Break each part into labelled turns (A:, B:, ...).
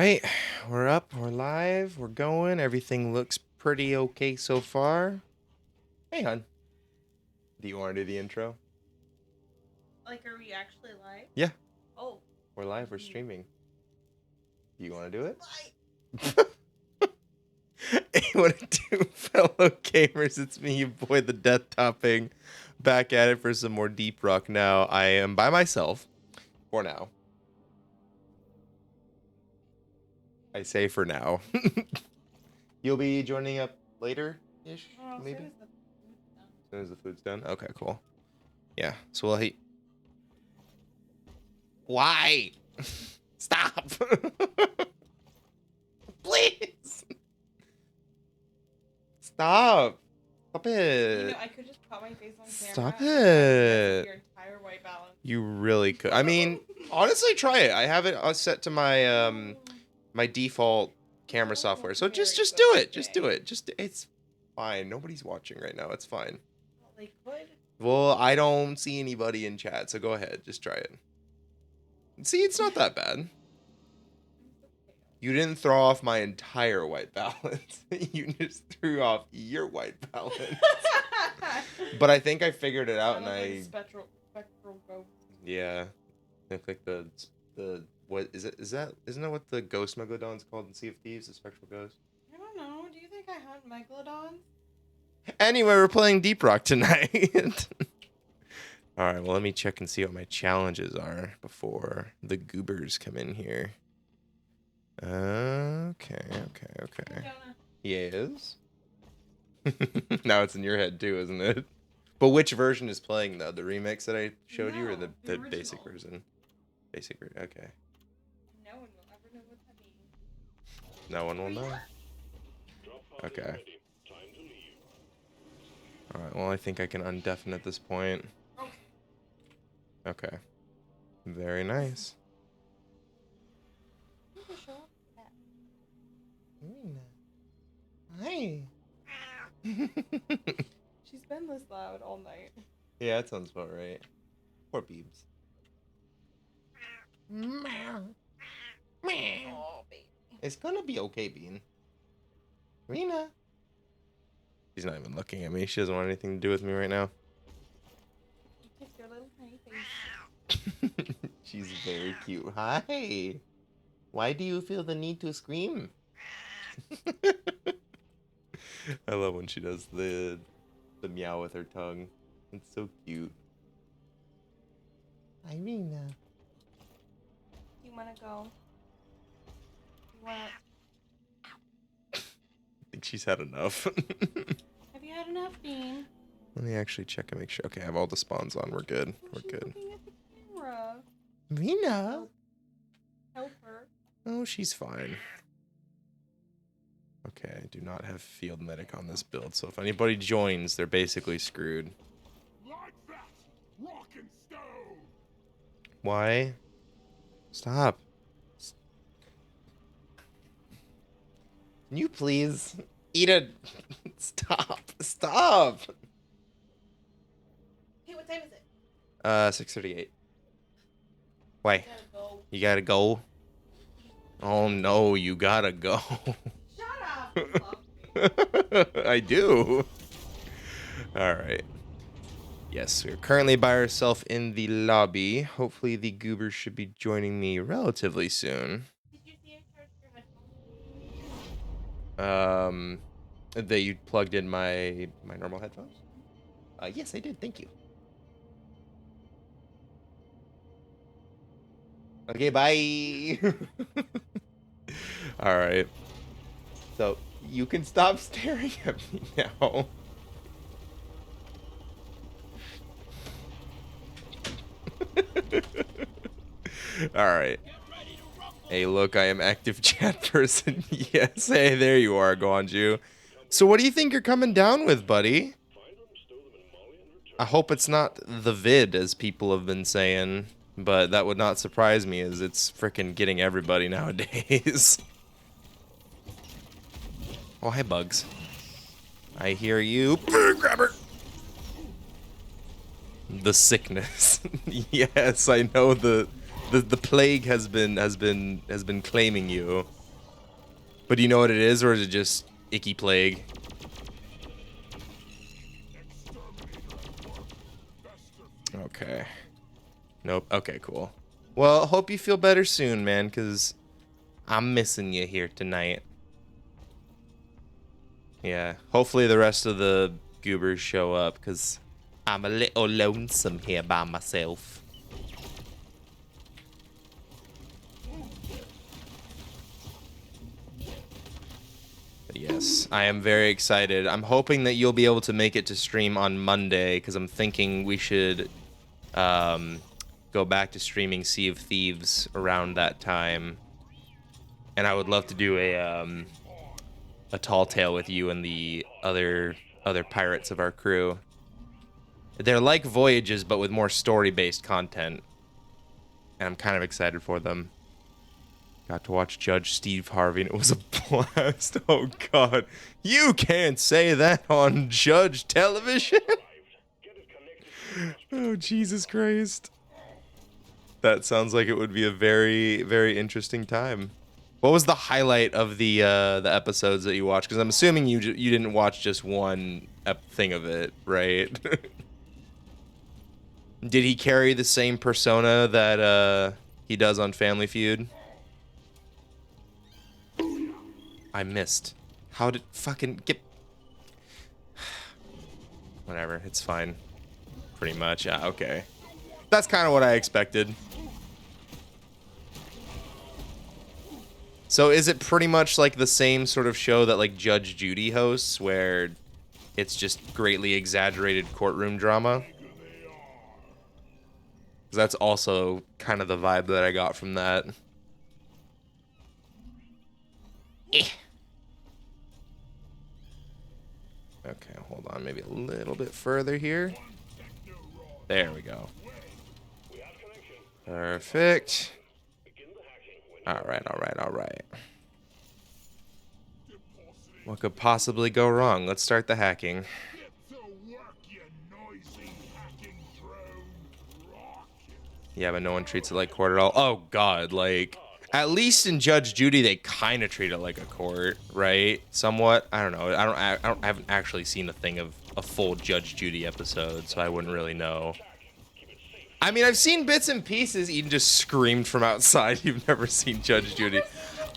A: right, we're up, we're live, we're going. Everything looks pretty okay so far. Hey, hon. Do you want to do the intro?
B: Like, are we actually live?
A: Yeah.
B: Oh.
A: We're live, we're streaming. Do you want to do it? Hey, what it do, fellow gamers? It's me, your boy, the Death Topping, back at it for some more Deep Rock now. I am by myself, for now. I say for now. You'll be joining up later-ish, maybe? As soon as the food's done? Okay, cool. Yeah, so we'll hate... Why? Stop! Please! Stop! Stop it!
B: You know, I could just put my face on camera.
A: Stop
B: and
A: it!
B: your entire white balance.
A: You really could. I mean, honestly, try it. I have it set to my my default camera software. So just do it. Just do it. It's fine. Nobody's watching right now. It's fine.
B: Well, they could.
A: Well, I don't see anybody in chat, so go ahead. Just try it. See, it's not that bad. You didn't throw off my entire white balance. You just threw off your white balance. But I think I figured it out, and I...
B: Spectral ghost.
A: Yeah. I think the what is it? Isn't that what the ghost megalodon's called in Sea of Thieves? The spectral ghost?
B: I don't know. Do you think I hunt megalodons?
A: Anyway, we're playing Deep Rock tonight. All right, well, let me check and see what my challenges are before the goobers come in here. Okay. Yes. Now it's in your head too, isn't it? But which version is playing though? The remix that I showed you, or the basic version? Basic version. Okay.
B: No one will ever know what that means.
A: No one will know. Okay. All right. Well, I think I can undeafen at this point. Okay. Very nice. Hi.
B: She's been this loud all night.
A: Yeah, that sounds about right. Poor Beebs. Meow.
B: Oh, baby.
A: It's gonna be okay, Bean. Rena. She's not even looking at me. She doesn't want anything to do with me right now.
B: Kiss your little tiny face.
A: She's very cute. Hi. Why do you feel the need to scream? I love when she does the meow with her tongue. It's so cute. Irina.
B: Do you want to go? You want?
A: I think she's had enough.
B: Have you had enough, Bean?
A: Let me actually check and make sure. Okay, I have all the spawns on. We're good. We're
B: She's
A: good.
B: looking at the camera.
A: Rena.
B: Help her.
A: Oh, she's fine. Okay, I do not have field medic on this build, so if anybody joins, they're basically screwed.
C: Like that, rock and stone.
A: Why? Stop. Can you please eat a... Stop. Stop.
B: Hey, what time is it?
A: 6:38. Why?
B: I gotta go.
A: You gotta go? Oh no, you gotta go.
B: Shut up.
A: I do. Alright. Yes, we're currently by ourselves in the lobby. Hopefully the goobers should be joining me relatively soon.
B: Did you see I charged your headphones?
A: That you plugged in my normal headphones? Yes, I did. Thank you. Okay, bye. All right. So you can stop staring at me now. All right. Hey, look, I am active chat person. Yes, hey, there you are, Guanju. So what do you think you're coming down with, buddy? I hope it's not the vid, as people have been saying, but that would not surprise me, as it's frickin' getting everybody nowadays. Oh, hi, Bugs. I hear you. Grab her. The sickness. Yes, I know the plague has been claiming you. But do you know what it is, or is it just icky plague? Okay. Nope. Okay, cool. Well, hope you feel better soon, man, because I'm missing you here tonight. Yeah. Hopefully the rest of the goobers show up, because I'm a little lonesome here by myself. But yes, I am very excited. I'm hoping that you'll be able to make it to stream on Monday, because I'm thinking we should go back to streaming Sea of Thieves around that time. And I would love to do a tall tale with you and the other pirates of our crew. They're like Voyages, but with more story-based content. And I'm kind of excited for them. Got to watch Judge Steve Harvey, and it was a blast. Oh, God. You can't say that on Judge television. Oh, Jesus Christ. That sounds like it would be a very, very interesting time. What was the highlight of the episodes that you watched? Because I'm assuming you didn't watch just one thing of it, right? Did he carry the same persona that he does on Family Feud? I missed. How did fucking get... Whatever, it's fine. Pretty much, yeah, okay. That's kind of what I expected. So is it pretty much like the same sort of show that like Judge Judy hosts, where it's just greatly exaggerated courtroom drama? 'Cause that's also kind of the vibe that I got from that. Okay, hold on, maybe a little bit further here. There we go. Perfect. All right. What could possibly go wrong? Let's start the hacking. Yeah, but no one treats it like court at all. Oh, God, like... At least in Judge Judy, they kind of treat it like a court, right? Somewhat. I don't know. I haven't actually seen a full Judge Judy episode, so I wouldn't really know. I mean, I've seen bits and pieces. Eden just screamed from outside. You've never seen Judge Judy.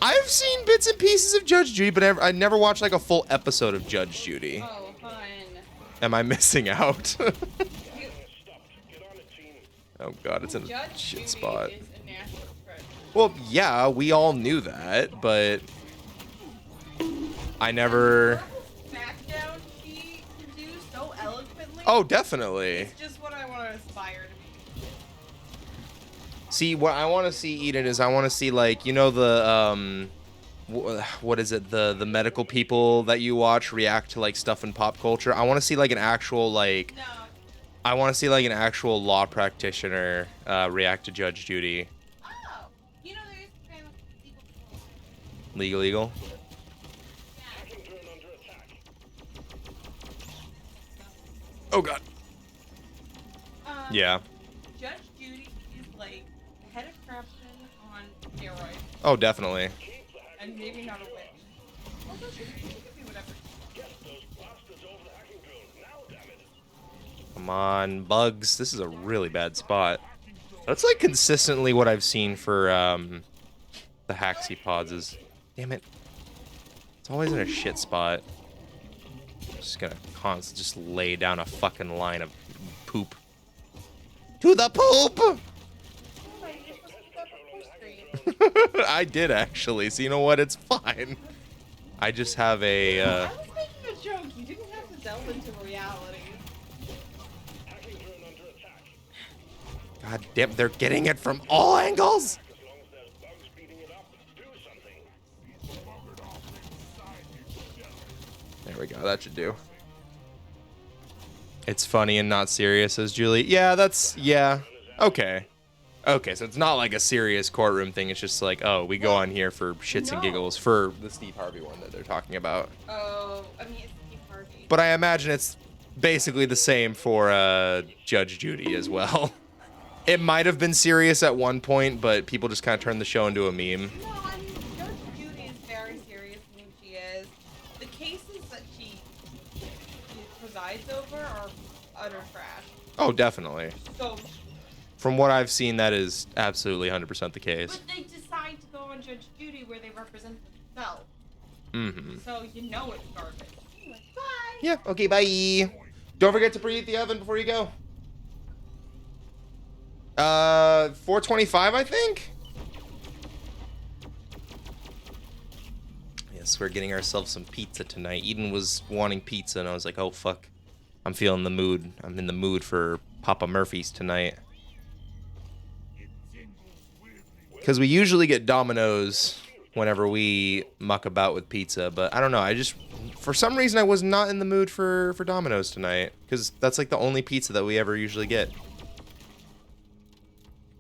A: I've seen bits and pieces of Judge Judy, but I never watched like a full episode of Judge Judy.
B: Oh, fun.
A: Am I missing out? Oh, God, it's in a
B: Judge
A: shit
B: Judy
A: spot.
B: is a national treasure.
A: Well, yeah, we all knew that, but I never...
B: SmackDown she can do so eloquently.
A: Oh, definitely.
B: It's just what I want to aspire to be.
A: See, what I want to see, Eden, is I want to see, like, you know, the, what is it, the medical people that you watch react to, like, stuff in pop culture. I want to see, like, an actual, like...
B: No.
A: I want to see, like, an actual law practitioner react to Judge Judy.
B: Oh, you know there is kind of
A: Legal? Oh, God. Yeah.
B: Judge Judy is like the head of corruption on steroids,
A: Oh, definitely.
B: and maybe not a witch. Although she could be whatever.
A: Come on, bugs. This is a really bad spot. That's like consistently what I've seen for the Haxie pods is... Damn it. It's always in a shit spot. Just gonna constantly just lay down a fucking line of poop. To the poop! I did actually. So you know what? It's fine. I just have a...
B: I was making a joke. You didn't have to delve into reality.
A: God damn, they're getting it from all angles! There we go, that should do. It's funny and not serious, says Julie. Yeah, yeah. Okay. Okay, so it's not like a serious courtroom thing. It's just like, oh, we go on here for shits and giggles for the Steve Harvey one that they're talking about.
B: Oh, I mean, it's Steve Harvey.
A: But I imagine it's basically the same for Judge Judy as well. It might have been serious at one point, but people just kind of turned the show into a meme.
B: No, I mean, Judge Judy is very serious utter trash.
A: Oh, definitely.
B: So,
A: From what I've seen, that is absolutely 100% the case.
B: but they decide to go on Judge Judy where they represent themselves.
A: Mm-hmm.
B: So you know it's garbage. Anyway, bye.
A: Yeah, okay, bye. Don't forget to preheat the oven before you go. 425, I think? Yes, we're getting ourselves some pizza tonight. Eden was wanting pizza, and I was like, oh, fuck. I'm feeling the mood. I'm in the mood for Papa Murphy's tonight. Because we usually get Domino's whenever we muck about with pizza, but I don't know. I just, for some reason, I was not in the mood for Domino's tonight. Because that's like the only pizza that we ever usually get.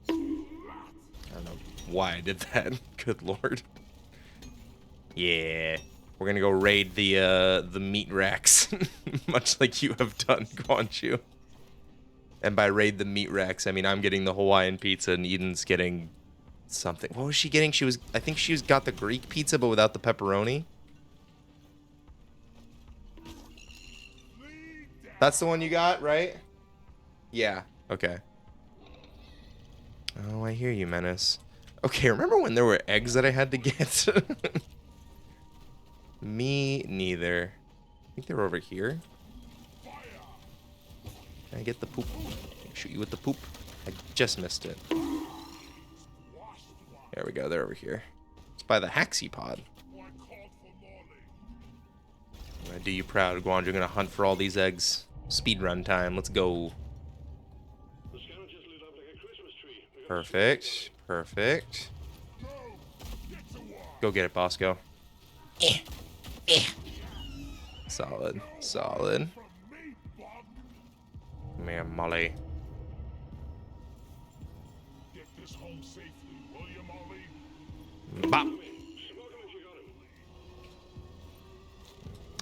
A: I don't know why I did that. Good lord. Yeah. We're gonna go raid the meat racks. Much like you have done, Guanchu. And by raid the meat racks, I mean I'm getting the Hawaiian pizza and Eden's getting something. What was she getting? I think she got the Greek pizza but without the pepperoni. That's the one you got, right? Yeah. Okay. Oh, I hear you, Menace. Okay, remember when there were eggs that I had to get? Me neither. I think they're over here. Can I get the poop? Can I shoot you with the poop? I just missed it. There we go. They're over here. It's by the Haxie pod. I'm gonna do you proud, Guanju. You're gonna hunt for all these eggs. Speedrun time. Let's go. Perfect. Perfect. Go get it, boss. Go. Solid. Solid. Come here, Molly. Bop.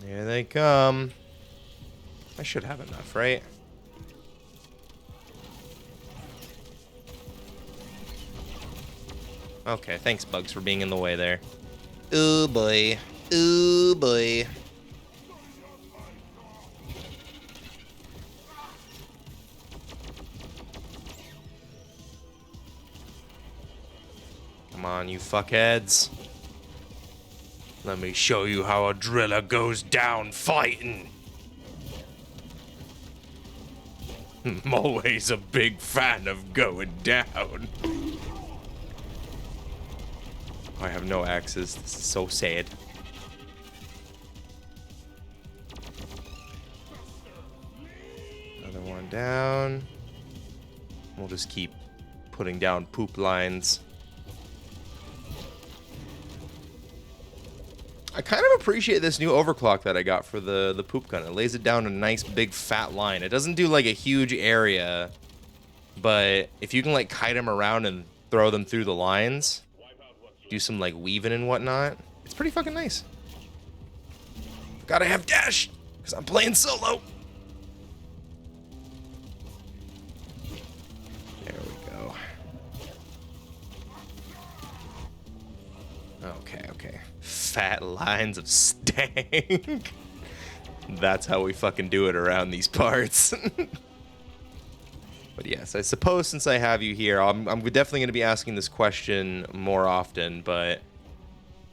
A: Here they come. I should have enough, right? Okay, thanks, Bugs, for being in the way there. Ooh, boy. Ooh, boy. Come on, you fuckheads. Let me show you how a driller goes down fighting. I'm always a big fan of going down. I have no axes. This is so sad. Another one down. We'll just keep putting down poop lines. I kind of appreciate this new overclock that I got for the poop gun. It lays it down a nice big fat line. It doesn't do like a huge area, but if you can like kite them around and throw them through the lines, do some like weaving and whatnot, it's pretty fucking nice. Gotta have dash because I'm playing solo. There we go. Okay, okay. Fat lines of stank. That's how we fucking do it around these parts. But yes, I suppose since I have you here, I'm definitely going to be asking this question more often, but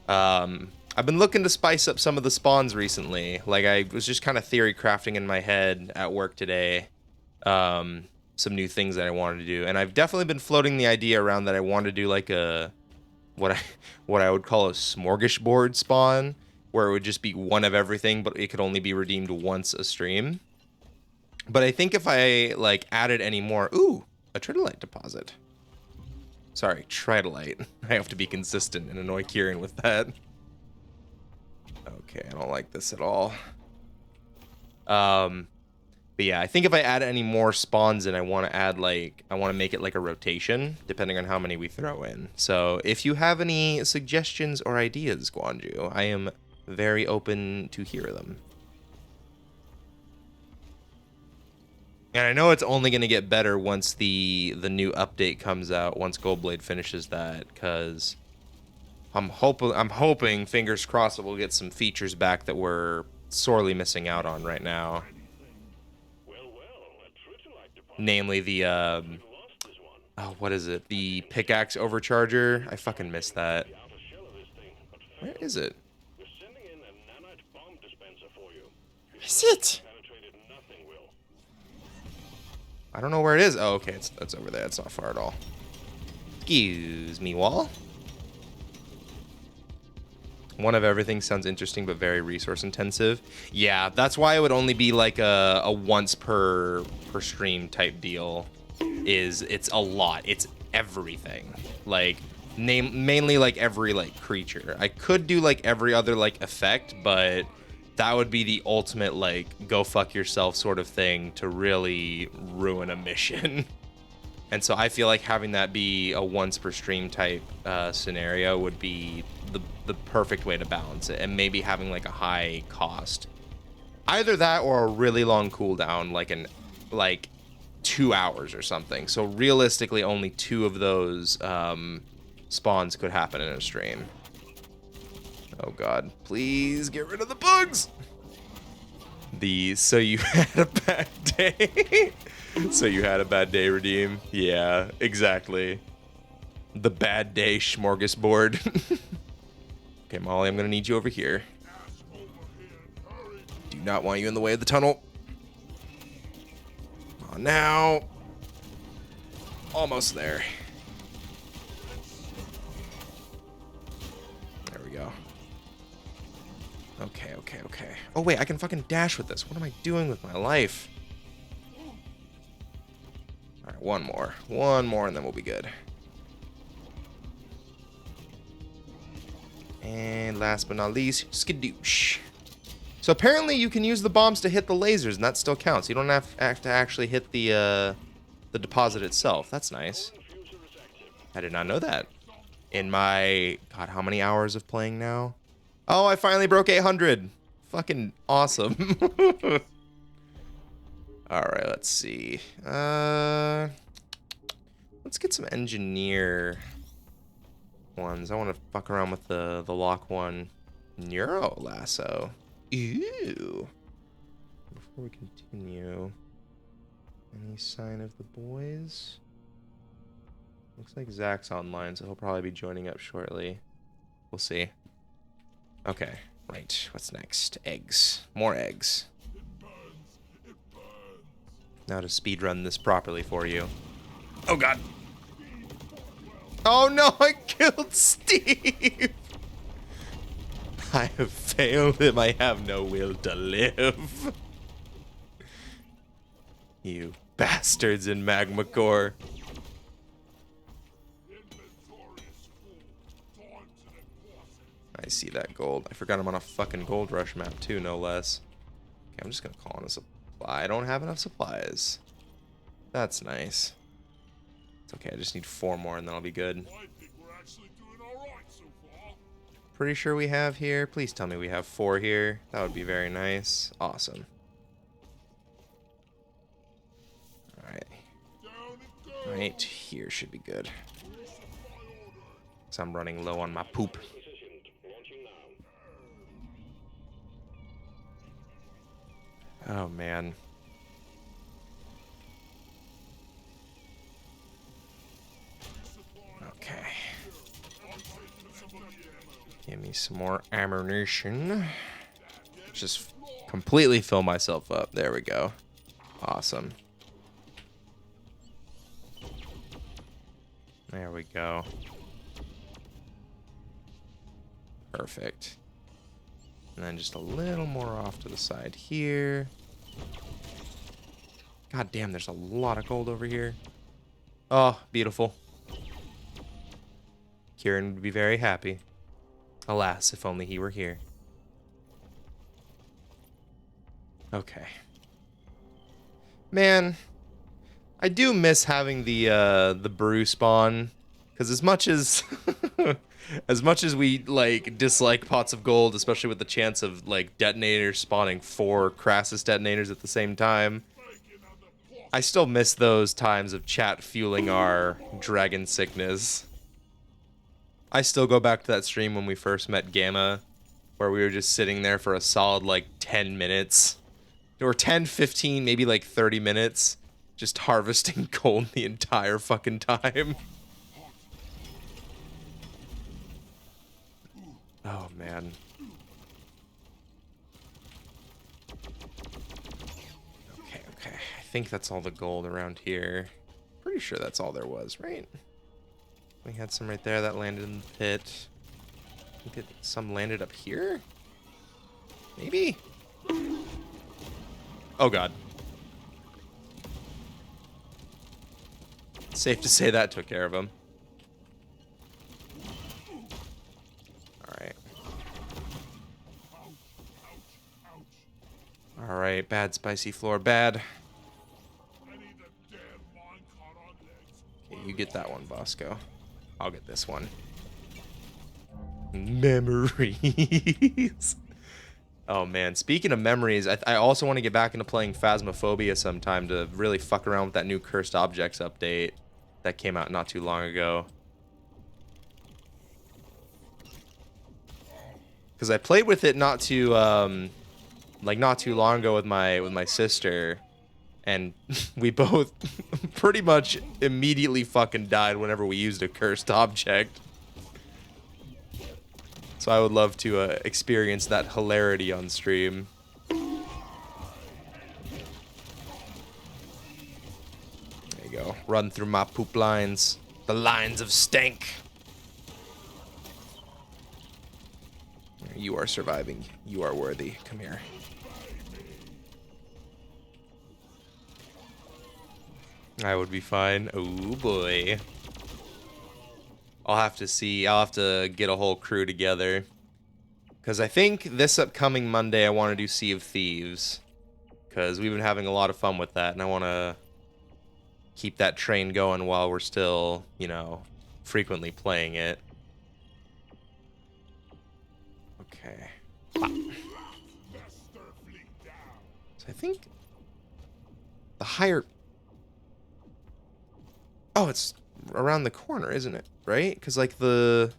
A: I've been looking to spice up some of the spawns recently. Like, I was just kind of theory crafting in my head at work today, some new things that I wanted to do, and I've definitely been floating the idea around that I want to do like a what I would call a smorgasbord spawn, where it would just be one of everything, but it could only be redeemed once a stream. But I think if I like added any more, ooh, a tridolite deposit. Sorry, tridolite. I have to be consistent and annoy Kieran with that. Okay, I don't like this at all. But yeah, I think if I add any more spawns in, I want to make it like a rotation, depending on how many we throw in. So if you have any suggestions or ideas, Guanju, I am very open to hear them. And I know it's only going to get better once the new update comes out, once Goldblade finishes that, because I'm hoping, fingers crossed, that we'll get some features back that we're sorely missing out on right now.
C: Well, well, at
A: namely the oh, what is it? The pickaxe overcharger. I fucking missed that. Where is it? Is it? I don't know where it is. Oh, okay, that's over there. It's not far at all. Excuse me, wall. One of everything sounds interesting, but very resource intensive. Yeah, that's why it would only be like a once per stream type deal. It's a lot. It's everything. Like mainly like every like creature. I could do like every other like effect, but that would be the ultimate like go fuck yourself sort of thing to really ruin a mission. And so I feel like having that be a once per stream type scenario would be the perfect way to balance it, and maybe having like a high cost. Either that or a really long cooldown, like 2 hours or something. So realistically, only 2 of those spawns could happen in a stream. Oh god, please get rid of the bugs. So you had a bad day. So you had a bad day, Redeem? Yeah, exactly. The bad day smorgasbord. Okay, Molly, I'm gonna need you over here. Do not want you in the way of the tunnel. Come on now. Almost there. There we go. Okay, okay, okay. Oh wait, I can fucking dash with this. What am I doing with my life? Alright, one more. One more and then we'll be good. And last but not least, skadoosh. So apparently you can use the bombs to hit the lasers, and that still counts. You don't have to actually hit the deposit itself. That's nice. I did not know that. In my, God, how many hours of playing now? Oh, I finally broke 800. Fucking awesome. All right, let's see. Let's get some engineer ones. I want to fuck around with the lock one. Neuro lasso. Ew. Before we continue, any sign of the boys? Looks like Zach's online, so he'll probably be joining up shortly. We'll see. Okay, right. What's next? Eggs. More eggs. Now to speedrun this properly for you. Oh god. Oh no, I killed Steve! I have failed him. I have no will to live. You bastards in Magma Core. I see that gold. I forgot I'm on a fucking gold rush map too, no less. Okay, I'm just gonna call in a supply. I don't have enough supplies. That's nice. It's okay, I just need 4 more and then I'll be good. Pretty sure we have here. Please tell me we have 4 here. That would be very nice. Awesome. Alright. Right here should be good. So I'm running low on my poop. Oh man. Okay. Give me some more ammunition. Just completely fill myself up. There we go. Awesome. There we go. Perfect. And then just a little more off to the side here. God damn, there's a lot of gold over here. Oh, beautiful. Kieran would be very happy. Alas, if only he were here. Okay. Man, I do miss having the brew spawn, because as much as as much as we like dislike pots of gold, especially with the chance of like detonators spawning 4 Crassus detonators at the same time, I still miss those times of chat fueling our dragon sickness. I still go back to that stream when we first met Gamma, where we were just sitting there for a solid like 10 minutes. Or 10, 15, maybe like 30 minutes. just harvesting gold the entire fucking time. Oh, man. Okay. I think that's all the gold around here. Pretty sure that's all there was, right? We had some right there that landed in the pit. I think that some landed up here? Maybe? Oh, God. Safe to say that took care of him. Alright. Alright, bad spicy floor, bad. Okay, you get that one, Bosco. I'll get this one. Memories. Oh man, speaking of memories, I also want to get back into playing Phasmophobia sometime to really fuck around with that new Cursed Objects update that came out not too long ago. Because I played with it not too long ago with my sister, and we both pretty much immediately fucking died whenever we used a cursed object. So I would love to experience that hilarity on stream. There you go. Run through my poop lines. The lines of stank. You are surviving. You are worthy. Come here. I would be fine. Oh boy. I'll have to see. I'll have to get a whole crew together. Because I think this upcoming Monday I want to do Sea of Thieves. Because we've been having a lot of fun with that. And I want to keep that train going while we're still, you know, frequently playing it. Okay. So I think the higher... Oh, it's around the corner, isn't it? Right? Because, like, the...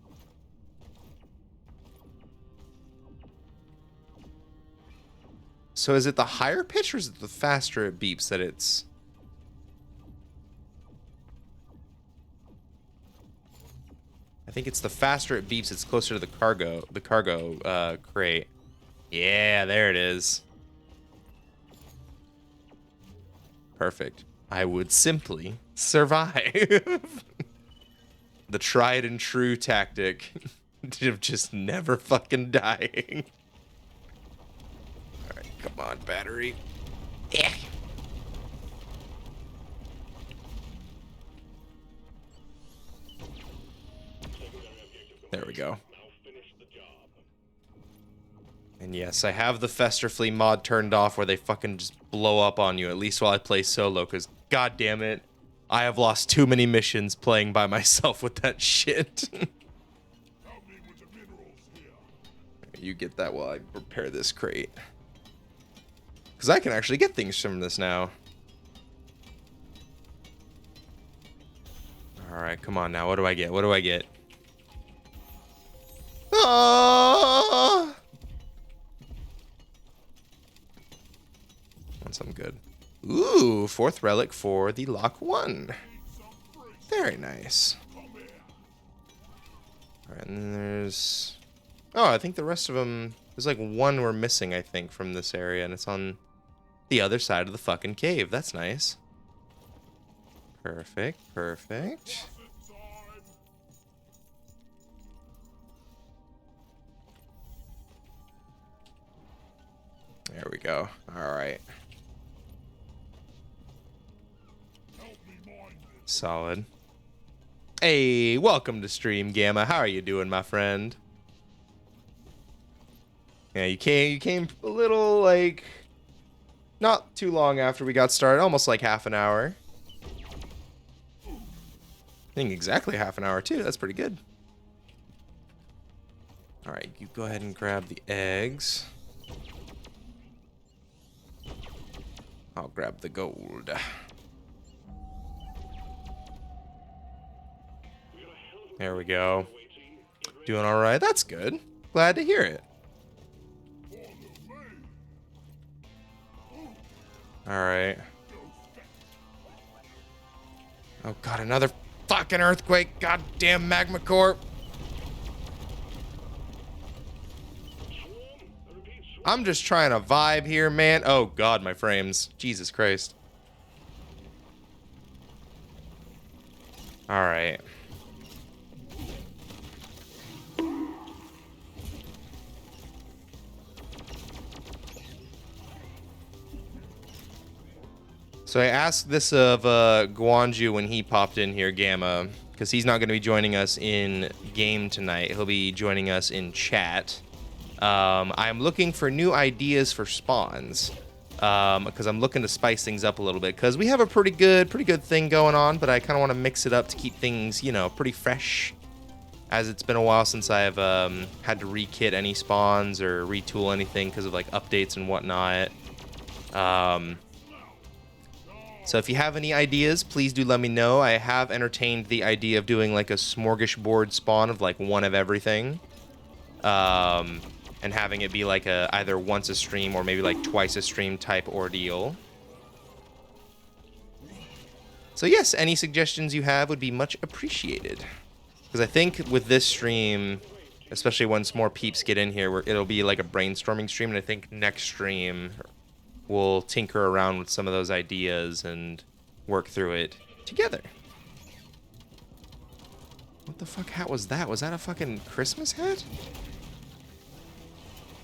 A: So is it the higher pitch or is it the faster it beeps that it's... I think it's the faster it beeps, it's closer to the cargo crate. Yeah, there it is. Perfect. I would simply survive. The tried and true tactic of just never fucking dying. Alright, come on, battery. Yeah. There we go. And yes, I have the Festerflea mod turned off where they fucking just blow up on you, at least while I play solo, because god damn it, I have lost too many missions playing by myself with that shit. You get that while I repair this crate. Because I can actually get things from this now. Alright, come on now, what do I get? What do I get? Ah! Want something good. Ooh, 4th relic for the Lock 1. Very nice. Alright, and then there's... Oh, I think the rest of them... There's like one we're missing, I think, from this area, and it's on the other side of the fucking cave. That's nice. Perfect, perfect. There we go. Alright. Solid. Hey, welcome to stream, Gamma. How are you doing, my friend? Yeah, you came a little, like, not too long after we got started, almost like half an hour. I think exactly half an hour, too. That's pretty good. Alright, you go ahead and grab the eggs. I'll grab the gold. There we go. Doing all right. That's good. Glad to hear it. All right. Oh god, another fucking earthquake. Goddamn magma core. I'm just trying to vibe here, man. Oh god, my frames. Jesus Christ. All right. So I asked this of Guanju when he popped in here, Gamma, because he's not going to be joining us in game tonight. He'll be joining us in chat. I'm looking for new ideas for spawns, because I'm looking to spice things up a little bit. Because we have a pretty good thing going on, but I kind of want to mix it up to keep things, you know, pretty fresh. As it's been a while since I've had to re-kit any spawns or retool anything because of like updates and whatnot. So if you have any ideas, please do let me know. I have entertained the idea of doing like a smorgasbord spawn of like one of everything. And having it be like a either once a stream or maybe like twice a stream type ordeal. So yes, any suggestions you have would be much appreciated. Because I think with this stream, especially once more peeps get in here, it'll be like a brainstorming stream, and I think next stream we'll tinker around with some of those ideas and work through it together. What the fuck hat was that? Was that a fucking Christmas hat?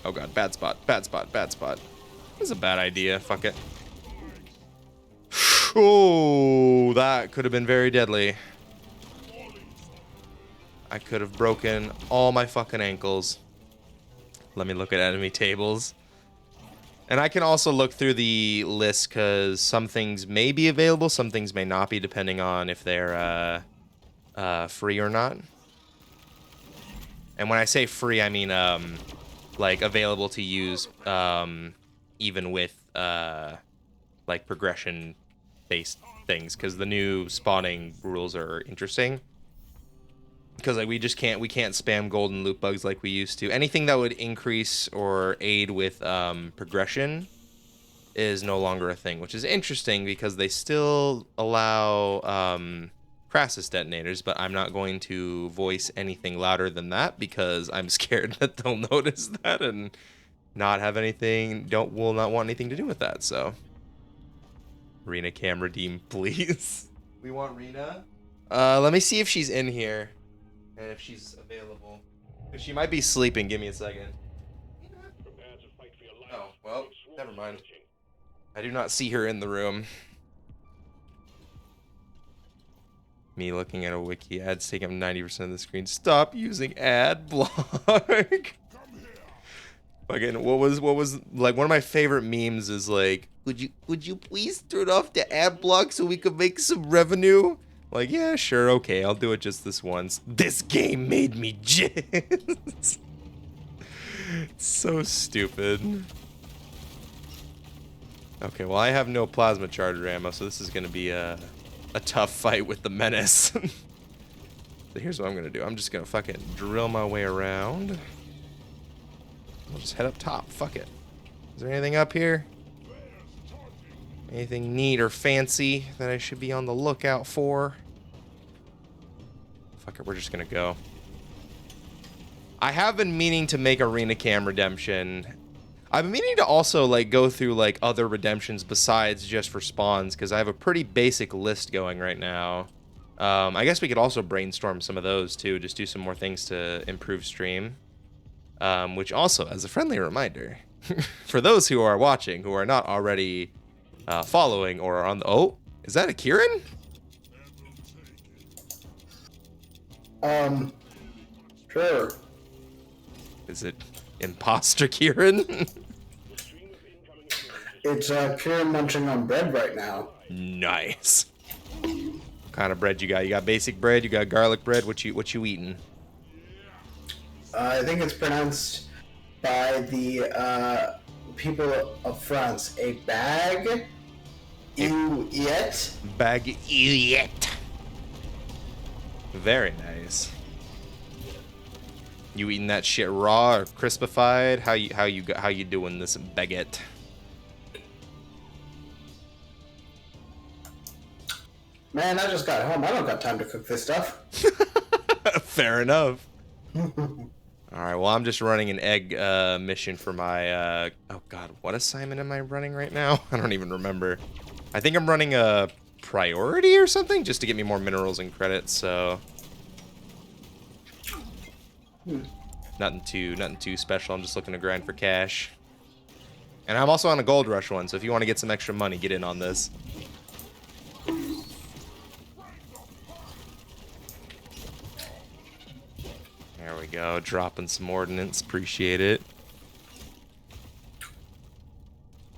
A: Oh god, bad spot, bad spot, bad spot. This is a bad idea, fuck it. Oh, that could have been very deadly. I could have broken all my fucking ankles. Let me look at enemy tables. And I can also look through the list because some things may be available, some things may not be, depending on if they're free or not. And when I say free, I mean like available to use even with like progression-based things, because the new spawning rules are interesting. Because like we can't spam golden loot bugs like we used to. Anything that would increase or aid with progression is no longer a thing, which is interesting because they still allow Crassus detonators, but I'm not going to voice anything louder than that because I'm scared that they'll notice that and not have anything. Will not want anything to do with that. So, Rena cam redeem, please. We want Rena. Let me see if she's in here. And if she's available. If she might be sleeping, give me a second. Oh, well, never mind. I do not see her in the room. Me looking at a wiki ad's taking up 90% of the screen. Stop using ad block. Fucking what was like one of my favorite memes is like, would you please turn off the ad block so we could make some revenue? Like, yeah, sure, okay, I'll do it just this once. This game made me jizz. So stupid. Okay, well, I have no plasma charger ammo, so this is going to be a tough fight with the menace. So here's what I'm going to do. I'm just going to fucking drill my way around. We'll just head up top. Fuck it. Is there anything up here? Anything neat or fancy that I should be on the lookout for? Fuck it, we're just gonna go. I have been meaning to make Arena Cam Redemption. I've been meaning to also like go through like other redemptions besides just for spawns, because I have a pretty basic list going right now. I guess we could also brainstorm some of those too, just do some more things to improve stream. Which also, as a friendly reminder, for those who are watching, who are not already following or are on the... Oh, is that a Kieran?
D: Sure.
A: Is it imposter Kieran?
D: It's Kieran munching on bread right now.
A: Nice. What kind of bread you got? You got basic bread, you got garlic bread, what you eating?
D: I think it's pronounced by the people of France a bag yet.
A: Baguette. Very nice. You eating that shit raw or crispified? How you doing this baguette?
D: Man, I just got home. I don't got time to cook this stuff.
A: Fair enough. Alright, well, I'm just running an egg mission for my... oh, God, what assignment am I running right now? I don't even remember. I think I'm running a priority or something, just to get me more minerals and credits, so... Nothing too special. I'm just looking to grind for cash. And I'm also on a gold rush one, so if you want to get some extra money, get in on this. There we go, dropping some ordnance. Appreciate it.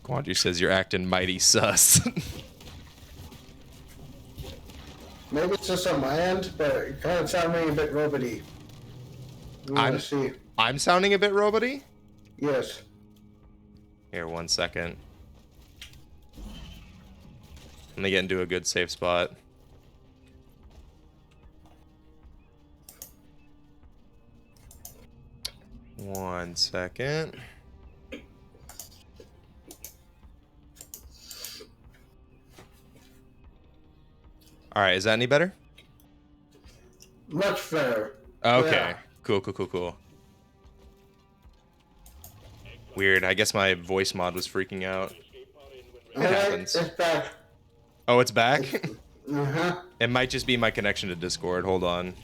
A: Quandry says you're acting mighty sus.
D: Maybe it's just on my end, but it kind of sounding a bit roboty. See.
A: I'm sounding a bit roboty?
D: Yes.
A: Here, 1 second. Let me get into a good safe spot. One second. Alright, is that any better?
D: Much better.
A: Okay.
D: Yeah.
A: Cool. Weird. I guess my voice mod was freaking out. It happens.
D: It's back.
A: Oh, it's back?
D: Uh-huh.
A: It might just be my connection to Discord. Hold on.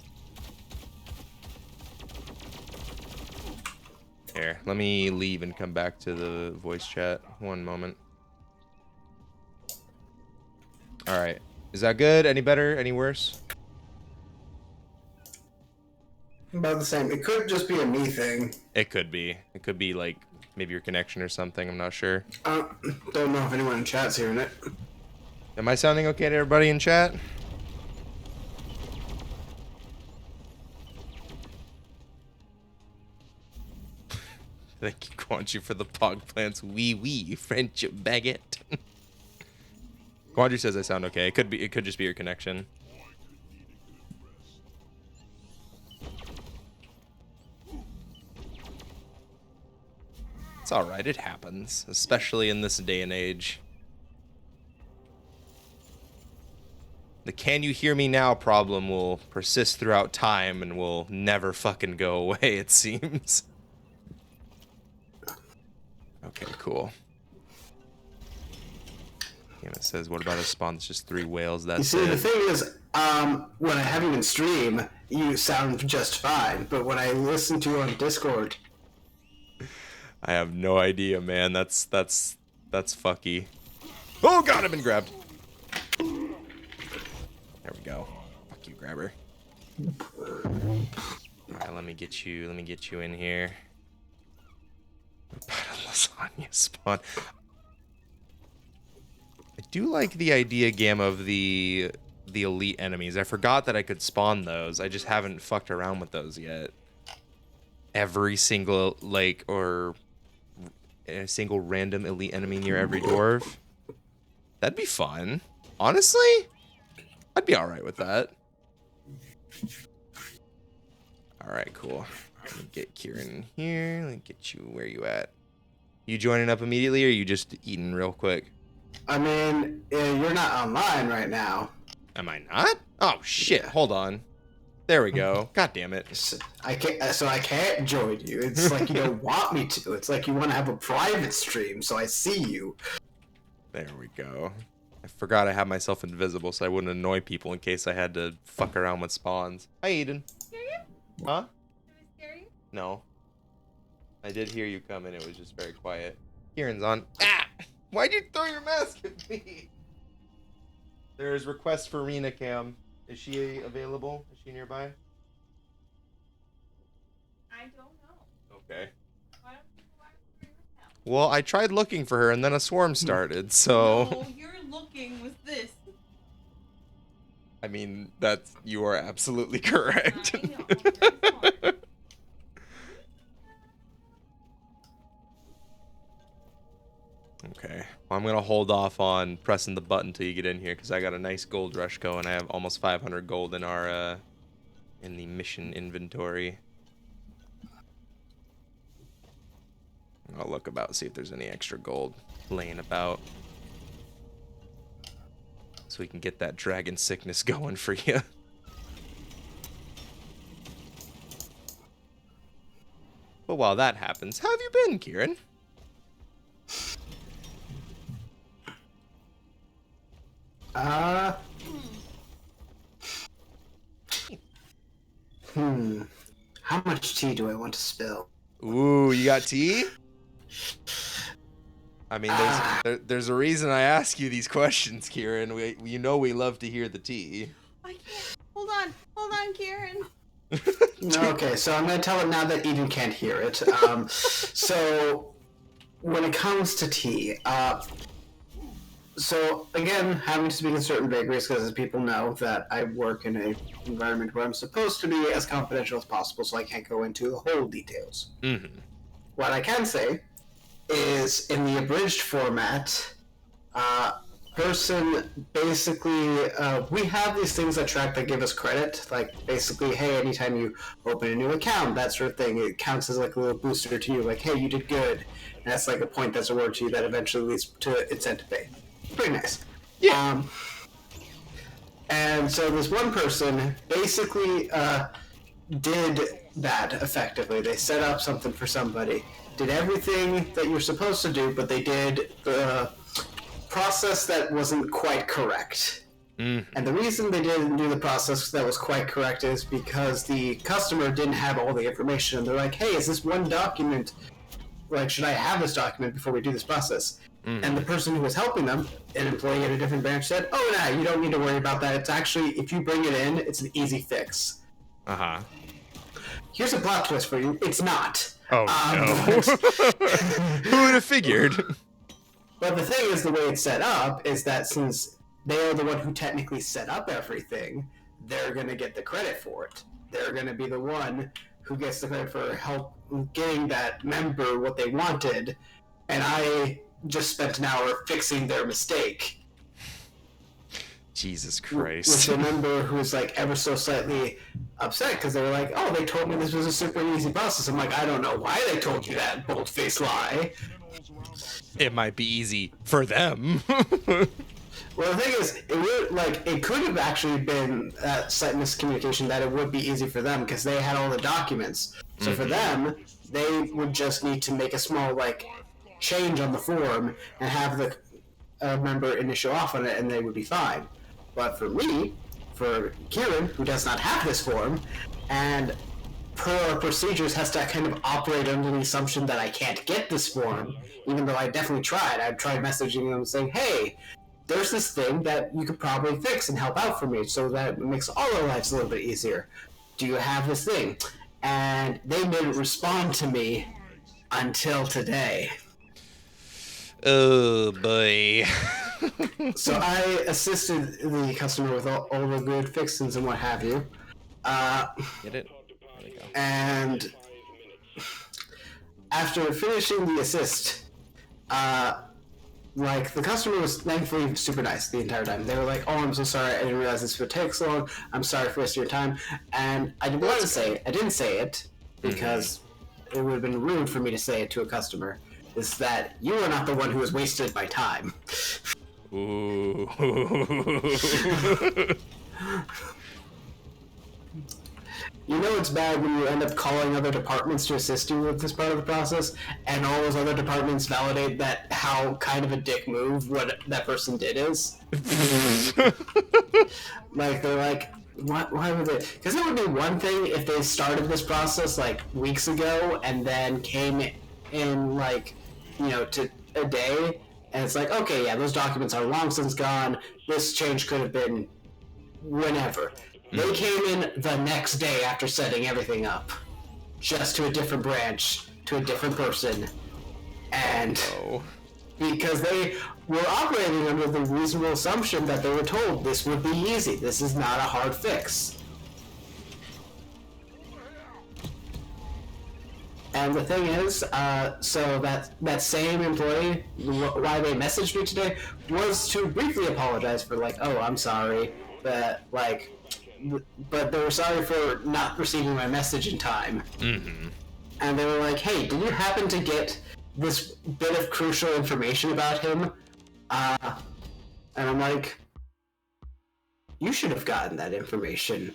A: Here, let me leave and come back to the voice chat. One moment. Alright. Is that good? Any better? Any worse?
D: About the same. It could just be a me thing.
A: It could be. It could be like maybe your connection or something. I'm not sure.
D: Don't know if anyone in chat's hearing it.
A: Am I sounding okay to everybody in chat? Thank you, Quandry, for the pog plants. Wee, French baguette. Quandry says I sound okay. It could just be your connection. It's alright, it happens. Especially in this day and age. The "can you hear me now" problem will persist throughout time and will never fucking go away, it seems. Okay, cool. And it says, what about a spawn that's just 3 whales? That's
D: You see,
A: it.
D: the thing is, when I have you in stream, you sound just fine. But when I listen to you on Discord,
A: I have no idea, man. That's fucky. Oh god, I've been grabbed. There we go. Fuck you, grabber. Alright, let me get you in here. Lasagna spawn. I do like the idea, Gamma, of the elite enemies. I forgot that I could spawn those. I just haven't fucked around with those yet. Every single, like, or a single random elite enemy near every dwarf. That'd be fun. Honestly, I'd be alright with that. Alright, cool. Let me get Kieran in here. Let me get you, where you at? You joining up immediately, or you just eating real quick?
D: I mean, you're not online right now.
A: Am I not? Oh shit!
D: Yeah.
A: Hold on. There we go. God damn it.
D: So I can't join you. It's like you don't want me to. It's like you want to have a private stream, so I see you.
A: There we go. I forgot I had myself invisible, so I wouldn't annoy people in case I had to fuck around with spawns. Hi, Eden.
B: Scare you?
A: Huh?
B: Did I scare you?
A: No. I did hear you come in. It was just very quiet. Kieran's on. Ah! Why'd you throw your mask at me? There's request for Rena Cam. Is she available? Is she nearby?
B: I don't know.
A: Okay.
B: Why don't you go after yourself?
A: Well, I tried looking for her and then a swarm started, so...
B: No, you're looking with this.
A: I mean, you are absolutely correct.
B: I know. You're smart.
A: Okay. Well, I'm going to hold off on pressing the button till you get in here, because I got a nice gold rush going. I have almost 500 gold in our, in the mission inventory. I'll look about, see if there's any extra gold laying about. so we can get that dragon sickness going for you. But while that happens, how have you been, Kieran?
D: How much tea do I want to spill?
A: Ooh, you got tea? I mean, there's a reason I ask you these questions, Kieran. We love to hear the tea.
B: I can't. Hold on, Kieran.
D: Okay, so I'm going to tell it now that Eden can't hear it. So, when it comes to tea, so again, having to speak in certain bakeries because as people know that I work in an environment where I'm supposed to be as confidential as possible, so I can't go into the whole details.
A: Mm-hmm.
D: What I can say is in the abridged format, person basically, we have these things that track that give us credit, like basically, hey, anytime you open a new account, that sort of thing, it counts as like a little booster to you, like, hey, you did good, and that's like a point that's awarded to you that eventually leads to incentive pay. Pretty nice.
A: Yeah.
D: And so this one person basically did that effectively. They set up something for somebody, did everything that you're supposed to do, but they did the process that wasn't quite correct.
A: Mm-hmm.
D: And the reason they didn't do the process that was quite correct is because the customer didn't have all the information. And they're like, hey, is this one document, like, should I have this document before we do this process? Mm-hmm. And the person who was helping them, an employee at a different branch, said, oh, no, you don't need to worry about that. It's actually, if you bring it in, it's an easy fix.
A: Uh-huh.
D: Here's a plot twist for you. It's not.
A: Oh, no. Who would have figured?
D: But the thing is, the way it's set up is that since they are the one who technically set up everything, they're going to get the credit for it. They're going to be the one who gets the credit for help getting that member what they wanted, and I just spent an hour fixing their mistake.
A: Jesus Christ.
D: With a member who was like ever so slightly upset because they were like, oh, they told me this was a super easy process. I'm like, I don't know why they told you that bold-faced lie.
A: It might be easy for them.
D: Well, the thing is, it could have actually been slight miscommunication that it would be easy for them because they had all the documents. So for them, they would just need to make a small change on the form and have the member initial off on it, and they would be fine. But for me, for Kieran, who does not have this form, and per our procedures has to kind of operate under the assumption that I can't get this form, even though I definitely tried. I tried messaging them saying, hey, there's this thing that you could probably fix and help out for me so that it makes all our lives a little bit easier. Do you have this thing? And they didn't respond to me until today.
A: Oh, boy.
D: So I assisted the customer with all the good fixings and what have you.
A: Get it? There we go.
D: And after finishing the assist, the customer was thankfully super nice the entire time. They were like, oh, I'm so sorry, I didn't realize this would take so long. I'm sorry for wasting your time. And I didn't say it because it would have been rude for me to say it to a customer. Is that you are not the one who has wasted my time.
A: Ooh.
D: You know it's bad when you end up calling other departments to assist you with this part of the process, and all those other departments validate that how kind of a dick move what that person did is. They're like, why would they? Because it would be one thing if they started this process weeks ago and then came in to a day, and it's like, okay, yeah, those documents are long since gone. This change could have been whenever. They came in the next day after setting everything up, just to a different branch, to a different person, and because they were operating under the reasonable assumption that they were told this would be easy. This is not a hard fix. And the thing is, so that same employee, why they messaged me today, was to briefly apologize for oh, I'm sorry, but they were sorry for not receiving my message in time. Mm-hmm. And they were like, hey, did you happen to get this bit of crucial information about him? And I'm like, you should have gotten that information.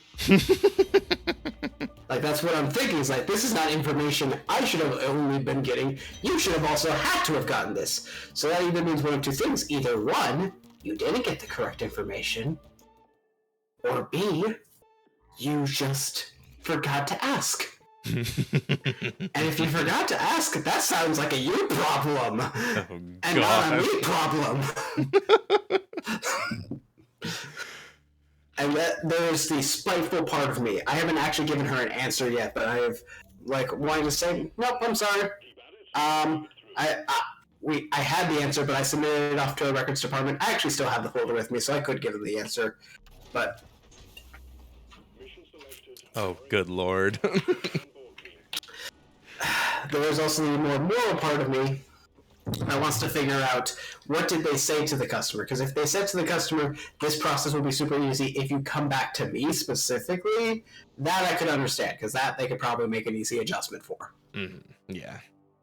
D: Like, that's what I'm thinking, is like, this is not information I should have only been getting. You should have also had to have gotten this. So that either means one of two things. Either one, you didn't get the correct information, or B, you just forgot to ask. And if you forgot to ask, that sounds like a you problem, and not a me problem. And there's the spiteful part of me. I haven't actually given her an answer yet, but I have, like, wanting to say, nope, I'm sorry. I had the answer, but I submitted it off to a records department. I actually still have the folder with me, so I could give them the answer. But
A: Oh, good lord.
D: there is also the more moral part of me that wants to figure out, what did they say to the customer? Because if they said to the customer, this process will be super easy if you come back to me specifically, that I could understand, because that they could probably make an easy adjustment for.
A: Yeah.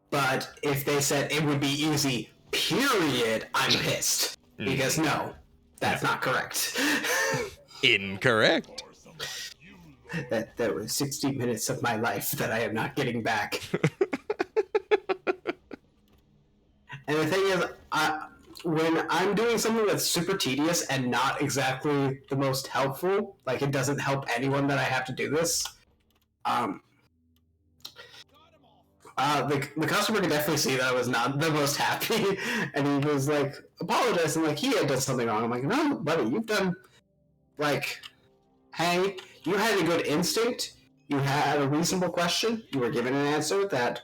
D: But if they said it would be easy, period, I'm pissed. Because no, that's not correct.
A: Incorrect.
D: That was 60 minutes of my life that I am not getting back. And the thing is, when I'm doing something that's super tedious and not exactly the most helpful, like it doesn't help anyone that I have to do this, the customer could definitely see that I was not the most happy, and he was like apologizing, like he had done something wrong. I'm like, no, buddy, you've done, like, hey, you had a good instinct, you had a reasonable question, you were given an answer that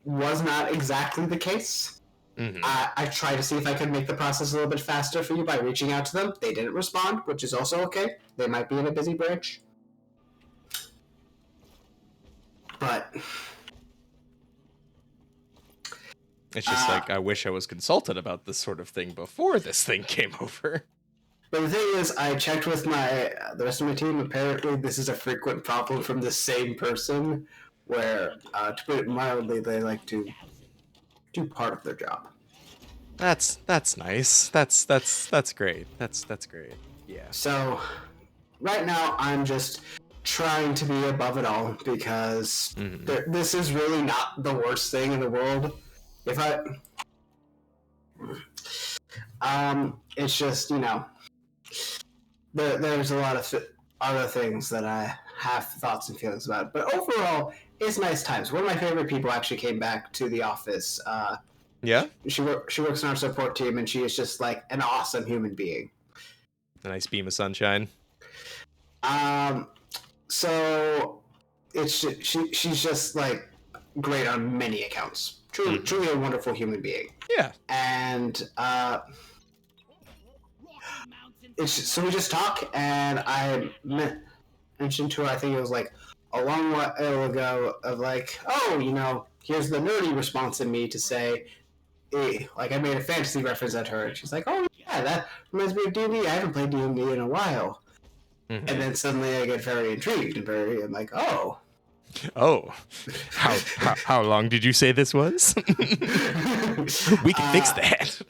D: was not exactly the case. I tried to see if I could make the process a little bit faster for you by reaching out to them. They didn't respond, which is also okay. They might be in a busy branch. But
A: It's just like, I wish I was consulted about this sort of thing before this thing came over.
D: But the thing is, I checked with the rest of my team. Apparently, this is a frequent problem from the same person, where, to put it mildly, they like to do part of their job.
A: That's nice. That's great. That's great. Yeah.
D: So, right now, I'm just trying to be above it all, because this is really not the worst thing in the world. If it's just, you know, there's a lot of other things that I have thoughts and feelings about. But overall, it's nice times. One of my favorite people actually came back to the office.
A: Yeah?
D: She works on our support team, and she is just like an awesome human being.
A: A nice beam of sunshine.
D: So she's just like great on many accounts. Truly a wonderful human being.
A: Yeah.
D: And so we just talk, and I mentioned to her, I think it was like a long while ago, of like, oh, you know, here's the nerdy response in me to say, hey, like I made a fantasy reference at her, and she's like, oh yeah, that reminds me of D&D. I haven't played D&D in a while. And then suddenly I get very intrigued and I'm like, oh.
A: Oh, how long did you say this was? We can fix that.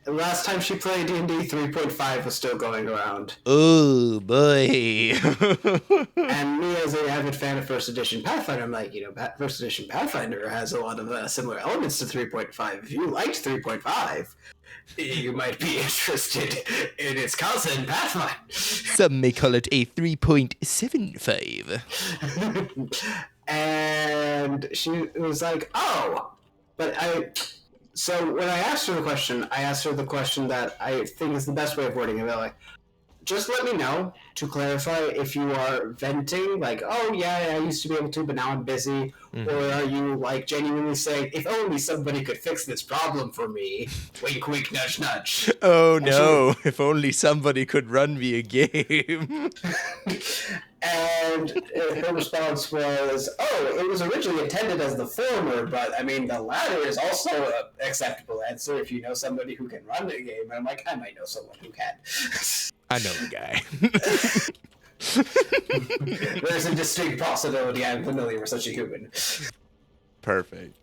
D: Last time she played D&D, 3.5 was still going around.
A: Oh boy.
D: And me, as an avid fan of First Edition Pathfinder, I'm like, you know, First Edition Pathfinder has a lot of similar elements to 3.5. If you liked 3.5, you might be interested in its cousin, Pathfinder.
A: Some may call it a 3.75.
D: And she was like, oh, but so when I asked her the question, I asked her the question that I think is the best way of wording it. Like, just let me know to clarify if you are venting, like, oh yeah, I used to be able to, but now I'm busy, or are you like genuinely saying, if only somebody could fix this problem for me, wink, wink, nudge, nudge.
A: Oh no! If only somebody could run me a game.
D: And her response was, oh, it was originally intended as the former, but I mean, the latter is also an acceptable answer if you know somebody who can run the game. And I'm like, I might know someone who can.
A: I know a guy.
D: There's a distinct possibility I'm familiar with such a human.
A: Perfect.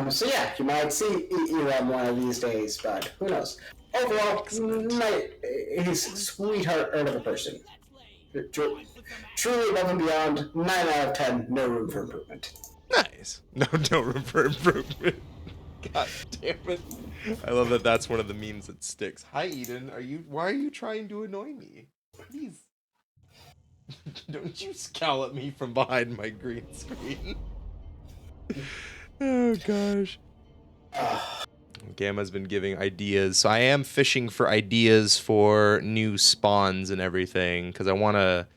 D: So yeah, you might see Elon one of these days, but who knows? overall, he's a sweetheart of a person. Truly above and beyond, 9 out of 10, no room for improvement.
A: Nice. No room for improvement. God damn it. I love that that's one of the memes that sticks. Hi, Eden. Why are you trying to annoy me? Please. Don't you scowl at me from behind my green screen. Oh, gosh. Gamma's been giving ideas. So I am fishing for ideas for new spawns and everything because I want to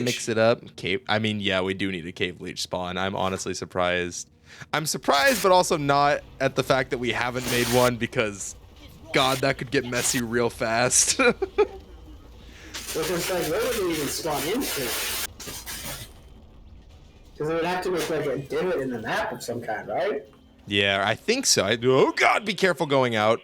A: mix it up. I mean, yeah, we do need a cave leech spawn. I'm honestly surprised. I'm surprised, but also not at the fact that we haven't made one because, God, that could get messy real fast.
D: Because, like, where would they even spawn into? Because it would have to make, like, a divot in the map of some kind, right?
A: Yeah, I think so. Oh, God, be careful going out.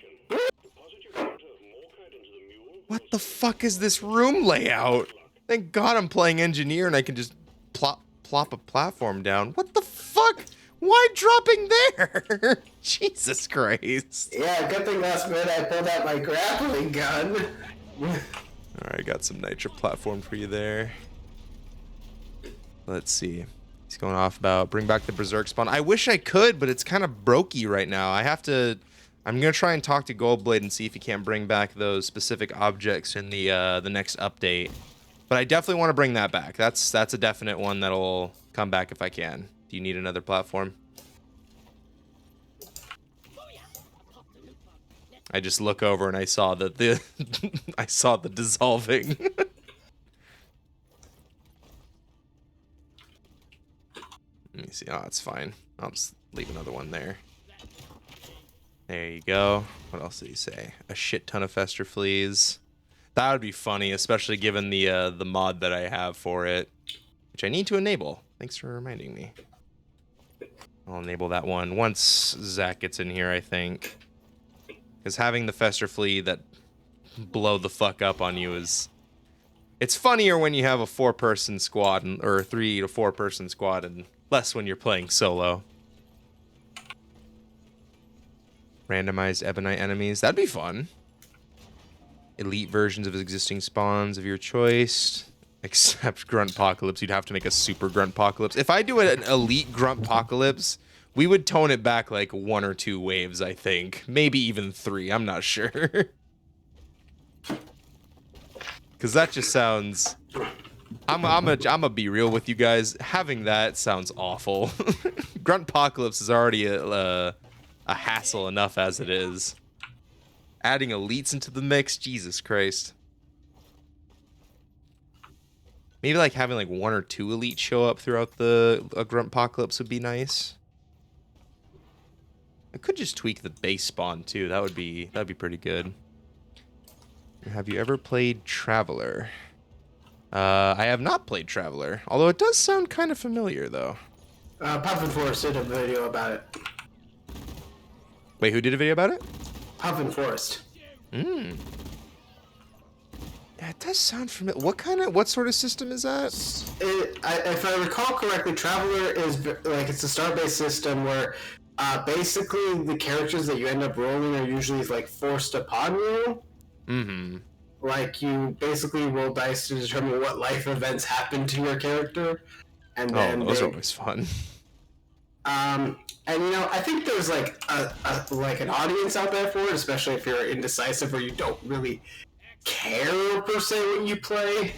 A: What the fuck is this room layout? Thank God I'm playing engineer and I can just plop a platform down. What the fuck? Why dropping there? Jesus Christ.
D: Yeah, good thing last minute I pulled out my grappling gun.
A: Alright, got some nitro platform for you there. Let's see. He's going off about bring back the berserk spawn. I wish I could, but it's kind of brokey right now. I'm gonna try and talk to Goldblade and see if he can't bring back those specific objects in the next update. But I definitely want to bring that back. That's a definite one that'll come back if I can. Do you need another platform? I just look over and I saw that I saw the dissolving. Let me see. Oh, it's fine. I'll just leave another one there. There you go. What else did he say? A shit ton of fester fleas. That would be funny, especially given the mod that I have for it, which I need to enable. Thanks for reminding me. I'll enable that one once Zach gets in here, I think. Because having the fester flea that blow the fuck up on you is... It's funnier when you have a 4-person squad, or a 3 to 4-person squad, and less when you're playing solo. Randomized ebonite enemies. That'd be fun. Elite versions of existing spawns of your choice. Except Gruntpocalypse. You'd have to make a super Gruntpocalypse. If I do an elite Gruntpocalypse, we would tone it back like 1 or 2 waves, I think. Maybe even 3. I'm not sure. Because that just sounds... I'm gonna be real with you guys. Having that sounds awful. Gruntpocalypse is already a hassle enough as it is. Adding elites into the mix, Jesus Christ. Maybe like having like 1 or 2 elites show up throughout a Gruntpocalypse would be nice. I could just tweak the base spawn too. That'd be pretty good. Have you ever played Traveler? I have not played Traveler, although it does sound kind of familiar though.
D: Puffin Forest did a video about it.
A: Wait, who did a video about it?
D: Puffin Forest.
A: Yeah, it does sound familiar. What sort of system is that?
D: If I recall correctly, Traveler is like it's a star-based system where basically the characters that you end up rolling are usually like forced upon you. Mm-hmm. Like you basically roll dice to determine what life events happen to your character, and then
A: those are always fun.
D: And you know, I think there's like like an audience out there for it, especially if you're indecisive or you don't really care per se when you play.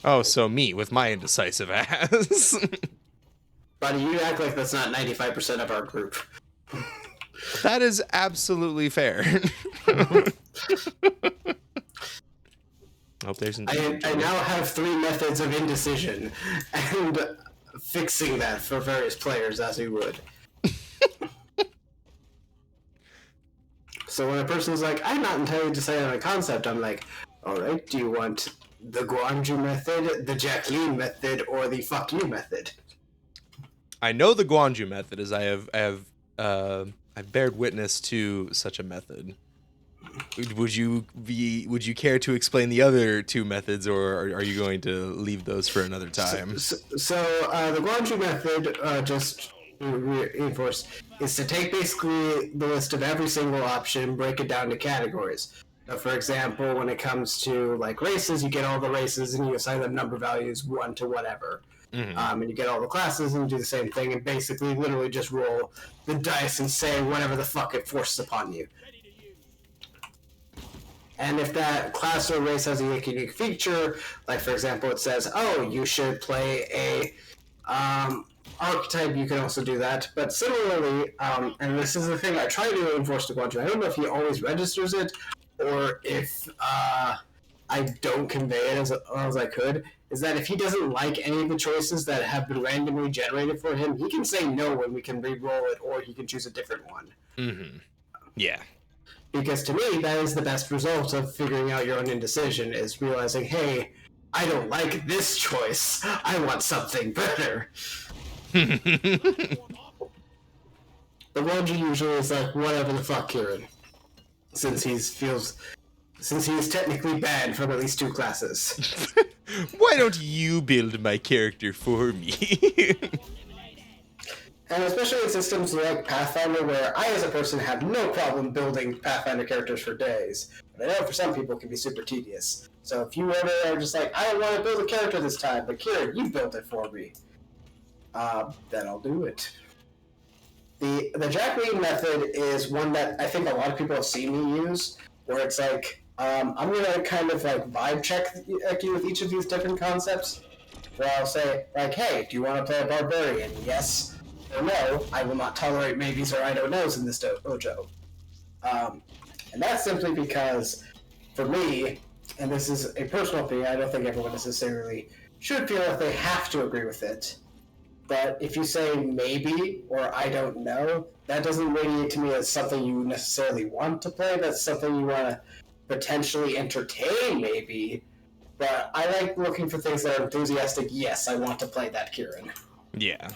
A: Oh, so me with my indecisive ass.
D: Buddy, you act like that's not 95% of our group.
A: That is absolutely fair. Oh,
D: I now have 3 methods of indecision, and fixing that for various players as we would. So when a person's like, I'm not entirely decided on a concept, I'm like, alright, do you want the Guanju method, the Jacqueline method, or the fuck you method?
A: I know the Guanju method, as I've bared witness to such a method. Would you care to explain the other 2 methods, or are you going to leave those for another time?
D: So the Guanju method just reinforce is to take basically the list of every single option, break it down to categories. So for example, when it comes to like races, you get all the races and you assign them number values 1 to whatever. And you get all the classes and do the same thing and basically literally just roll the dice and say whatever the fuck it forces upon you. And if that class or race has a unique feature, like for example, it says, "Oh, you should play a archetype," you can also do that. But similarly, and this is the thing I try to enforce to Guanju. I don't know if he always registers it, or if I don't convey it as well as I could. Is that if he doesn't like any of the choices that have been randomly generated for him, he can say no and we can re-roll it, or he can choose a different one.
A: Yeah.
D: Because to me, that is the best result of figuring out your own indecision, is realizing, hey, I don't like this choice. I want something better. The Roger usually is like, whatever the fuck, Kieran. Since he is technically banned from at least 2 classes.
A: Why don't you build my character for me?
D: And especially in systems like Pathfinder, where I, as a person, have no problem building Pathfinder characters for days. But I know for some people it can be super tedious. So if you are just like, I don't want to build a character this time, but Kieran, you built it for me, then I'll do it. The Jacqueline method is one that I think a lot of people have seen me use, where it's like, I'm going to kind of like vibe check you with each of these different concepts. Where I'll say, like, hey, do you want to play a barbarian? Yes or no. I will not tolerate maybes or I don't knows in this dojo. And that's simply because, for me, and this is a personal opinion, I don't think everyone necessarily should feel like they have to agree with it. But if you say maybe or I don't know, that doesn't radiate to me as something you necessarily want to play. That's something you want to potentially entertain, maybe. But I like looking for things that are enthusiastic. Yes, I want to play that, Kieran.
A: Yeah.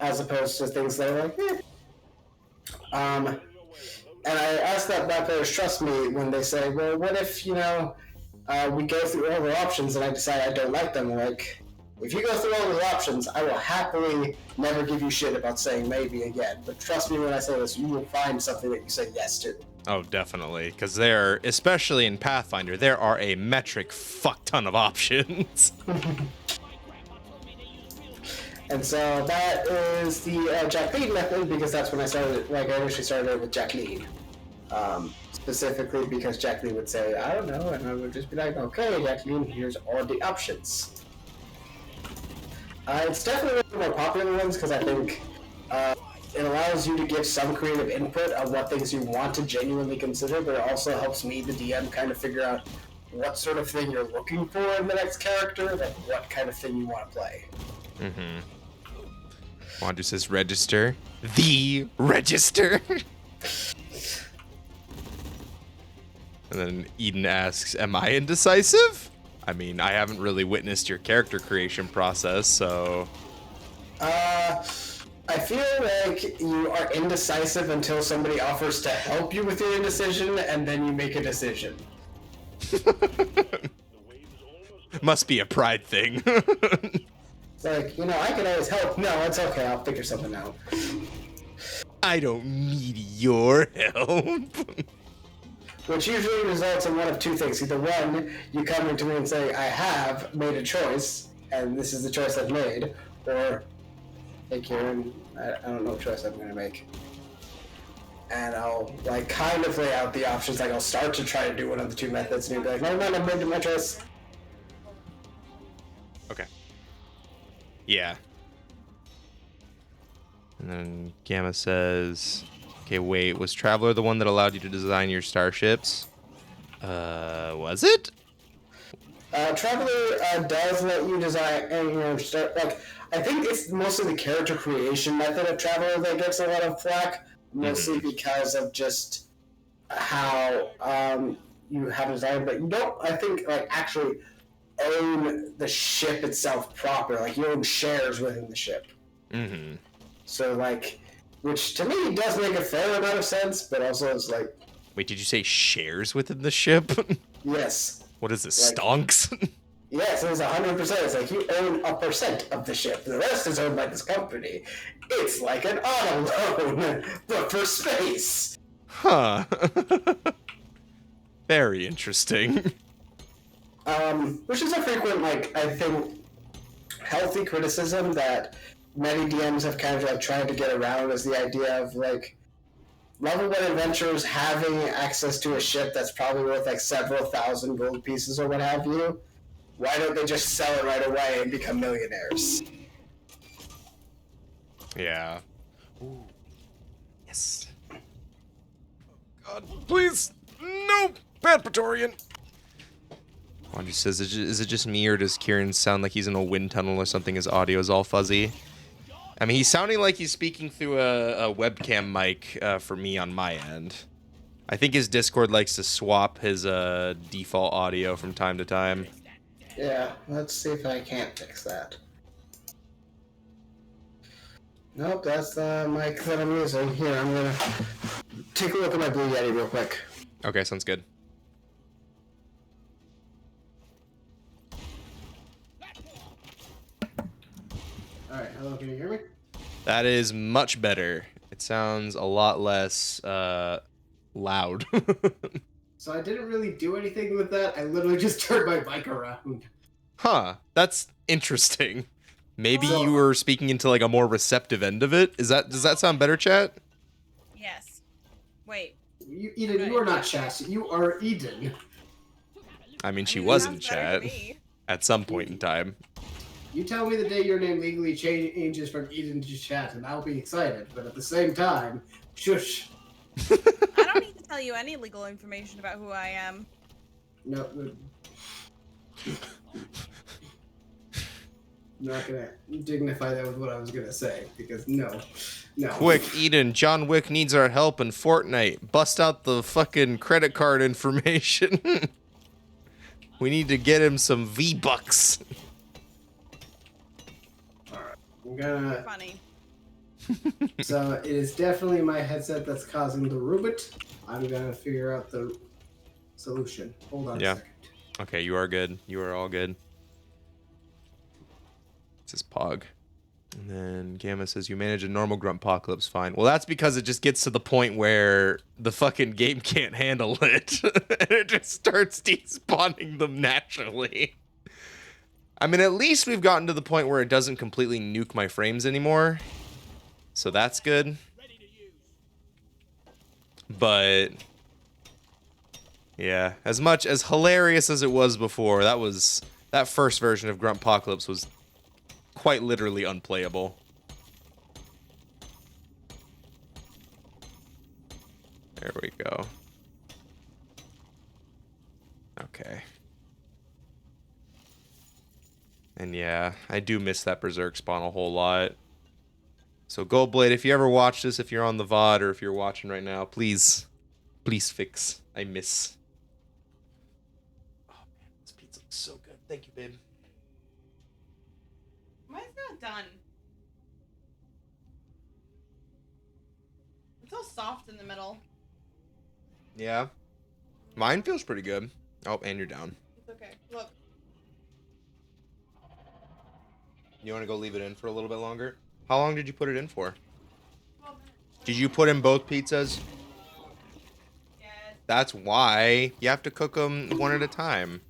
D: As opposed to things that are like, eh. And I ask that players trust me when they say, well, what if, we go through all the options and I decide I don't like them? Like, if you go through all the options, I will happily never give you shit about saying maybe again. But trust me when I say this, you will find something that you say yes to.
A: Oh, definitely. Because there, especially in Pathfinder, there are a metric fuck ton of options.
D: And so that is the Jacqueline method, because that's when I started, I initially started with Jacqueline. Specifically because Jacqueline would say, I don't know, and I would just be like, okay, Jacqueline, here's all the options. It's definitely one of the more popular ones, because I think it allows you to give some creative input on what things you want to genuinely consider, but it also helps me, the DM, kind of figure out what sort of thing you're looking for in the next character, like what kind of thing you want to play.
A: Wandu says register. The register. And then Eden asks, am I indecisive? I mean, I haven't really witnessed your character creation process, so...
D: I feel like you are indecisive until somebody offers to help you with your indecision, and then you make a decision.
A: Must be a pride thing.
D: It's like, I can always help. No, it's okay. I'll figure something out.
A: I don't need your help.
D: Which usually results in one of 2 things. Either one, you come into me and say, I have made a choice, and this is the choice I've made. Or, hey Kieran, I don't know what choice I'm going to make. And I'll, kind of lay out the options. I'll start to try to do one of the 2 methods, and you'll be like, no, I've made my choice.
A: Okay. Yeah. And then Gamma says, okay, wait, was Traveler the one that allowed you to design your starships? Was it?
D: Traveler does let you design, and start, I think it's mostly the character creation method of Traveler that gets a lot of flack, mostly because of just how you have designed, but you don't, I think, actually own the ship itself proper. You own shares within the ship.
A: Mm-hmm.
D: So, which to me does make a fair amount of sense, but also is
A: Wait, did you say shares within the ship?
D: Yes.
A: What is this, stonks?
D: Yes, it is 100%. It's like you own a percent of the ship. The rest is owned by this company. It's like an auto loan, but for space.
A: Huh. Very interesting.
D: Which is a frequent, like, I think, healthy criticism that many DMs have kind of like tried to get around is the idea of like level 1 adventurers having access to a ship that's probably worth like several thousand gold pieces or what have you. Why don't they just sell it right away and become millionaires?
A: Yeah. Ooh. Yes. God, please. No, bad Praetorian. Wanda says, is it just me or does Kieran sound like he's in a wind tunnel or something? His audio is all fuzzy. I mean, he's sounding like he's speaking through a webcam mic for me on my end. I think his Discord likes to swap his default audio from time to time.
D: Yeah, let's see if I can't fix that. Nope, that's the mic that I'm using. Here, I'm gonna take a look at my Blue Yeti real quick.
A: Okay, sounds good.
D: Alright, hello, can you hear me?
A: That is much better. It sounds a lot less loud.
D: So I didn't really do anything with that. I literally just turned my mic around.
A: Huh, that's interesting. Maybe
D: So-
A: you were speaking into like a more receptive end of it. Does that sound better, chat?
B: Yes. Wait.
D: Eden, you are not chat. You are Eden.
A: I mean, she
B: I mean,
A: was
B: it
A: in
B: sounds better
A: chat
B: to me.
A: at some point in time.
D: You tell me the day your name legally changes from Eden to chat, and I'll be excited. But at the same time, shush.
B: I don't need to tell you any legal information about who I am.
D: No. I'm not gonna dignify that with what I was gonna say, because no.
A: Quick, Eden, John Wick needs our help in Fortnite. Bust out the fucking credit card information. We need to get him some V-Bucks.
D: Alright, I'm gonna...
B: Funny.
D: So, it is definitely my headset that's causing the rubit. I'm gonna figure out the solution. Hold on a second.
A: Okay, you are good. You are all good. This is Pog. And then Gamma says, you manage a normal Gruntpocalypse fine. Well, that's because it just gets to the point where the fucking game can't handle it. And it just starts despawning them naturally. I mean, at least we've gotten to the point where it doesn't completely nuke my frames anymore. So that's good. But yeah, as much as hilarious as it was before, that first version of Gruntpocalypse was quite literally unplayable. There we go. Okay. And yeah, I do miss that Berserk spawn a whole lot. So Goldblade, if you ever watch this, if you're on the VOD or if you're watching right now, please fix. I miss. Oh man, this pizza looks so good. Thank you, babe.
B: Mine's not done. It's all soft in the middle.
A: Yeah. Mine feels pretty good. Oh, and you're down.
B: It's okay. Look.
A: You want to go leave it in for a little bit longer? How long did you put it in for?
B: 12 minutes.
A: Did you put in both pizzas?
B: Yes.
A: That's why you have to cook them one at a time.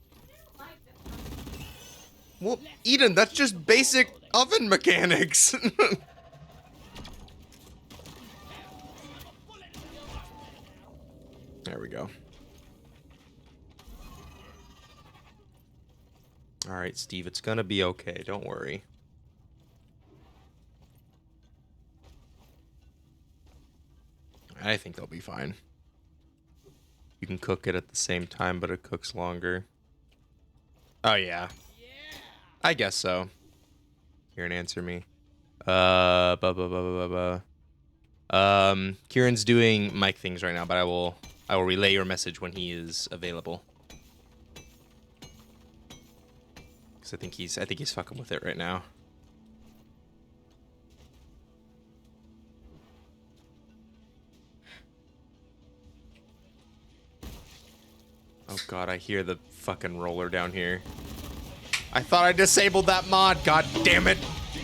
A: Well, Eden, that's just basic oven mechanics. There we go. All right, Steve, it's gonna be okay. Don't worry. I think they'll be fine. You can cook it at the same time, but it cooks longer. Oh, yeah. I guess so. Kieran, answer me. Kieran's doing mic things right now, but I will relay your message when he is available. Cause I think he's fucking with it right now. Oh god, I hear the fucking roller down here. I thought I disabled that mod. God damn it.
B: You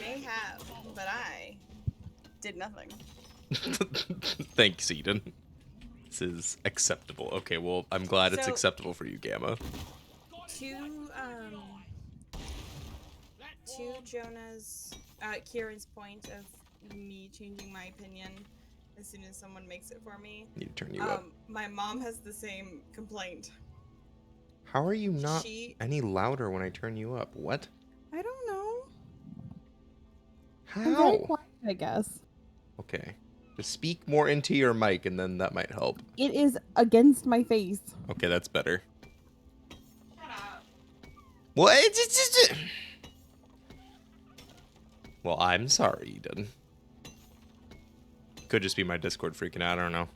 B: may have, but I did nothing.
A: Thanks, Eden. This is acceptable. Okay, well, I'm glad it's
B: So-
A: acceptable for you, Gamma.
B: To Jonah's, Kieran's point of me changing my opinion as soon as someone makes it for me.
A: Need to turn you up.
B: My mom has the same complaint.
A: How are you not
B: She-
A: any louder when I turn you up? What?
B: I don't know.
E: I'm very
A: How?
E: quiet, I guess.
A: Okay. Just speak more into your mic and then that might help.
E: It is against my face.
A: Okay, that's better.
B: Shut up.
A: Well, it's well, I'm sorry, Eden. Could just be my Discord freaking out. I don't know.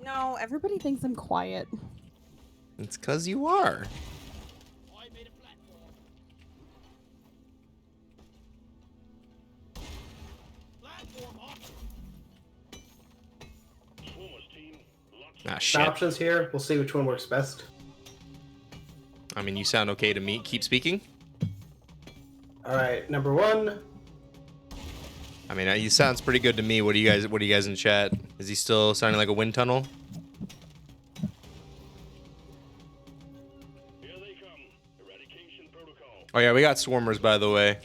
E: No, everybody thinks I'm quiet.
A: It's because you are. Ah, shit.
D: Options here. We'll see which one works best.
A: I mean, you sound okay to me. Keep speaking.
D: All right, number 1.
A: I mean, he sounds pretty good to me. What do you guys in chat? Is he still sounding like a wind tunnel?
C: Here they come. Eradication protocol.
A: Oh yeah, we got swarmers, by the way.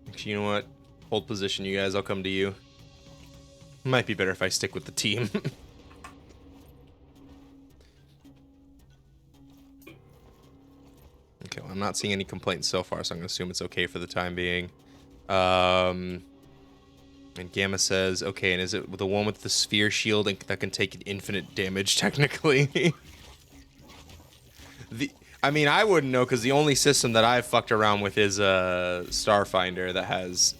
A: Actually, you know what? Hold position, you guys. I'll come to you. Might be better if I stick with the team. Okay, well, I'm not seeing any complaints so far, so I'm gonna assume it's okay for the time being. And Gamma says, okay, and is it the one with the sphere shield and that can take infinite damage, technically? I mean, I wouldn't know, because the only system that I've fucked around with is Starfinder that has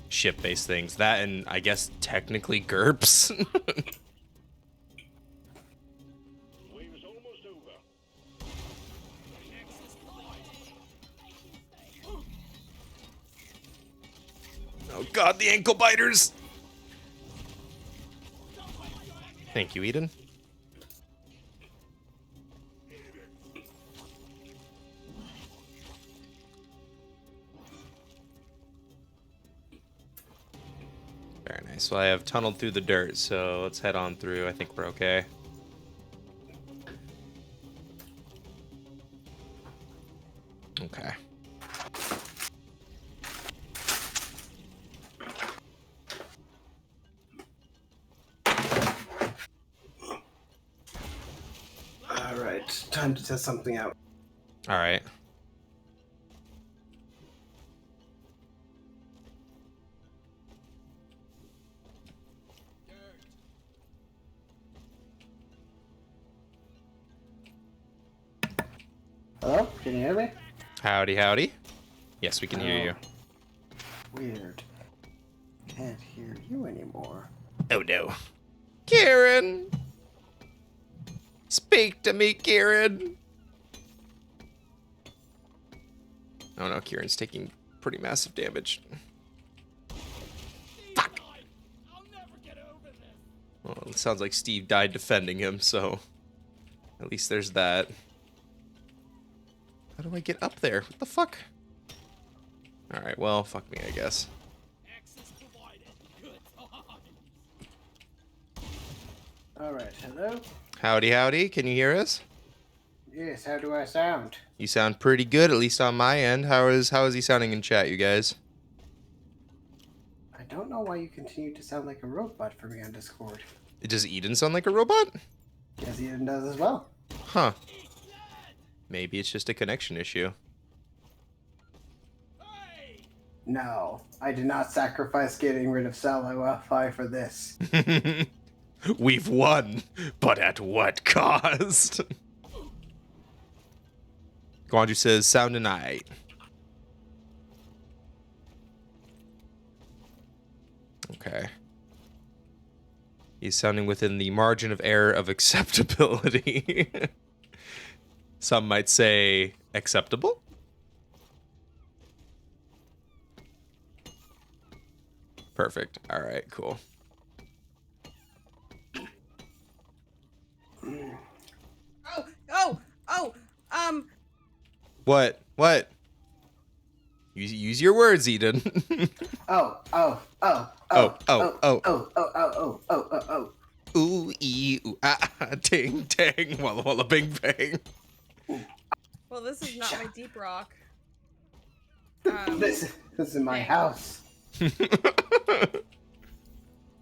A: ship-based things. That and, I guess, technically GURPS.
C: Wave is almost over.
A: Oh god, the ankle biters! Thank you, Eden. Very nice. Well, I have tunneled through the dirt, so let's head on through. I think we're okay. Okay.
D: All right, time to test something out.
A: All right.
D: Hello? Can you hear me?
A: Howdy, howdy. Yes, we can hear you.
D: Weird. Can't hear you anymore.
A: Oh no. Kieran! Speak to me, Kieran! Oh no, Kieran's taking pretty massive damage. Fuck! Well, it sounds like Steve died defending him, so at least there's that. How do I get up there? What the fuck? Alright, well, fuck me, I guess.
F: All right, hello?
A: Howdy, howdy. Can you hear us?
F: Yes, how do I sound?
A: You sound pretty good, at least on my end. How is he sounding in chat, you guys?
F: I don't know why you continue to sound like a robot for me on Discord.
A: Does Eden sound like a robot?
F: Yes, Eden does as well.
A: Huh. Maybe it's just a connection issue.
F: No, I did not sacrifice getting rid of satellite Wi-Fi for this.
A: We've won, but at what cost? Guanju says, sound and I. Okay. He's sounding within the margin of error of acceptability. Some might say acceptable. Perfect. All right, cool.
B: Oh,
A: What? What? Use your words, Eden.
F: Oh.
A: Oh, oh, oh.
F: Oh.
A: Ooh, ee, ooh, ah, ah, ting, tang, walla, walla, bing, bang.
B: well, this is not my deep rock.
F: This is my
B: Dang.
F: house.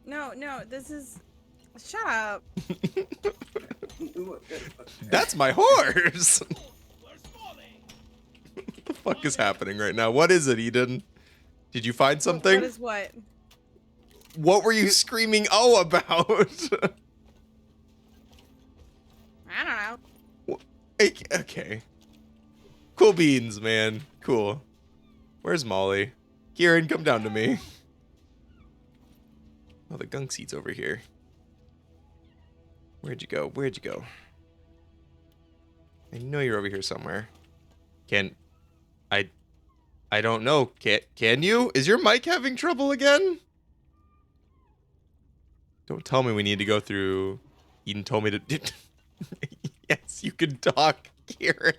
B: No, this is. Shut up.
A: That's my horse. What the fuck is happening right now? What is it, Eden? Did you find something?
B: What is what?
A: What were you screaming oh about?
B: I don't know.
A: Okay. Cool beans, man. Cool. Where's Molly? Kieran, come down to me. Oh, the gunk seat's over here. Where'd you go? Where'd you go? I know you're over here somewhere. I don't know. Can you? Is your mic having trouble again? Don't tell me we need to go through. Eden told me to. Yes, you can talk, Kieran.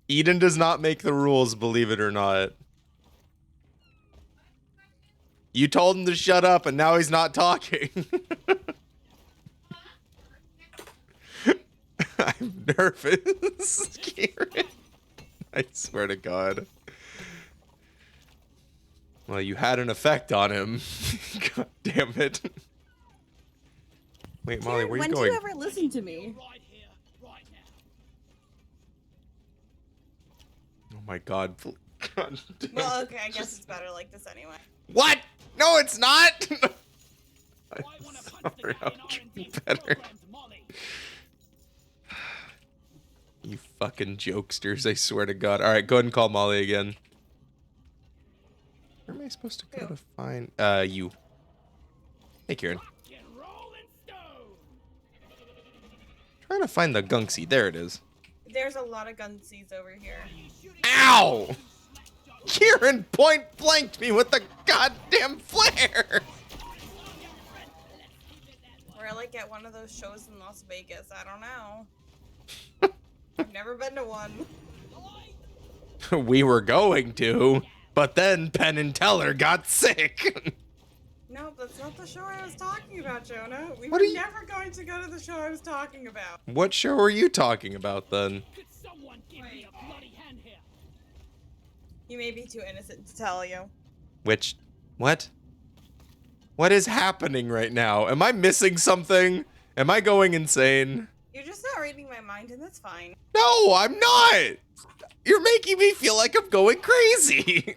A: Eden does not make the rules, believe it or not. You told him to shut up, and now he's not talking. I'm nervous, Kieran. I swear to God. Well, you had an effect on him. God damn it. Wait, Molly,
E: Karen,
A: where are you
E: when
A: going?
E: do you ever listen to me?
A: Oh my God. God damn.
B: Well, okay, I guess it's better like this anyway.
A: What? No, it's not. I'm sorry, I'll do better. You fucking jokesters, I swear to God. Alright, go ahead and call Molly again. Where am I supposed to go to find you? Hey, Kieran. Trying to find the gunksy. There it is.
B: There's a lot of gunsies over here.
A: Ow! Kieran point blanked me with the goddamn flare!
B: We're like at one of those shows in Las Vegas. I don't know. I've never been to one.
A: We were going to, but then Penn and Teller got sick.
B: No, that's not the show I was talking about, Jonah. We
A: What
B: were
A: are you-
B: never going to go to the show I was talking about.
A: What show are you talking about then?
B: You may be too innocent to tell you.
A: Which, what? What is happening right now? Am I missing something? Am I going insane?
B: You're just not reading my mind, and that's fine.
A: No, I'm not! You're making me feel like I'm going crazy!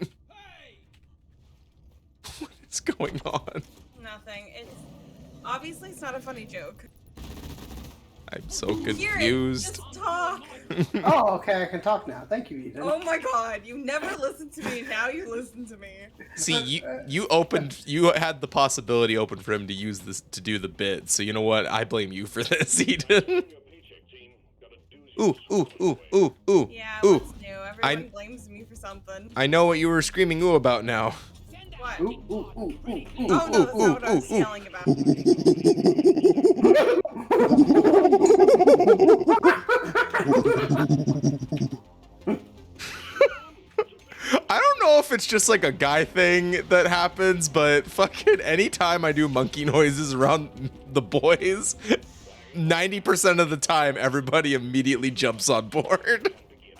A: What is going on?
B: Nothing. It's obviously it's not a funny joke.
A: I'm so
B: Kieran,
A: confused.
B: just talk.
F: Oh, okay, I can talk now. Thank you, Eden.
B: Oh my God! You never listened to me. Now you listen to me.
A: See, you had the possibility open for him to use this to do the bit. So you know what? I blame you for this, Eden. Ooh, ooh, ooh, ooh, ooh,
B: Yeah,
A: ooh.
B: what's new? Everyone blames me for something.
A: I know what you were screaming ooh about now.
B: What?
F: Ooh, ooh, ooh, ooh, ooh.
B: Oh no, that's not what I was yelling about.
A: I don't know if it's just like a guy thing that happens, but fucking anytime I do monkey noises around the boys, 90% of the time everybody immediately jumps on board.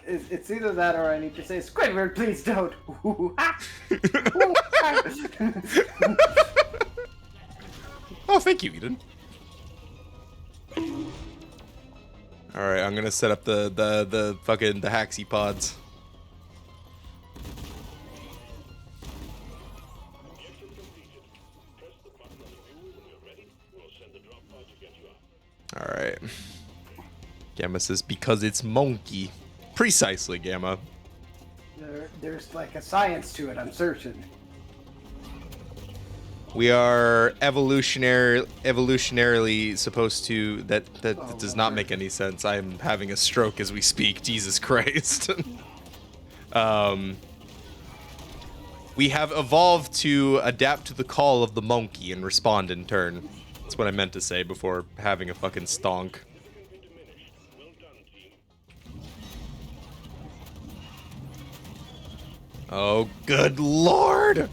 F: It's either that or I need to say, Squidward, please don't.
A: Oh, thank you, Eden. All right, I'm gonna set up the fucking the haxy pods. All right. Gamma says because it's monkey. Precisely, Gamma.
F: There's like a science to it, I'm certain.
A: We are evolutionarily supposed to. That does not make any sense. I am having a stroke as we speak. Jesus Christ. We have evolved to adapt to the call of the monkey and respond in turn. That's what I meant to say before having a fucking stonk. Oh, good lord!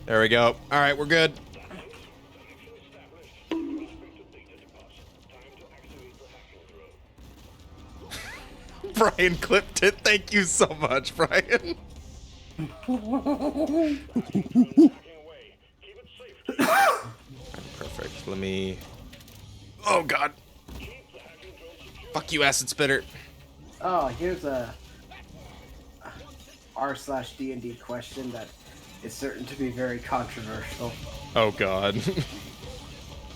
A: There we go. Alright, we're good. Brian clipped it. Thank you so much, Brian. Perfect. Let me... Oh, God. Fuck you, acid spitter.
F: Oh, here's a r/D&D question that is certain to be very controversial.
A: Oh, God.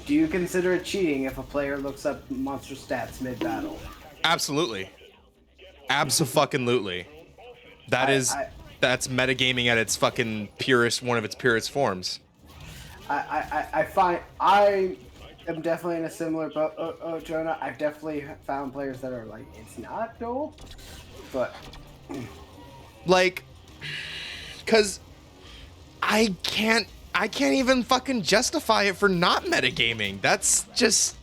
F: Do you consider it cheating if a player looks up monster stats mid-battle?
A: Absolutely. Abso-fucking-lutely. That's metagaming at its fucking purest, one of its purest forms.
F: I am definitely in a similar boat, Jonah. I've definitely found players that are like, it's not dope, but
A: Like, cause I can't even fucking justify it for not metagaming. That's just...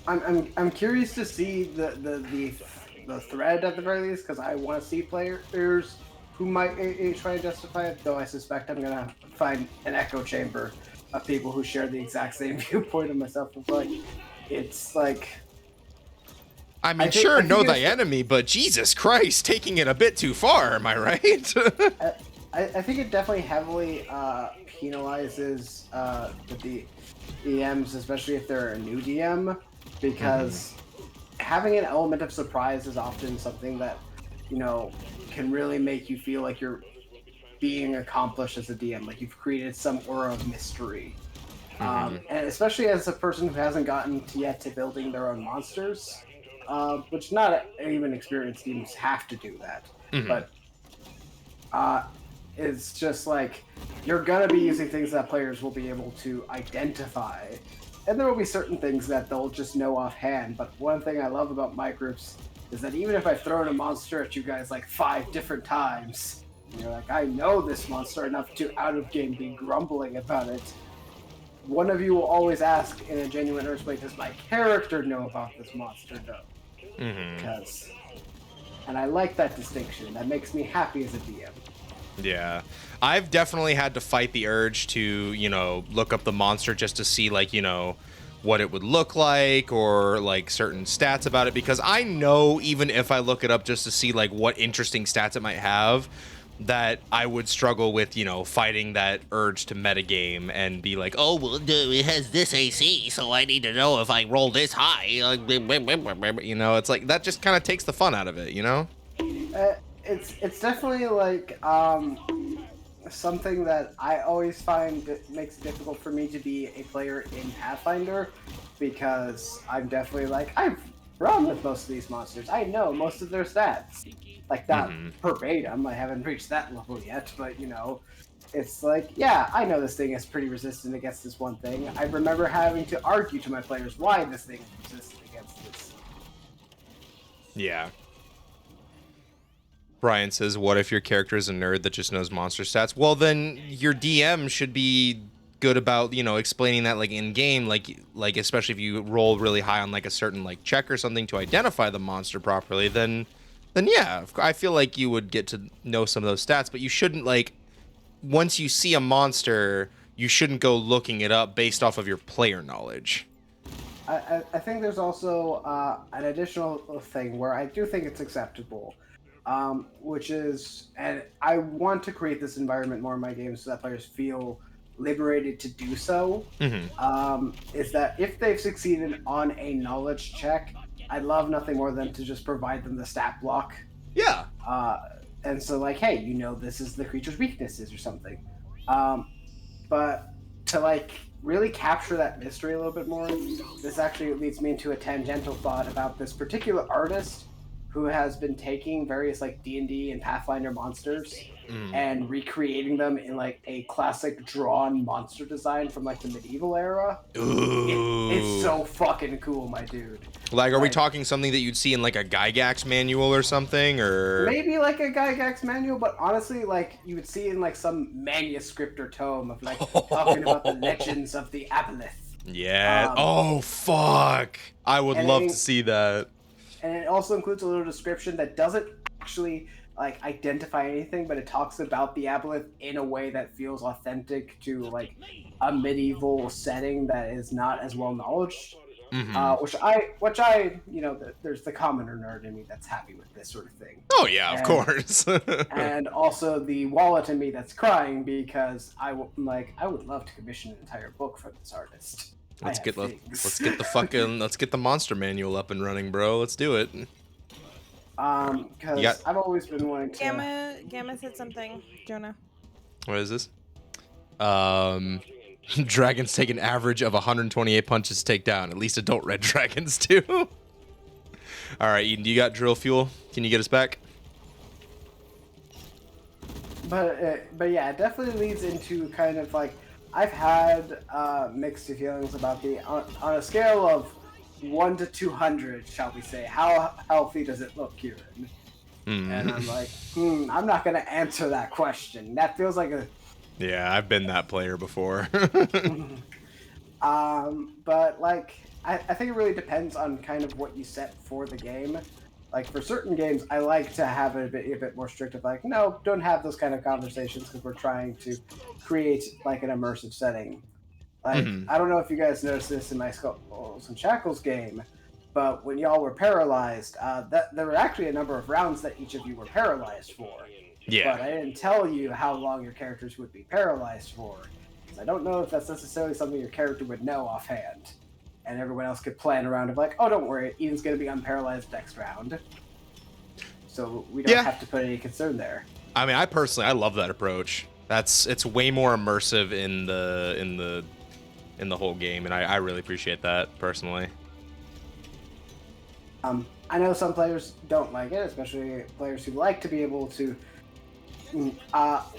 F: I'm curious to see the thread at the very least, because I want to see players who might try to justify it. Though I suspect I'm gonna find an echo chamber of people who share the exact same viewpoint of myself. Of like, it's like.
A: I mean, sure, know thy enemy, but Jesus Christ, taking it a bit too far, am I right?
F: I think it definitely heavily penalizes the DMs, especially if they're a new DM, because having an element of surprise is often something that, you know, can really make you feel like you're being accomplished as a DM, like you've created some aura of mystery. And especially as a person who hasn't gotten yet to building their own monsters, which not even experienced DMs have to do that, but it's just like you're gonna be using things that players will be able to identify, and there will be certain things that they'll just know offhand. But one thing I love about my groups is that even if I've thrown a monster at you guys like 5 different times, and you're like, I know this monster enough to out of game be grumbling about it, one of you will always ask in a genuine earnest way, does my character know about this monster though? Because, and I like that distinction. That makes me happy as a DM.
A: Yeah. I've definitely had to fight the urge to, you know, look up the monster just to see, like, you know, what it would look like or, like, certain stats about it. Because I know even if I look it up just to see, like, what interesting stats it might have, that I would struggle with, you know, fighting that urge to metagame and be like, oh, well, it has this AC, so I need to know if I roll this high. You know, it's like, that just kind of takes the fun out of it, you know?
F: It's definitely like something that I always find that makes it difficult for me to be a player in Pathfinder, because I'm definitely like, I've run with most of these monsters. I know most of their stats. Like, not verbatim, I haven't reached that level yet, but, you know, it's like, yeah, I know this thing is pretty resistant against this one thing. I remember having to argue to my players why this thing is resistant against this.
A: Yeah. Brian says, what if your character is a nerd that just knows monster stats? Well, then your DM should be good about, you know, explaining that, like, in game, like especially if you roll really high on like a certain like check or something to identify the monster properly, then yeah, I feel like you would get to know some of those stats. But you shouldn't, like, once you see a monster, you shouldn't go looking it up based off of your player knowledge.
F: I think there's also an additional thing where I do think it's acceptable, which is, and I want to create this environment more in my games so that players feel liberated to do so, is that if they've succeeded on a knowledge check, I'd love nothing more than to just provide them the stat block.
A: Yeah.
F: And so, like, hey, you know, this is the creature's weaknesses or something. But to, like, really capture that mystery a little bit more, this actually leads me into a tangential thought about this particular artist who has been taking various, like, D&D and Pathfinder monsters and recreating them in like a classic drawn monster design from like the medieval era. It's so fucking cool, my dude.
A: Like, are we talking something that you'd see in like a Gygax manual or something, or
F: maybe like a Gygax manual? But honestly, like you would see in like some manuscript or tome of like talking about the legends of the Aboleth.
A: Yeah. Oh fuck! I would love to see that.
F: And it also includes a little description that doesn't actually like identify anything, but it talks about the Aboleth in a way that feels authentic to like a medieval setting that is not as well knowledged. Which I, you know, there's the commoner nerd in me that's happy with this sort of thing.
A: Oh yeah, of course.
F: And also the wallet in me that's crying because I would love to commission an entire book for this artist.
A: Let's get the monster manual up and running, bro. Let's do it.
F: Because I've always been wanting to.
B: Gamma said something. Jonah.
A: What is this? Dragons take an average of 128 punches to take down. At least adult red dragons do. All right, Eden, do you got drill fuel? Can you get us back?
F: But yeah, it definitely leads into kind of like I've had mixed feelings about on a scale of 1 to 200, shall we say, how healthy does it look, Kieran? And I'm like, I'm not gonna answer that question. That feels like a
A: Yeah, I've been that player before.
F: But like, I think it really depends on kind of what you set for the game. Like for certain games, I like to have it a bit more strict of like, no, don't have those kind of conversations because we're trying to create like an immersive setting. Like, I don't know if you guys noticed this in my Skulls and Shackles game, but when y'all were paralyzed, there were actually a number of rounds that each of you were paralyzed for.
A: Yeah.
F: But I didn't tell you how long your characters would be paralyzed for. I don't know if that's necessarily something your character would know offhand. And everyone else could plan around of like, oh, don't worry, Eden's going to be unparalyzed next round. So we don't have to put any concern there.
A: I mean, I love that approach. It's way more immersive in the whole game, and I really appreciate that personally.
F: I know some players don't like it, especially players who like to be able to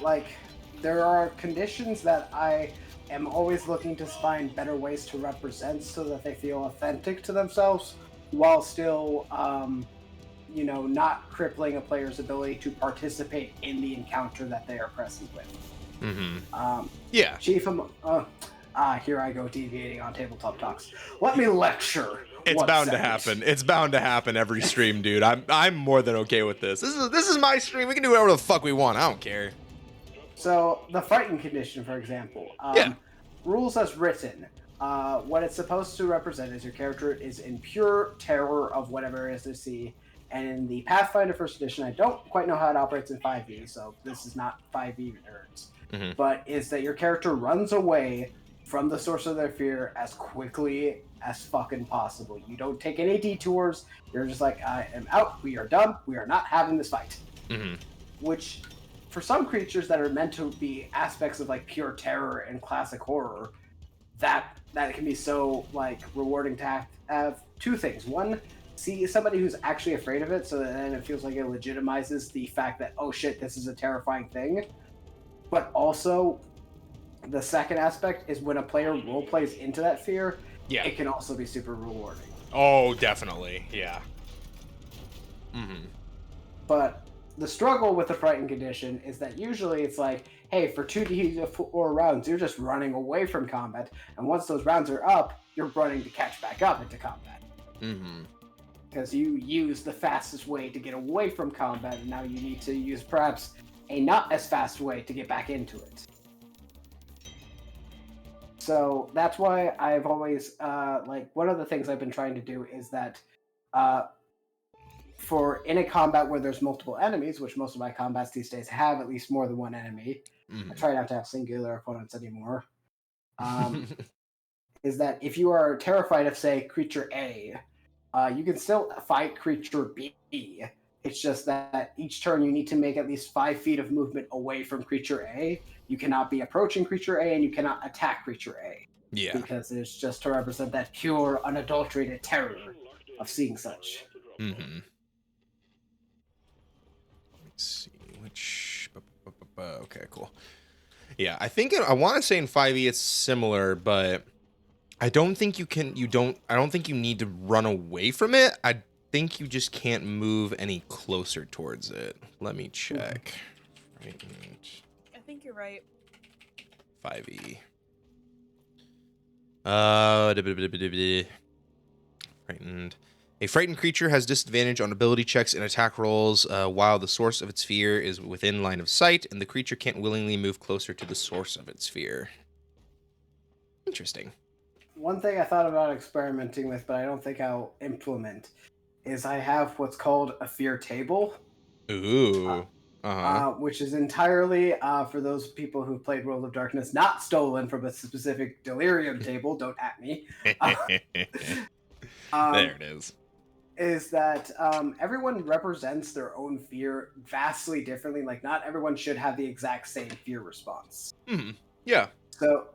F: like there are conditions that I am always looking to find better ways to represent so that they feel authentic to themselves while still you know, not crippling a player's ability to participate in the encounter that they are present with.
A: Yeah.
F: Chief, here I go deviating on Tabletop Talks. Let me lecture.
A: It's bound to happen. It's bound to happen every stream, dude. I'm more than okay with this. This is my stream. We can do whatever the fuck we want. I don't care.
F: So the frightened condition, for example, rules as written. What it's supposed to represent is your character is in pure terror of whatever it is they see. And in the Pathfinder First Edition, I don't quite know how it operates in 5e, so this is not 5e nerds. But is that your character runs away from the source of their fear as quickly as fucking possible. You don't take any detours. You're just like, I am out. We are done. We are not having this fight. Which, for some creatures that are meant to be aspects of like pure terror and classic horror, that can be so like rewarding to have two things. One, see somebody who's actually afraid of it, so that then it feels like it legitimizes the fact that, oh shit, this is a terrifying thing. But also, the second aspect is when a player role plays into that fear, it can also be super rewarding. Oh,
A: definitely, yeah.
F: But the struggle with the frightened condition is that usually it's like, hey, for 2 to 4 rounds, you're just running away from combat, and once those rounds are up, you're running to catch back up into combat. Because you use the fastest way to get away from combat, and now you need to use perhaps a not as fast way to get back into it. So that's why I've always, like, one of the things I've been trying to do is that for in a combat where there's multiple enemies, which most of my combats these days have at least more than one enemy, I try not to have singular opponents anymore, is that if you are terrified of, say, creature A, you can still fight creature B. It's just that each turn you need to make at least 5 feet of movement away from creature A. You cannot be approaching creature A, and you cannot attack creature A.
A: Yeah.
F: Because it's just to represent that pure, unadulterated terror of seeing such.
A: Let's see which. Okay, cool. Yeah, I think I want to say in 5e it's similar, but I don't think you can. I don't think you need to run away from it. I think you just can't move any closer towards it. Let me check. Frightened
B: I think you're right.
A: 5e. Frightened. A frightened creature has disadvantage on ability checks and attack rolls while the source of its fear is within line of sight, and the creature can't willingly move closer to the source of its fear. Interesting.
F: One thing I thought about experimenting with, but I don't think I'll implement, is I have what's called a fear table.
A: Ooh.
F: Which is entirely for those people who've played World of Darkness, not stolen from a specific Delirium table. Don't at me.
A: There it is.
F: Is that everyone represents their own fear vastly differently. Like, not everyone should have the exact same fear response.
A: Yeah.
F: So,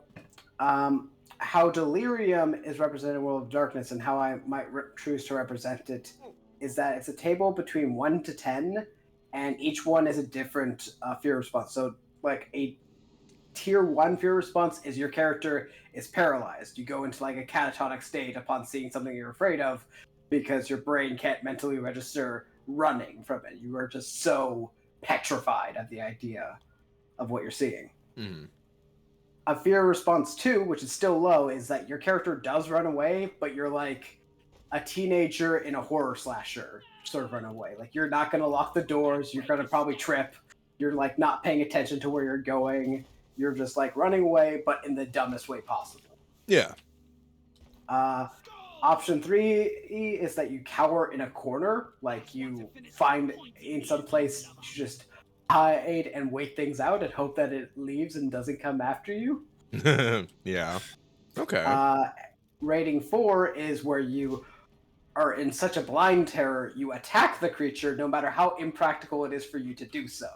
F: how Delirium is represented in World of Darkness and how I might choose to represent it is that it's a table between 1 to 10, and each one is a different fear response. So, like, a tier 1 fear response is your character is paralyzed. You go into, like, a catatonic state upon seeing something you're afraid of because your brain can't mentally register running from it. You are just so petrified at the idea of what you're seeing. A fear response 2, which is still low, is that your character does run away, but you're like a teenager in a horror slasher sort of run away. Like, you're not going to lock the doors. You're going to probably trip. You're like not paying attention to where you're going. You're just like running away, but in the dumbest way possible.
A: Yeah.
F: Option 3 is that you cower in a corner. Like, you find in some place to just hide and wait things out and hope that it leaves and doesn't come after you.
A: Yeah. Okay.
F: Rating 4 is where you are in such a blind terror, you attack the creature no matter how impractical it is for you to do so.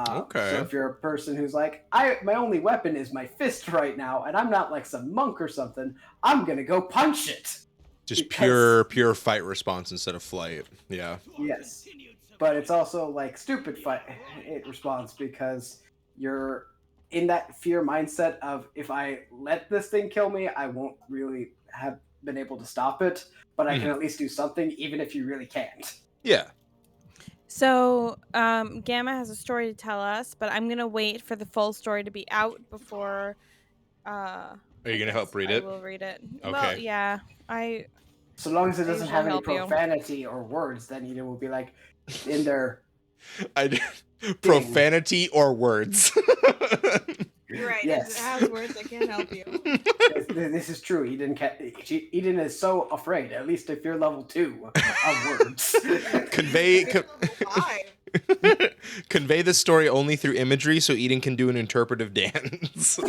A: Okay.
F: So if you're a person who's like, my only weapon is my fist right now, and I'm not like some monk or something, I'm gonna go punch it.
A: Just
F: Because-
A: pure fight response instead of flight. Yeah.
F: Yes. But it's also like stupid fight response because you're in that fear mindset of, if I let this thing kill me, I won't really have been able to stop it, but I can at least do something even if you really can't.
A: Yeah.
B: So, Gamma has a story to tell us, but I'm gonna wait for the full story to be out before.
A: Are you gonna help read it?
B: I will read it.
A: Okay.
B: Well, yeah,
F: So long as it doesn't
B: usually
F: have any
B: help you.
F: profanity or words, then it will be like in there.
A: Profanity or words.
B: You're right.
F: Yes.
B: It has words that can't help you.
F: This is true. Eden is so afraid. At least if you're level 2 of words.
A: Convey
B: Five.
A: convey the story only through imagery, so Eden can do an interpretive dance.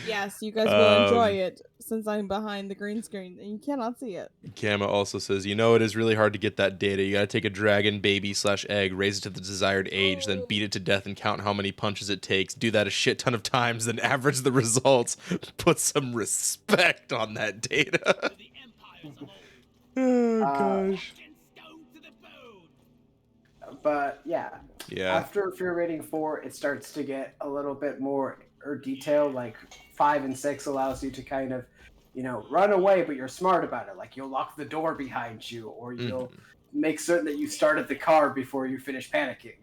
E: Yes, you guys will enjoy it since I'm behind the green screen and you cannot see it.
A: Gamma also says, it is really hard to get that data. You gotta take a dragon baby/egg, raise it to the desired age, then beat it to death and count how many punches it takes. Do that a shit ton of times, then average the results. Put some respect on that data. Oh gosh.
F: But yeah.
A: Yeah.
F: After fear rating 4, it starts to get a little bit more detail. Like 5 and 6 allows you to kind of, run away, but you're smart about it. Like, you'll lock the door behind you, or you'll make certain that you started the car before you finish panicking.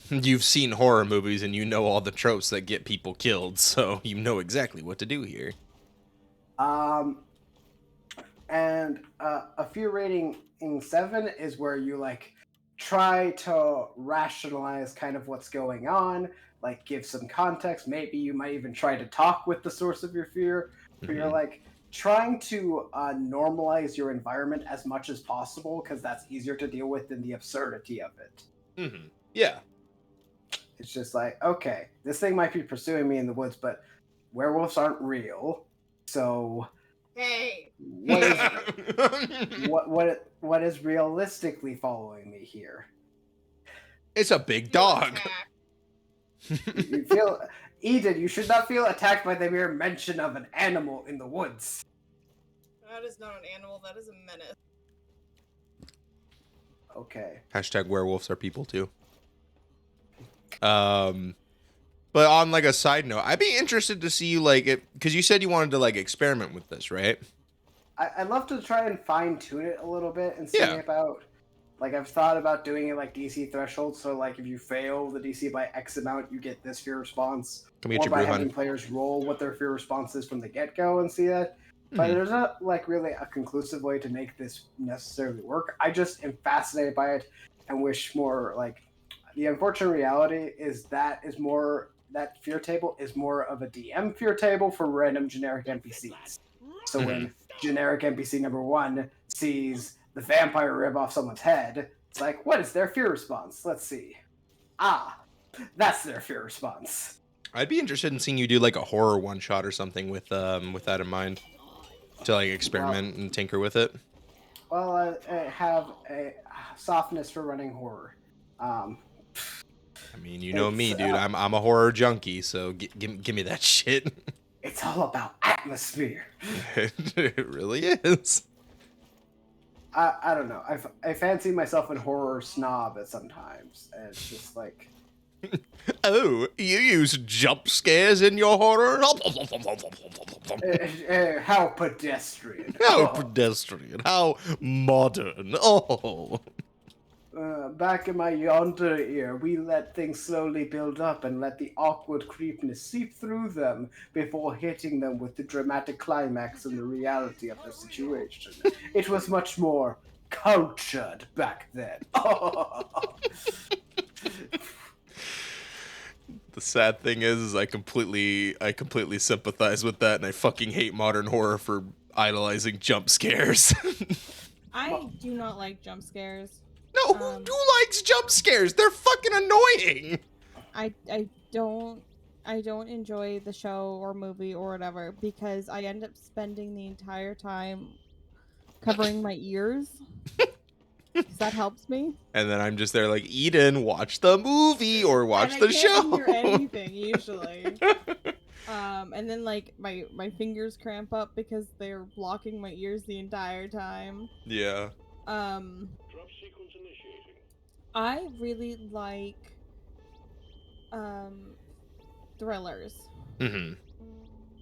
A: You've seen horror movies and you know all the tropes that get people killed, so you know exactly what to do here.
F: And a fear rating in 7 is where you like try to rationalize kind of what's going on, like give some context. Maybe you might even try to talk with the source of your fear, but you're like trying to normalize your environment as much as possible because that's easier to deal with than the absurdity of it.
A: Yeah.
F: It's just like, okay, this thing might be pursuing me in the woods, but werewolves aren't real, so
B: Hey.
F: what is realistically following me here?
A: It's a big dog.
F: You feel, Eden, you should not feel attacked by the mere mention of an animal in the woods.
B: That is not an animal. That is a menace.
F: Okay.
A: Hashtag werewolves are people too. But on like a side note, I'd be interested to see like it because you said you wanted to like experiment with this, right?
F: I'd love to try and fine tune it a little bit and see
A: Yeah.
F: about. Like, I've thought about doing it like DC threshold, so like if you fail the DC by X amount, you get this fear response.
A: Can we get
F: Or
A: your
F: by
A: groove
F: having
A: on?
F: players roll what their fear response is from the get-go and see that. But
A: Mhm.
F: there's not like really a conclusive way to make this necessarily work. I just am fascinated by it and wish more like the unfortunate reality is that fear table is more of a DM fear table for random generic NPCs. So when generic NPC number 1 sees the vampire rib off someone's head, it's like, what is their fear response? Let's see. Ah, that's their fear response.
A: I'd be interested in seeing you do like a horror one shot or something with that in mind to like experiment and tinker with it.
F: Well, I have a softness for running horror.
A: I mean, you know me,
F: It's,
A: dude. I'm a horror junkie, so give me that shit.
F: It's all about atmosphere.
A: It really is.
F: I don't know. I fancy myself a horror snob at sometimes, and it's just like,
A: Oh, you use jump scares in your horror?
F: how pedestrian.
A: How pedestrian. How modern. Oh.
F: Back in my yonder ear, we let things slowly build up and let the awkward creepiness seep through them before hitting them with the dramatic climax and the reality of the situation. It was much more cultured back then.
A: The sad thing is I completely sympathize with that, and I fucking hate modern horror for idolizing jump scares.
E: I do not like jump scares.
A: No, who likes jump scares? They're fucking annoying.
E: I don't enjoy the show or movie or whatever because I end up spending the entire time covering my ears. 'Cause that helps me.
A: And then I'm just there like, Eden, watch the movie or watch
E: And
A: the
E: I can't
A: show.
E: hear anything usually. And then like my fingers cramp up because they're blocking my ears the entire time.
A: Yeah.
E: I really like thrillers.
A: Mm-hmm.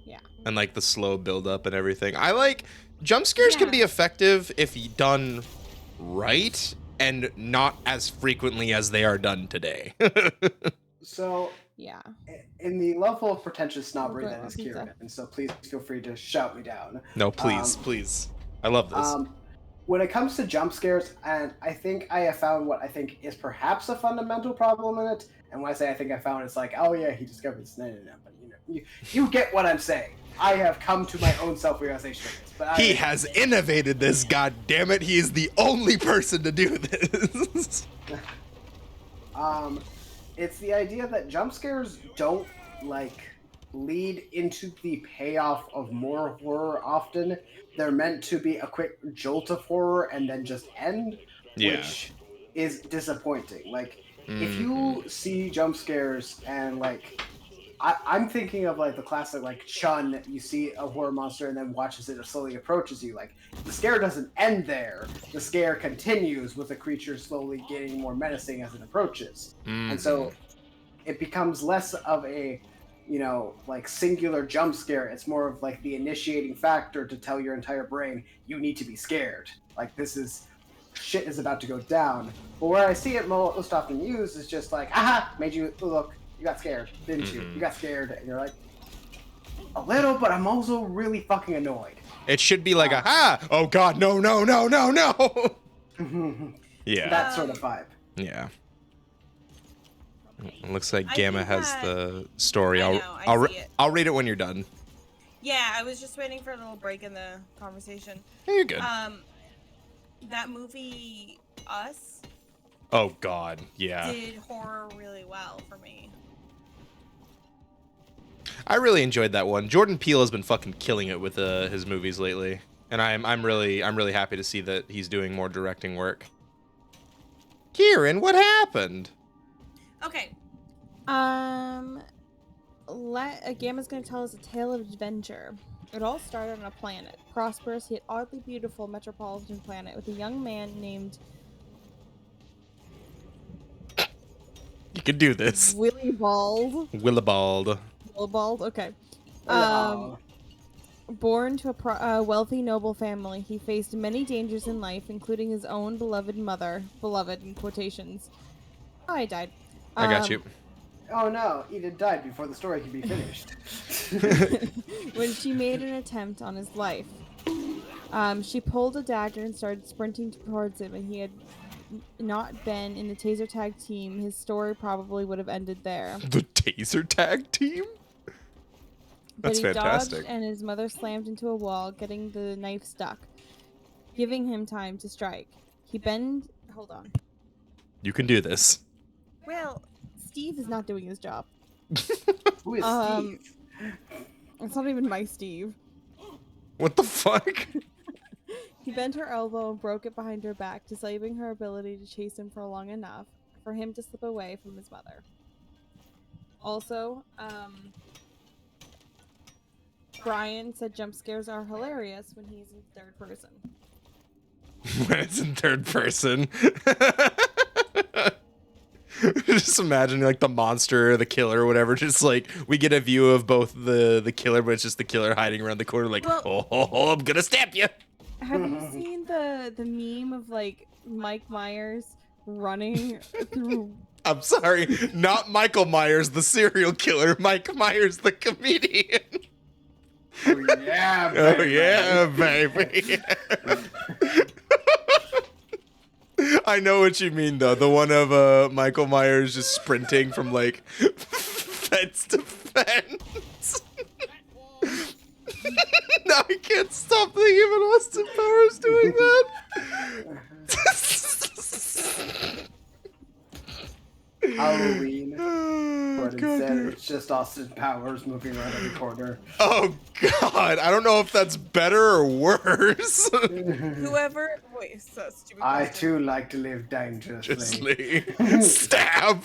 E: Yeah.
A: And like the slow build up and everything. I like jump scares can be
E: Yeah.
A: effective if done right and not as frequently as they are done today.
F: So,
E: Yeah.
F: in the level of pretentious snobbery
E: Okay,
F: that is
E: pizza.
F: Kieran, and so please feel free to shout me down.
A: No, please, please. I love this.
F: When it comes to jump scares, and I think I have found what I think is perhaps a fundamental problem in it. And when I say I think I found, it's like, oh yeah, he discovered this. No, but you get what I'm saying. I have come to my own self-realization of this. But
A: He has innovated this, god damn it. He is the only person to do this.
F: It's the idea that jump scares don't like lead into the payoff of more horror often. They're meant to be a quick jolt of horror and then just end,
A: Yeah.
F: which is disappointing. Like, if you see jump scares and like, I'm thinking of like the classic like Chun, you see a horror monster and then watches it slowly approaches you. Like, the scare doesn't end there. The scare continues with the creature slowly getting more menacing as it approaches. And so it becomes less of a, like singular jump scare. It's more of like the initiating factor to tell your entire brain, you need to be scared. Like, shit is about to go down. But where I see it most often used is just like, aha, made you look, you got scared, didn't you? You got scared, and you're like, a little, but I'm also really fucking annoyed.
A: It should be like oh god, no. Yeah.
F: That sort of vibe.
A: Yeah. It looks like
B: I
A: Gamma
B: think
A: has
B: that-
A: the story.
B: I know, I see it.
A: I'll read it when you're done.
B: Yeah, I was just waiting for a little break in the conversation.
A: Yeah, you're good.
B: That movie, Us,
A: Oh god, yeah.
B: did horror really well for me.
A: I really enjoyed that one. Jordan Peele has been fucking killing it with his movies lately, and I'm really happy to see that he's doing more directing work. Kieran, what happened?
B: Okay,
E: Gamma's gonna tell us a tale of adventure. It all started on a planet, prosperous yet oddly beautiful metropolitan planet with a young man named.
A: can do this.
E: Willibald.
A: Willibald.
E: Willibald. Okay.
F: Oh,
E: Born to a wealthy noble family, he faced many dangers in life, including his own beloved mother. Beloved in quotations. Oh, I died.
A: I got you.
F: oh no, Eden died before the story could be finished.
E: When she made an attempt on his life. She pulled a dagger and started sprinting towards him, and he had not been in the taser tag team, his story probably would have ended there.
A: The taser tag team? That's
E: But he
A: fantastic.
E: dodged, and his mother slammed into a wall, getting the knife stuck, giving him time to strike. Hold on.
A: You can do this.
E: Well, Steve is not doing his job.
F: Who is
E: Um,
F: Steve?
E: It's not even my Steve.
A: What the fuck?
E: He bent her elbow and broke it behind her back, disabling her ability to chase him for long enough for him to slip away from his mother. Also, Brian said jump scares are hilarious when he's in third person.
A: When it's in third person. Just imagine like the monster, the killer, or whatever. Just like we get a view of both the killer, but it's just the killer hiding around the corner, like,
E: Well-
A: oh, I'm gonna stab you.
E: Have you seen the meme of like Mike Myers running through?
A: I'm sorry, not Michael Myers, the serial killer. Mike Myers, the comedian.
F: Oh yeah,
A: Oh
F: baby.
A: yeah, baby. I know what you mean though. The one of Michael Myers just sprinting from like fence to fence. Now I can't stop thinking of Austin Powers doing that.
F: Halloween.
A: Oh,
F: But
A: God,
F: instead,
A: dude.
F: it's just Austin Powers moving around every corner.
A: Oh God, I don't know if that's better or worse.
B: Whoever. Wait, so stupid.
F: I
B: question.
F: too like to live dangerously.
A: Just stab.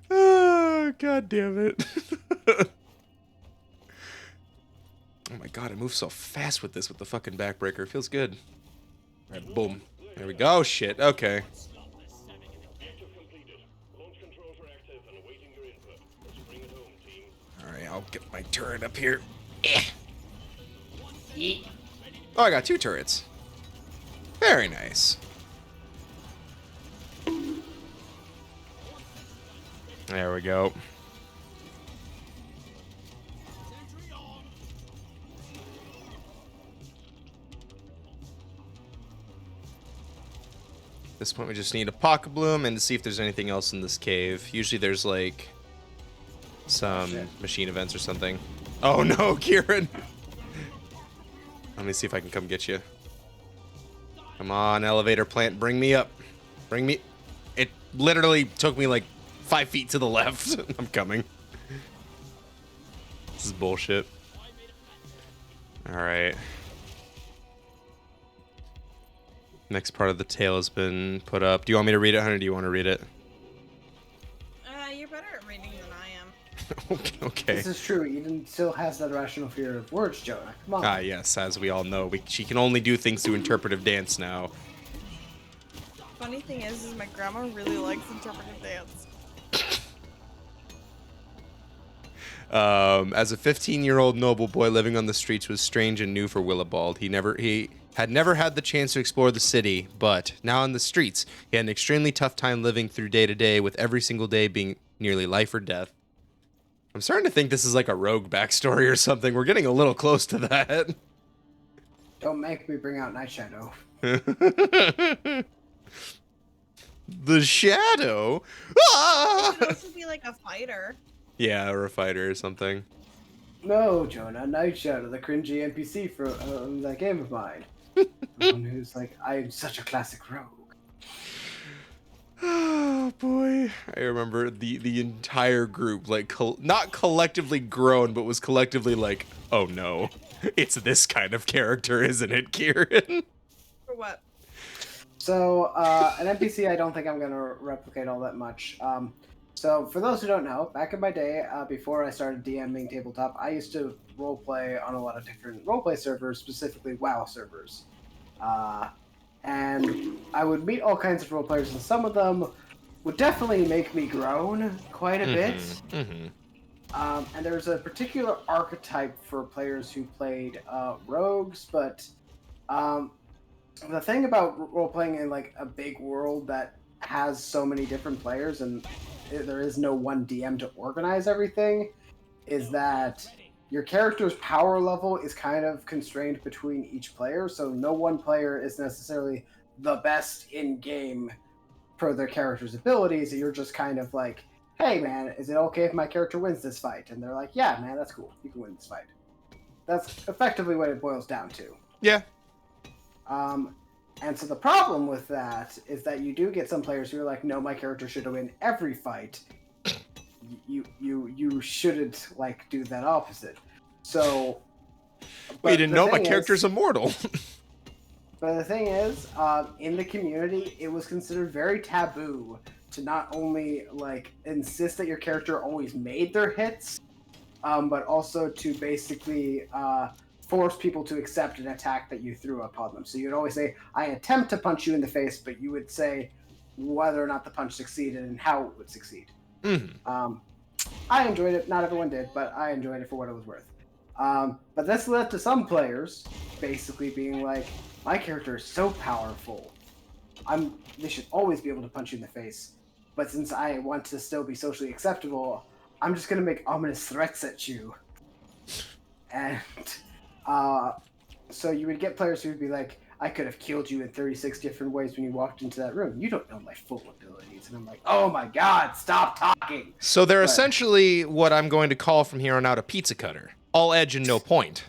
A: Oh, God damn it. Oh my God, I move so fast with this with the fucking backbreaker. It feels good. All right, boom. There we go. Oh, shit. Okay. All right, I'll get my turret up here. Eh. Oh, I got 2 turrets. Very nice. There we go. At this point, we just need a pocket bloom and to see if there's anything else in this cave. Usually there's like some machine events or something. Oh no, Kieran! Let me see if I can come get you. Come on, elevator plant, bring me up. Bring me... It literally took me like 5 feet to the left. I'm coming. This is bullshit. Alright. Next part of the tale has been put up. Do you want me to read it, Hunter? Do you want to read it?
B: You're better at reading than I am.
A: Okay.
F: This is true. Eden still has that irrational fear of words, Jonah. Come on.
A: Ah, yes, as we all know. She can only do things through interpretive dance now.
B: Funny thing is my grandma really likes interpretive dance.
A: As a 15-year-old noble boy living on the streets was strange and new for Willibald. He had never had the chance to explore the city, but now on the streets, he had an extremely tough time living through day to day, with every single day being nearly life or death. I'm starting to think this is like a rogue backstory or something. We're getting a little close to that.
F: Don't make me bring out Night Shadow.
A: The Shadow?
B: You
A: Ah!
B: could also be like a fighter.
A: Yeah, or a fighter or something.
F: No, Jonah, Night Shadow, the cringy NPC from that game of mine. The one who's like, I am such a classic rogue.
A: Oh boy, I remember the entire group like not collectively groaned, but was collectively like, "Oh no, it's this kind of character, isn't it, Kieran?"
B: For what?
F: So, an NPC I don't think I'm going to replicate all that much. So, for those who don't know, back in my day, before I started DMing Tabletop, I used to roleplay on a lot of different roleplay servers, specifically WoW servers. and I would meet all kinds of role players, and some of them would definitely make me groan quite a bit. And there's a particular archetype for players who played rogues, but the thing about role playing in like a big world that has so many different players and there is no one DM to organize everything is that your character's power level is kind of constrained between each player, so no one player is necessarily the best in game per their character's abilities. You're just kind of like, hey man, is it okay if my character wins this fight? And they're like, yeah man, that's cool, you can win this fight. That's effectively what it boils down to.
A: Yeah.
F: And so the problem with that is that you do get some players who are like, no, my character should win every fight. You shouldn't like do that opposite. So
A: We didn't know my character's immortal.
F: But the thing is, in the community, it was considered very taboo to not only like insist that your character always made their hits, but also to basically force people to accept an attack that you threw upon them. So you'd always say, I attempt to punch you in the face, but you would say whether or not the punch succeeded and how it would succeed. I enjoyed it. Not everyone did, but I enjoyed it for what it was worth. But this led to some players basically being like, my character is so powerful. They should always be able to punch you in the face. But since I want to still be socially acceptable, I'm just going to make ominous threats at you. And so you would get players who would be like, I could have killed you in 36 different ways when you walked into that room. You don't know my full abilities. And I'm like, oh my god, stop talking.
A: So they're essentially what I'm going to call from here on out a pizza cutter. All edge and no point.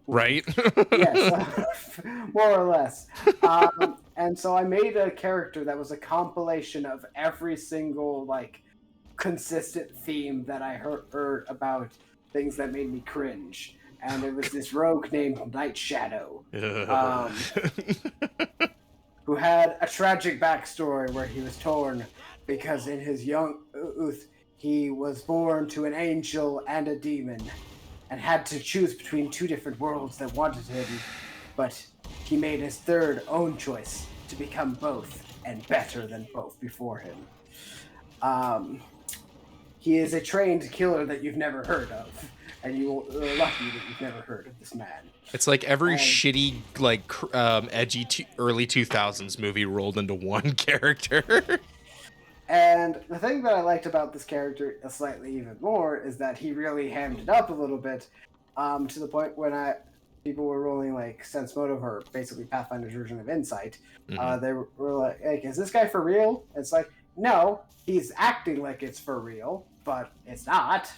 A: Right?
F: Yes, more or less. And so I made a character that was a compilation of every single like consistent theme that I heard about things that made me cringe. And it was this rogue named Night Shadow, who had a tragic backstory where he was torn because in his young youth he was born to an angel and a demon and had to choose between two different worlds that wanted him, but he made his third own choice to become both and better than both before him. He is a trained killer that you've never heard of. And you're lucky that you've never heard of this man.
A: It's like every shitty, like, edgy early 2000s movie rolled into one character.
F: And the thing that I liked about this character slightly even more is that he really hammed it up a little bit, to the point when people were rolling like Sense Motive or basically Pathfinder's version of Insight. They were like, is this guy for real? It's like, no, he's acting like it's for real, but it's not.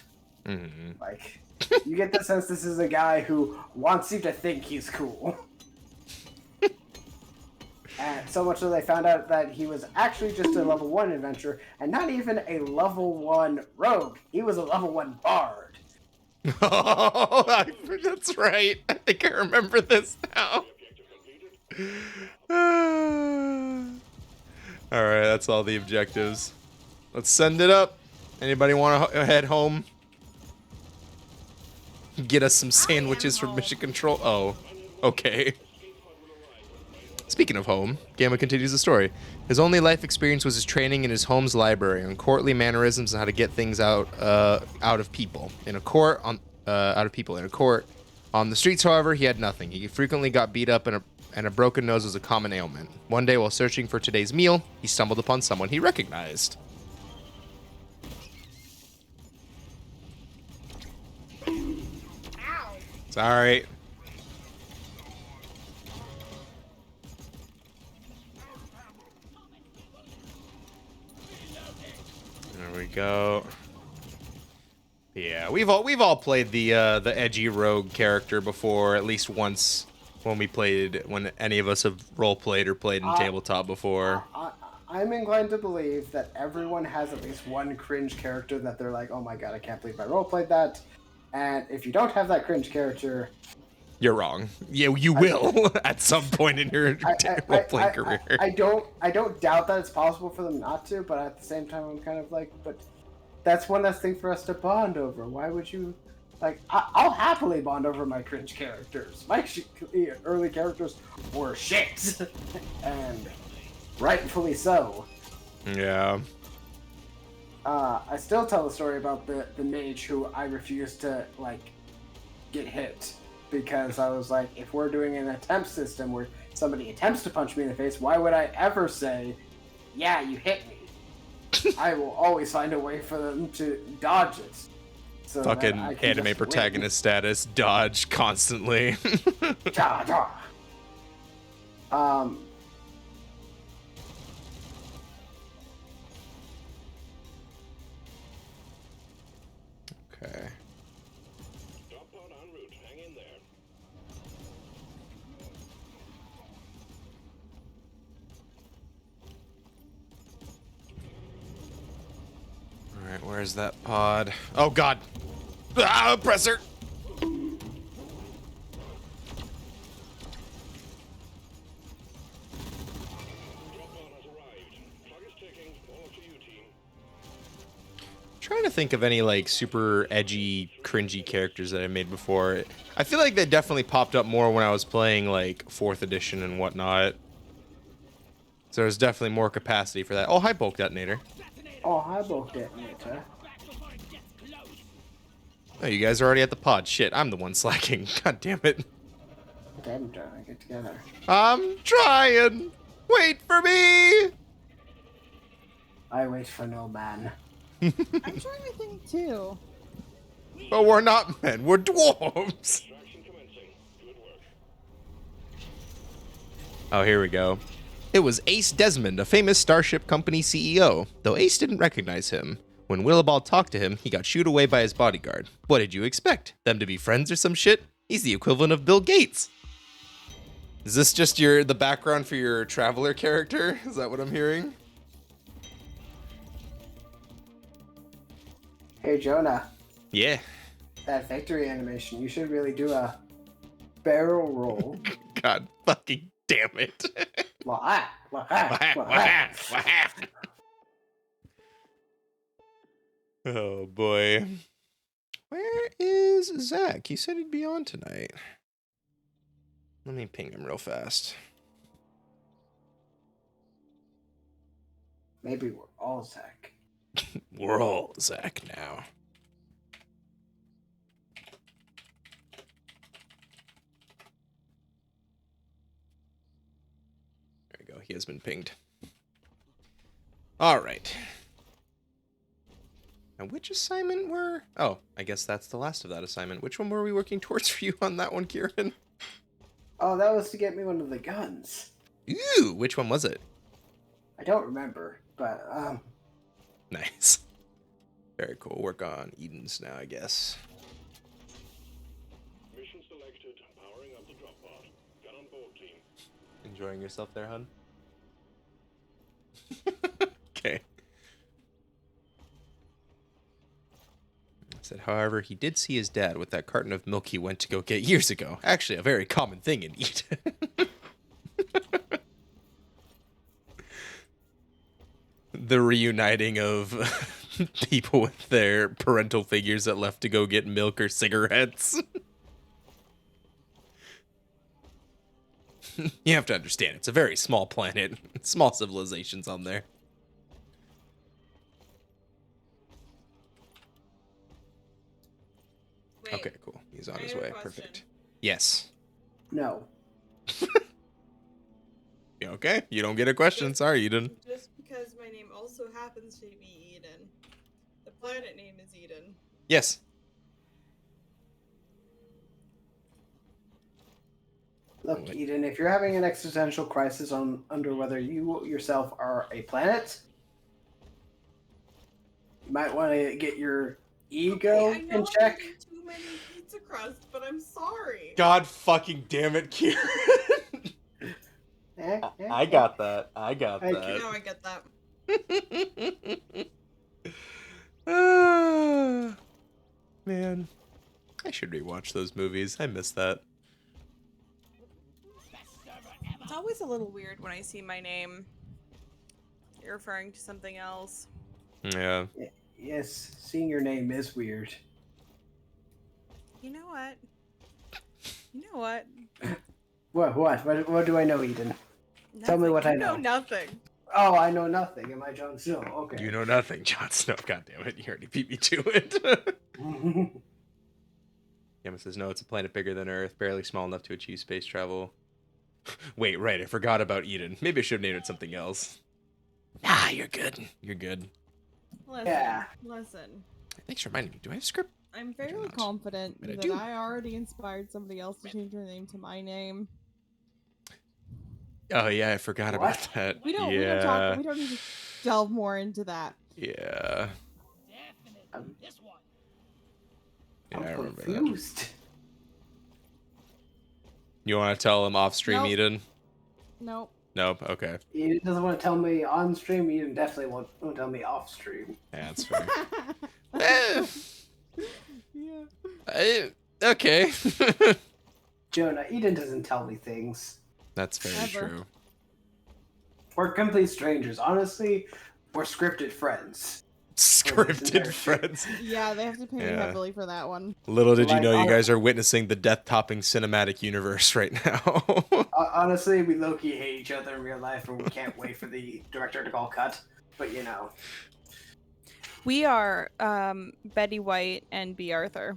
F: Like, you get the sense this is a guy who wants you to think he's cool. And so much so they found out that he was actually just a level 1 adventurer, and not even a level 1 rogue. He was a level 1 bard.
A: Oh, that's right. I think I remember this now. Alright, that's all the objectives. Let's send it up. Anybody want to head home? Get us some sandwiches from Mission Control. Oh, okay. Speaking of home, Gamma continues the story. His only life experience was his training in his home's library on courtly mannerisms and how to get things out of people. In a court, on the streets, however, he had nothing. He frequently got beat up, and a broken nose was a common ailment. One day, while searching for today's meal, he stumbled upon someone he recognized. Sorry. There we go. Yeah, we've all played the edgy rogue character before, at least once when any of us have role played or played in tabletop before.
F: I'm inclined to believe that everyone has at least one cringe character that they're like, oh my god, I can't believe I role played that. And if you don't have that cringe character,
A: you're wrong. Yeah, you will at some point in your role-playing career.
F: I don't doubt that it's possible for them not to, but at the same time, I'm kind of like, but that's one less thing for us to bond over. Why would you Like, I'll happily bond over my cringe characters. My early characters were shit. And rightfully so.
A: Yeah.
F: I still tell the story about the mage who I refused to, like, get hit. Because I was like, if we're doing an attempt system where somebody attempts to punch me in the face, why would I ever say, yeah, you hit me? I will always find a way for them to dodge it. So
A: Fucking
F: that I can
A: anime
F: just
A: protagonist status, dodge constantly.
F: win. Ja, ja.
A: Okay.
C: Drop pod en route. Hang in there.
A: Alright, where's that pod? Oh god! Ah, oppressor!
C: Drop pod has arrived. Clock is ticking. All up to you, team.
A: Trying to think of any like super edgy, cringy characters that I made before. I feel like they definitely popped up more when I was playing like 4th edition and whatnot. So there's definitely more capacity for that. Oh, hi, bulk detonator.
F: Oh, hi, bulk detonator.
A: Oh, you guys are already at the pod. Shit, I'm the one slacking. God damn it.
F: Damn, trying to get together.
A: I'm trying. Wait for me.
F: I wait for no man.
E: I'm trying to think too.
A: But we're not men. We're dwarves.
C: Extraction commencing. Good work.
A: Oh, here we go. It was Ace Desmond, a famous Starship Company CEO, though Ace didn't recognize him. When Willibald talked to him, he got shooed away by his bodyguard. What did you expect? Them to be friends or some shit? He's the equivalent of Bill Gates. Is this just the background for your Traveler character? Is that what I'm hearing?
F: Hey, Jonah.
A: Yeah.
F: That victory animation, you should really do a barrel roll.
A: God fucking damn it.
F: Wah, wah, wah, wah.
A: Oh boy. Where is Zach? He said he'd be on tonight. Let me ping him real fast.
F: Maybe we're all Zach.
A: We're all Zach now. There we go. He has been pinged. All right. Now, which assignment were... Oh, I guess that's the last of that assignment. Which one were we working towards for you on that one, Kieran?
F: Oh, that was to get me one of the guns.
A: Ooh, which one was it?
F: I don't remember, but,
A: Nice. Very cool. Work on Eden's now, I guess.
C: Mission selected. Powering up the drop pod. Get on board, team.
A: Enjoying yourself there, hun? Okay. Said, however, he did see his dad with that carton of milk he went to go get years ago. Actually, a very common thing indeed. The reuniting of people with their parental figures that left to go get milk or cigarettes. You have to understand, it's a very small planet. Small civilizations on there.
B: Wait,
A: Okay, cool. He's on
B: I
A: his
B: have a
A: way.
B: question.
A: Perfect. Yes.
F: no.
A: Yeah, okay. You don't get a question.
B: Just-
A: Sorry, Eden.
B: Just because my name also happens to be Eden, the planet name is Eden.
A: Yes.
F: Look,
A: Wait.
F: Eden, if you're having an existential crisis under whether you yourself are a planet, you might want to get your ego
B: Okay, I know
F: in check.
B: I'm eating too many pizza crust, but I'm sorry.
A: God fucking damn it, Kieran. I got that. I got
F: Thank
A: that.
B: Now I get that.
A: Ah, man, I should rewatch those movies. I miss that.
B: It's always a little weird when I see my name. You're referring to something else.
A: Yeah.
F: Yes, seeing your name is weird.
B: You know what? You know what?
F: What do I know, Eden? Tell me
B: Nothing.
F: what
B: You
F: I know.
B: Nothing.
F: Oh, I know nothing. Am I Jon Snow? Okay.
A: You know nothing, Jon Snow. God damn it, you already beat me to it. Yama says, no, it's a planet bigger than Earth, barely small enough to achieve space travel. Wait, right, I forgot about Eden. Maybe I should have named it something else. Ah, you're good. You're good.
E: Listen,
F: Yeah.
E: listen.
A: Thanks for reminding me. Do I have a script?
E: I'm
A: do
E: fairly
A: not.
E: confident
A: But I
E: that
A: do.
E: I already inspired somebody else to change their name to my name.
A: Oh, yeah, I forgot about
F: What?
A: that.
E: We don't
A: Yeah.
E: we don't need to delve more into that.
A: Yeah.
F: I'm,
A: Yeah,
F: I'm
A: I remember that.
F: confused.
A: You want to tell him off stream,
E: Nope.
A: Eden?
E: Nope.
A: Nope. Okay.
F: Eden doesn't want to tell me on stream. Eden definitely won't tell me off stream.
A: Yeah, that's fair. Eh,
E: Yeah.
A: okay.
F: Jonah, Eden doesn't tell me things.
A: That's very
E: Ever.
A: true.
F: We're complete strangers. Honestly, we're scripted friends.
A: Scripted friends.
E: Yeah, they have to pay me
A: Yeah.
E: heavily for that one.
A: Little did you
F: Like,
A: know, you
F: hon-
A: guys are witnessing the death-topping cinematic universe right now.
F: Honestly, we low-key hate each other in real life, and we can't wait for the director to call cut. But you know,
B: We are Betty White and B. Arthur.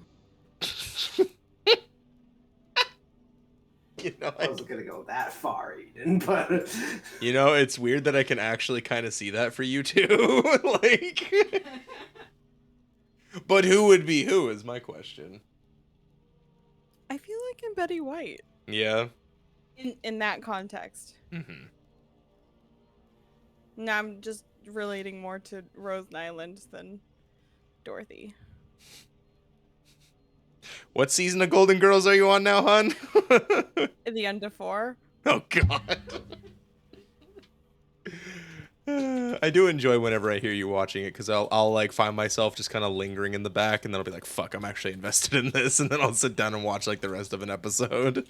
A: You know,
F: I wasn't gonna go that far, Eden. But
A: you know, it's weird that I can actually kind of see that for you too. Like, but who would be who is my question.
B: I feel like I'm Betty White
A: Yeah.
B: in that context.
A: Mm-hmm.
B: No, I'm just relating more to Rose Nyland than Dorothy.
A: What season of Golden Girls are you on now, hon?
B: In the end of 4.
A: Oh God. I do enjoy whenever I hear you watching it because I'll like find myself just kind of lingering in the back and then I'll be like, fuck, I'm actually invested in this, and then I'll sit down and watch like the rest of an episode.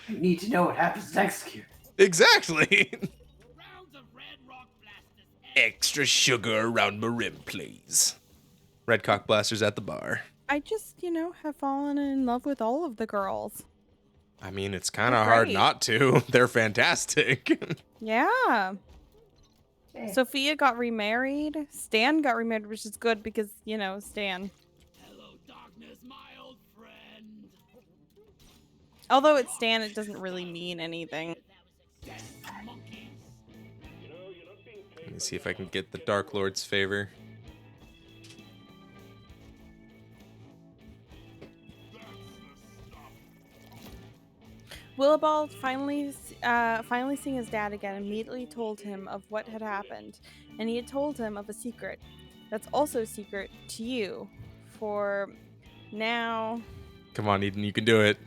F: I need to know what happens next year.
A: Exactly. Extra sugar around my rim, please. Red cock blasters at the bar.
B: I just, have fallen in love with all of the girls.
A: I mean, it's kind of
B: They're
A: hard
B: great.
A: not to. They're fantastic.
B: Yeah.
F: Eh.
B: Sophia got remarried. Stan got remarried, which is good because, Stan.
G: Hello, darkness, my old friend.
B: Although it's Stan, it doesn't really mean anything.
A: Let me see if I can get the Dark Lord's favor.
B: Willibald finally seeing his dad again immediately told him of what had happened, and he had told him of a secret that's also secret to you. For now,
A: Come on, Eden, you can do it.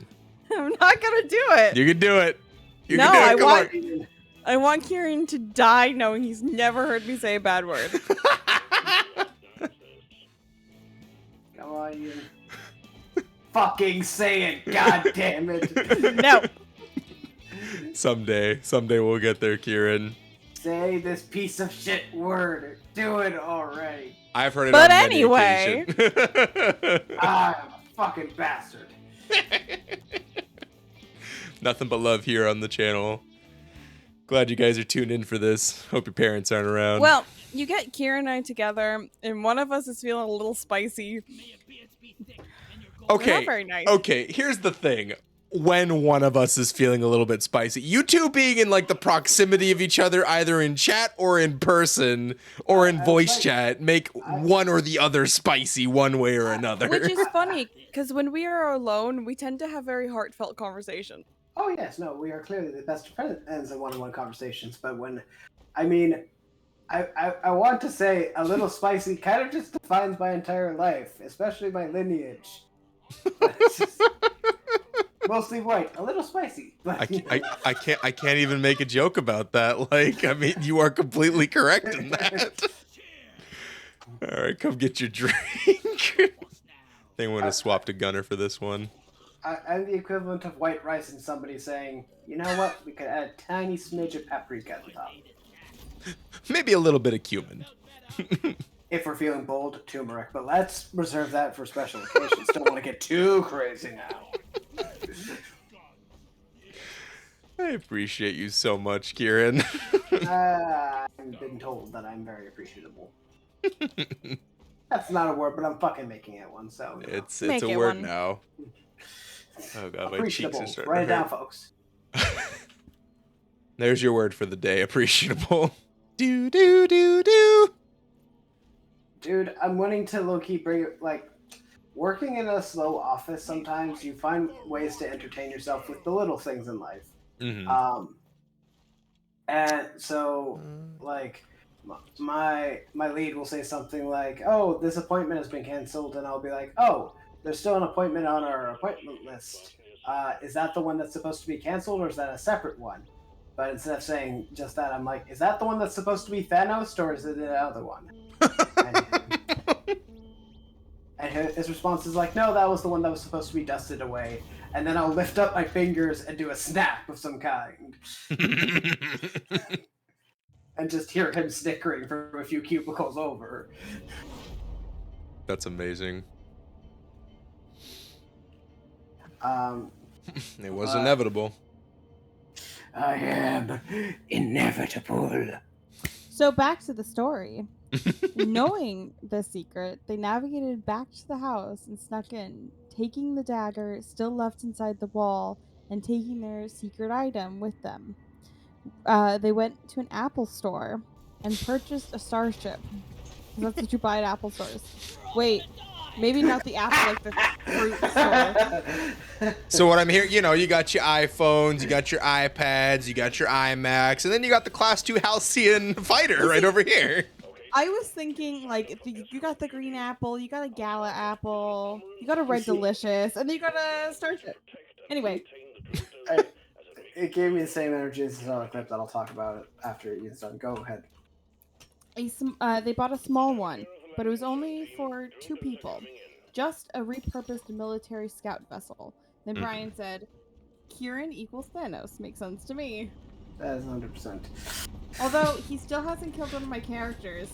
B: I'm not gonna do it.
A: You can do it. You
B: No,
A: can do it. Come
F: Eden,
B: I want Kieran to die knowing he's never heard me say a bad word.
F: come on, Eden. Fucking say it, god damn it.
B: No.
A: Someday we'll get there, Kieran.
F: Say this piece of shit word. Do it already.
A: I've heard it
B: But
A: on many
B: anyway.
A: occasions.
F: I'm a fucking bastard.
A: Nothing but love here on the channel. Glad you guys are tuned in for this. Hope your parents aren't around.
B: Well, you get Kieran and I together, and one of us is feeling a little spicy. We're
A: okay.
B: not very nice.
A: Okay, here's the thing. When one of us is feeling a little bit spicy, you two being in like the proximity of each other, either in chat or in person or in voice
F: like-
A: chat, make one or the other spicy one way or another.
B: Which is funny, because when we are alone, we tend to have very heartfelt conversation.
F: Oh yes, no, we are clearly the best friends in one-on-one conversations. But when, I mean, I want to say a little spicy kind of just defines my entire life, especially my lineage. It's just mostly white, a little spicy. But
A: I can't even make a joke about that. Like, I mean, you are completely correct in that. All right, come get your drink. I think I'm gonna swap to Gunner for this one.
F: I'm the equivalent of white rice and somebody saying, you know what, we could add a tiny smidge of paprika at the top.
A: Maybe a little bit of cumin.
F: if we're feeling bold, turmeric. But let's reserve that for special occasions. Don't want to get too crazy now.
A: I appreciate you so much, Kieran.
F: I've been told that I'm very appreciable. That's not a word, but I'm fucking making it one. So you know.
A: It's
B: Make
A: a
B: it
A: word
B: one.
A: now. Oh god, my cheeks
F: Appreciable.
A: are starting
F: Write
A: to
F: it down,
A: hurt.
F: folks.
A: There's your word for the day, appreciable. Do do do do.
F: Dude, I'm wanting to low-key bring it, like, working in a slow office, sometimes you find ways to entertain yourself with the little things in life.
A: Mm-hmm.
F: And so, like, my lead will say something like, "Oh, this appointment has been canceled," and I'll be like, "Oh, there's still an appointment on our appointment list. Is that the one that's supposed to be canceled, or is that a separate one?" But instead of saying just that, I'm like, "Is that the one that's supposed to be Thanos, or is it the other one?" And his response is like, "No, that was the one that was supposed to be dusted away." And then I'll lift up my fingers and do a snap of some kind. And just hear him snickering from a few cubicles over.
A: That's amazing. It was inevitable.
F: I am inevitable.
E: So back to the story. Knowing the secret, they navigated back to the house and snuck in, taking the dagger still left inside the wall and taking their secret item with them. They went to an Apple store and purchased a Starship. 'Cause that's what you buy at Apple stores. Wait, maybe not the Apple, like the fruit store.
A: So what I'm hearing, you know, you got your iPhones, you got your iPads, you got your iMacs, and then you got the Class 2 Halcyon Fighter right over here.
E: I was thinking, like, if you got the green apple, you got a Gala apple, you got a Red Delicious, and then you got a Starship. Anyway,
F: It gave me the same energy as this other clip that I'll talk about it after it's done. Go ahead.
E: they bought a small one, but it was only for 2 people. Just a repurposed military scout vessel. Then Brian said, Kieran equals Thanos. Makes sense to me.
F: That is 100%.
E: Although, he still hasn't killed one of my characters.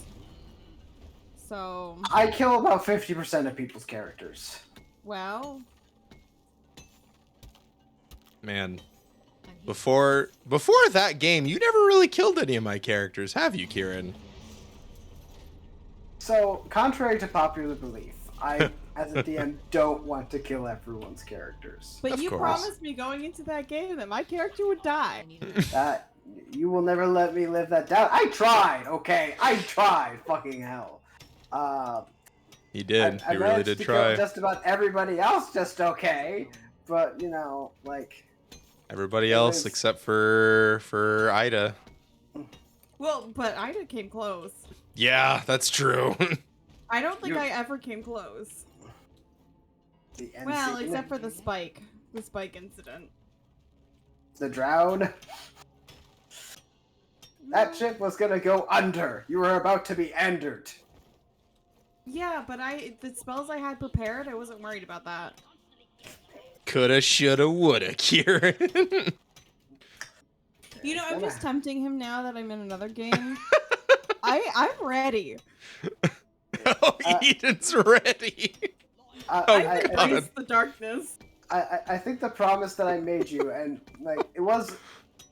E: So...
F: I kill about 50% of people's characters.
E: Well...
A: Man, before that game, you never really killed any of my characters, have you, Kieran?
F: So, contrary to popular belief, I, as a DM, don't want to kill everyone's characters.
E: But
A: Of
E: you
A: course.
E: promised me going into that game that my character would die.
F: You will never let me live that down. I tried, okay? I tried, fucking hell.
A: He did.
F: I
A: He really
F: managed
A: did
F: to
A: try.
F: kill just about everybody else just okay. But, you know, like...
A: Everybody else except for Ida.
E: Well, but Ida came close.
A: Yeah, that's true.
E: I don't think I ever came close. Well, except for the spike incident.
F: The drown. That ship was gonna go under. You were about to be endered.
E: Yeah, but the spells I had prepared, I wasn't worried about that.
A: Coulda, shoulda, woulda, Kieran.
E: You know, I'm just tempting him now that I'm in another game. I'm ready.
A: Oh, Eden's ready.
E: I embrace the darkness.
F: I think the promise that I made you, and like it was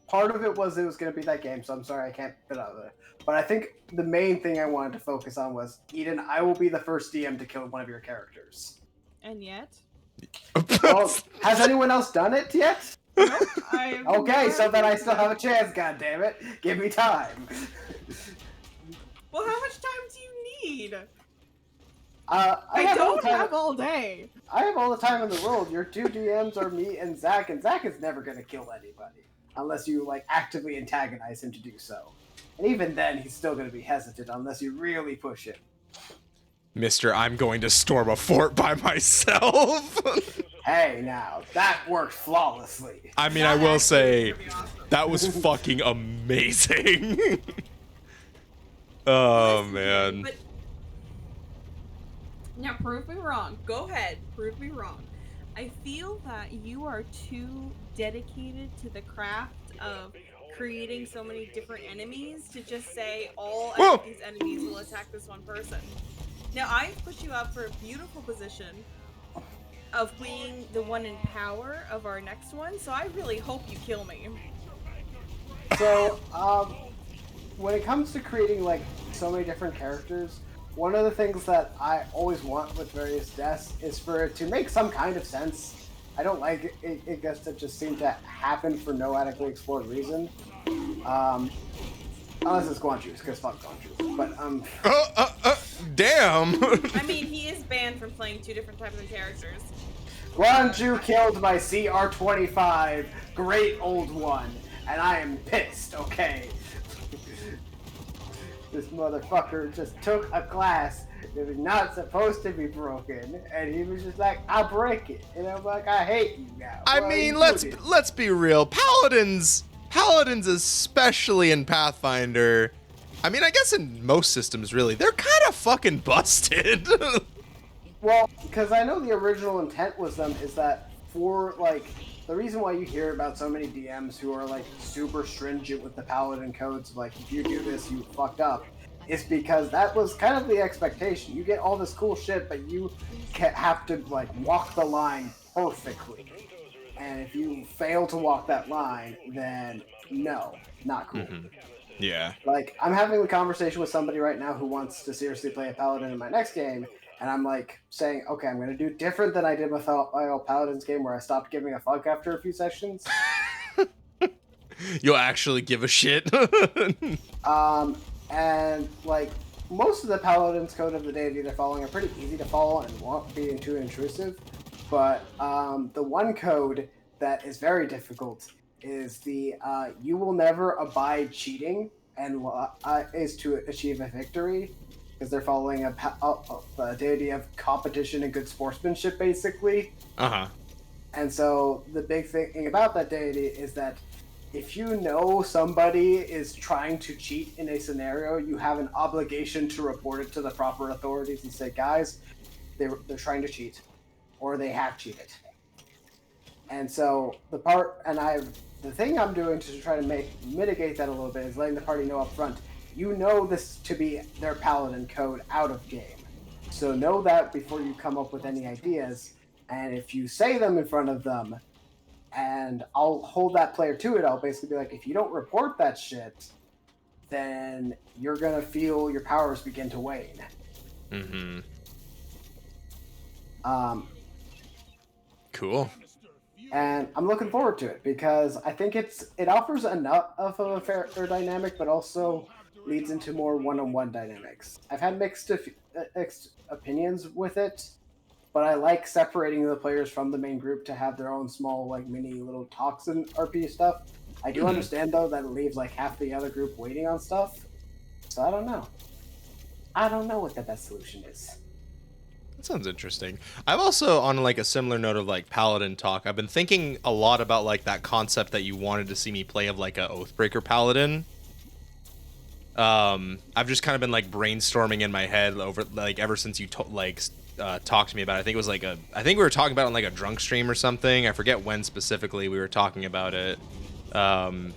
F: part of it was gonna be that game, so I'm sorry I can't put it out there. But I think the main thing I wanted to focus on was Eden, I will be the first DM to kill one of your characters.
E: And yet?
F: Well, has anyone else done it yet?
E: Nope.
F: Okay, so then I still have a chance, goddammit. Give me time.
E: Well, how much time do you need?
F: I
E: don't have all day.
F: I have all the time in the world. Your 2 DMs are me and Zach is never gonna kill anybody. Unless you, like, actively antagonize him to do so. And even then, he's still gonna be hesitant unless you really push him.
A: Mister, I'm going to storm a fort by myself.
F: Hey, now, that worked flawlessly.
A: I mean, I will say, that was fucking amazing. Oh, man.
B: But... Now, prove me wrong. Go ahead. Prove me wrong. I feel that you are too dedicated to the craft of creating so many different enemies to just say all
A: Whoa!
B: of these enemies will attack this one person. Now I've put you up for a beautiful position of being the one in power of our next one, so I really hope you kill me.
F: So, when it comes to creating like so many different characters, one of the things that I always want with various deaths is for it to make some kind of sense. I don't like it gets to just seem to happen for no adequately explored reason. Unless it's Guanju's, because fuck Guanju's. But
A: Damn.
B: I mean, he is banned from playing 2 different types of characters.
F: Guanju killed my CR-25, great old one, and I am pissed. Okay. This motherfucker just took a glass that was not supposed to be broken, and he was just like, "I'll break it," and I'm like, "I hate you now."
A: I
F: Why are
A: mean,
F: you
A: let's
F: doing it?
A: let's be real. Paladins, especially in Pathfinder. I mean, I guess in most systems, really, they're kind of fucking busted.
F: Well, because I know the original intent was them is that for like the reason why you hear about so many DMs who are like super stringent with the paladin codes, like if you do this, you fucked up, is because that was kind of the expectation. You get all this cool shit, but you have to like walk the line perfectly. And if you fail to walk that line, then no, not cool.
A: Yeah.
F: Like, I'm having a conversation with somebody right now who wants to seriously play a paladin in my next game, and I'm like saying, okay, I'm going to do different than I did with my old paladins game where I stopped giving a fuck after a few sessions.
A: You'll actually give a shit.
F: And like most of the paladins code of the deity they're following are pretty easy to follow and won't be too intrusive. But the one code that is very difficult is the you will never abide cheating and is to achieve a victory, because they're following a deity of competition and good sportsmanship, basically. And so the big thing about that deity is that if you know somebody is trying to cheat in a scenario, you have an obligation to report it to the proper authorities and say, guys, they're trying to cheat, or they have cheated. And so the thing I'm doing to try to mitigate that a little bit is letting the party know up front, you know this to be their paladin code out of game. So know that before you come up with any ideas, and if you say them in front of them, and I'll hold that player to it, I'll basically be like, if you don't report that shit, then you're gonna feel your powers begin to wane.
A: Cool.
F: And I'm looking forward to it because I think it offers enough of a fair dynamic, but also leads into more one-on-one dynamics. I've had mixed opinions with it, but I like separating the players from the main group to have their own small, like, mini little talks and RP stuff. I do understand, though, that it leaves, like, half the other group waiting on stuff. So I don't know. I don't know what the best solution is.
A: That sounds interesting. I've also, on like a similar note of like paladin talk, I've been thinking a lot about like that concept that you wanted to see me play of like a Oathbreaker paladin. I've just kind of been like brainstorming in my head over like ever since you talked to me about it. I think it was like I think we were talking about it on like a drunk stream or something. I forget when specifically we were talking about it. But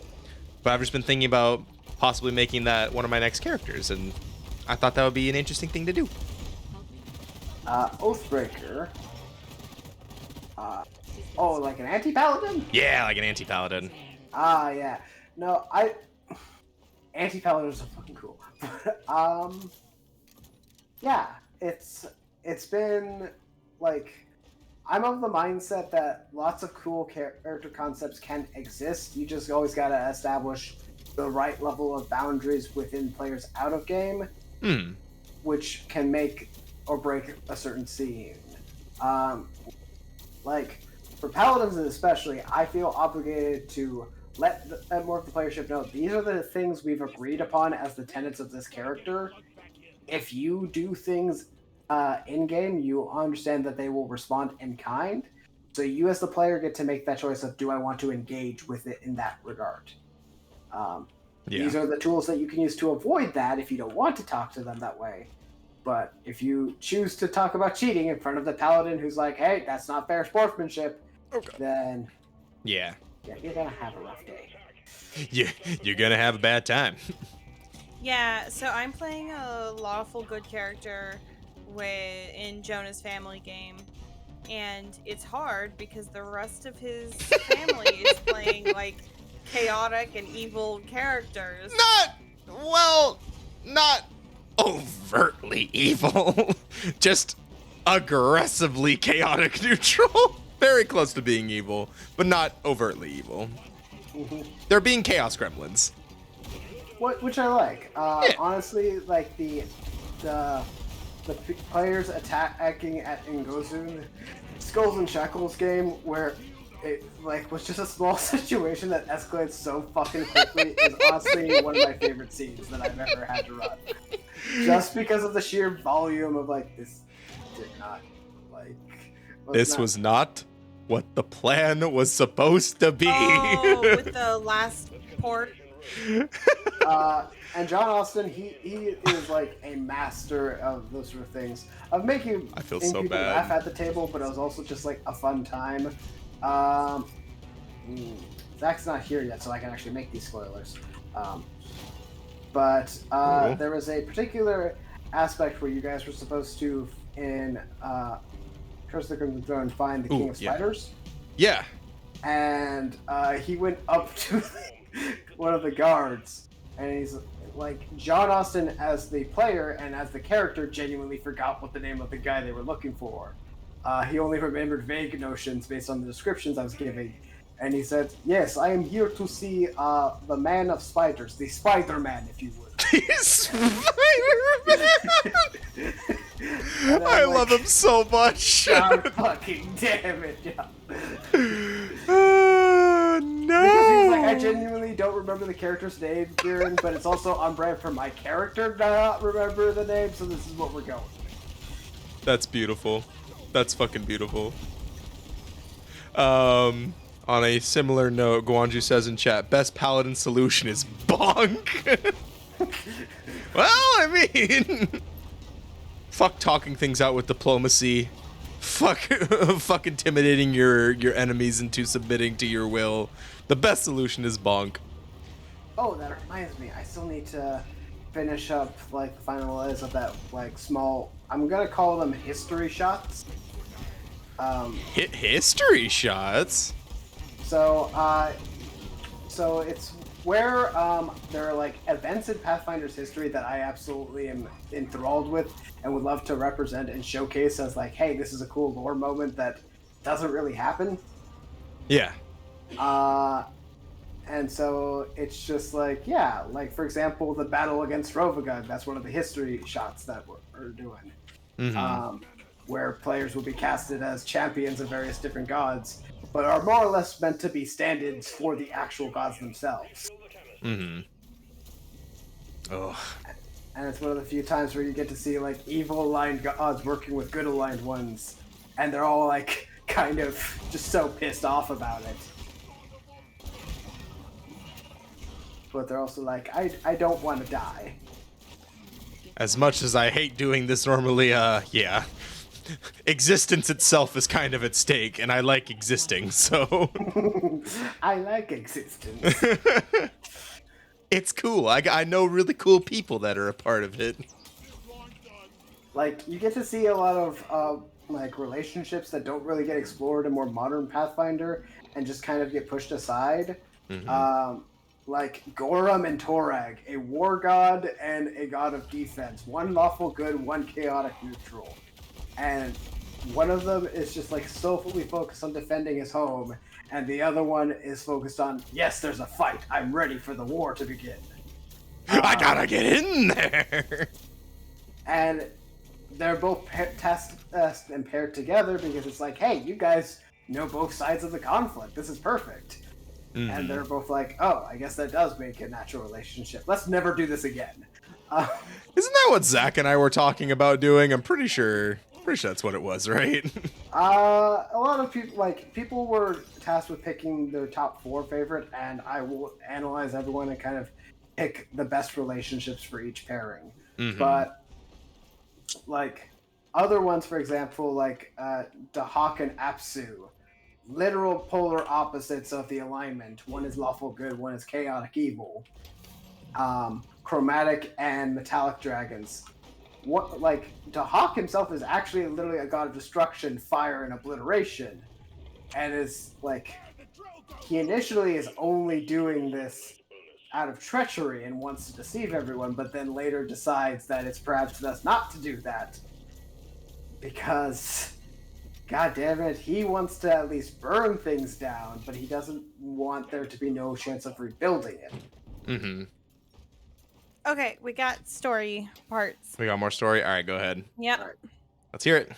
A: I've just been thinking about possibly making that one of my next characters, and I thought that would be an interesting thing to do.
F: Oathbreaker. Like an anti-paladin?
A: Yeah, like an anti-paladin.
F: Yeah. No, anti-paladins are fucking cool. Yeah, it's been like, I'm of the mindset that lots of cool character concepts can exist. You just always gotta establish the right level of boundaries within players out of game, which can make or break a certain scene. Like, for paladins especially, I feel obligated to let more of the playership know these are the things we've agreed upon as the tenets of this character. If you do things in-game, you understand that they will respond in kind. So you as the player get to make that choice of, do I want to engage with it in that regard? These are the tools that you can use to avoid that if you don't want to talk to them that way. But if you choose to talk about cheating in front of the paladin who's like, hey, that's not fair sportsmanship, then
A: Yeah.
F: you're going to have a rough day.
A: You're gonna have a bad time.
B: Yeah, so I'm playing a lawful good character in Jonah's family game, and it's hard because the rest of his family is playing like chaotic and evil characters.
A: Not overtly evil, just aggressively chaotic neutral. Very close to being evil, but not overtly evil. They're being chaos gremlins.
F: Which I like.
A: Yeah.
F: Honestly, like the players attacking at Ingozun, Skulls and Shackles game, where it like was just a small situation that escalates so fucking quickly, is honestly one of my favorite scenes that I've ever had to run. Just because of the sheer volume of like this did not like.
A: This was not what the plan was supposed to be.
B: Oh, with the last port.
F: And John Austin, he is like a master of those sort of things, of making
A: I feel
F: people
A: so bad.
F: laugh at the table, but it was also just like a fun time. Zach's not here yet, so I can actually make these spoilers. But there was a particular aspect where you guys were supposed to, in Curse of the Crimson Throne, find the King of Spiders.
A: Yeah.
F: And he went up to one of the guards, and he's like, John Austin as the player and as the character genuinely forgot what the name of the guy they were looking for. He only remembered vague notions based on the descriptions I was giving. And he said, "Yes, I am here to see the Man of Spiders, the Spider-Man, if you would."
A: I love him so much.
F: God fucking damn it, John.
A: No.
F: Because he's like, I genuinely don't remember the character's name, Kieran, but it's also on brand for my character to not remember the name, so this is what we're going with.
A: That's beautiful. That's fucking beautiful. On a similar note, Guanju says in chat, best paladin solution is bonk. Well, I mean, fuck talking things out with diplomacy. Fuck intimidating your enemies into submitting to your will. The best solution is bonk.
F: Oh, that reminds me. I still need to finish up like the finalize of that like small. I'm gonna call them history shots.
A: History shots.
F: So it's where there are like events in Pathfinder's history that I absolutely am enthralled with and would love to represent and showcase as like, hey, this is a cool lore moment that doesn't really happen.
A: Yeah.
F: And so it's just like, yeah, like for example, the battle against Rovagug, that's one of the history shots that we're doing.
A: Mm-hmm.
F: Where players will be casted as champions of various different gods, but are more or less meant to be stand-ins for the actual gods themselves.
A: Mm-hmm. Oh.
F: And it's one of the few times where you get to see like evil aligned gods working with good aligned ones, and they're all like kind of just so pissed off about it. But they're also like, I don't want to die.
A: As much as I hate doing this normally, yeah. Existence itself is kind of at stake, and I like existing, so...
F: I like existence.
A: It's cool. I know really cool people that are a part of it.
F: Like, you get to see a lot of, like, relationships that don't really get explored in more modern Pathfinder, and just kind of get pushed aside.
A: Mm-hmm.
F: Like Gorum and Torag, a war god and a god of defense. One lawful good, one chaotic neutral. And one of them is just like so fully focused on defending his home, and the other one is focused on, yes, there's a fight. I'm ready for the war to begin.
A: I gotta get in there!
F: And they're both tasked and paired together because it's like, hey, you guys know both sides of the conflict. This is perfect.
A: Mm-hmm.
F: And they're both like, oh, I guess that does make a natural relationship. Let's never do this again.
A: Isn't that what Zach and I were talking about doing? I'm pretty sure that's what it was, right?
F: A lot of people were tasked with picking their top 4 favorite, and I will analyze everyone and kind of pick the best relationships for each pairing.
A: Mm-hmm.
F: But like other ones, for example, like Dahak and Apsu, literal polar opposites of the alignment. One is lawful good, one is chaotic evil. Chromatic and metallic dragons. What like Dahak himself is actually literally a god of destruction, fire, and obliteration, and is like he initially is only doing this out of treachery and wants to deceive everyone, but then later decides that it's perhaps best not to do that because, god damn it, he wants to at least burn things down, but he doesn't want there to be no chance of rebuilding it.
A: Mm-hmm.
B: Okay, we got story parts.
A: We got more story. All right, go ahead.
B: Yep.
F: Alright.
A: Let's hear it.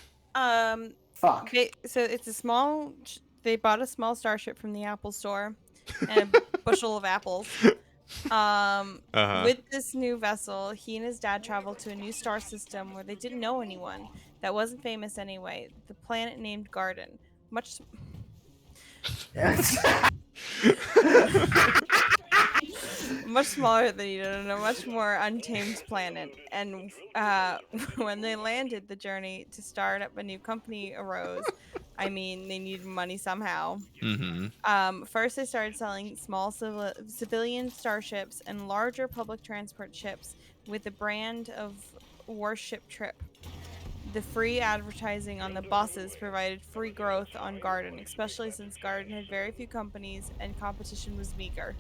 F: Fuck.
B: So it's a small. They bought a small starship from the Apple store, and a bushel of apples. With this new vessel, he and his dad traveled to a new star system where they didn't know anyone that wasn't famous anyway. The planet named Garden, much
F: Yes.
B: much smaller than Eden and a much more untamed planet. And when they landed, the journey to start up a new company arose. I mean, they needed money somehow.
A: Mm-hmm.
B: First, they started selling small civilian starships and larger public transport ships with the brand of Warship Trip. The free advertising on the buses provided free growth on Garden, especially since Garden had very few companies and competition was meager.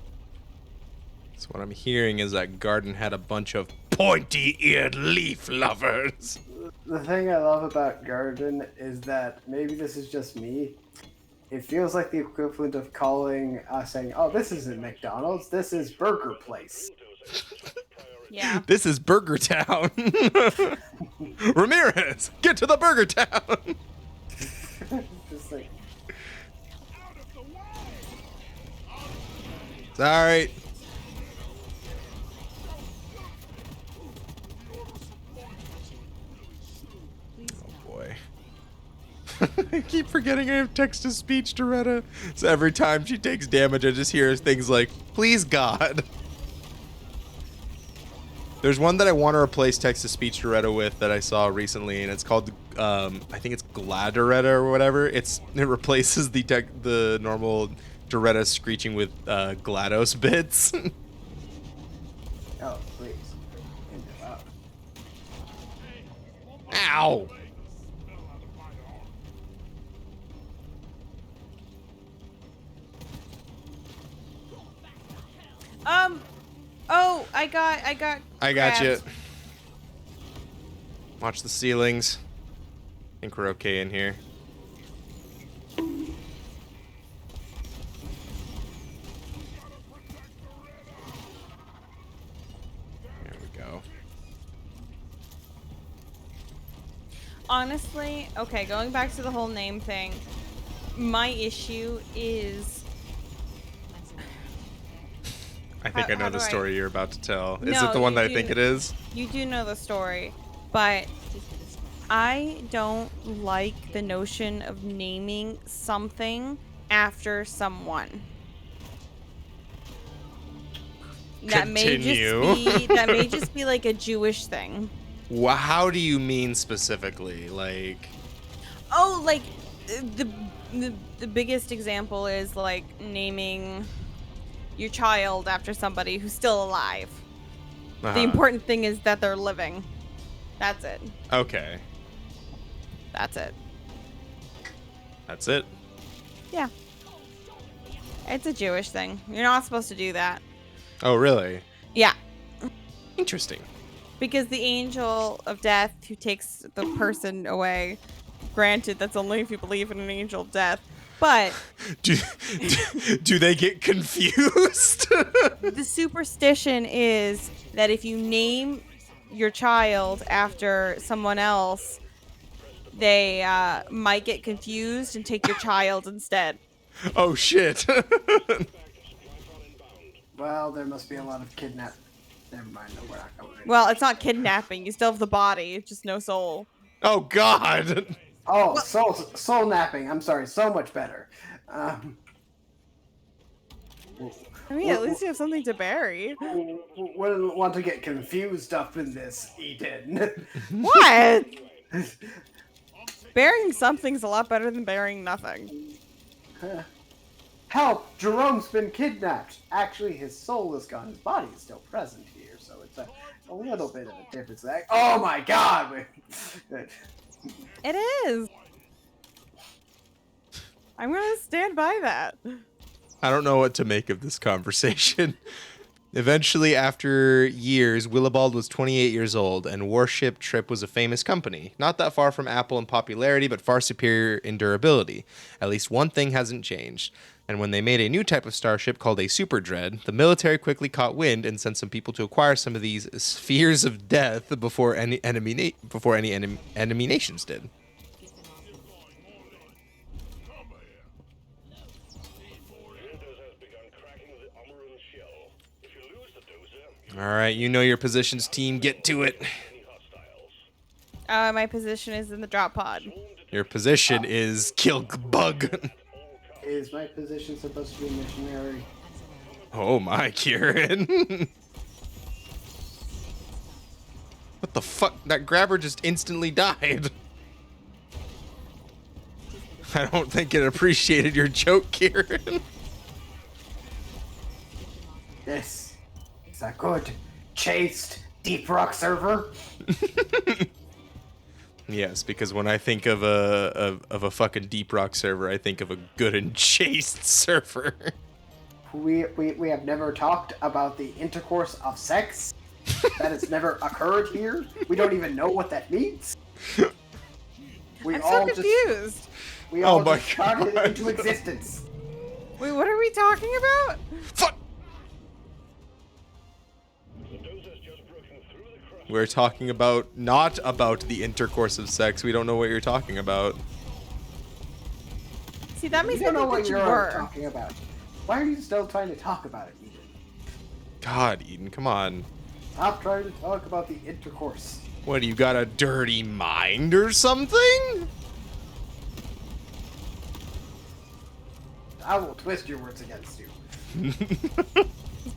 A: So what I'm hearing is that Garden had a bunch of pointy-eared leaf lovers.
F: The thing I love about Garden is that maybe this is just me. It feels like the equivalent of saying, "Oh, this isn't McDonald's. This is Burger Place."
B: Yeah.
A: This is Burger Town. Ramirez, get to the Burger Town.
F: Just like,
A: It's all right. Oh boy. I keep forgetting I have text-to-speech to Retta. So every time she takes damage, I just hear things like, "Please God." There's one that I want to replace text-to-speech Doretta with that I saw recently, and it's called, I think it's Gladoretta or whatever. It replaces the normal Doretta screeching with GLaDOS bits.
F: oh, please.
A: Ow!
B: Oh, I got
A: I got you.
B: grabbed.
A: Watch the ceilings. I think we're okay in here. There we go.
B: Honestly, okay, going back to the whole name thing, my issue is
A: I think I know
B: how
A: the
B: do I-
A: story you're about to tell. Is
B: No,
A: it the one
B: you
A: that I
B: do-
A: think it is?
B: you do know the story, but I don't like the notion of naming something after someone. That may just be like a Jewish thing.
A: How do you mean specifically? Like,
B: Oh, like the biggest example is like naming your child after somebody who's still alive. The important thing is that they're living. That's it.
A: Okay.
B: That's it.
A: That's it.
B: Yeah. It's a Jewish thing. You're not supposed to do that.
A: Oh, really?
B: Yeah.
A: Interesting.
B: Because the angel of death who takes the person away, granted, that's only if you believe in an angel of death, but
A: do they get confused?
B: the superstition is that if you name your child after someone else, they might get confused and take your child instead.
A: Oh, shit.
F: Well, there must be a lot of kidnap. Never mind, no, we're not going in.
B: Well, it's not kidnapping. You still have the body, it's just no soul.
A: Oh, God.
F: Oh, soul napping. I'm sorry, so much better.
B: I mean, at least you have something to bury.
F: Wouldn't want to get confused up in this, Eden.
B: What? Burying something's a lot better than burying nothing.
F: Help! Jerome's been kidnapped. Actually, his soul is gone. His body is still present here, so it's a little bit of a difference. Oh my god!
B: It is. I'm gonna stand by that.
A: I don't know what to make of this conversation. Eventually, after years, Willibald was 28 years old, and Warship Trip was a famous company. Not that far from Apple in popularity, but far superior in durability. At least one thing hasn't changed. And when they made a new type of starship called a Super Dread, the military quickly caught wind and sent some people to acquire some of these spheres of death before any enemy nations did. All right, you know your positions, team. Get to it.
B: My position is in the drop pod.
A: Your position is kill bug.
F: Is my position supposed to be missionary?
A: Oh my, Kieran. What the fuck? That grabber just instantly died. I don't think it appreciated your joke, Kieran.
F: This is a good, chaste, deep rock server.
A: Yes, because when I think of a fucking deep rock server, I think of a good and chaste server.
F: We have never talked about the intercourse of sex. That has never occurred here. We don't even know what that means. We
B: I'm
F: all
B: so confused.
F: just we all
A: my
F: just started
A: God.
F: into existence.
B: Wait, what are we talking about?
A: Fuck. We're talking about not about the intercourse of sex. We don't know what you're talking about.
B: See, that
F: We
B: means I
F: don't know
B: think
F: what
B: that you
F: you're
B: were.
F: talking about. Why are you still trying to talk about it, Eden?
A: God, Eden, come on.
F: Stop trying to talk about the intercourse.
A: What, you got a dirty mind or something?
F: I will twist your words against you.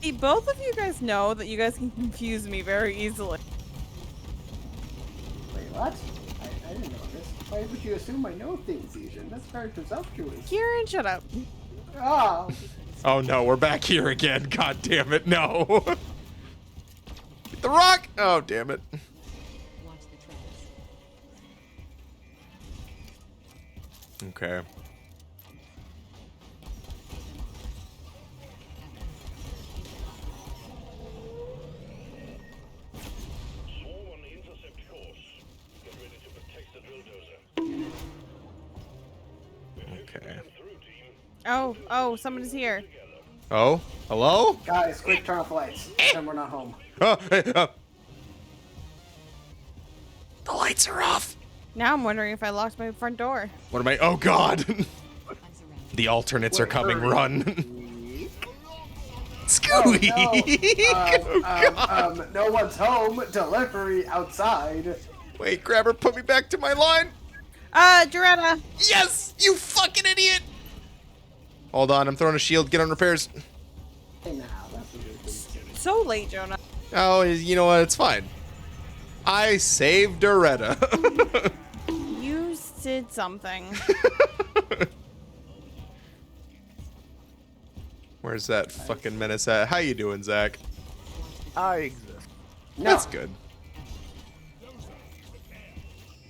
B: See, both of you guys know that you guys can confuse me very easily.
F: Wait, what? I didn't know this. Why would you assume I know things, Eden? That's very presumptuous.
B: Kieran, shut up.
F: Oh,
A: Oh no, we're back here again. God damn it, no. Hit the rock! Oh, damn it. Okay.
C: Swarm on the intercept course. Get ready to protect the drill dozer.
A: Okay.
C: Through, team.
B: Oh, somebody's here.
A: Oh, hello?
F: guys, quick turn off the lights. Then we're not home.
A: Oh, hey, the lights are off.
B: Now I'm wondering if I locked my front door.
A: What am I? Oh God. The alternates are coming.
F: hurry.
A: Run.
F: Oh,
A: Scooby.
F: no. No one's home. Delivery outside.
A: Wait, grabber, put me back to my line.
B: Doretta.
A: Yes, you fucking idiot. Hold on, I'm throwing a shield. Get on repairs.
F: Hey, now, that's a good thing.
B: So late, Jonah.
A: Oh, you know what? It's fine. I saved Doretta.
B: You did something.
A: Where's that fucking menace at? How you doing, Zach?
H: I exist.
F: No,
A: That's good.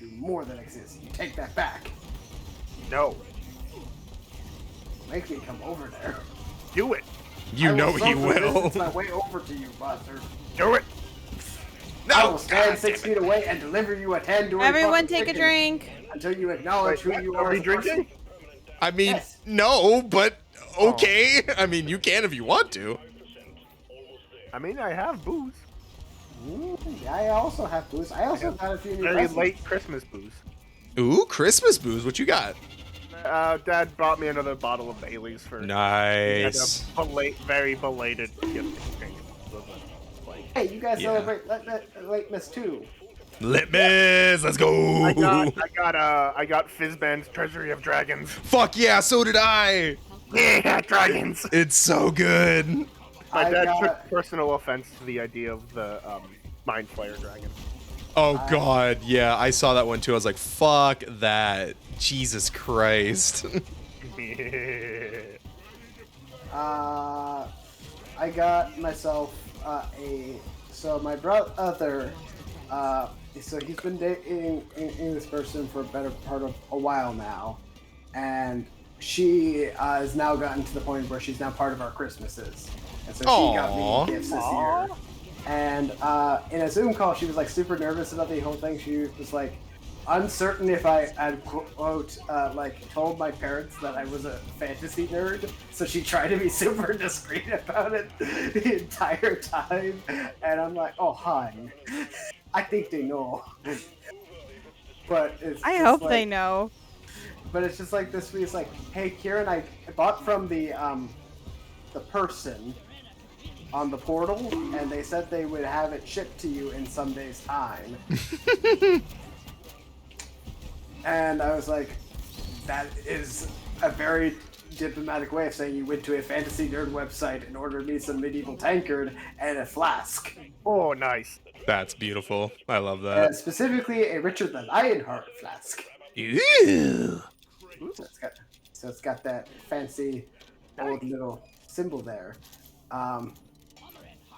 F: you more than exist. You take that back.
H: No.
F: Make me come over there.
H: Do it.
A: You
F: I
A: know
F: will
A: he
F: social
A: will.
F: distance my way over to you, bastard.
H: Do it.
F: I
A: No,
F: will stand
A: God
F: 6
A: damn it.
F: feet away and deliver you a tandoori.
B: Everyone
F: fucking
B: take a
F: chicken
B: drink.
F: until you acknowledge
H: Wait,
F: who you
H: are
F: are.
H: we
F: as a person.
H: drinking?
A: I mean,
F: Yes.
A: no, but okay. I mean, you can if you want to.
H: I mean, I have booze.
F: Ooh, yeah, I also have booze. I also got a few new
H: Very
F: presents.
H: late Christmas booze.
A: Ooh, Christmas booze. What you got?
H: Dad brought me another bottle of Bailey's for
A: Nice.
H: very belated gift exchange.
F: Hey, you guys
A: Yeah.
F: celebrate Late Miss too.
A: Litmus, let's go.
H: I got Fizzband's Treasury of Dragons.
A: Fuck yeah, so did I.
H: Yeah, dragons.
A: It's so good.
H: My
F: I
H: dad
F: got-
H: took personal offense to the idea of the Mind Flayer dragon.
A: Oh God, yeah, I saw that one too. I was like, fuck that. Jesus Christ.
F: I got myself so my brother, so he's been dating this person for a better part of a while now, and she has now gotten to the point where she's now part of our Christmases, and so she got
A: Aw.
F: me gifts this year. And in a Zoom call, she was like super nervous about the whole thing. She was like uncertain if I had quote like told my parents that I was a fantasy nerd. So she tried to be super discreet about it the entire time. And I'm like, oh hi, I think they know. But it's
B: I
F: just
B: hope
F: like,
B: they know.
F: But it's just like this week's like, hey Kieran, I bought from the person on the portal, and they said they would have it shipped to you in some days' time. And I was like, that is a very diplomatic way of saying you went to a fantasy nerd website and ordered me some medieval tankard and a flask.
H: Oh, nice.
A: That's beautiful. I love that.
F: Specifically, a Richard the Lionheart flask.
A: Ew.
F: So it's got that fancy old little symbol there.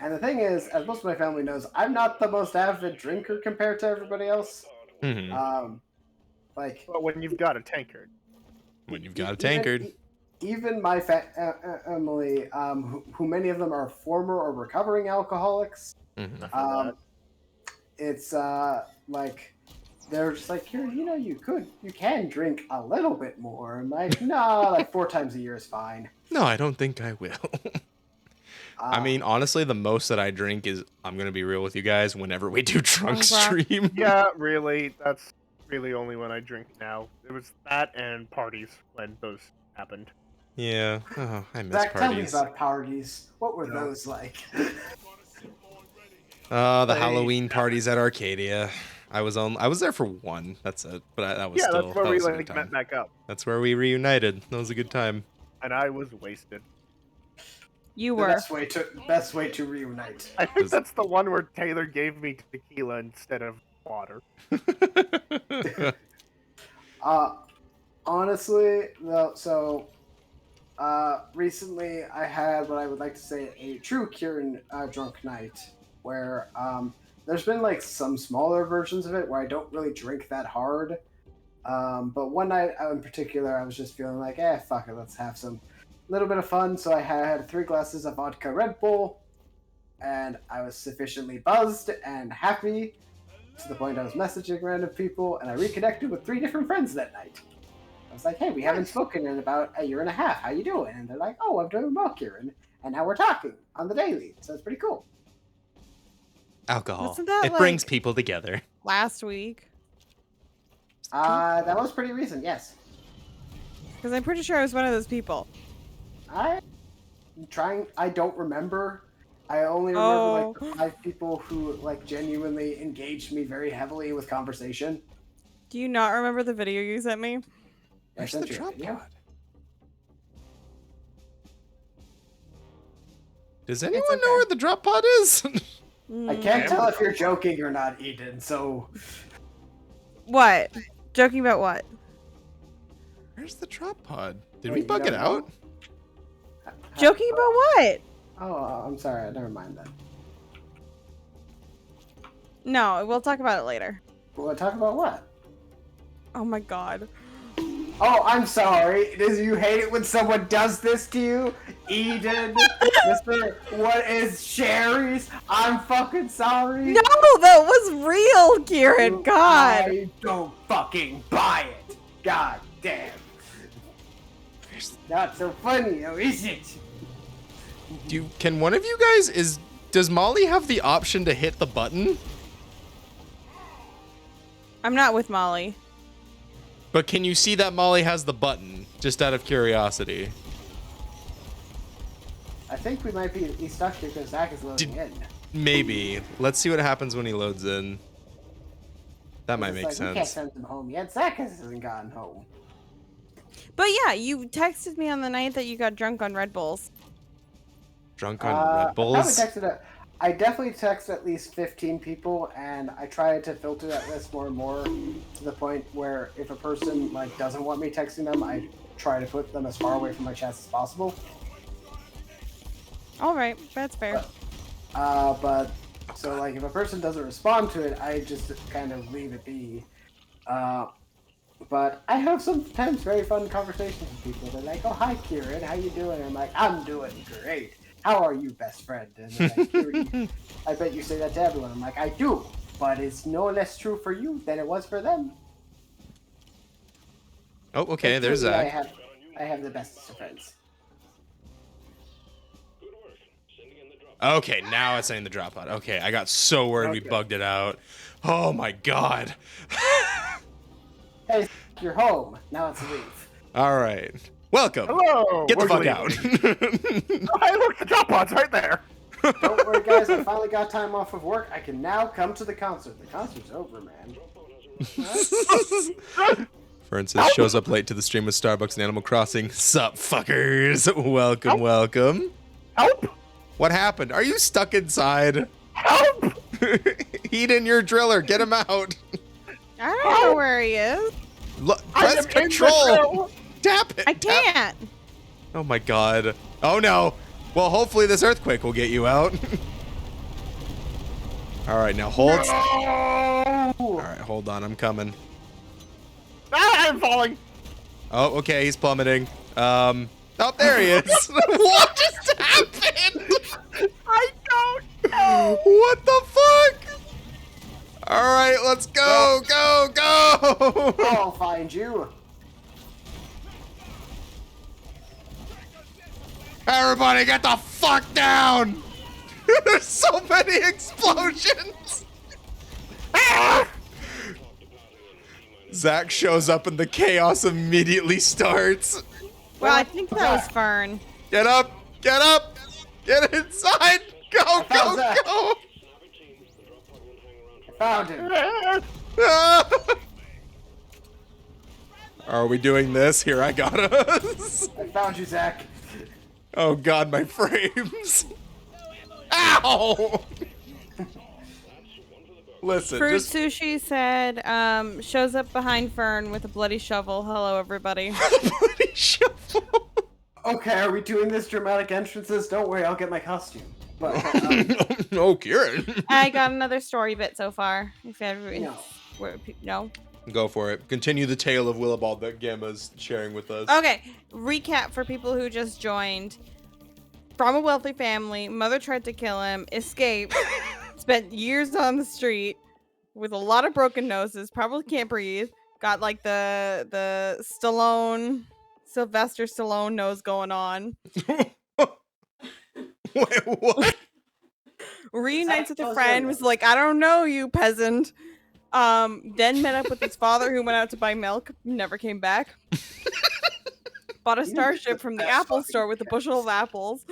F: And the thing is, as most of my family knows, I'm not the most avid drinker compared to everybody else.
A: Mhm.
F: Like,
H: But when you've got a tankard.
A: When you've got a tankard.
F: Even my family, who many of them are former or recovering alcoholics, it's like they're just like, you can drink a little bit more. I'm like, no, like 4 times a year is fine.
A: No, I don't think I will. I mean, honestly, the most that I drink is, I'm going to be real with you guys, whenever we do drunk stream.
H: Yeah, really. That's really only when I drink now. It was that and parties when those happened.
A: Yeah. Oh, I miss
F: Zach, tell me
A: parties.
F: about parties. What were those like?
A: The Halloween parties at Arcadia. I was there for one. That's it. But that was still.
H: That's where
A: that
H: we
A: was a
H: like
A: good
H: met
A: time.
H: back up.
A: That's where we reunited. That was a good time.
H: And I was wasted.
B: You
F: The
B: were.
F: best way to reunite.
H: I think that's the one where Taylor gave me tequila instead of water.
F: Honestly, though, so recently I had what I would like to say a true Kieran drunk night, where there's been like some smaller versions of it where I don't really drink that hard. But one night in particular, I was just feeling like, fuck it, let's have some little bit of fun. So I had 3 glasses of vodka Red Bull, and I was sufficiently buzzed and happy to the point I was messaging random people, and I reconnected with 3 different friends that night. I was like, hey, we haven't spoken in about a year and a half. How you doing? And they're like, oh, I'm doing well, Kieran. And now we're talking on the daily. So it's pretty cool.
A: Alcohol.
B: Wasn't that,
A: It brings
B: like,
A: people together.
B: Last week?
F: That was pretty recent, yes.
B: Because I'm pretty sure I was one of those people.
F: I don't remember. I only remember like the 5 people who like genuinely engaged me very heavily with conversation.
B: Do you not remember the video you sent me?
A: Where's the drop pod? Does anyone know where the drop pod is?
F: I can't tell if you're joking or not, Eden, so...
B: What? Joking about what?
A: Where's the drop pod? Did we bug it out?
B: Joking about what?
F: Oh, I'm sorry. Never mind that.
B: No, we'll talk about it later.
F: We'll talk about what?
B: Oh my god.
F: Oh, I'm sorry. You hate it when someone does this to you? Eden? Mr. What is Sherry's? I'm fucking sorry.
B: No, that was real, Kieran. God.
F: I don't fucking buy it. God damn. Not so funny, though, is it?
A: Can one of you guys, does Molly have the option to hit the button?
B: I'm not with Molly.
A: But can you see that Molly has the button, just out of curiosity?
F: I think we might be stuck here because Zach is loading in.
A: Maybe. Let's see what happens when he loads in. That might make
F: We can't
A: sense.
F: send him home yet. Zach hasn't gotten home.
B: But yeah, you texted me on the night that you got drunk on Red Bulls.
A: Drunk on Red Bulls?
F: I definitely texted at least 15 people, and I tried to filter that list more and more to the point where if a person like doesn't want me texting them, I try to put them as far away from my chest as possible.
B: All right, that's fair.
F: But so like if a person doesn't respond to it, I just kind of leave it be. But I have sometimes very fun conversations with people. They're like, "Oh, hi, Kieran, how you doing?" I'm like, "I'm doing great. How are you, best friend?" And they're like, "Kieran, I bet you say that to everyone." I'm like, "I do, but it's no less true for you than it was for them."
A: Oh, okay,
F: But
A: there's
F: truly,
A: Zach.
F: I have the bestest of friends.
A: Okay, now it's saying the drop pod. Okay, I got so worried we
F: Okay.
A: bugged it out. Oh my god.
F: Hey, you're home. Now let's leave.
A: All right. Welcome.
H: Hello.
A: Get the fuck
H: wiggly
A: out.
H: wiggly. Oh, hey, look, the drop pod's right there.
F: Don't worry, guys. I finally got time off of work. I can now come to the concert. The concert's over, man.
A: Francis shows up late to the stream with Starbucks and Animal Crossing. Sup, fuckers. Welcome, welcome.
H: Help!
A: What happened? Are you stuck inside?
H: Help!
A: Heat in your driller. Get him out.
B: I don't know where he is.
A: Look,
H: I
A: press
H: am in the
A: control.
H: drill.
A: Tap it.
B: I
A: tap-
B: can't.
A: Oh my god. Oh no. Well, hopefully this earthquake will get you out. All right, now hold. All right, hold on. I'm coming.
H: Ah, I'm falling.
A: Oh, okay. He's plummeting. Oh, there he is. What just happened?
H: I don't know.
A: What the fuck? All right, let's go, go, go.
F: I'll find you.
A: Everybody get the fuck down. There's so many explosions. Ah! Zach shows up and the chaos immediately starts.
B: Well, I think that was Fern.
A: Get up, get up, get inside. Go, go,
F: found Zach.
A: go.
F: Found him.
A: Ah! Are we doing this? Here, I got us.
F: I found you, Zach.
A: Oh god, my frames. Ow! Listen,
B: Fruit
A: just
B: Sushi said, shows up behind Fern with a bloody shovel. Hello, everybody.
A: bloody shuffle.
F: Okay, are we doing this dramatic entrances? Don't worry, I'll get my costume. But
A: Oh, Kieran.
B: I got another story bit so far. If everyone,
F: No.
B: no.
A: Go for it. Continue the tale of Willibald that Gamma's sharing with us.
B: Okay, recap for people who just joined. From a wealthy family, mother tried to kill him, escaped, spent years on the street with a lot of broken noses, probably can't breathe, got like the Sylvester Stallone nose going on.
A: Wait, what?
B: Reunites with a friend, was like, I don't know you, peasant. Then met up with his father who went out to buy milk, never came back. Bought a starship from the Apple store with a bushel of apples,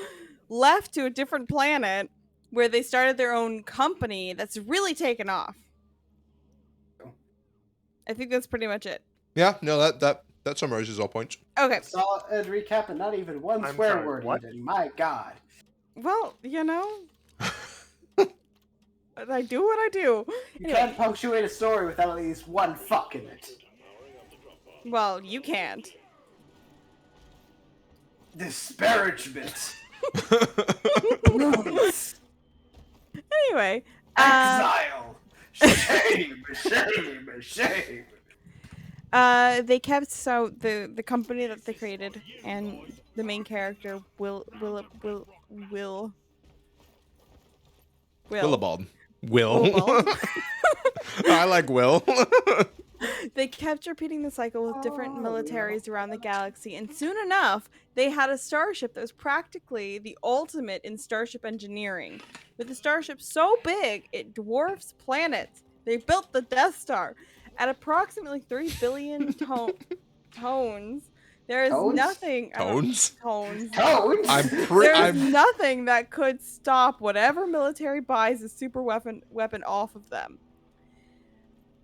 B: left to a different planet where they started their own company that's really taken off. I think that's pretty much it.
A: Yeah, no, that summarizes all points.
B: Okay,
F: solid recap and not even one
H: I'm
F: swear
H: sorry,
F: word
H: what?
F: even. My god.
B: well, you know, I do what I do.
F: You
B: Anyway,
F: can't punctuate a story without at least one fuck in it.
B: well, you can't.
F: Disparagement. Rudeness.
B: Anyway,
F: Exile. Shame. Shame. Shame.
B: they kept the company that they created and the main character Willibald.
A: Will. I like Will.
B: They kept repeating the cycle with different militaries around the galaxy, and soon enough, they had a starship that was practically the ultimate in starship engineering. With a starship so big, it dwarfs planets. They built the Death Star at approximately 3 billion tones. There is
F: Tones?
B: nothing.
A: Tones?
B: Tones.
F: Tones.
B: There's nothing that could stop whatever military buys a super weapon off of them.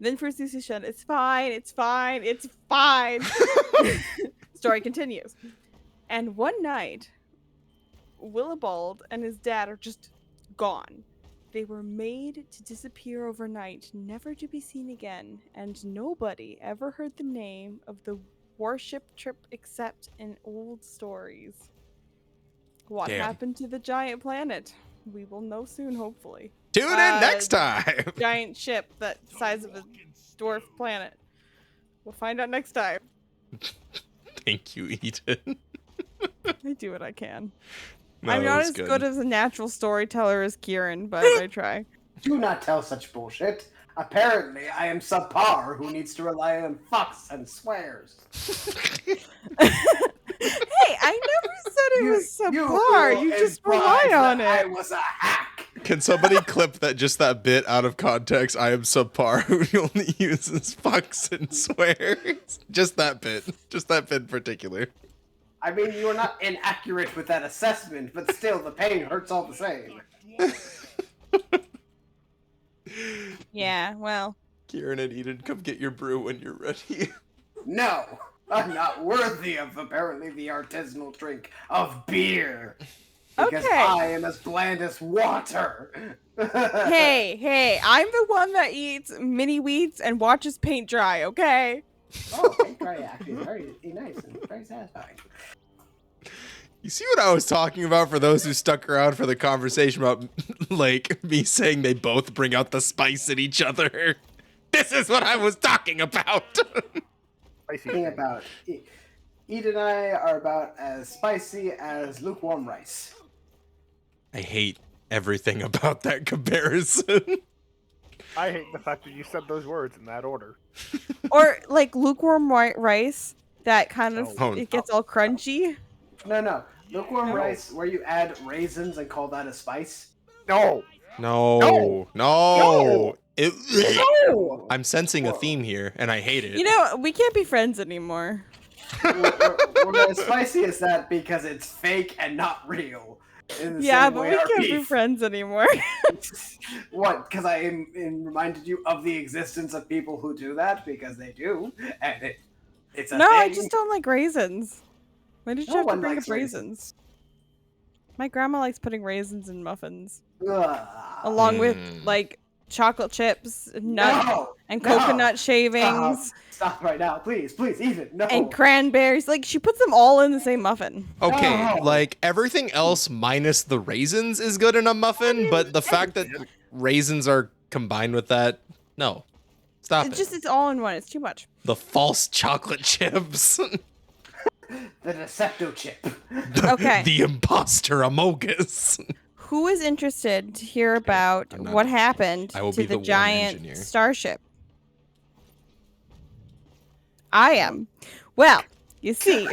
B: Then Fruit Sushi said, it's fine, it's fine, it's fine. Story continues. And one night, Willibald and his dad are just gone. They were made to disappear overnight, never to be seen again, and nobody ever heard the name of the warship trip except in old stories. What
A: Damn.
B: happened to the giant planet? We will know soon, hopefully.
A: Tune in next time.
B: Giant ship that size of a dwarf planet. We'll find out next time.
A: Thank you, Eden.
B: I do what I can.
A: No,
B: I'm
A: that
B: not
A: was
B: as good as a natural storyteller as Kieran, but I try.
F: Do not tell such bullshit. Apparently, I am subpar who needs to rely on fucks and swears.
B: Hey, I never said it was subpar. You just rely
F: implied
B: on
F: that I
B: it.
F: was a hack.
A: Can somebody clip that bit out of context? I am subpar who only uses fucks and swears. Just that bit in particular.
F: I mean, you are not inaccurate with that assessment, but still, the pain hurts all the same.
B: Yeah, well.
A: Kieran and Eden, come get your brew when you're ready.
F: No, I'm not worthy of apparently the artisanal drink of beer. Because
B: Okay.
F: I am as bland as water.
B: Hey, I'm the one that eats mini wheats and watches paint dry, okay?
F: Oh, paint dry actually is very nice and very satisfying.
A: You see what I was talking about for those who stuck around for the conversation about, like, me saying they both bring out the spice in each other? This is what I was talking about!
H: Spicy
F: Thing
H: thing.
F: about Eden and I are about as spicy as lukewarm rice.
A: I hate everything about that comparison.
H: I hate the fact that you said those words in that order.
B: Or like lukewarm white rice that kind of
A: Oh.
B: it gets all crunchy.
F: No. Lukewarm
B: No.
F: rice where you add raisins and call that a spice.
H: No.
A: No.
H: No.
F: No!
A: I'm sensing a theme here, and I hate it.
B: You know, we can't be friends anymore.
F: we're not as spicy as that because it's fake and not real. In the
B: Yeah,
F: same
B: but
F: way
B: we
F: our
B: can't be
F: beef.
B: friends anymore.
F: What? Because I reminded you of the existence of people who do that because they do, and it's a
B: No,
F: thing.
B: I just don't like raisins. Why did you
F: No
B: have to
F: one
B: bring
F: likes
B: up raisins? My grandma likes putting raisins in muffins, along with like chocolate chips, nuts,
F: No,
B: and
F: no.
B: coconut shavings,
F: Stop right now, please, even no.
B: and cranberries. Like she puts them all in the same muffin.
A: Okay,
F: No.
A: like everything else minus the raisins is good in a muffin, but the fact that raisins are combined with that, no. Stop it.
B: It's all in one. It's too much.
A: The false chocolate chips.
F: The Decepto chip.
B: Okay.
A: The imposter Amogus.
B: Who is interested to hear about
A: I'm not-
B: what happened
A: I will
B: to
A: be
B: the
A: the one
B: giant
A: engineer.
B: starship? I am. Well, you see,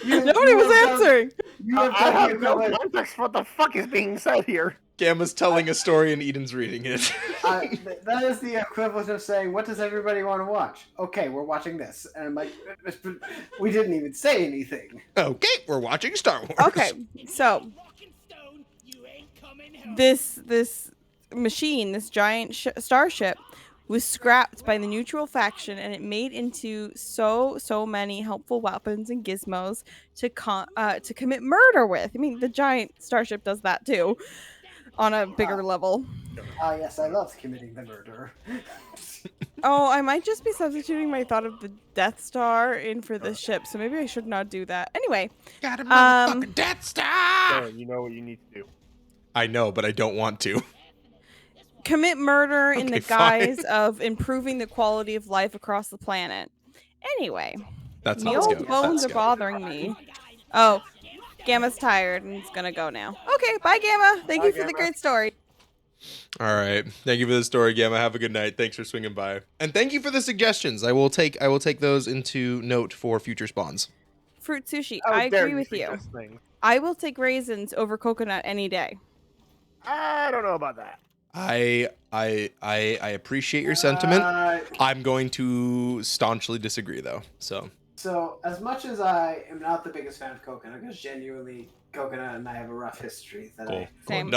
B: nobody was answering.
F: You have
H: I
F: done the
H: have no
F: equivalent.
H: context for what the fuck is being said here.
A: Gamma's telling a story and Eden's reading it.
F: That is the equivalent of saying, "What does everybody want to watch?" Okay, we're watching this, and I'm like, we didn't even say anything.
A: Okay, we're watching Star Wars.
B: Okay, so
G: Fucking stone, you ain't coming home.
B: this machine, this giant starship, was scrapped by the neutral faction, and it made into so many helpful weapons and gizmos to commit murder with. I mean, the giant starship does that too, on a bigger level.
F: Ah, yes, I love committing the murder.
B: Oh, I might just be substituting my thought of the Death Star in for this ship, so maybe I should not do that. Anyway,
A: Got a motherfucking Death Star!
H: Yeah, you know what you need to do.
A: I know, but I don't want to.
B: commit murder in the
A: Okay, fine.
B: guise of improving the quality of life across the planet. Anyway,
A: That's
B: the
A: not
B: old
A: scouting.
B: bones are
A: That's scouting.
B: bothering me. Oh, Gamma's tired and is gonna go now. Okay, bye Gamma. Thank you for the
H: Gamma.
B: great story.
A: All right. Thank you for the story, Gamma. Have a good night. Thanks for swinging by. And thank you for the suggestions. I will take those into note for future spawns.
B: Fruit sushi.
H: How
B: I
H: dare
B: agree with you.
H: suggest things.
B: I will take raisins over coconut any day.
H: I don't know about that.
A: I appreciate your sentiment.
F: Uh,
A: I'm going to staunchly disagree though. So
F: So, as much as I am not the biggest fan of coconut, because genuinely, coconut and I have a rough history that
A: Cool.
B: Same.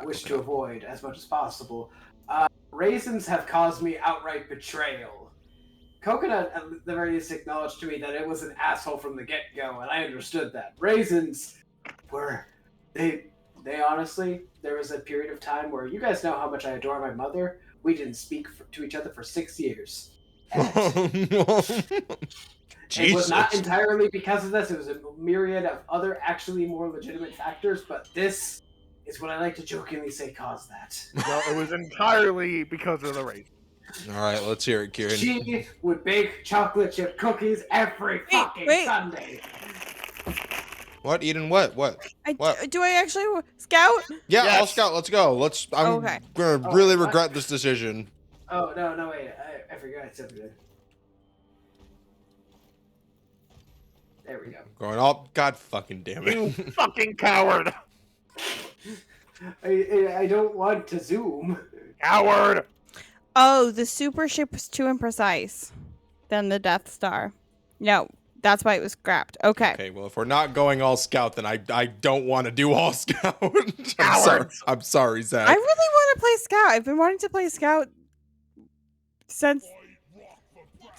F: wish to avoid as much as possible. Raisins have caused me outright betrayal. Coconut, at the very least, acknowledged to me that it was an asshole from the get-go, and I understood that. Raisins They honestly, there was a period of time where you guys know how much I adore my mother. We didn't speak to each other for 6 years. And it was not
A: Jesus.
F: entirely because of this. It was a myriad of other actually more legitimate factors, but this is what I like to jokingly say caused that.
H: No, it was entirely because of the race.
A: All right, let's hear it, Kieran.
F: She would bake chocolate chip cookies every fucking
B: wait.
F: Sunday.
A: What, Eden? What? What?
B: Do I actually scout?
A: Yeah,
H: Yes.
A: I'll scout. Let's go. I'm
B: Okay.
A: gonna
F: Oh,
A: really
F: what?
A: regret this decision.
F: Oh, no, wait. I forgot something. There we go.
A: Going all. God fucking damn
H: You
A: it.
H: fucking coward!
F: I don't want to zoom.
H: Coward!
B: Oh, the super ship was too imprecise than the Death Star. No, that's why it was scrapped. Okay.
A: Okay, well, if we're not going all scout, then I don't want to do all scout. I'm sorry.
H: Cowards.
A: I'm sorry, Zach.
B: I really want to play scout. I've been wanting to play scout since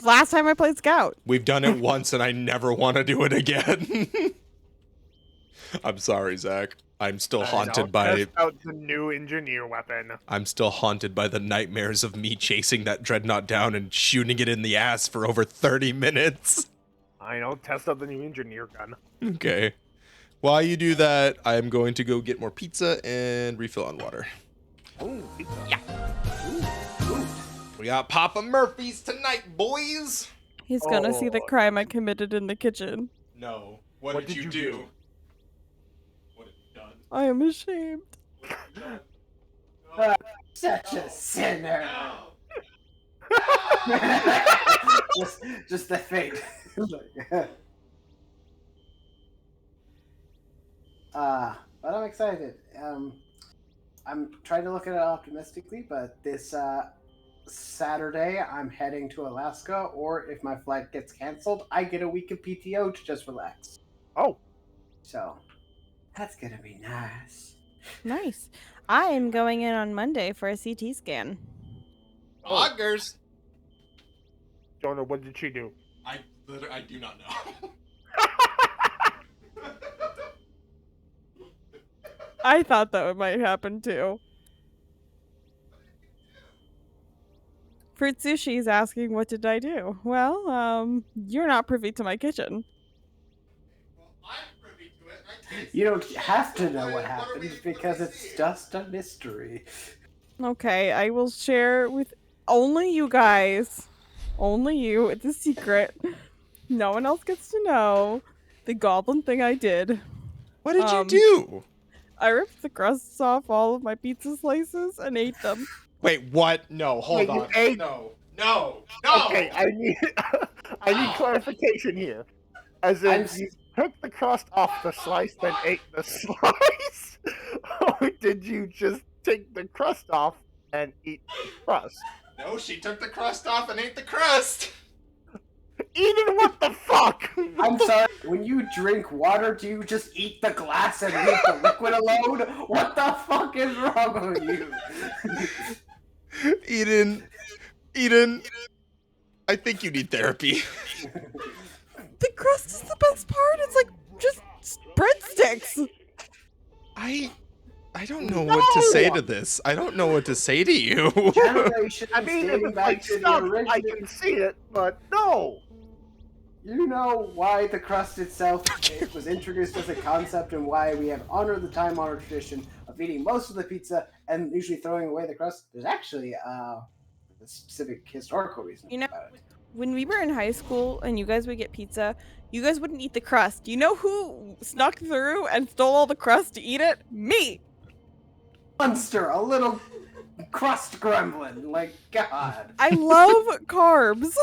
B: last time I played scout.
A: We've done it once, and I never want to do it again. I'm sorry, Zach. I'm still haunted by.
H: Test out the new engineer weapon.
A: I'm still haunted by the nightmares of me chasing that dreadnought down and shooting it in the ass for over 30 minutes.
H: I know. Test out the new engineer gun.
A: Okay. While you do that, I'm going to go get more pizza and refill on water.
H: Ooh, pizza.
A: We got Papa Murphy's tonight, boys.
B: He's gonna see the
H: Oh.
B: crime I committed in the kitchen.
A: No. What,
H: What
A: did
H: did
A: you
H: you
A: do?
H: do?
A: What have you done?
B: I am ashamed.
F: Such a sinner. just the fate. But I'm excited. I'm trying to look at it optimistically, but this Saturday I'm heading to Alaska, or if my flight gets canceled, I get a week of PTO to just relax.
H: Oh,
F: So that's gonna be nice.
B: Nice. I am going in on Monday for a CT scan.
A: Augers.
H: Jonah, what did she do?
A: I do not know.
B: I thought that might happen too. Fruit Sushi is asking, what did I do? Well, you're not privy to my kitchen.
A: I'm privy to it.
F: You don't have to know what happened because it's just a mystery.
B: Okay, I will share with only you guys. Only you. It's a secret. No one else gets to know the goblin thing I did.
A: What did you
B: Um,
A: do?
B: I ripped the crusts off all of my pizza slices and ate them.
A: Wait, what? No, hold
H: Wait, you
A: on.
H: ate-
A: No. No.
H: Okay, I need clarification here. As in,
F: I'm-
H: you took the crust off the slice, then ate the slice, or did you just take the crust off and eat the crust?
A: No, she took the crust off and ate the crust.
H: Eden, what the fuck?
F: I'm sorry, when you drink water, do you just eat the glass and leave the liquid alone? What the fuck is wrong with you?
A: Eden, I think you need therapy.
B: The crust is the best part. It's like just breadsticks.
A: I don't know what to say to this. I don't know what to say to you.
F: Generations
H: I mean, if
F: dating
H: it's
F: back
H: like
F: to the
H: stuff, I
F: original.
H: can see it, but no.
F: You know why the crust itself was introduced as a concept and why we have honored the time-honored tradition of eating most of the pizza and usually throwing away the crust? There's actually a specific historical reason
B: You know,
F: about it.
B: when we were in high school and you guys would get pizza, you guys wouldn't eat the crust. You know who snuck through and stole all the crust to eat it? Me!
F: Monster, a little crust gremlin. Like, God.
B: I love carbs.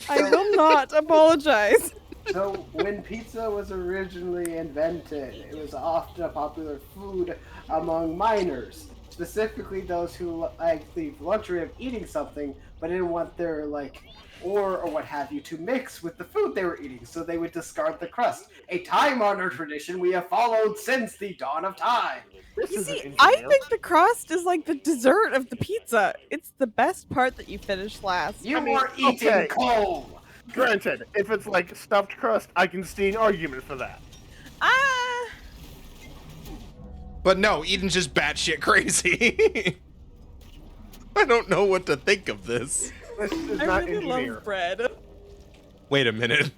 B: I will not apologize.
F: So, when pizza was originally invented, it was often a popular food among miners, specifically those who like the luxury of eating something, but didn't want their or what have you to mix with the food they were eating, so they would discard the crust. A time-honored tradition we have followed since the dawn of time.
H: This
B: You
H: is an
B: see, I
H: engineer.
B: think the crust is like the dessert of the pizza. It's the best part that you finish last.
F: You
H: I mean,
F: are eating
H: okay.
F: coal.
H: Granted, if it's like stuffed crust, I can see an argument for that.
B: Ah,
A: But no, Eden's just batshit crazy. I don't know what to think of this.
H: This is
B: I
H: not
B: really
H: engineer.
B: love bread.
A: Wait a minute.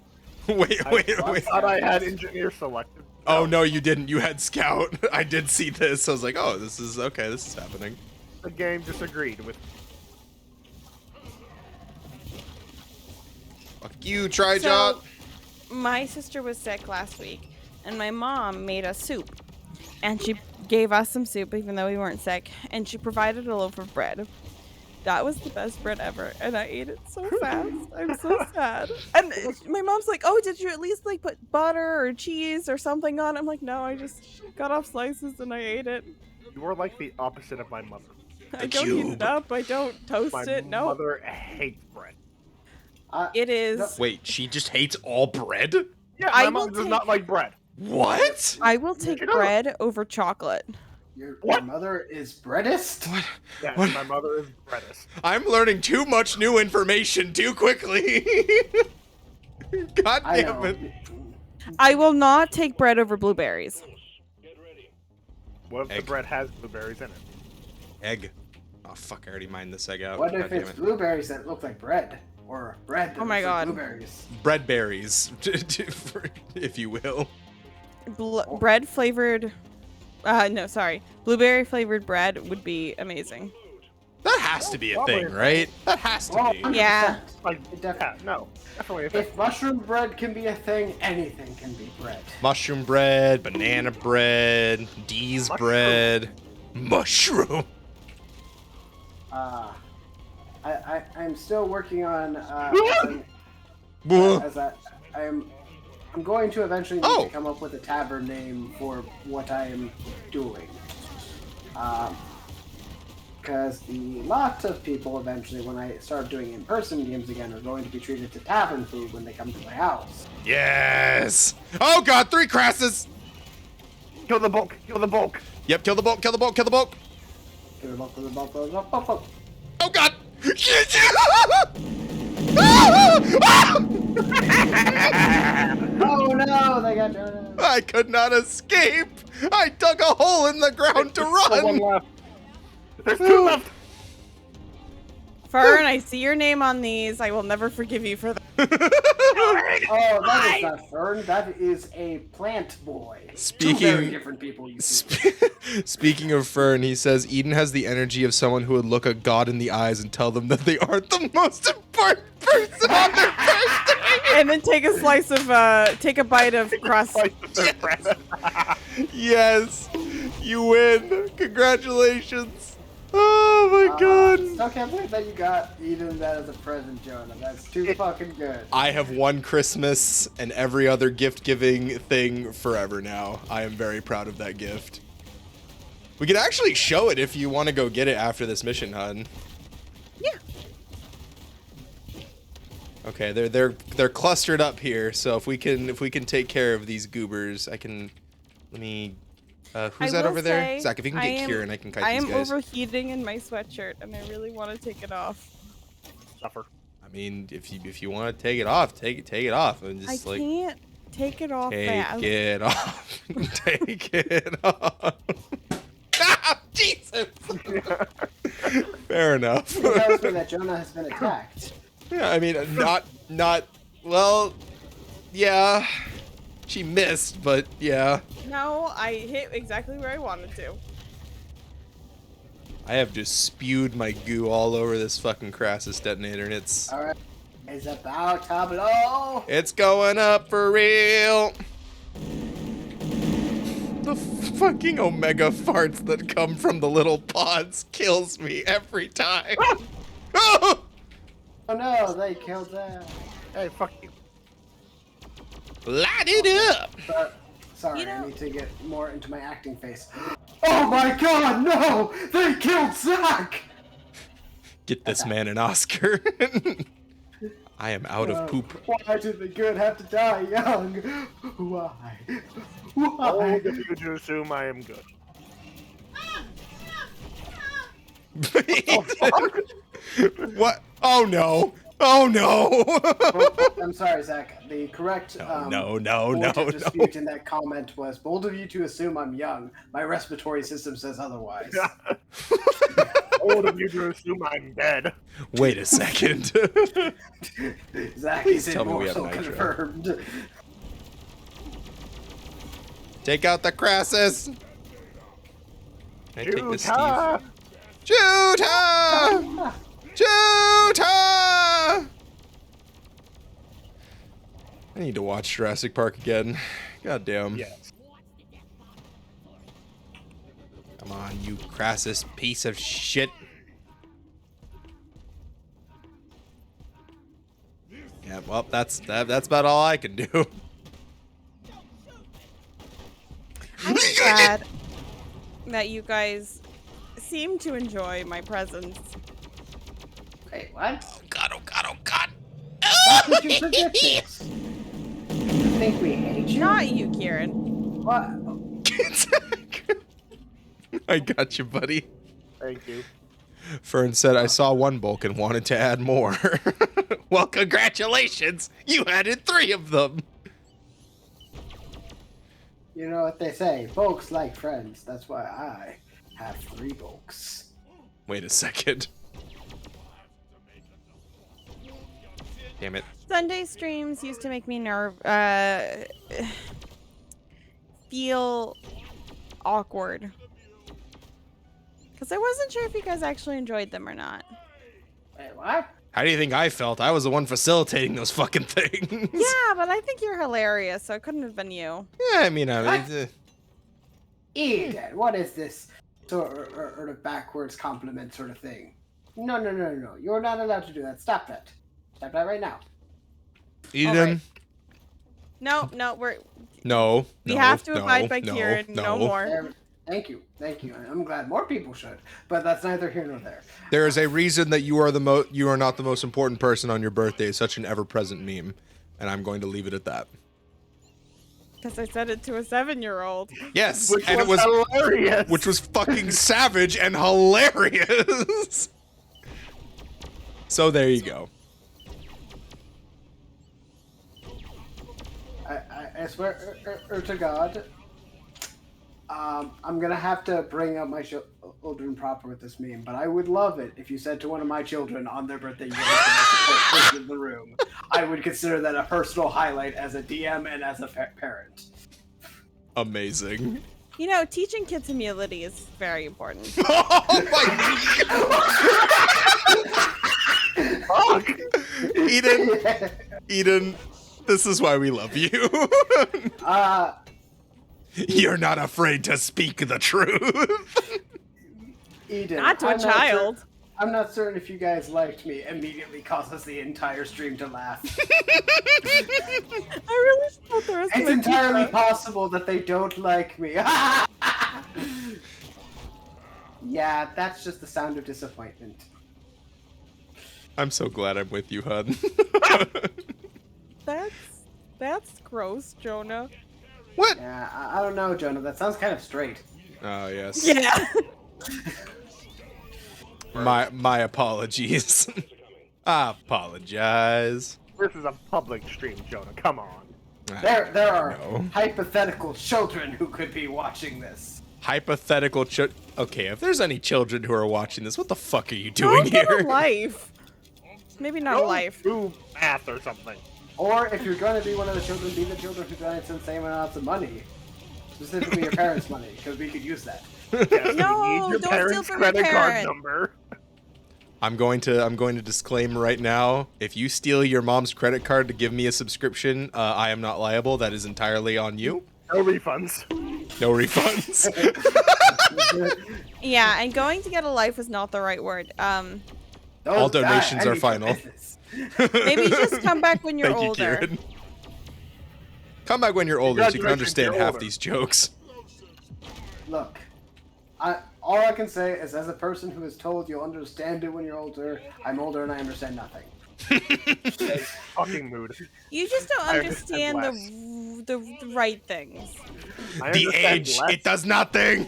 A: Wait.
H: I thought I had engineer selected.
A: Oh no, you didn't. You had scout. I did see this. I was like, oh, this is okay. This is happening.
H: The game disagreed with.
A: Fuck you, Trijot.
B: My sister was sick last week, and my mom made us soup. And she gave us some soup, even though we weren't sick. And she provided a loaf of bread. That was the best bread ever, and I ate it so fast. I'm so sad. And my mom's like, "Oh, did you at least like put butter or cheese or something on?" I'm like, "No, I just cut off slices and I ate it.
H: You are like the opposite of my mother.
B: I don't heat it up. I don't toast
H: My
B: it. No,
H: mother hates bread.
B: it is.
A: Wait, she just hates all bread?
H: Yeah,
B: I
H: my
B: will
H: mom does
B: take-
H: not like bread.
A: What?
B: I will take
H: You know-
B: bread over chocolate.
D: Your
H: What?
D: mother is breadist?
A: What?
H: Yeah,
A: What?
H: my mother is breadist.
A: I'm learning too much new information too quickly. God
D: I
A: damn
D: know.
A: it.
B: I will not take bread over blueberries.
H: What if
A: Egg.
H: the bread has blueberries in it?
A: Egg. Oh fuck, I already mined this egg out.
D: What
A: God
D: if
A: damn
D: it's
A: it.
D: blueberries that look like bread? Or bread that
B: Oh my
D: looks like
B: God.
D: blueberries?
A: Bread berries, if you will.
B: Bread flavored. No, sorry. Blueberry flavored bread would be amazing.
A: That has to be a
H: Probably.
A: thing, right? That has to
D: Oh,
A: be.
D: 100%.
B: Yeah.
H: Like,
D: It definitely-
H: yeah, no, definitely a thing.
D: If mushroom bread can be a thing, anything can be bread.
A: Mushroom bread, banana bread, D's
H: Mushroom.
A: bread, mushroom.
D: I'm still working on
A: Buh.
D: I'm going to eventually need
A: Oh.
D: to come up with a tavern name for what I am doing. Because the lot of people eventually, when I start doing in-person games again, are going to be treated to tavern food when they come to my house.
A: Yes. Oh god, 3 crasses.
H: Kill the bulk, kill the bulk.
A: Yep, kill the bulk, kill the bulk, kill the bulk.
D: Kill them up, kill them up, kill them up, up, up.
A: Oh god.
D: Oh no, they got Jonah.
A: I could not escape. I dug a hole in the ground to
H: There's one
A: run.
H: left. There's 2 left.
B: Fern, I see your name on these. I will never forgive you for that.
D: Oh, that is not Fern. That is a plant boy. Two very
A: Speaking
D: different people. You
A: Speaking of Fern, he says Eden has the energy of someone who would look a god in the eyes and tell them that they aren't the most important person on their first day.
B: And then take a slice of, take a bite of crust.
H: Like the bread.
A: Yes, you win. Congratulations. Oh my god.
D: Still can't believe that you got Eden that as a present, Jonah. That's too fucking good.
A: I have won Christmas and every other gift-giving thing forever now. I am very proud of that gift. We could actually show it if you want to go get it after this mission, hun.
B: Yeah.
A: Okay, they're clustered up here, so if we can take care of these goobers, I can. Let me. Who's that
B: will
A: over there?
B: say,
A: Zach, if you can get Kieran, I can kite
B: I
A: these
B: am
A: guys.
B: overheating in my sweatshirt, and I really want to take it off.
H: Suffer.
A: I mean, if you want to take it off, take it off. And
B: I
A: just like
B: can't take it off
A: take
B: fast.
A: it off. Take it off. Ah, Jesus. Fair enough.
D: It tells me that Jonah has been attacked.
A: Yeah, I mean, not. Well, yeah. She missed, but yeah.
B: No, I hit exactly where I wanted to.
A: I have just spewed my goo all over this fucking Crassus detonator, and it's
D: Alright. It's about to blow.
A: it's going up for real. The fucking omega farts that come from the little pods kills me every time. Oh!
D: Oh no, they killed that.
H: Hey, fuck you.
A: Light it up.
D: But, sorry,
B: You know-
D: I need to get more into my acting face. Oh my god, no! They killed Zach!
A: Get this man an Oscar. I am out of poop.
D: Why did the good have to die young? Why? Why?
H: Old if you do assume I am good.
A: What? Oh no. Oh no!
F: I'm sorry, Zach. The correct
A: No,
F: point of dispute in that comment was bold of you to assume I'm young. My respiratory system says otherwise.
H: Old of you to assume I'm dead.
A: Wait a second.
F: Zach
A: Please
F: is
A: tell me we have
F: immortal
A: nitro.
F: confirmed.
A: Take out the Crassus. Can I take this, Steve?
H: Shoot-ah!
A: Shoot-ah! Shoot-ah! I need to watch Jurassic Park again. God damn.
H: Yes.
A: Come on, you Crassus piece of shit. Yeah, well, that's about all I can do.
B: I'm glad that you guys seem to enjoy my presence.
D: Wait, what?
A: Oh god, oh god, oh god.
F: How could you forget this? You think we hate you?
B: Not you, Kieran.
F: What?
A: I got you, buddy.
H: Thank you.
A: Fern said, I saw one bulk and wanted to add more. Well, congratulations! You added 3 of them!
F: You know what they say, folks like friends. That's why I have 3 folks.
A: Wait a second. Damn it.
B: Sunday streams used to make me feel awkward. Because I wasn't sure if you guys actually enjoyed them or not.
F: Wait, what?
A: How do you think I felt? I was the one facilitating those fucking things.
B: Yeah, but I think you're hilarious, so it couldn't have been you.
A: Yeah, I mean,
F: Eden, what is this sort of backwards compliment sort of thing? No. You're not allowed to do that. Stop that. Stop that right now.
A: Eden.
B: Alright. No,
A: No.
B: we
A: no,
B: have to
A: no,
B: abide by
A: no,
B: Kieran. No more.
F: There- Thank you. I'm glad more people should, but that's neither here nor there.
A: There is a reason that you are you are not the most important person on your birthday. It's such an ever-present meme, and I'm going to leave it at that.
B: Because I said it to a 7-year-old.
A: Yes,
H: Which
A: and
H: was hilarious.
A: which was fucking savage and hilarious. So there you go.
F: I swear to God, I'm gonna have to bring up my children proper with this meme, but I would love it if you said to one of my children on their birthday, "You're the most important person in the room." I would consider that a personal highlight as a DM and as a parent.
A: Amazing.
B: You know, teaching kids humility is very important.
A: Oh my god. Eden, this is why we love you. You're not afraid to speak the truth.
F: Eden,
B: Not to a child.
F: I'm not certain if you guys liked me. Immediately causes the entire stream to laugh.
B: I really thought the rest
F: It's
B: of
F: entirely possible that they don't like me. Yeah, that's just the sound of disappointment.
A: I'm so glad I'm with you, hun.
B: That's gross, Jonah.
A: What?
F: Yeah, I don't know, Jonah. That sounds kind of straight.
A: Oh yes.
B: Yeah.
A: My apologies. I apologize.
H: This is a public stream, Jonah. Come on.
F: There are
A: No.
F: hypothetical children who could be watching this.
A: Hypothetical Okay, if there's any children who are watching this, what the fuck are you
B: Go
A: doing
B: get a
A: here?
B: life. Maybe not a
H: Go
B: life.
H: do math or something.
F: Or if you're going to be one of the children, be the children who donate insane amounts of money. Specifically your parents' money, because we could use that.
H: Yes,
B: No,
H: we need your
B: don't steal
H: parents'
B: from your
H: credit card
B: parent.
H: number.
A: I'm going to disclaim right now. If you steal your mom's credit card to give me a subscription, I am not liable. That is entirely on you.
H: No refunds.
A: No refunds.
B: Yeah, and going to get a life is not the right word.
A: All donations are final.
B: Maybe just come back when you're
A: Thank
B: older.
A: you, Kieran. Come back when you're older so you can
H: Congratulations,
A: understand
H: you're
A: half
H: older.
A: these jokes.
F: Look, all I can say is, as a person who is told you'll understand it when you're older, I'm older and I understand nothing.
H: Fucking mood.
B: You just don't
H: I
B: understand
H: understand
B: the right things.
H: I
A: The
H: understand
A: age,
H: less.
A: it does nothing.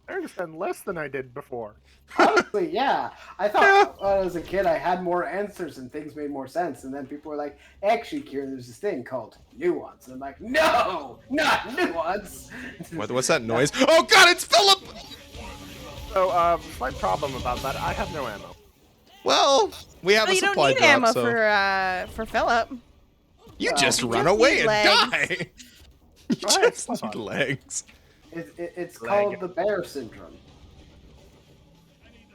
H: I understand less than I did before.
F: Honestly, yeah. I thought when I was a kid I had more answers and things made more sense, and then people were like, "Actually, Kieran, there's this thing called nuance." And I'm like, "No, not nuance."
A: What's that noise? Oh God, it's Phillip!
H: So, slight problem about that. I have no ammo.
A: Well, we have
B: Well,
A: a
B: you don't
A: supply
B: need
A: drop,
B: ammo
A: so
B: for Phillip.
A: you
F: Well,
A: just
F: you
A: run
B: just
A: away
B: need
A: and
B: legs.
A: die. You
H: Right,
A: just
H: come
A: need
H: on.
A: legs.
F: It's
H: Leg.
F: called the bear syndrome.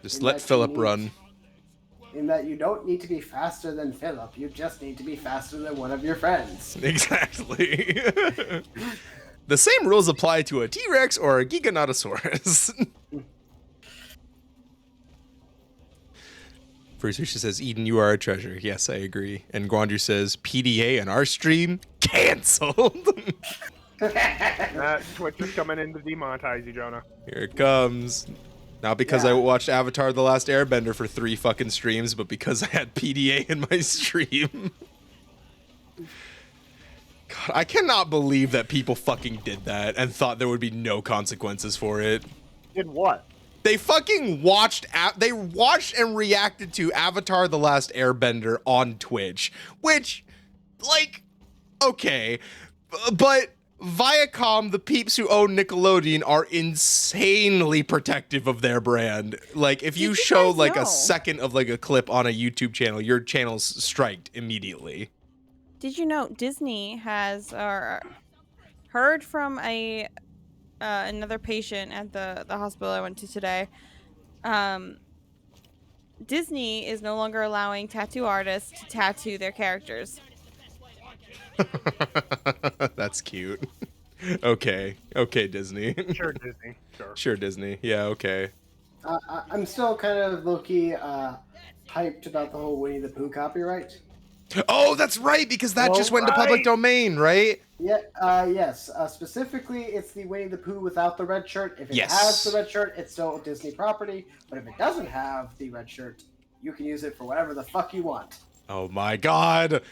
A: Just
F: In
A: let
F: that you
A: Phillip
F: need-
A: run.
F: In that you don't need to be faster than Philip, you just need to be faster than one of your friends.
A: Exactly. The same rules apply to a T-Rex or a Giganotosaurus. First, she says, Eden, you are a treasure. Yes, I agree. And Guanju says, PDA and our stream canceled.
H: Twitch is coming in to demonetize you, Jonah.
A: Here it comes. Not because I
F: Yeah.
A: watched Avatar The Last Airbender for 3 fucking streams, but because I had PDA in my stream. God, I cannot believe that people fucking did that and thought there would be no consequences for it.
H: Did what?
A: They fucking watched and reacted to Avatar The Last Airbender on Twitch, which, like, okay, but Viacom, the peeps who own Nickelodeon, are insanely protective of their brand. Like, if you
B: Did you
A: show,
B: guys
A: like,
B: know?
A: a second of, like, a clip on a YouTube channel, your channel's striked immediately.
B: Did you know Disney has heard from a another patient at the hospital I went to today? Disney is no longer allowing tattoo artists to tattoo their characters.
A: That's cute. Okay, Disney.
H: Sure, Disney. Sure.
A: Sure, Disney. Yeah, okay.
F: I'm still kind of low-key hyped about the whole Winnie the Pooh copyright.
A: Oh, that's right, because that just went to public
H: right.
A: domain, right?
F: Yeah, yes. Specifically, it's the Winnie the Pooh without the red shirt. If it
A: Yes.
F: has the red shirt, it's still a Disney property. But if it doesn't have the red shirt, you can use it for whatever the fuck you want.
A: Oh my god.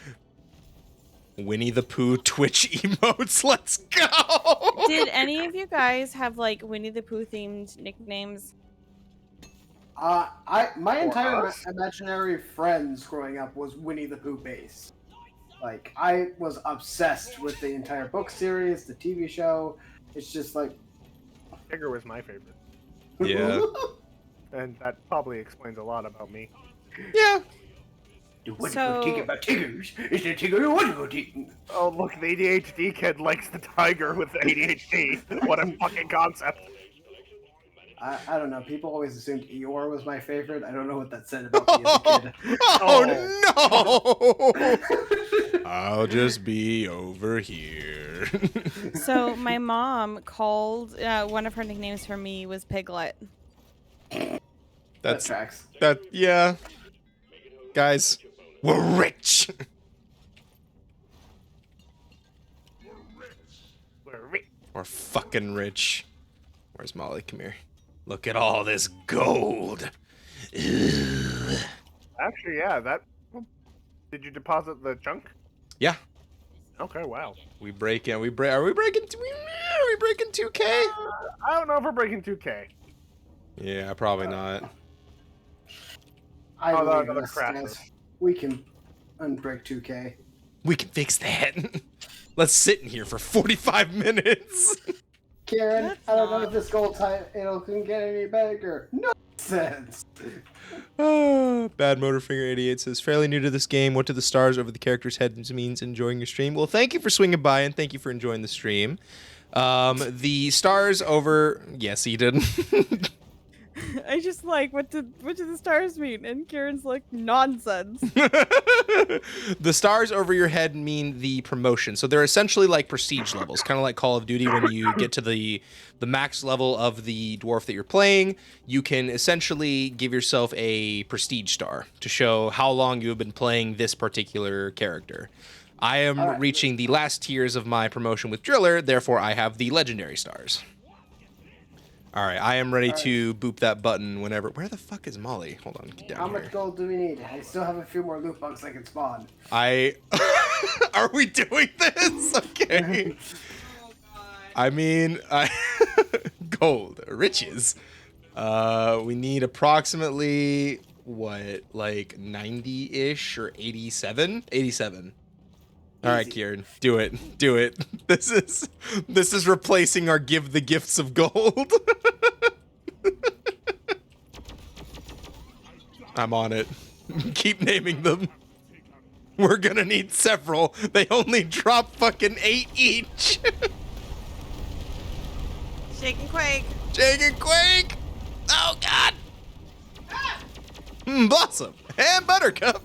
A: Winnie the Pooh Twitch emotes, let's go!
B: Did any of you guys have like Winnie the Pooh themed nicknames?
F: My entire
H: us?
F: imaginary friends growing up was Winnie the Pooh based. Like, I was obsessed with the entire book series, the TV show. It's just like,
H: Tigger was my favorite.
A: Yeah.
H: And that probably explains a lot about me.
A: Yeah.
F: The wonderful
B: So-
F: thing about tigers is the tigger the wonderful thing.
H: Oh, look, the ADHD kid likes the tiger with the ADHD. What a fucking concept.
F: I don't know. People always assumed Eeyore was my favorite. I don't know what that said about me as a kid.
A: Oh no! I'll just be over here.
B: So my mom called one of her nicknames for me was Piglet.
F: That
A: That's
F: tracks.
A: that. Yeah, guys, we're rich. We're fucking rich. Where's Molly? Come here. Look at all this gold. Ugh.
H: Actually, yeah, that... Did you deposit the chunk?
A: Yeah,
H: Okay, wow.
A: we break in. Are we breaking? Are we breaking 2K?
H: I don't know if we're breaking 2K.
A: Yeah, probably not.
F: I
H: Oh,
F: believe
H: another
F: in us,
H: crap.
F: guys. We can unbreak 2K.
A: We can fix that. Let's sit in here for 45 minutes.
F: Karen,
B: That's
F: I don't know
B: not-
F: if this gold title can get any bigger. Nonsense.
A: Bad Motorfinger 88 says, fairly new to this game. What do the stars over the character's heads means enjoying your stream? Well, thank you for swinging by and thank you for enjoying the stream. The stars over... Yes, he did.
B: I just like what do the stars mean? And Kieran's like nonsense.
A: The stars over your head mean the promotion. So they're essentially like prestige levels, kind of like Call of Duty. When you get to the max level of the dwarf that you're playing, you can essentially give yourself a prestige star to show how long you have been playing this particular character. I am
F: All right.
A: reaching the last tiers of my promotion with Driller, therefore I have the legendary stars. All right, I am ready to boop that button whenever. Where the fuck is Molly? Hold on, get down
F: How
A: here.
F: much gold do we need? I still have a few more loot bugs I can spawn.
A: Are we doing this? Okay. I mean, gold, riches. We need approximately what, like 90-ish or 87? 87. All right,
D: Easy.
A: Kieran, do it. Do it. This is replacing our give the gifts of gold. I'm on it. Keep naming them. We're gonna need several. They only drop fucking 8 each.
B: Shake and quake.
A: Shake and quake. Oh God. Blossom and Buttercup.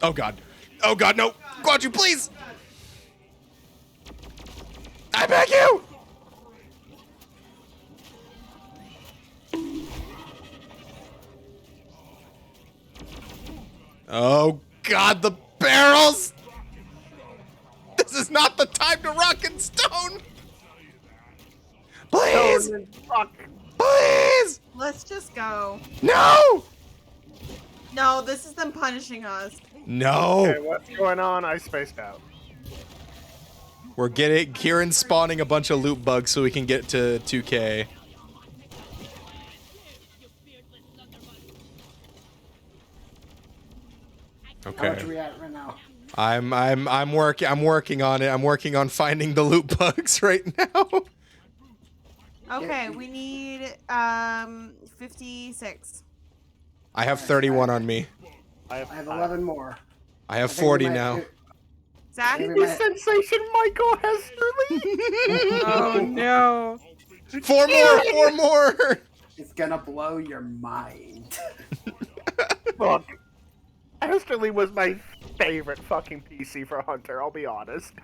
A: Oh God. Oh God, no. Guanju, please. I beg you. Oh God, the barrels! This is not the time to rock and stone! Please!
H: Stone and fuck.
A: Please!
B: Let's just go.
A: No!
B: No, this is them punishing us.
A: No!
H: Okay, what's going on? I spaced out.
A: We're getting Kieran's spawning a bunch of loot bugs so we can get to 2K.
F: How much
A: Okay.
F: are we at right now?
A: I'm working on it. I'm working on finding the loot bugs right now.
B: Okay, we need 56.
A: I have 31 on me.
H: I have
F: I have
H: five.
F: 11 more.
A: I have
F: I think we
A: 40
F: might-
A: now.
B: Zach?
F: Maybe
H: The
F: my-
H: sensation Michael Hesterly.
B: Oh no.
A: 4 more, 4 more.
F: It's gonna blow your mind.
H: Look, Hesterly was my favorite fucking PC for Hunter. I'll be honest.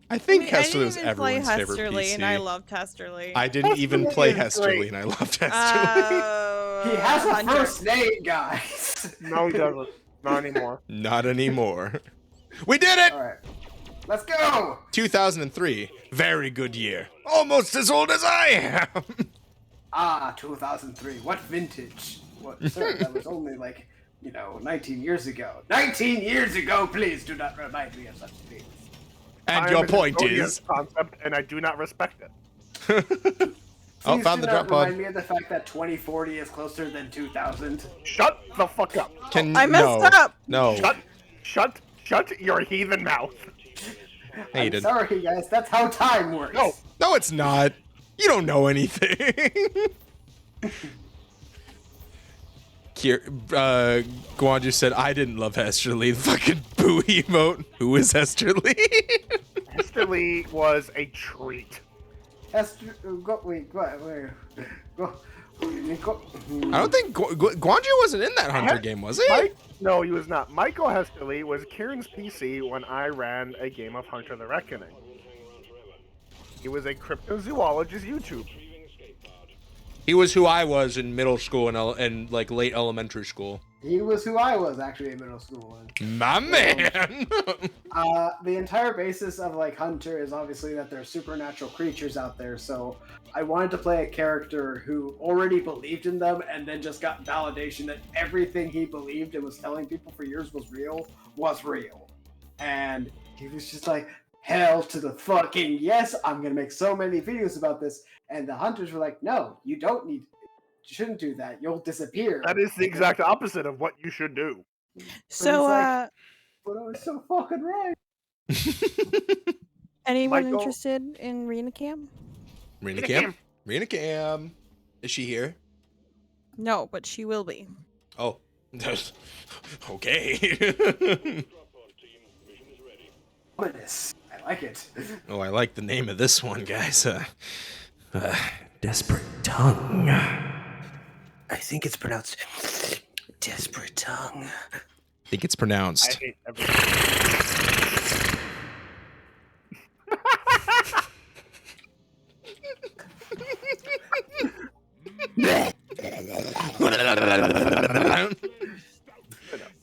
A: I think
B: I
A: Hesterly
B: didn't
A: was
B: even play
A: everyone's favorite
B: Hesterly,
A: PC.
B: and I loved Hesterly.
A: I didn't even
H: Hesterly
A: play
H: is
A: Hesterly,
H: great.
A: and I loved Hesterly.
F: He has a
B: Hunter.
F: first name, guys.
H: No, he doesn't. Not anymore.
A: Not anymore. We did it!
F: All right, let's go.
A: 2003. Very good year. Almost as old as I am.
F: Ah, 2003. What vintage? What, sir? That was only like, 19 years ago. 19 years ago. Please do not remind me of such things.
A: And
H: I
A: your
H: am a
A: point
H: custodian
A: is.
H: concept, and I do not respect it.
A: Oh,
F: Please
A: found
F: do
A: the
F: not
A: drop pod.
F: remind me of the fact that 2040 is closer than 2000.
H: Shut the fuck up.
B: I messed up.
A: No.
H: Shut your heathen mouth.
A: Hey, you
F: I'm
A: did.
F: sorry, guys. That's how time works.
H: No.
A: No, it's not. You don't know anything. Guanju said, I didn't love Hesterly. Fucking boo emote. Who is Hesterly?
H: Hesterly was a treat.
F: Esther, wait, go. Go.
A: I don't think Guanju wasn't in that Hunter game, was he?
H: No, he was not. Michael Hesterly was Kieran's PC when I ran a game of Hunter the Reckoning. He was a cryptozoologist YouTube.
A: He was who I was in middle school and like late elementary school.
F: He was who I was actually in middle school.
A: My man.
F: The entire basis of like Hunter is obviously that there's supernatural creatures out there. So I wanted to play a character who already believed in them and then just got validation that everything he believed and was telling people for years was real. And he was just like, hell to the fucking yes, I'm gonna make so many videos about this. And the hunters were like, no, you shouldn't do that. You'll disappear.
H: That is the exact opposite of what you should do.
B: So,
F: like- But I was so fucking right.
B: anyone
H: Michael?
B: interested in Rena Cam?
A: Rena Cam? Rena Cam. Is she here?
B: No, but she will be.
A: Oh. Okay.
F: Ominous. I like it.
A: Oh, I like the name of this one, guys. Desperate Tongue.
D: I think it's pronounced Desperate Tongue.
A: I think it's
H: I
A: pronounced.
H: hate everything.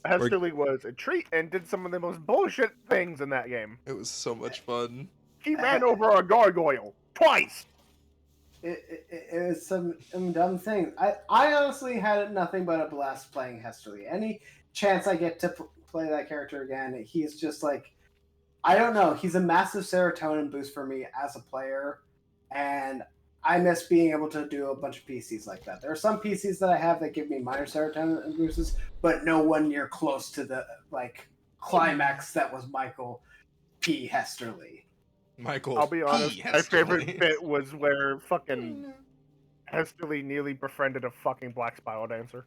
H: Hesterly was a treat and did some of the most bullshit things in that game.
A: It was so much fun.
H: He ran over a gargoyle twice.
F: It was some dumb thing. I honestly had nothing but a blast playing Hesterly. Any chance I get to play that character again, he's just like, I don't know. He's a massive serotonin boost for me as a player. and I miss being able to do a bunch of PCs like that. There are some PCs that I have that give me minor serotonin boosters, but no one near close to the like climax that was Michael P. Hesterly.
A: Michael
H: I'll be honest,
A: P.
H: my favorite
A: Hesterly.
H: bit was where fucking Hesterly nearly befriended a fucking black spiral dancer.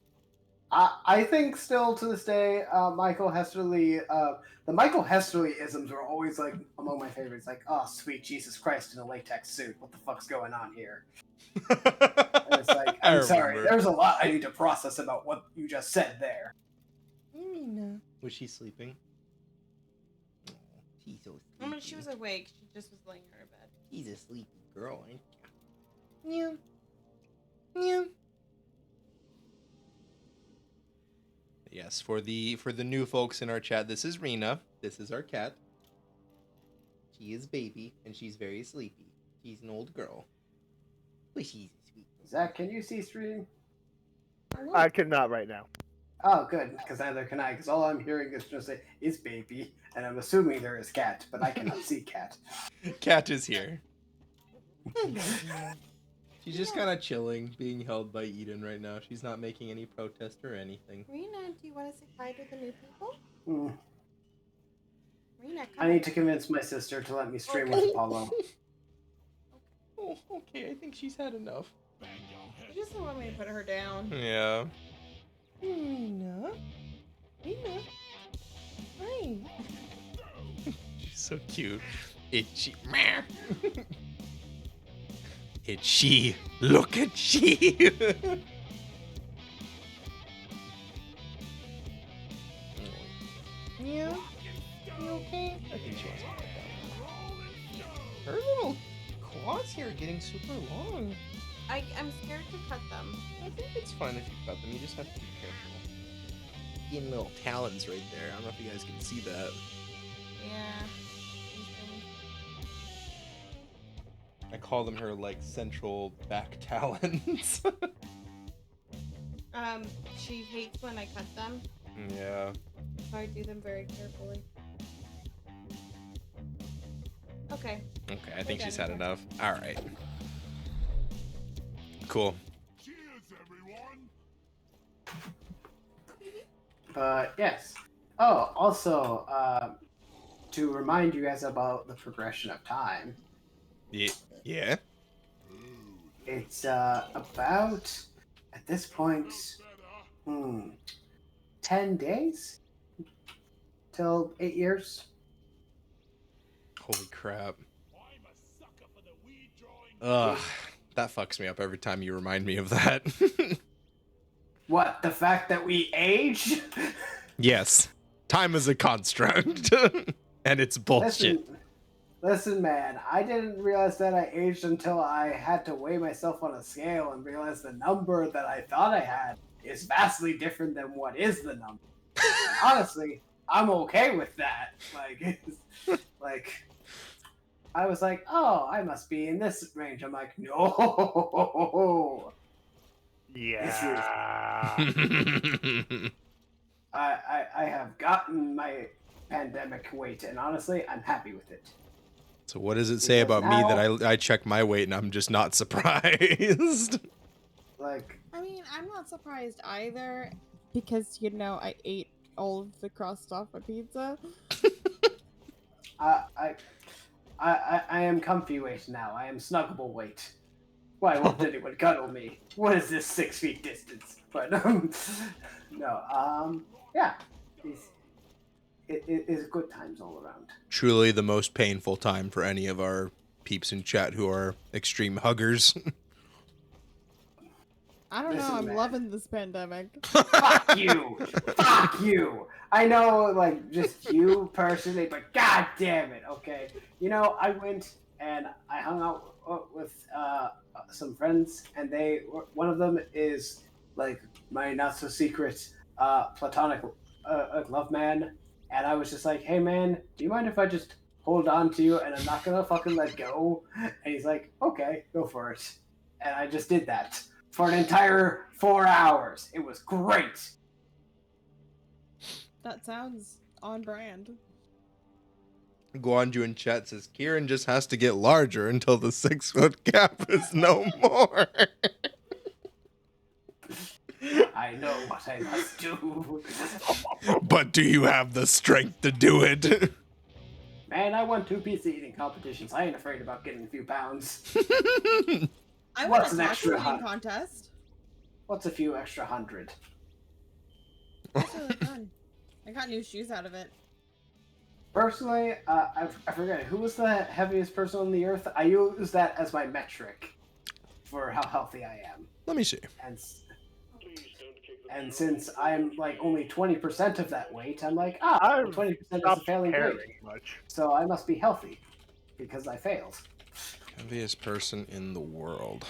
F: I think still to this day, Michael Hesterly, the Michael Hesterly isms are always like among my favorites. Like, oh, sweet Jesus Christ in a latex suit. What the fuck's going on here? And it's like,
A: I
F: I'm sorry,
A: remember.
F: there's a lot I need to process about what you just said there.
A: Was she sleeping? Oh, she's so sleepy.
B: I mean, she was awake. She just was laying in her bed.
A: She's a sleepy girl, ain't you? Yeah. Yeah. Yes, for the new folks in our chat, this is Rena. This is our cat. She is baby, and she's very sleepy. She's an old girl. But she's sweet.
F: Zach, can you see stream?
H: I cannot right now.
F: Oh, good, because neither can I. Because all I'm hearing is just say is baby, and I'm assuming there is cat, but I cannot see cat.
A: Cat is here. She's just kind of chilling, being held by Eden right now. She's not making any protest or anything.
B: Rena, do you want to say hi to the new people?
F: Hmm.
B: Rena, come
F: I need to convince my sister to let me stream with Apollo.
A: Oh, okay, I think she's had enough.
B: She just want me to put her down.
A: Yeah. Rena? Rena? Hi. She's so cute. It's she. It's she. Look at she. Yeah. You okay? I think she wants to get down. Her little claws here are getting super long.
B: I'm scared to cut them.
A: I think it's fine if you cut them. You just have to be careful. Getting little talons right there. I don't know if you guys can see that.
B: Yeah.
A: I call them her like central back talons.
B: She hates when I cut them,
A: Yeah.
B: so I do them very carefully. Okay.
A: Okay, I think
B: We're
A: she's
B: done
A: had
B: here.
A: enough. All right. Cool.
F: Yes. Oh, also, to remind you guys about the progression of time,
A: Yeah.
F: it's about at this point, 10 days till 8 years.
A: Holy crap. Ugh. That fucks me up every time you remind me of that.
F: What, the fact that we age?
A: Yes. Time is a construct. And it's bullshit.
F: Listen, man, I didn't realize that I aged until I had to weigh myself on a scale and realize the number that I thought I had is vastly different than what is the number. And honestly, I'm okay with that. Like, I was like, oh, I must be in this range. I'm like, no.
H: Yeah.
F: I have gotten my pandemic weight, and honestly, I'm happy with it.
A: So what does it say
F: Because
A: about me
F: now-
A: that I check my weight and I'm just not surprised?
F: Like,
E: I mean, I'm not surprised either because, you know, I ate all of the crust off a pizza.
F: I am comfy weight now. I am snuggable weight. Why won't anyone cuddle me? What is this 6 feet distance? But no, yeah, it is good times all around.
A: Truly the most painful time for any of our peeps in chat who are extreme huggers.
E: I don't
F: Listen,
E: know, I'm
F: man.
E: loving this pandemic.
F: Fuck you! Fuck you! I know, like, just you personally, but god damn it, okay? You know, I went and I hung out with some friends, and one of them is, like, my not-so-secret platonic love man, and I was just like, hey man, do you mind if I just hold on to you and I'm not gonna fucking let go? And he's like, okay, go for it. And I just did that for an entire 4 hours. It was great.
E: That sounds on brand.
A: Guanju in chat says Kieran just has to get larger until the 6-foot gap is no more.
F: I know what I must do.
A: But do you have the strength to do it?
F: Man, I won 2 pizza eating competitions. I ain't afraid about getting a few pounds.
E: I won
F: What's
E: a
F: an
E: taco
F: extra
E: eating
F: hot?
E: contest.
F: What's a few extra 100?
E: That's really fun. I got new shoes out of it.
F: Personally, I forget who was the heaviest person on the earth. I use that as my metric for how healthy I am,
A: Let me see.
F: and since I'm like only 20% of that weight, I'm like,
H: I've
F: 20% is a
H: stopped
F: failing
H: caring
F: weight,
H: much.
F: so I must be healthy because I failed.
A: Heaviest person in the world.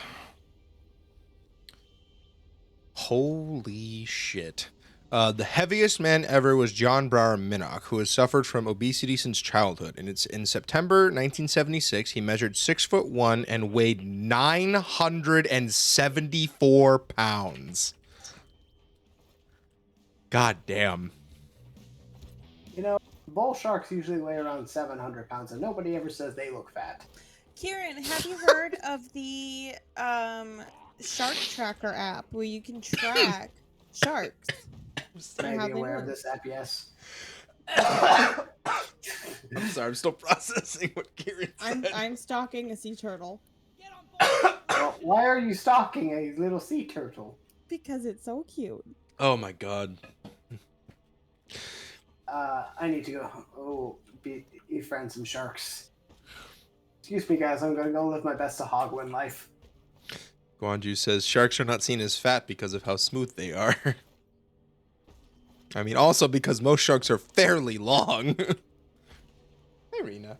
A: Holy shit. The heaviest man ever was John Brower Minnock, who has suffered from obesity since childhood. And it's in September 1976. He measured 6'1" and weighed 974 pounds. God damn.
F: You know, bull sharks usually weigh around 700 pounds, and nobody ever says they look fat.
B: Kieran, have you heard of the
E: Shark Tracker app where you can track sharks and
F: May
E: how
F: be
E: they
F: aware of
E: move.
F: this app, yes.
A: I'm sorry, I'm still processing what Kieran said.
E: I'm stalking a sea turtle
F: Well, why are you stalking a little sea turtle?
E: because it's so cute.
A: Oh my god.
F: I need to go. Befriend some sharks. Excuse me, guys. I'm gonna go live my best Sahagwin life.
A: Guanju says sharks are not seen as fat because of how smooth they are. I mean, also because most sharks are fairly long. Hey, Rena.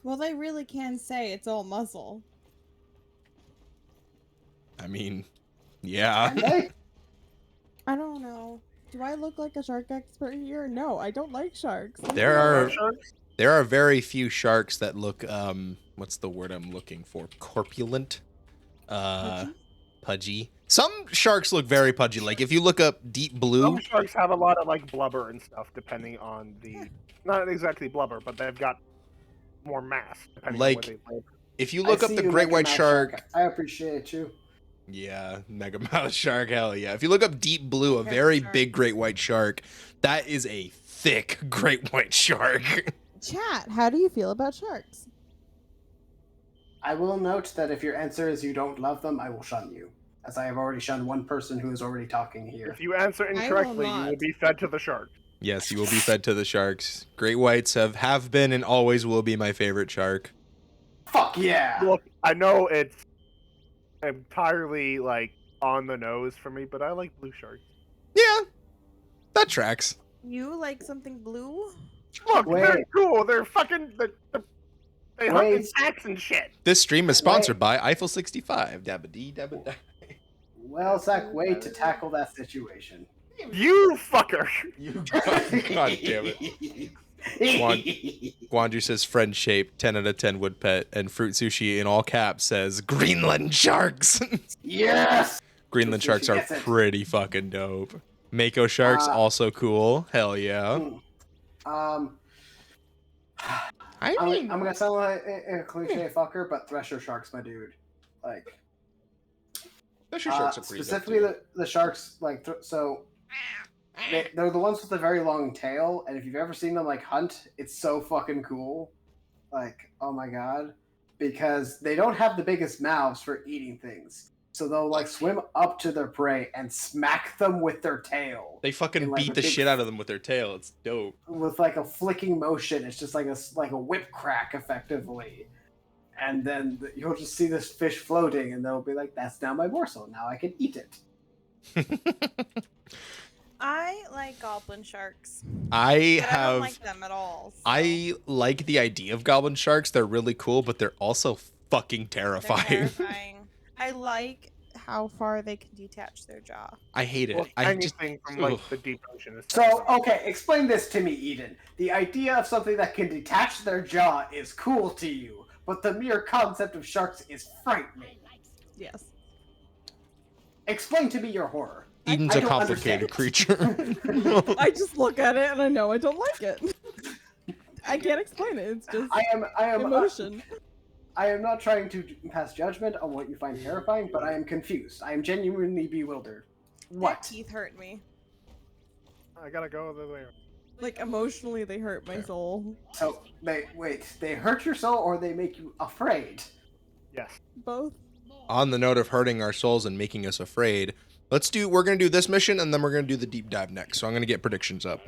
E: Well, they really can say it's all muscle.
A: I mean, yeah.
F: Hey,
E: I don't know. Do I look like a shark expert here? No, I don't like sharks.
A: There are
H: Sharks?
A: there are very few sharks that look what's the word I'm looking for? Corpulent.
E: Pudgy?
A: Pudgy. Some sharks look very pudgy. Like if you look up deep blue,
H: Some sharks have a lot of like blubber and stuff, depending on the not exactly blubber, but they've got more mass depending on where
A: like
H: they live.
A: if you
F: I
A: look up
F: see
A: the
F: you,
A: great
F: Mega
A: white
F: Mouth
A: shark,
F: I appreciate you.
A: yeah, mega mouth shark, hell yeah. If you look up deep blue, a
B: Okay,
A: very
B: shark.
A: big great white shark, that is a thick great white shark.
E: Chat, how do you feel about sharks?
F: I will note that if your answer is you don't love them, I will shun you, as I have already shunned one person who is already talking here.
H: If you answer incorrectly, you will
E: not.
H: be fed to the shark.
A: Yes, you will be fed to the sharks. Great whites have been and always will be my favorite shark.
F: Fuck yeah!
H: Look, I know it's entirely like on the nose for me, but I like blue sharks.
A: Yeah, that tracks.
B: You like something blue?
H: Look, they're
F: Wait.
H: cool. They're fucking. They hunt in
F: Wait.
H: packs and shit.
A: This stream is sponsored by Eiffel 65. Dabba dee dabba da.
F: Well, Zach, way to tackle that situation.
H: You fucker.
A: You God damn it. Guanju says friend shape, 10 out of 10 would pet, and Fruit Sushi in all caps says Greenland sharks.
F: Yes!
A: Greenland
F: Fruit
A: sharks
F: Sushi
A: are
F: gets it.
A: pretty fucking dope. Mako sharks also cool. Hell yeah.
F: I'm
A: I mean,
F: gonna sound like a cliche fucker, but Thresher sharks, my dude. Like,
A: Fisher sharks are pretty
F: specifically
A: dope.
F: the sharks, like, they're the ones with the very long tail, and if you've ever seen them, like, hunt, it's so fucking cool. Like, oh my god. Because they don't have the biggest mouths for eating things. So they'll, like, swim up to their prey and smack them with their tail.
A: They fucking
F: in, like,
A: beat
F: a
A: the
F: big-
A: shit out of them with their tail. It's dope.
F: With, like, a flicking motion. It's just like a whip crack, effectively. And then you'll just see this fish floating, and they'll be like, that's now my morsel. Now I can eat it.
B: I like goblin sharks.
A: I
B: But I don't like them at all. so
A: I like the idea of goblin sharks. They're really cool, but they're also fucking
B: they're
A: terrifying.
B: terrifying. I like how far they can detach their jaw.
A: I hate it.
H: Look,
A: I just
H: anything from like
A: ugh.
H: the deep ocean is
F: So, okay, explain this to me, Eden. The idea of something that can detach their jaw is cool to you, but the mere concept of sharks is frightening.
E: Yes.
F: Explain to me your horror.
A: Eden's
F: I
A: a
F: don't
A: complicated
F: understand.
A: creature.
E: I just look at it and I know I don't like it. I can't explain it. It's just
F: I am
E: emotion.
F: I am not trying to pass judgment on what you find terrifying, but I am confused. I am genuinely bewildered.
B: Their
F: What?
B: teeth hurt me.
H: I gotta go the way.
E: Like emotionally, they hurt my soul.
F: So they hurt your soul or they make you afraid?
H: Yes.
E: Both.
A: On the note of hurting our souls and making us afraid, we're going to do this mission and then we're going to do the deep dive next. So I'm going to get predictions up.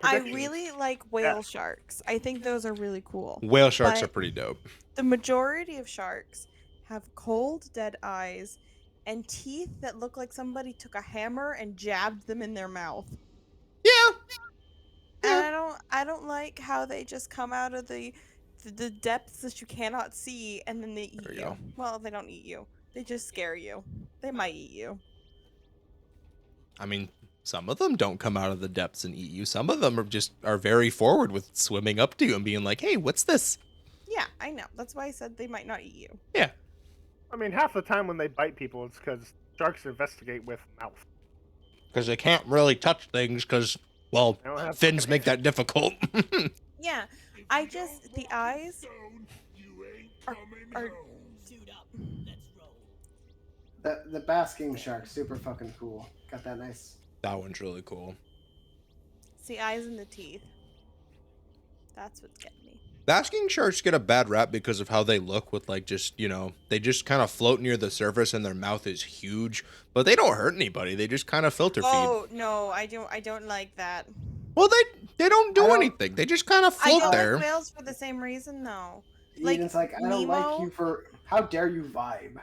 B: I
H: Predictions.
B: really like whale sharks. I think those are really cool.
A: Whale sharks
B: But
A: are pretty dope.
B: the majority of sharks have cold, dead eyes and teeth that look like somebody took a hammer and jabbed them in their mouth.
A: Yeah.
B: And I don't like how they just come out of the depths that you cannot see and then they eat
A: There you
B: you.
A: go.
B: Well, they don't eat you. They just scare you. They might eat you.
A: I mean, some of them don't come out of the depths and eat you. Some of them are very forward with swimming up to you and being like, "Hey, what's this?"
B: Yeah, I know. That's why I said they might not eat you.
A: Yeah.
H: I mean, half the time when they bite people, it's because sharks investigate with mouth.
A: Because they can't really touch things because, well,
H: They don't have
A: fins make that difficult.
B: Yeah, I just the eyes are
G: Suit up. Let's roll.
F: The basking shark, super fucking cool. Got that nice.
A: That one's really cool.
B: it's the eyes and the teeth. That's what's getting me.
A: Basking sharks get a bad rap because of how they look with like just, they just kind of float near the surface and their mouth is huge, but they don't hurt anybody. They just kind of filter feed.
B: Oh no, I don't like that.
A: Well, they don't do
F: I don't-
A: anything. They just kind of
B: I
A: float
B: don't
A: there.
B: like whales for the same reason though. Like,
F: Eden's like, I don't like
B: Nemo?
F: you for. How dare you vibe?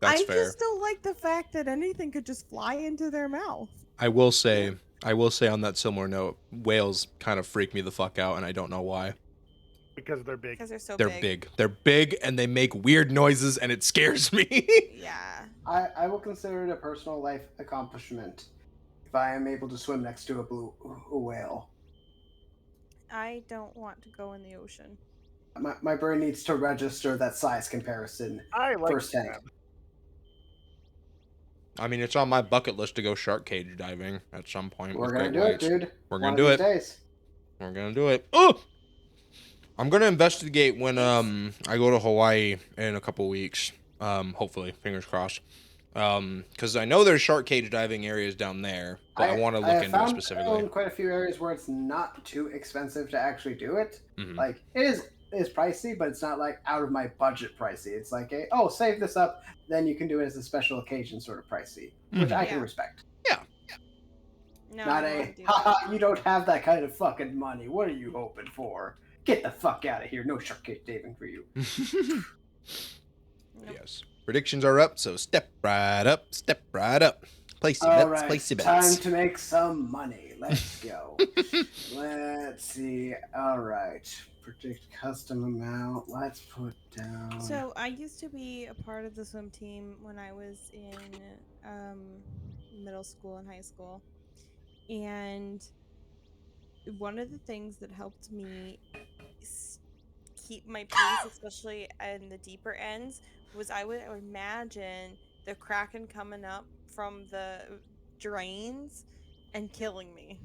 A: That's
B: I
A: fair.
E: just don't like the fact that anything could just fly into their mouth.
A: I will say on that similar note, whales kind of freak me the fuck out, and I don't know why.
H: because they're big.
B: because they're so
A: They're
B: big.
A: big. They're big, and they make weird noises, and it scares me.
B: Yeah.
F: I will consider it a personal life accomplishment if I am able to swim next to a whale.
B: I don't want to go in the ocean.
F: My brain needs to register that size comparison
H: I like
F: firsthand.
H: crab.
A: I mean, it's on my bucket list to go shark cage diving at some point.
F: We're
A: with
F: gonna
A: great
F: do it,
A: whites.
F: dude.
A: We're
F: One
A: gonna
F: of
A: do
F: these
A: it.
F: Days.
A: We're gonna do it. Oh, I'm gonna investigate when I go to Hawaii in a couple weeks. Hopefully, fingers crossed. Because I know there's shark cage diving areas down there, but I want to look
F: have
A: into it
F: found
A: specifically.
F: quite a few areas where it's not too expensive to actually do it.
A: Mhm.
F: Like it is pricey, but it's not like out of my budget pricey. It's like save this up, then you can do it as a special occasion sort of pricey, which I can
B: Yeah.
F: respect.
B: No,
F: Not
B: I
F: a
B: won't do that.
F: haha, you don't have that kind of fucking money. What are you hoping for? Get the fuck out of here. No shark cage diving for you.
B: Nope.
A: Yes. Predictions are up, so step right up, step right up. Place your
F: All
A: bets,
F: right,
A: place your
F: time
A: bets.
F: to make some money. Let's go. Let's see. All right, predict custom amount. Let's put down.
B: So I used to be a part of the swim team when I was in middle school and high school, and one of the things that helped me keep my pace, especially in the deeper ends, was I would imagine the kraken coming up from the drains and killing me.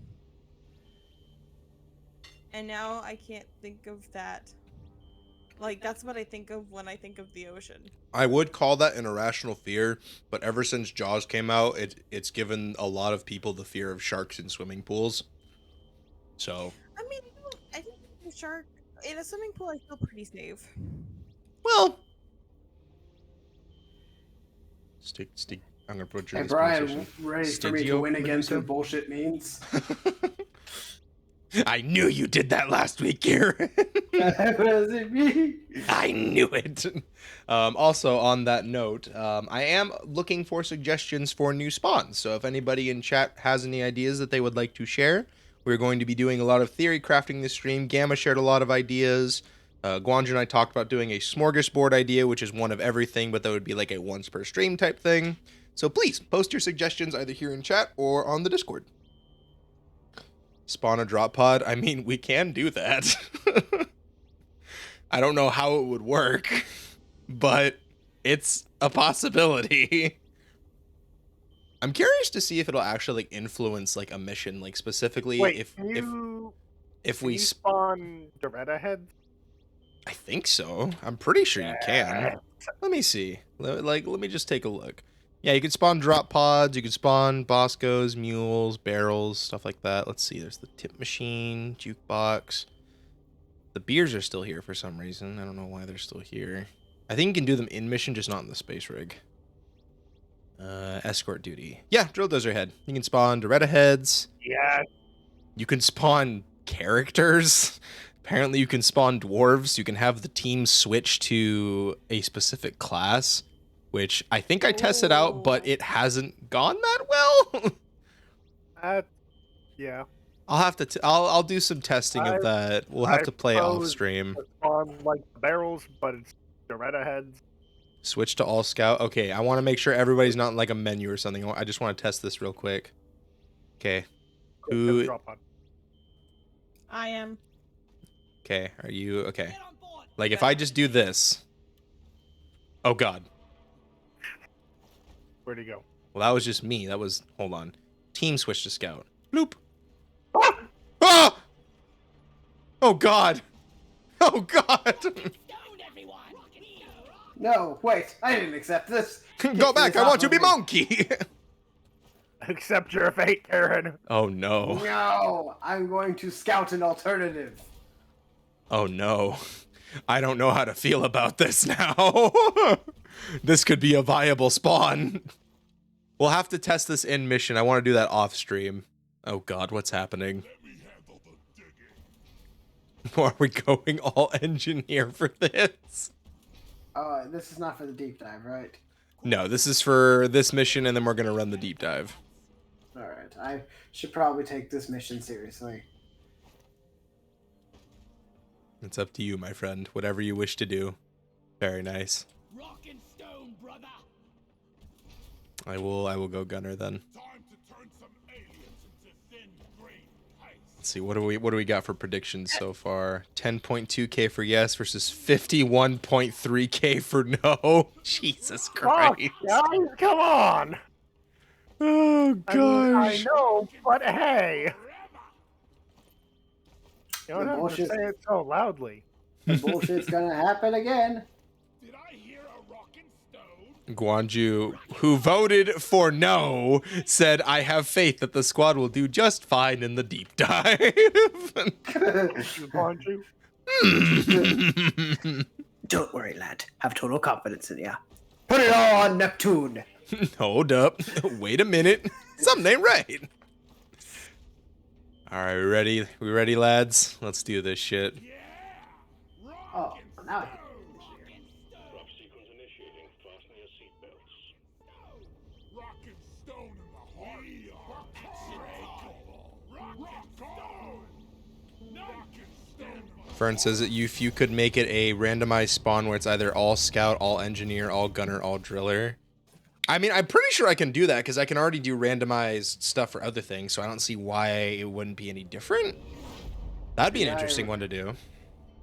B: And now I can't think of that. Like, that's what I think of when I think of the ocean.
A: I would call that an irrational fear, but ever since Jaws came out, it's given a lot of people the fear of sharks in swimming pools. So,
B: I mean, I think a shark in a swimming pool, I feel pretty safe.
A: well, stick. I'm gonna put
F: Hey
A: this
F: Brian,
A: pronunciation.
F: ready for me to
A: Stidio,
F: win again
A: Medusa?
F: through bullshit means?
A: I knew you did that last week, Karen.
F: Was it me?
A: I knew it. Also, on that note, I am looking for suggestions for new spawns. So if anybody in chat has any ideas that they would like to share, we're going to be doing a lot of theory crafting this stream. Gamma shared a lot of ideas. Guanju and I talked about doing a smorgasbord idea, which is one of everything, but that would be like a once per stream type thing. So please post your suggestions either here in chat or on the Discord. Spawn a drop pod? I mean, we can do that. I don't know how it would work, but it's a possibility. I'm curious to see if it'll actually like influence like a mission, like specifically
H: Wait,
A: if
H: can you
A: If
H: Can
A: we,
H: you spawn Doretta heads?
A: I think so. I'm pretty sure you can.
H: Yeah.
A: Let me see. Let me just take a look. Yeah, you can spawn drop pods. You can spawn Boscos, mules, barrels, stuff like that. Let's see. There's the tip machine, jukebox. The beers are still here for some reason. I don't know why they're still here. I think you can do them in mission, just not in the space rig. Escort duty. Yeah, drill dozer head. You can spawn Doretta heads.
H: Yeah.
A: You can spawn characters. Apparently you can spawn dwarves. You can have the team switch to a specific class, which I think I tested out, but it hasn't gone that well.
H: Yeah.
A: I'll have to. I'll do some testing of that. We'll have to play off stream.
H: On like the barrels, but it's Doretta heads.
A: Switch to all scout. Okay, I want to make sure everybody's not in like a menu or something. I just want to test this real quick. Okay. Who?
H: Drop pod.
E: I am.
A: Okay. Are you okay? Like if I just do this. Oh God.
H: Where'd he go?
A: Well, that was just me. That was. Hold on. Team switch to scout. Bloop. Ah! Oh God. Oh God.
F: No, wait, I didn't accept this.
A: Go back. I want to be monkey.
H: Accept your fate, Karen.
A: Oh no.
F: No, I'm going to scout an alternative.
A: Oh no. I don't know how to feel about this now. This could be a viable spawn. We'll have to test this in mission. I want to do that off stream. Oh God, what's happening? Are we going all engineer for this?
F: This is not for the deep dive, right?
A: No, this is for this mission, and then we're gonna run the deep dive.
F: Alright, I should probably take this mission seriously.
A: It's up to you, my friend. Whatever you wish to do. Very nice.
G: Rock and stone, brother.
A: I will go gunner then.
C: Time to turn some aliens into thin green paste.
A: Let's see, what do we got for predictions so far? 10.2k for yes versus 51.3k for no. Jesus
H: Fuck,
A: Christ.
H: guys, come on.
A: Oh
H: I mean, I
A: gosh.
H: know, but hey. You don't
F: The
H: have
F: bullshit.
H: to say it so loudly.
F: The bullshit's gonna happen again.
C: Did I hear a rock and stone?
A: Guanju, who voted for no, said, I have faith that the squad will do just fine in the deep dive.
H: You want you?
D: Don't worry, lad. Have total confidence in ya. Put it all on Neptune.
A: Hold up. Wait a minute. Something ain't right. All right, we ready? We ready, lads? Let's do this shit.
F: Oh, now I
C: Drop sequence initiating. Fasten your seatbelts.
I: Rock and stone in the heart. Rock and stone.
A: Fern says that if you could make it a randomized spawn where it's either all scout, all engineer, all gunner, all driller. I mean, I'm pretty sure I can do that because I can already do randomized stuff for other things, so I don't see why it wouldn't be any different. That'd be an interesting one to do.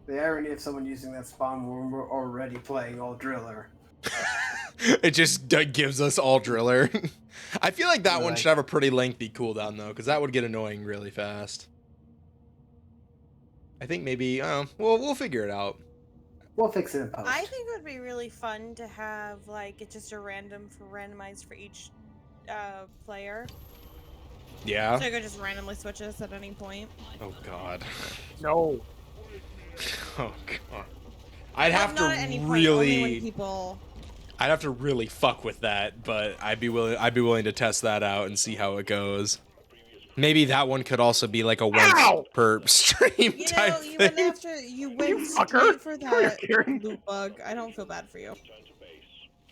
F: The irony of someone using that spawn when we're already playing all driller.
A: It just gives us all driller. I feel like that one should have a pretty lengthy cooldown though, because that would get annoying really fast. I think maybe, we'll figure it out.
F: We'll fix it in post.
B: I think it would be really fun to have like it's just a randomized for each player.
A: Yeah.
B: So you could just randomly switch us at any point.
A: Oh God.
H: No.
A: Oh God. I'd have
B: Not at any point, only when people.
A: I'd have to really fuck with that, but I'd be willing to test that out and see how it goes. Maybe that one could also be like a once per stream
B: You
A: type
B: know, you
A: thing.
B: went after you went
H: fucker.
B: straight for
H: Come here,
B: that
H: Kieran.
B: loot bug. I don't feel bad for you.
C: Turn to base.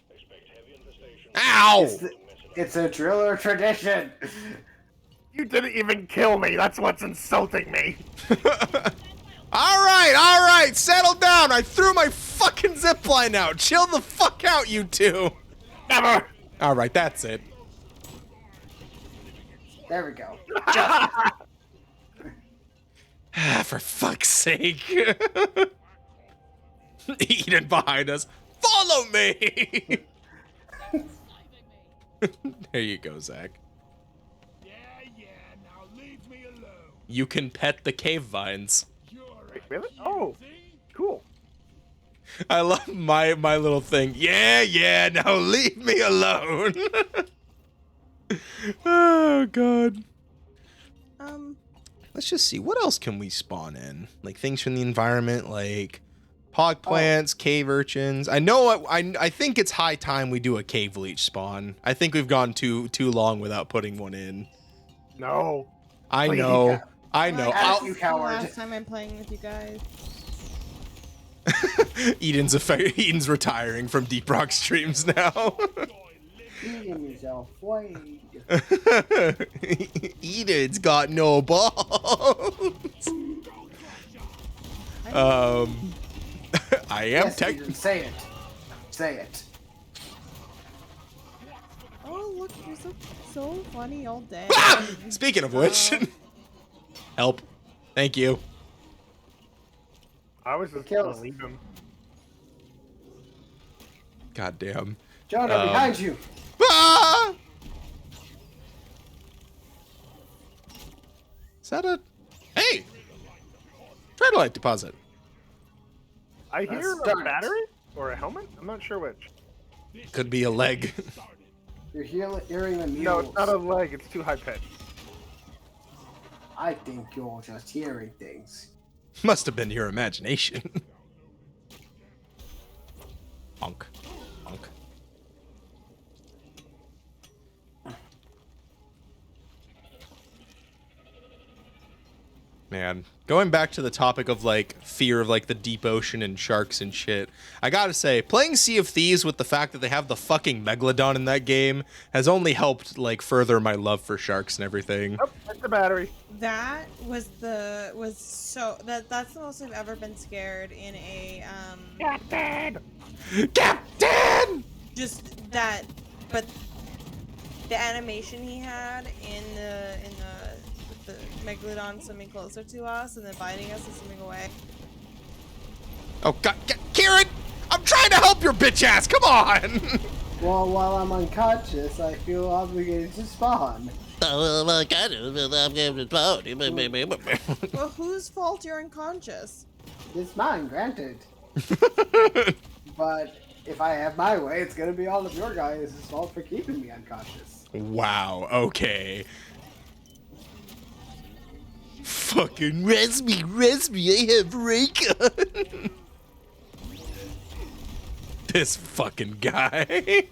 C: Expect heavy infestation.
A: Ow!
F: It's a driller tradition.
H: You didn't even kill me. That's what's insulting me.
A: All right, settle down. I threw my fucking zipline out. Chill the fuck out, you two.
H: Never.
A: All right, that's it.
F: There we go.
A: For fuck's sake. Eden behind us. Follow me. There you go, Zach.
I: Yeah, now leave me alone.
A: You can pet the cave vines.
H: Wait, really? Oh, cool.
A: I love my little thing. Yeah, now leave me alone. Oh god. Let's just see, what else can we spawn in? Like things from the environment, like pog plants, cave urchins. I know I think it's high time we do a cave leech spawn. I think we've gone too long without putting one in.
H: No.
A: I
F: Please,
A: know. I
E: Well,
A: know.
E: this
F: I'll-
E: is
F: you
E: the
F: coward.
E: last time I'm playing with you guys.
A: Eden's retiring from Deep Rock streams now.
F: Eating yourself. Why?
A: Eden's got no balls. I am
F: Yes,
A: tech.
F: Eden, say it. Say it.
E: Oh, look, you're so funny all day.
A: Speaking of which, help. Thank you.
H: I was just
F: Kills.
H: gonna leave him.
A: God damn.
F: Jonah, behind you.
A: Ah! Is that a... Hey! Treadlight deposit.
H: I hear a
F: start it.
H: battery or a helmet. I'm not sure which.
A: Could be a leg.
F: You're hearing the mules.
H: No, it's not a leg. It's too high pitched.
F: I think you're just hearing things.
A: Must have been your imagination. Bonk. Bonk. Man, going back to the topic of like fear of like the deep ocean and sharks and shit, I gotta say, playing Sea of Thieves with the fact that they have the fucking megalodon in that game has only helped like further my love for sharks and everything.
H: Oh, that's the battery.
E: That that's the most I've ever been scared in a
H: Captain!
A: Captain!
E: just that, but the animation he had in the megalodon swimming closer to us and then biting us and swimming away.
A: Oh god, Kieran! I'm trying to help your bitch ass, come on!
F: Well, while I'm unconscious, I feel obligated to spawn.
E: Well, whose fault you're unconscious?
F: It's mine, granted. But if I have my way, it's gonna be all of your guys' fault for keeping me unconscious.
A: Wow, okay. Fucking res me, I have ray gun. This fucking guy.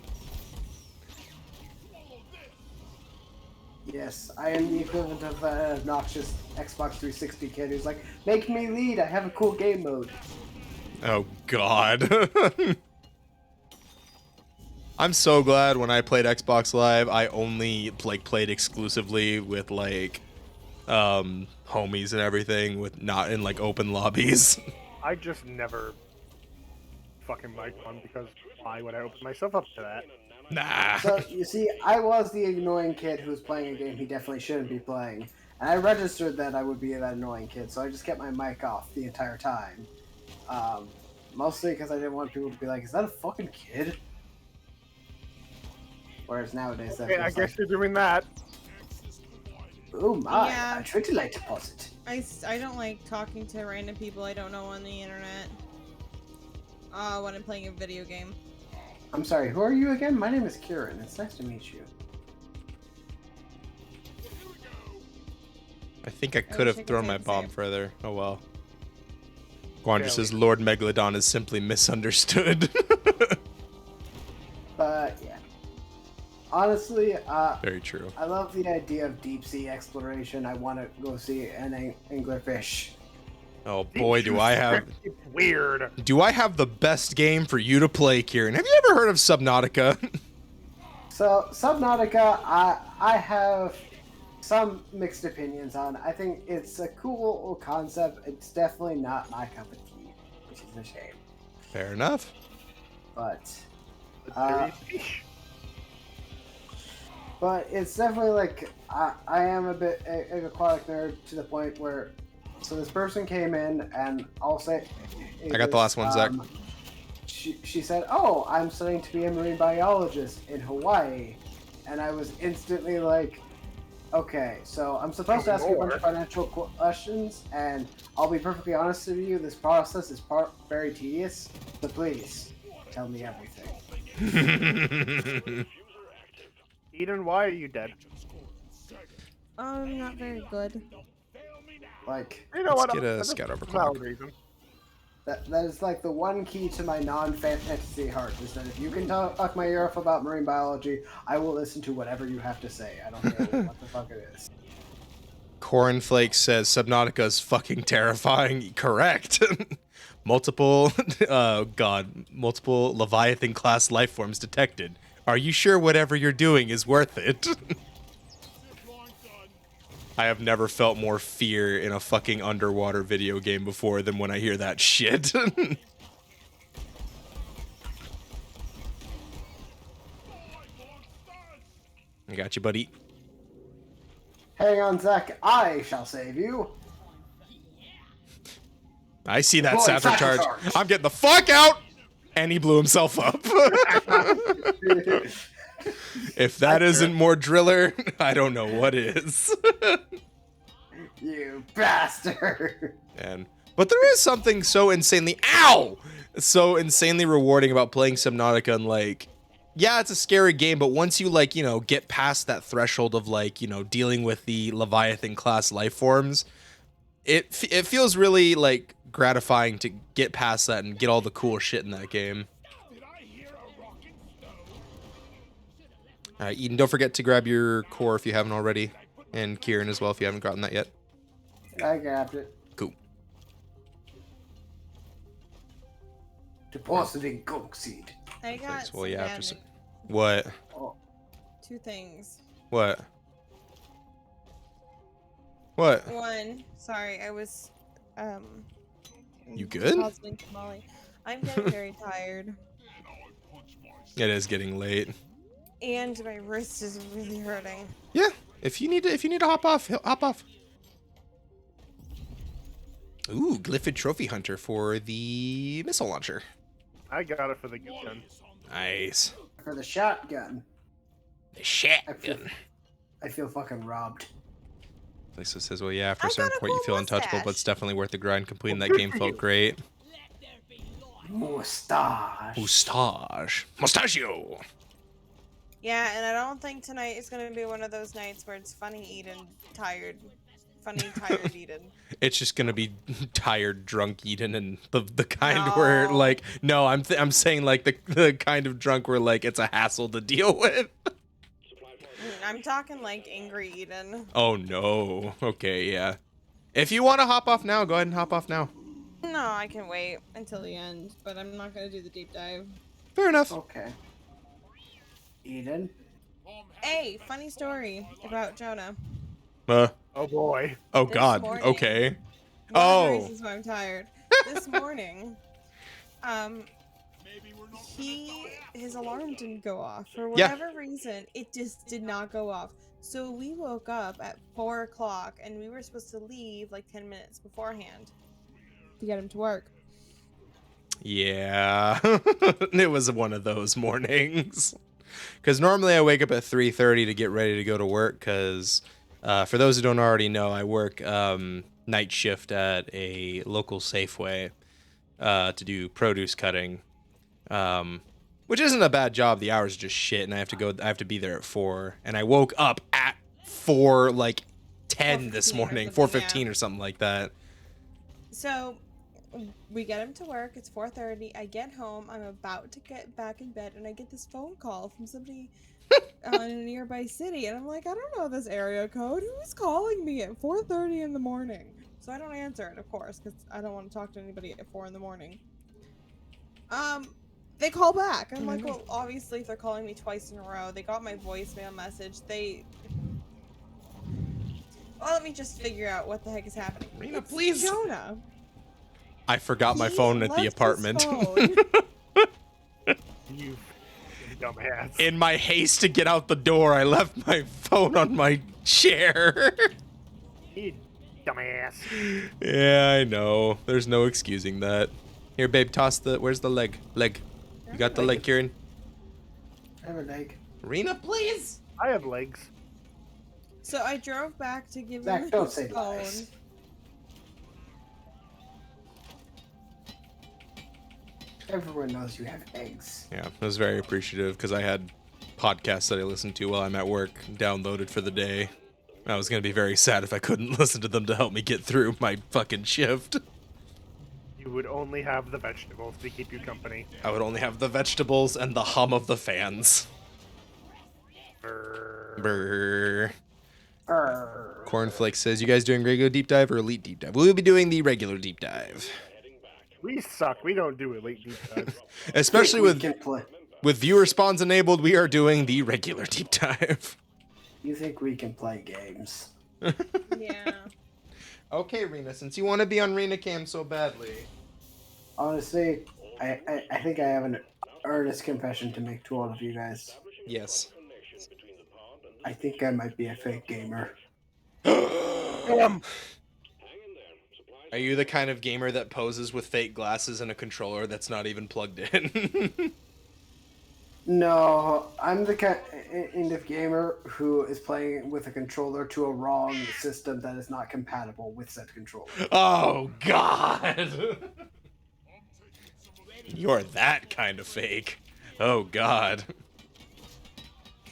F: Yes, I am the equivalent of an obnoxious Xbox 360 kid who's like, make me lead, I have a cool game mode.
A: Oh god. I'm so glad when I played Xbox Live, I only like played exclusively with like homies and everything, with not in like open lobbies.
H: I just never fucking mic one because why would I open myself up to that?
A: Nah.
F: So, you see, I was the annoying kid who was playing a game he definitely shouldn't be playing. And I registered that I would be that annoying kid, so I just kept my mic off the entire time. Mostly because I didn't want people to be like, is that a fucking kid? Whereas nowadays, that
H: Okay, I
F: feels
H: guess you're doing that.
F: oh my,
E: Yeah.
F: a Trinity light deposit.
E: I don't like talking to random people I don't know on the internet. When I'm playing a video game.
F: I'm sorry, who are you again? My name is Kieran. It's nice to meet you.
A: I think I
E: wish
A: could
E: I
A: have
E: could
A: thrown
E: say
A: my
E: the
A: bomb
E: same.
A: further. Oh well. Gwandra
H: Yeah,
A: says Lord Megalodon is simply misunderstood.
F: But yeah. Honestly,
A: Very true.
F: I love the idea of deep sea exploration. I want to go see an anglerfish.
A: Oh boy, do I have
H: It's weird.
A: the best game for you to play, Kieran. Have you ever heard of Subnautica?
F: So Subnautica, I have some mixed opinions on. I think it's a cool concept. It's definitely not my cup of tea, which is a shame.
A: Fair enough.
F: But
H: Uh,
F: But it's definitely like I am a bit an aquatic nerd to the point where, so this person came in and I'll say,
A: I got the last one, Zach.
F: She said, "Oh, I'm studying to be a marine biologist in Hawaii," and I was instantly like, Okay, so I'm supposed to ask you a bunch of financial questions, and I'll be perfectly honest with you, this process is very tedious, so please, tell me everything.
H: Eden, why are you dead?
E: Not very good.
F: Like,
H: You know
A: Let's
H: what?
A: get a
H: That's
A: scout
H: a
A: overclock.
H: valid reason.
F: that is like the one key to my non-fantasy heart, is that if you can talk my ear off about marine biology, I will listen to whatever you have to say. I don't care what the fuck it is.
A: Cornflake says Subnautica is fucking terrifying. Correct. Multiple, multiple Leviathan class life forms detected. Are you sure whatever you're doing is worth it? I have never felt more fear in a fucking underwater video game before than when I hear that shit. I got you, buddy.
F: Hang on, Zach. I shall save you.
A: I see that
F: Boy,
A: sapper charge.
F: charge.
A: I'm getting the fuck out! And he blew himself up. If that isn't more driller, I don't know what is.
F: You bastard.
A: But there is something so insanely so insanely rewarding about playing Subnautica, and like, yeah, it's a scary game, but once you like, you know, get past that threshold of like, you know, dealing with the Leviathan class life forms, it feels really like gratifying to get past that and get all the cool shit in that game. All right, Eden, don't forget to grab your core if you haven't already, and Kieran as well if you haven't gotten that yet.
F: I grabbed it.
A: Cool.
F: Depositing gunk seed.
B: I got
A: Thanks. Well, yeah,
B: some
A: after
B: bad
A: some... What?
F: Oh,
B: two things.
A: What? What?
B: One, sorry, I was
A: You good?
B: puzzling Molly. I'm getting very tired.
A: It is getting late.
B: And my wrist is really hurting.
A: Yeah, if you need to hop off, hop off. Ooh, Glyphid Trophy Hunter for the missile launcher.
H: I got it for the good gun.
A: Nice.
F: for the shotgun.
A: The shotgun.
F: I feel fucking robbed.
A: Lisa says, well, yeah, after a
B: I
A: certain
B: got a
A: point you
B: cool
A: feel untouchable, but
B: mustache.
A: it's definitely worth the grind. Completing
H: Well,
A: that
H: good
A: game
H: for
A: felt
H: you.
A: great.
F: Mustache.
A: Mustache. Mustachio.
B: Yeah, and I don't think tonight is going to be one of those nights where it's funny Eden, tired. Funny, tired Eden.
A: It's just gonna be tired, drunk Eden, and the kind where like I'm saying like the kind of drunk where like it's a hassle to deal with.
B: I'm talking like angry Eden.
A: Oh no. Okay, yeah. If you want to hop off now, go ahead and hop off now.
B: No, I can wait.
E: Until the end, but I'm not gonna do the deep dive.
A: Fair enough.
F: Okay. Eden?
B: Hey, funny story about Jonah.
H: Oh boy.
A: Oh
B: This
A: God.
B: morning-
A: Okay.
B: One of the
A: Oh.
B: reasons why I'm tired. This morning, his alarm didn't go off for
A: Yeah.
B: whatever reason. It just did not go off. So we woke up at 4 o'clock, and we were supposed to leave like 10 minutes beforehand.
E: To get him to work.
A: Yeah. It was one of those mornings. Because normally I wake up at 3:30 to get ready to go to work. Because for those who don't already know, I work night shift at a local Safeway to do produce cutting, which isn't a bad job. The hours are just shit, and I have to be there at 4. And I woke up at 4:10 this
B: 4:15 or
A: morning,
B: something,
A: 4:15 or something like that.
B: So we get him to work. It's 4:30. I get home. I'm about to get back in bed, and I get this phone call from somebody in a nearby city, and I'm like, I don't know this area code. Who's calling me at 4:30 in the morning? So I don't answer it, of course, because I don't want to talk to anybody at 4 in the morning. They call back. I'm like, well, obviously, if they're calling me twice in a row, they got my voicemail message. Well, let me just figure out what the heck is happening.
A: Rena,
B: It's
A: please.
B: Jonah.
A: I forgot my
B: He
A: phone at
B: left
A: the
B: his
A: apartment.
B: phone.
H: You dumbass.
A: In my haste to get out the door, I left my phone on my chair.
H: You dumbass.
A: Yeah, I know. There's no excusing that. Here, babe, toss the... Where's the leg? Leg. You got the leg, Kieran?
F: I have a leg.
A: Rena, please.
H: I have legs.
E: So I drove back to give
D: Zach,
E: him
D: don't
E: his
D: say
E: phone.
D: lies. Everyone knows you have eggs.
A: Yeah, I was very appreciative because I had podcasts that I listened to while I'm at work downloaded for the day. I was gonna be very sad if I couldn't listen to them to help me get through my fucking shift.
H: You would only have the vegetables to keep you company.
A: I would only have the vegetables and the hum of the fans. Brr. Cornflake says, you guys doing regular deep dive or elite deep dive? We'll be doing the regular deep dive.
H: We suck. We don't do elite deep dives.
A: Especially
D: We
A: with
D: can play.
A: viewer spawns enabled, we are doing the regular deep dive.
D: You think we can play games?
E: Yeah.
A: Okay, Rena, since you want to be on Rena Cam so badly.
D: Honestly, I think I have an earnest confession to make to all of you guys.
A: Yes.
D: I think I might be a fake gamer.
A: Are you the kind of gamer that poses with fake glasses and a controller that's not even plugged in?
D: No, I'm the kind of gamer who is playing with a controller to a wrong system that is not compatible with said controller.
A: Oh, God. You're that kind of fake. Oh, God.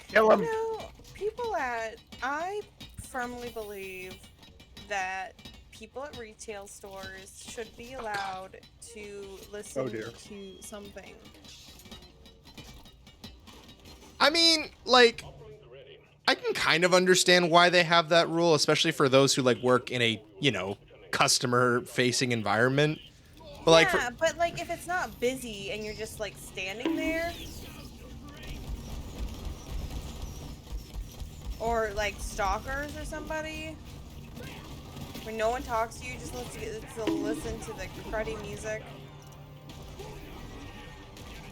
H: Kill
B: You
H: him.
B: know, I firmly believe that people at retail stores should be allowed to listen
H: Oh, dear.
B: to something.
A: I mean, like, I can kind of understand why they have that rule, especially for those who, like, work in a, customer-facing environment. But, like,
B: Yeah, but like if it's not busy and you're just like standing there, or like stalkers or somebody, when no one talks to you, just listen to the cruddy music.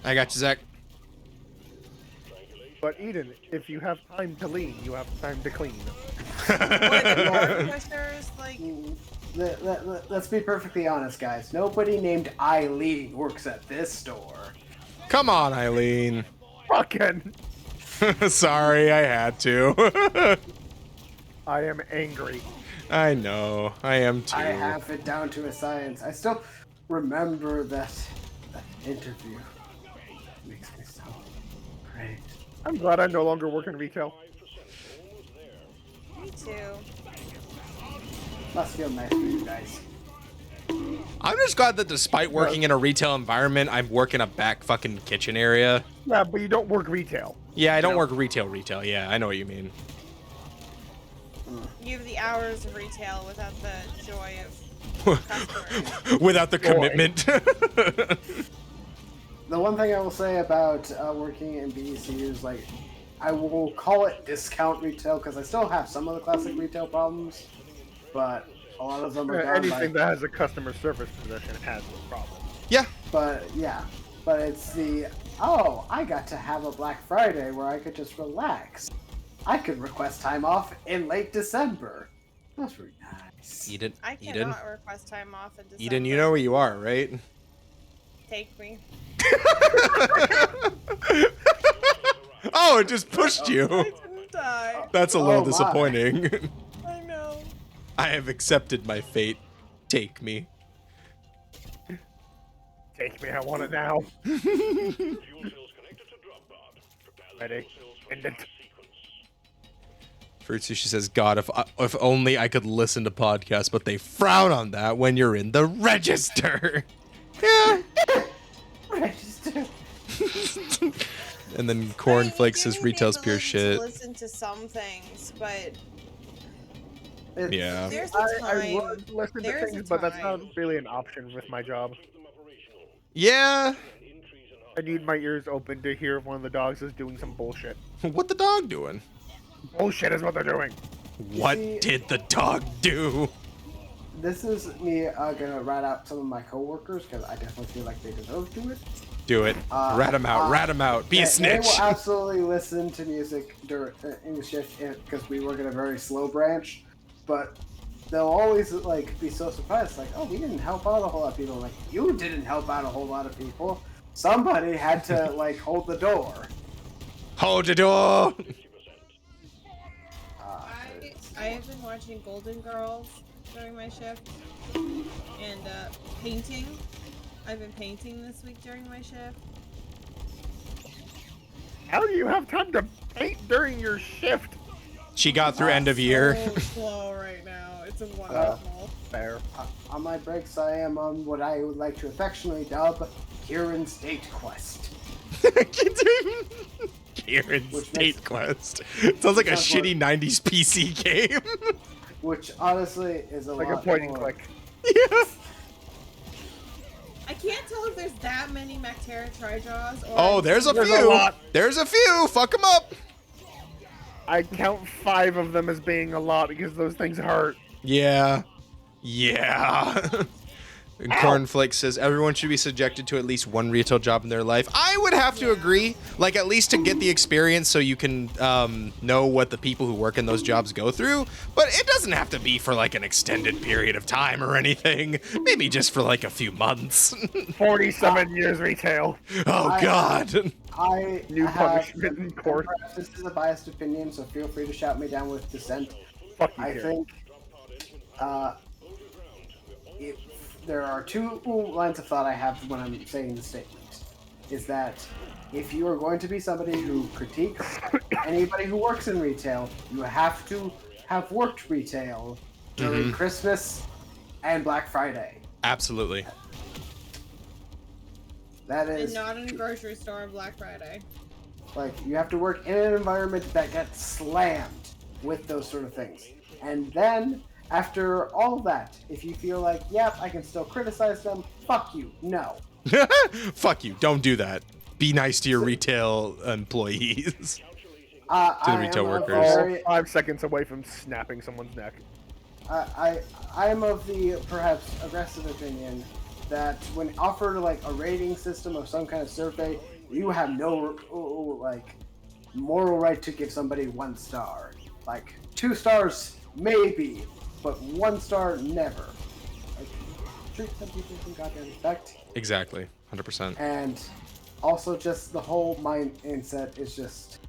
A: I got you, Zach.
H: But Eden, if you have time to lean, you have time to clean.
B: Or the car pushers, like
D: Let's be perfectly honest, guys. Nobody named Eileen works at this store.
A: Come on, Eileen.
H: Fucking.
A: Sorry, I had to.
H: I am angry.
A: I know. I am too.
D: I have it down to a science. I still remember that interview. Makes me so great.
H: I'm glad I no longer work in retail.
B: me too.
D: Must feel nice for you guys.
A: I'm just glad that despite working in a retail environment, I'm working a back fucking kitchen area.
H: Yeah, but you don't work retail.
A: Yeah, I don't work retail. Yeah, I know what you mean.
B: You have the hours of retail without the joy of customers.
A: Without the commitment.
D: The one thing I will say about working in BEC is, like, I will call it discount retail because I still have some of the classic retail problems, but a lot of them are gone
H: Anything
D: by.
H: that has a customer service position has no problem.
A: Yeah.
D: But it's the, oh, I got to have a Black Friday where I could just relax. I could request time off in late December. That's really nice.
A: Eden.
B: I cannot request time off in December.
A: Eden, you know where you are, right?
B: Take me.
A: Oh, it just pushed you.
B: I didn't die.
A: That's a little
D: Oh, my.
A: disappointing.
B: I know.
A: I have accepted my fate. Take me.
H: Take me, I want it now.
C: Fuel cells connected to drop pod. Prepare the
H: Ready?
C: fuel cells for
H: End it.
C: sequence.
A: Fruit Sushi says, God, if only I could listen to podcasts, but they frown on that when you're in the register. Yeah.
D: Register.
A: And then
B: I mean,
A: Cornflake
B: you
A: says
B: give me the
A: retail's pure
B: ability
A: shit.
B: To listen to some things, but
A: Yeah.
B: there's a
H: I
B: time.
H: would listen to
B: There's a
H: things, but that's not
B: time.
H: really an option with my job.
A: Yeah.
H: I need my ears open to hear if one of the dogs is doing some bullshit.
A: What the dog doing?
H: Bullshit is what they're doing.
A: What
D: see-
A: did the dog do?
D: This is me gonna rat out some of my coworkers because I definitely feel like they deserve to it.
A: Do it. Rat him out. Rat him out. Be a
D: They
A: snitch.
D: will absolutely listen to music during in the shift because we work in a very slow branch, but they'll always like be so surprised, like, "Oh, we didn't help out a whole lot of people." I'm like, you didn't help out a whole lot of people. Somebody had to like hold the door.
A: Hold the door.
E: I have been watching Golden Girls during my shift and painting. I've been painting this week during my shift.
H: How do you have time to paint during your shift?
A: She got through end of year.
E: So slow right now. It's a wonderful.
H: Fair.
F: On my breaks, I am on what I would like to affectionately dub Kieran's Date Quest.
A: Kieran's
F: Which
A: Date
F: makes-
A: Quest. Sounds like a
F: Sounds
A: shitty 90s PC game.
F: Which honestly is a
H: Like a
F: lot
H: point and
F: more.
H: click.
A: Yeah.
E: I can't tell if there's that many Mactera Trijaws or.
A: Oh, there's a
H: There's a
A: few.
H: lot.
A: There's a few. Fuck them up.
H: I count 5 of them as being a lot because those things hurt.
A: Yeah. Yeah. And Cornflake says everyone should be subjected to at least one retail job in their life. I would have to agree, like at least to get the experience so you can know what the people who work in those jobs go through. But it doesn't have to be for like an extended period of time or anything. Maybe just for like a few months.
H: 47 years retail.
A: Oh God.
F: I
H: New
F: have,
H: punishment in court.
F: Perhaps this is a biased opinion, so feel free to shout me down with dissent.
H: Fuck you,
F: I
H: Kieran.
F: think there are two lines of thought I have when I'm saying the statement. Is that if you are going to be somebody who critiques anybody who works in retail, you have to have worked retail during Christmas and Black Friday.
A: Absolutely.
F: That
E: And
F: is
E: not in a grocery store on Black Friday.
F: like you have to work in an environment that gets slammed with those sort of things. And then after all of that, if you feel like, yep, I can still criticize them, fuck you. No.
A: Fuck you. Don't do that. Be nice to your retail employees.
F: To
A: the retail workers.
H: All 5 seconds away from snapping someone's neck.
F: I am of the perhaps aggressive opinion that when offered like a rating system of some kind of survey, you have no like moral right to give somebody 1 star. Like 2 stars maybe, but 1 star never. Like treat some people with some goddamn respect.
A: Exactly. 100%.
F: And also just the whole mindset is just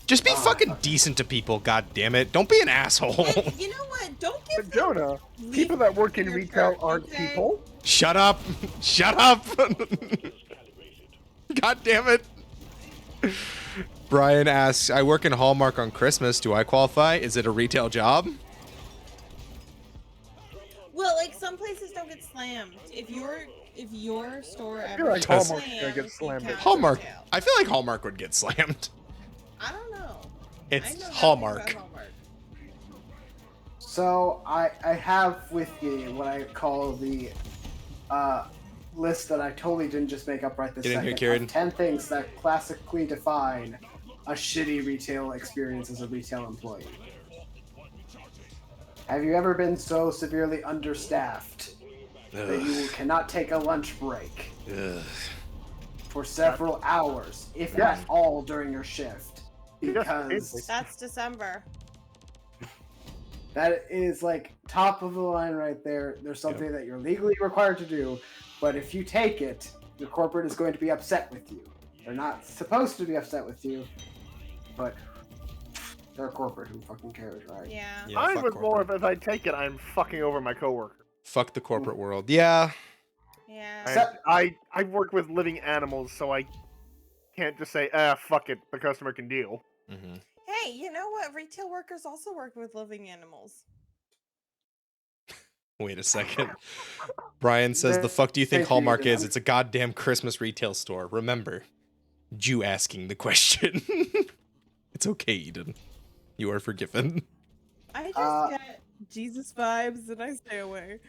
A: Just be fucking decent to people, god damn it. Don't be an asshole.
E: And you know what? Don't give
H: But Jonah, people that work in retail aren't people.
A: Shut up. Shut up. God damn it. Brian asks, I work in Hallmark on Christmas. Do I qualify? Is it a retail job?
E: Well, like some places don't get slammed. If your store ever
H: like
E: gets
H: Hallmark's gonna
E: slammed,
H: get
E: it
H: slammed.
E: counts as
A: Hallmark.
E: retail.
A: I feel like Hallmark would get slammed.
E: I don't know. I
A: It's
E: know nothing
A: Hallmark.
E: about Hallmark.
F: so I have with me what I call the list that I totally didn't just make up right this
A: Get in
F: second.
A: here, Kieran.
F: Of 10 things that classically define a shitty retail experience as a retail employee. Have you ever been so severely understaffed that you cannot take a lunch break for several hours, if
H: Yes.
F: not all, during your shift?
H: Yes,
F: Because
E: That's December.
F: that is like top of the line right there. There's something that you're legally required to do, but if you take it, the corporate is going to be upset with you. They're not supposed to be upset with you, but they're corporate. Who fucking cares, right?
E: Yeah.
A: Yeah,
H: I
A: fuck
H: was more
A: corporate.
H: of if I take it, I'm fucking over my coworker.
A: Fuck the corporate world. Yeah.
E: Yeah.
H: I work with living animals, so I can't just say, fuck it, the customer can deal.
A: Mm-hmm.
E: Hey, you know what? Retail workers also work with living animals.
A: Wait a second. Brian says, the fuck do you think
F: Thank you,
A: Hallmark
F: Ethan.
A: is? It's a goddamn Christmas retail store. Remember, Jew asking the question. It's okay, Eden. You are forgiven.
E: I just get Jesus vibes and I stay away.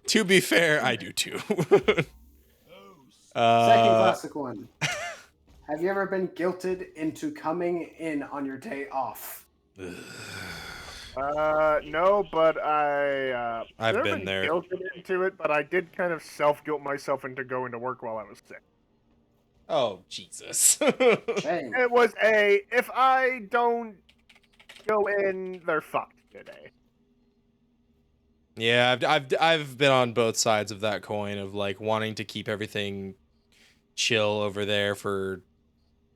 A: To be fair, I do too.
F: Second classic one. Have you ever been guilted into coming in on your day off?
H: No, but
A: I've
H: never
A: been there.
H: guilted into it, but I did kind of self-guilt myself into going to work while I was sick.
A: Oh, Jesus.
F: Shame.
H: It was if I don't go in, they're fucked today.
A: Yeah, I've been on both sides of that coin of like wanting to keep everything chill over there for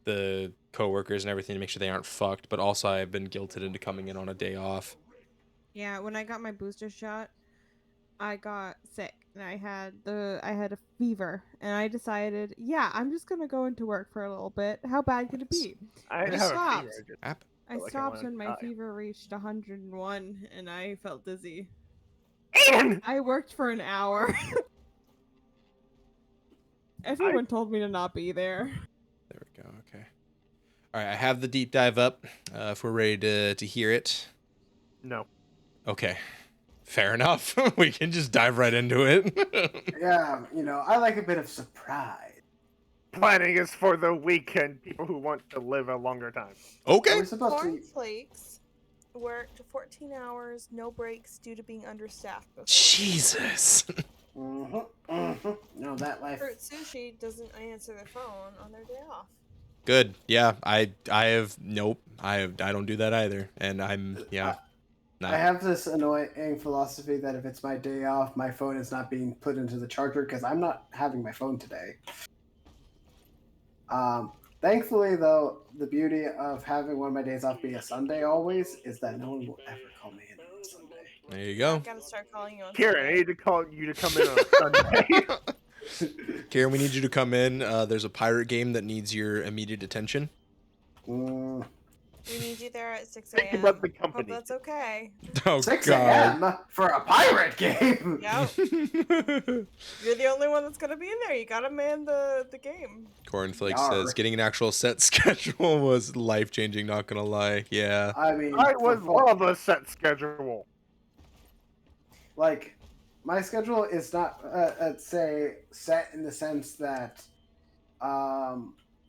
A: the coworkers and everything to make sure they aren't fucked, but also I've been guilted into coming in on a day off.
E: Yeah, when I got my booster shot, I got sick and I had a fever, and I decided, yeah, I'm just gonna go into work for a little bit. How bad could it be?
H: I didn't
E: I
H: have a
E: stopped.
H: fever. I just
A: App.
E: I
H: felt like I
E: stopped
H: wanted
E: when
H: to
E: my
H: die.
E: fever reached 101 and I felt dizzy.
H: And
E: I worked for an hour. Everyone told me to not be there.
A: There we go. Okay. All right, I have the deep dive up. If we're ready to hear it.
H: no.
A: Okay. Fair enough. We can just dive right into it.
F: Yeah, I like a bit of surprise.
H: Planning is for the weekend. People who want to live a longer time.
F: Are
A: Okay.
F: we supposed to?
B: Cornflakes worked 14 hours, no breaks due to being understaffed before.
A: Jesus.
F: No, that life.
B: Fruit Sushi doesn't answer their phone on their day off.
A: Good. Yeah, I have nope. I don't do that either. And I'm
F: I have this annoying philosophy that if it's my day off, my phone is not being put into the charger because I'm not having my phone today. Thankfully, though, the beauty of having one of my days off be a Sunday always is that no one will ever call me in on a Sunday.
A: There you
B: I
A: go.
B: gotta start calling you on
H: Kieran, I
B: Sunday.
H: need to call you to come in on Sunday.
A: Karen, we need you to come in. There's a pirate game that needs your immediate attention.
F: Mm,
B: We need you there at 6
H: Think
B: a.m.
H: about the
B: Hope
H: company.
B: that's okay.
A: Oh
F: 6
A: God.
F: a.m. for a pirate game.
B: Yep. You're the only one that's gonna be in there. You gotta man the game.
A: Cornflake
F: Yar.
A: says getting an actual set schedule was life changing. Not gonna lie. Yeah.
F: I mean,
H: I would love a set schedule.
F: like my schedule is not say set in the sense that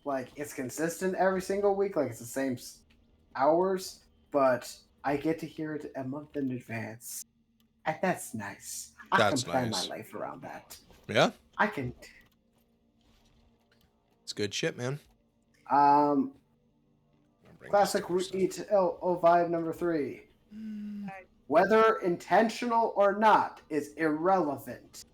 F: like it's consistent every single week, like it's the same hours, but I get to hear it a month in advance, and that's nice. I
A: That's
F: can plan
A: nice.
F: my life around that.
A: Yeah.
F: I can.
A: It's good shit, man.
F: um
A: I'll bring
F: Classic
A: this to
F: Eat vibe number 3. Whether intentional or not is irrelevant.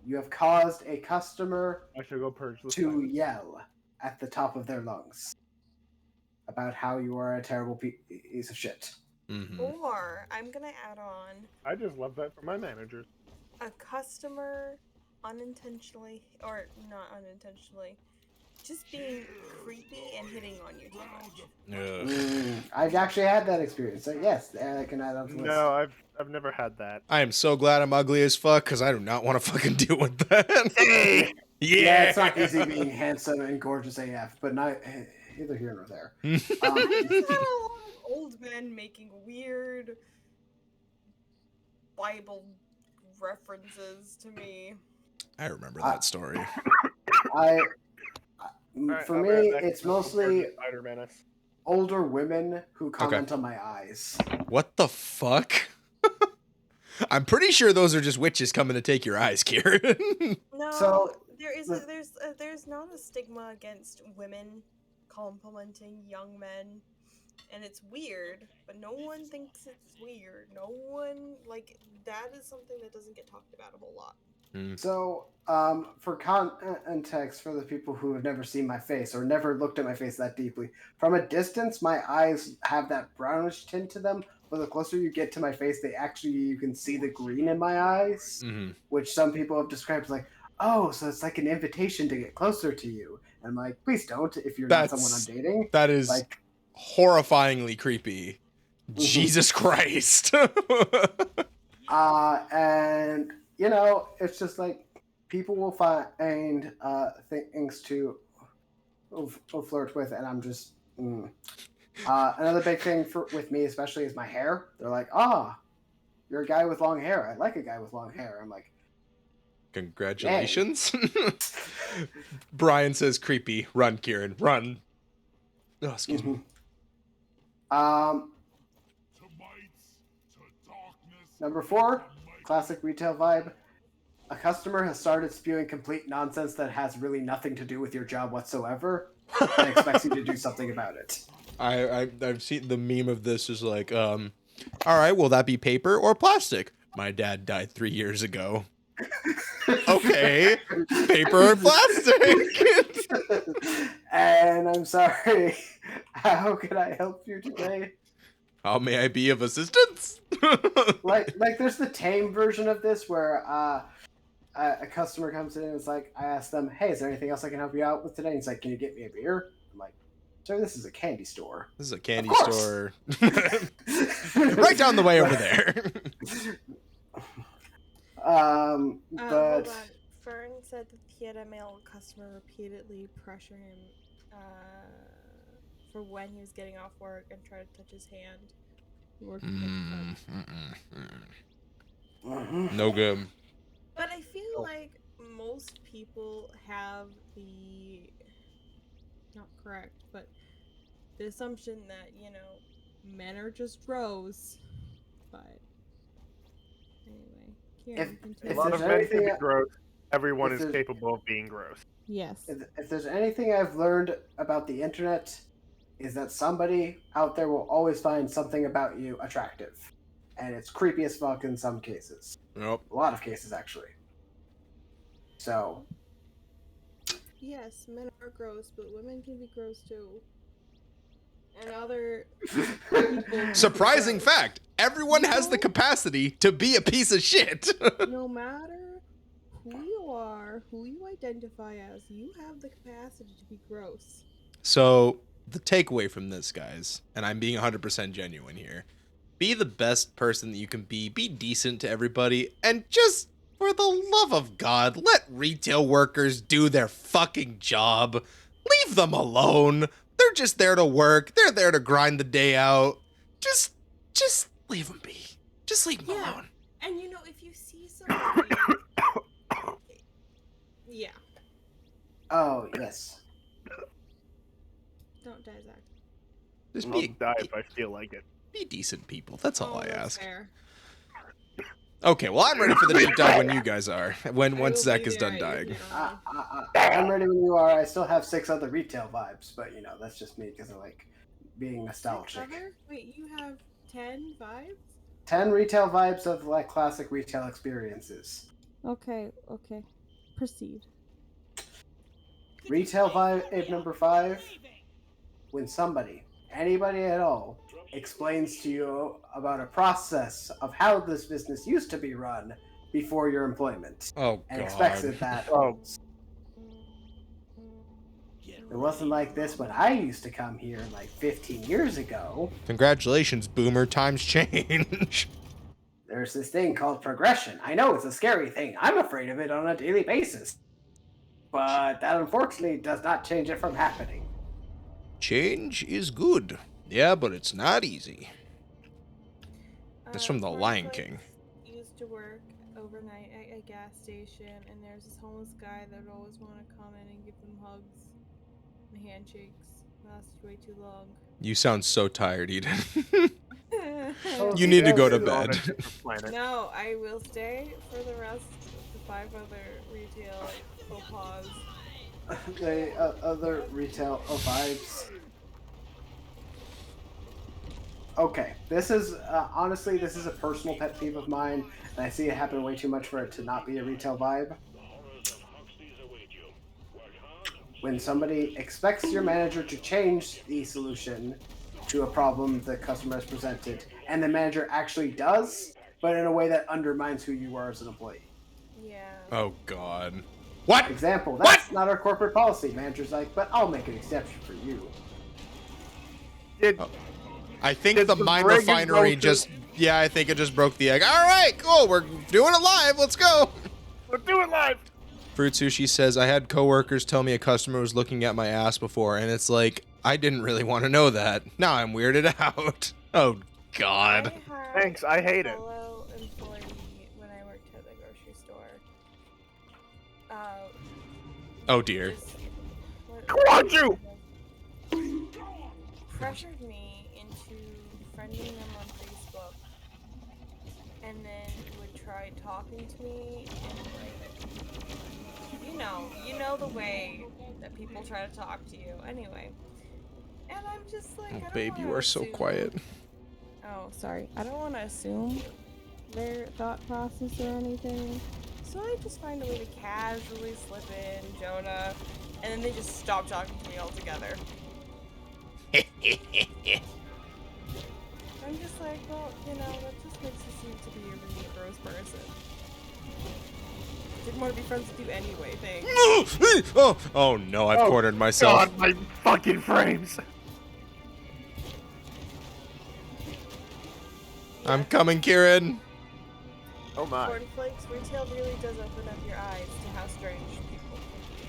F: You have caused a customer
H: I should go purge the
F: to yell at the top of their lungs about how you are a terrible piece of shit.
A: Mm-hmm.
B: Or I'm gonna add on
H: I just love that for my managers.
B: a customer unintentionally or not unintentionally just being creepy and hitting on you too much.
F: I've actually had that experience. So yes, I can add on to the list.
H: No, I've never had that.
A: I am so glad I'm ugly as fuck because I do not want to fucking deal with that.
H: Hey!
F: Yeah, it's not easy being handsome and gorgeous AF, but not either here nor there.
B: I just had a lot of old men making weird Bible references to me.
A: I remember that story.
H: Alright,
F: For
H: I'll
F: me,
H: be right back.
F: it's
H: I'll purge
F: mostly
H: the Spider Menace.
F: older women who comment on my eyes.
A: What the fuck? I'm pretty sure those are just witches coming to take your eyes, Kieran.
B: No,
F: So,
B: there's not a stigma against women complimenting young men, and it's weird, but no one thinks it's weird. No one that is something that doesn't get talked about a whole lot.
F: So, for context, for the people who have never seen my face or never looked at my face that deeply, from a distance, my eyes have that brownish tint to them. But the closer you get to my face, you can see the green in my eyes, which some people have described as like, oh, so it's like an invitation to get closer to you. And I'm like, please don't if you're not someone I'm dating.
A: That is
F: like
A: horrifyingly creepy. Jesus Christ.
F: And it's just like people will find things to flirt with, and I'm just. Another big thing with me, especially, is my hair. They're like, you're a guy with long hair. I like a guy with long hair. I'm like,
A: congratulations. Brian says creepy. Run, Kieran. Run. Oh, excuse me.
F: Number 4, classic retail vibe. A customer has started spewing complete nonsense that has really nothing to do with your job whatsoever and expects you to do something about it.
A: I've seen the meme of this is like, all right, will that be paper or plastic? My dad died 3 years ago. Okay, paper or plastic?
F: And I'm sorry. How can I help you today?
A: How may I be of assistance?
F: Like there's the tame version of this where a customer comes in and it's like, I ask them, hey, is there anything else I can help you out with today? And it's like, can you get me a beer? I'm like, sir, this is a candy store.
A: This is a candy
F: Of course.
A: store. Right down the way over there.
F: But
B: Hold on. Fern said that he had a male customer repeatedly pressure him for when he was getting off work and try to touch his hand.
A: No good.
B: But I feel like most people have not correct, but the assumption that, men are just gross. But anyway, Kieran,
F: If
B: continue.
H: A lot of
F: there's
H: men can be
F: anything-
H: gross. Everyone
F: if
H: is
F: there's-
H: capable of being gross.
E: Yes.
F: if there's anything I've learned about the internet, is that somebody out there will always find something about you attractive. And it's creepy as fuck in some cases.
A: Nope.
F: A lot of cases, actually. So,
B: Yes, men are gross, but women can be gross too. And other people.
A: Surprising fact. Everyone has the capacity to be a piece of shit.
B: No matter who you are, who you identify as, you have the capacity to be gross.
A: So, the takeaway from this, guys, and I'm being 100% genuine here, be the best person that you can be decent to everybody, and just, for the love of God, let retail workers do their fucking job. Leave them alone. They're just there to work. They're there to grind the day out. Just leave them be. Just leave them alone.
B: And if you see somebody... yeah.
F: oh, yes.
B: Don't die, Zach.
A: Just
H: I'll
A: be
H: die if I feel like it.
A: be decent people. That's all I
B: that's
A: ask.
B: fair.
A: Okay, well, I'm ready for the deep dive when you guys are.
B: I
A: Once
B: will
A: Zach
B: be
A: is
B: there
A: done
B: at your
A: dying.
B: funeral.
F: I'm ready when you are. I still have 6 other retail vibes, but that's just me because I like being nostalgic.
B: Cover? Wait, you have 10 vibes?
F: 10 retail vibes of like classic retail experiences.
E: Okay. Proceed.
F: Retail vibe number 5: when somebody, anybody at all, explains to you about a process of how this business used to be run before your employment,
A: Oh,
F: and
A: God.
F: expects that holds. It wasn't like this when I used to come here like 15 years ago.
A: Congratulations, boomer. Times change.
F: There's this thing called progression. I know it's a scary thing. I'm afraid of it on a daily basis. But that unfortunately does not change it from happening.
A: Change is good. Yeah, but it's not easy. That's from The
B: Fern's
A: Lion
B: wife
A: King.
B: Used to work overnight at a gas station, and there's this homeless guy that would always want to come in and give them hugs and handshakes. Lasted way too long.
A: You sound so tired, Eden.
F: Oh,
A: You need to go to
F: yes.
H: On a
A: bed.
H: different planet.
B: No, I will stay for the rest of the 5 other retail faux pas.
F: The other retail vibes. Okay, this is honestly, this is a personal pet peeve of mine, and I see it happen way too much for it to not be a retail vibe. When somebody expects your manager to change the solution to a problem the customer has presented, and the manager actually does, but in a way that undermines who you are as an employee.
B: Yeah.
A: Oh, God. What?
F: Example, that's not our corporate policy. Manager's like, but I'll make an exception for you.
H: Did,
A: I think
H: Did
A: the
H: the
A: mine
H: brigand
A: refinery
H: go to-
A: just... Yeah, I think it just broke the egg. All right, cool. We're doing it live. Let's go.
H: Let's do it live!
A: Fruit Sushi says, I had coworkers tell me a customer was looking at my ass before, and it's like, I didn't really want to know that. Now I'm weirded out. Oh, God.
H: Thanks, I hate it.
B: Fellow employee when I worked at the grocery store.
A: Oh, dear.
H: Come on,
B: Pressured me into friending them on Facebook, and then would try talking to me and you know the way that people try to talk to you. Anyway, and I'm just like, I
A: Oh,
B: don't
A: babe, you
B: wanna
A: are so
B: assume-
A: quiet.
B: Oh, sorry. I don't want to assume their thought process or anything. So I just find a way to casually slip in Jonah, and then they just stop talking to me altogether. I'm just like, well, you know, that just makes you seem to be a really gross person. Didn't want to be friends with you anyway, thanks.
A: Oh no, I've
H: Oh,
A: cornered myself.
H: God, my fucking frames.
A: I'm coming, Kieran.
H: Oh my.
B: Cornflakes, retail really does open up your eyes to how strange people can be.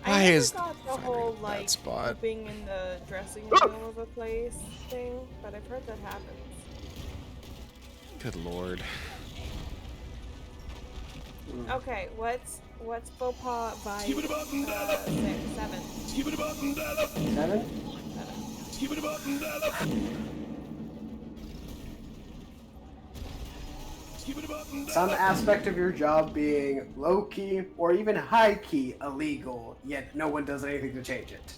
A: Why
B: I never
A: is
B: got the
A: Frederick
B: whole,
A: a bad
B: like,
A: spot?
B: pooping in the dressing room of a place thing, but I've heard that happens.
A: Good lord.
B: Okay, what's faux pas vibe?
I: Skip it about and down.
B: 7.
I: Skip it about and down.
D: 7?
I: Skip it about and down. Skip it about and
F: Some
I: down.
F: aspect of your job being low key or even high key illegal, yet no one does anything to change it.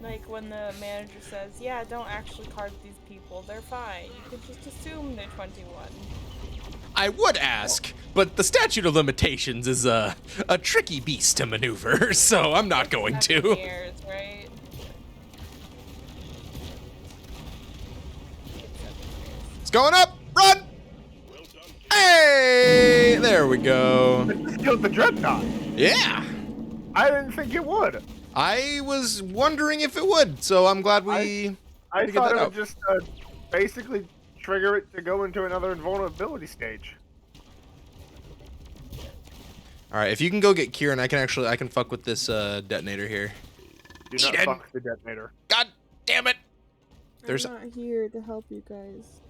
B: Like when the manager says, yeah, don't actually card these people, they're fine. You could just assume they're 21.
A: I would ask, but the statute of limitations is a tricky beast to maneuver, so I'm not going
B: 7
A: to.
B: years, right?
A: It's going up! Run! Hey! There we go.
H: Killed the dreadnought.
A: Yeah!
H: I didn't think it would.
A: I was wondering if it would, so I'm glad we
H: I
A: had to get
H: thought
A: that
H: it
A: out.
H: would just basically trigger it to go into another invulnerability stage.
A: Alright, if you can go get Kieran, I can fuck with this detonator here.
H: Do not
A: Eat it.
H: fuck the detonator.
A: God damn it! There's
E: I'm not here to help you guys.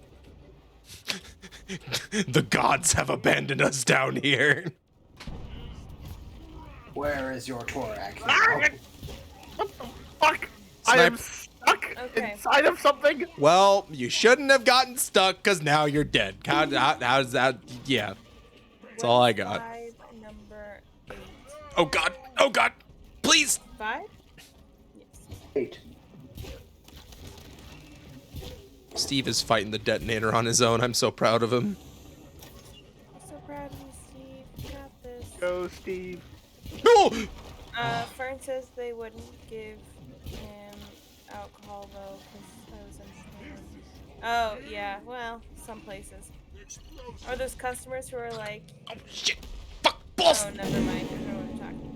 A: the gods have abandoned us down here.
F: Where is your Torak?
H: What the fuck? I am stuck
B: Okay.
H: inside of something.
A: Well, you shouldn't have gotten stuck because now you're dead. How's that? Yeah. That's all I got.
B: Vibe number 8.
A: Oh god. Oh god. Please.
B: 5? Yes.
F: 8.
A: Steve is fighting the detonator on his own. I'm so proud of him.
B: So proud of you, Steve. You got this.
H: Go, Steve.
A: No!
B: Fern says they wouldn't give him alcohol though, because I was in. Oh yeah, well, some places. Or those customers who are like,
A: Oh shit. Fuck. Balls.
B: oh, never mind. I don't know what I'm talking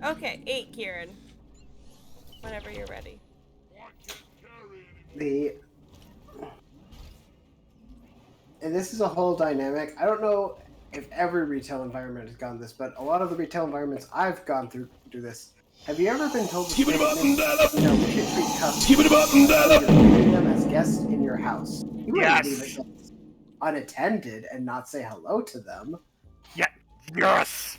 B: about. Okay, 8, Kieran. Whenever you're ready.
F: And this is a whole dynamic. I don't know if every retail environment has gone this, but a lot of the retail environments I've gone through do this. Have you ever been told to
I: Skip it about and down.
F: we should treat customers
I: Skip it about and down.
F: you're treating them as guests in your house? You wouldn't
H: Yes.
F: leave a guest unattended and not say hello to them.
H: Yeah. Yes.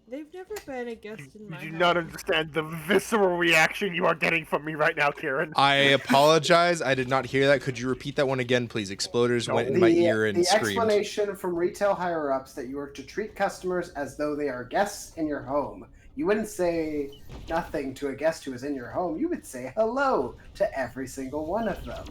E: They've never been a guest in my
H: You do
E: house.
H: not understand the visceral reaction you are getting from me right now, Kieran.
A: I apologize. I did not hear that. Could you repeat that one again, please? Exploders went in my ear and
F: the
A: screamed.
F: explanation from retail higher ups that you are to treat customers as though they are guests in your home. You wouldn't say nothing to a guest who is in your home. You would say hello to every single one of them.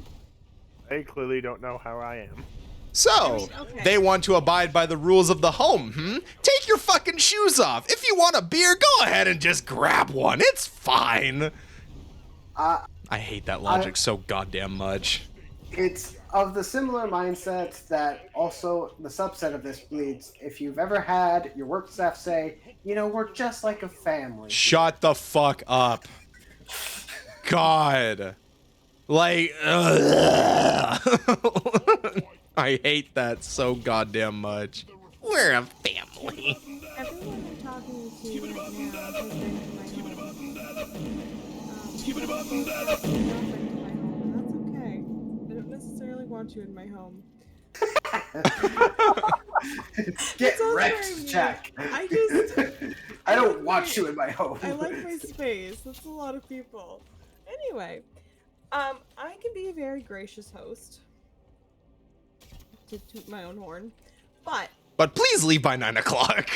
H: They clearly don't know how I am.
A: So,
E: okay.
A: they want to abide by the rules of the home, Take your fucking shoes off. If you want a beer, go ahead and just grab one. It's fine. I hate that logic so goddamn much.
F: It's of the similar mindset that also the subset of this bleeds. If you've ever had your work staff say, we're just like a family.
A: Shut the fuck up. God. Like, I hate that so goddamn much. We're a family.
E: Everyone I'm talking to right now has been to my home.
I: Skip it about and down.
E: I've been to my home, and that's okay. I don't necessarily want you in my home.
F: Get
E: sounds
F: wrecked,
E: very mean.
F: Jack.
E: I just-
F: I don't want you in my home.
E: I like my space. That's a lot of people. Anyway, I can be a very gracious host. To toot my own horn. But
A: please leave by 9 o'clock.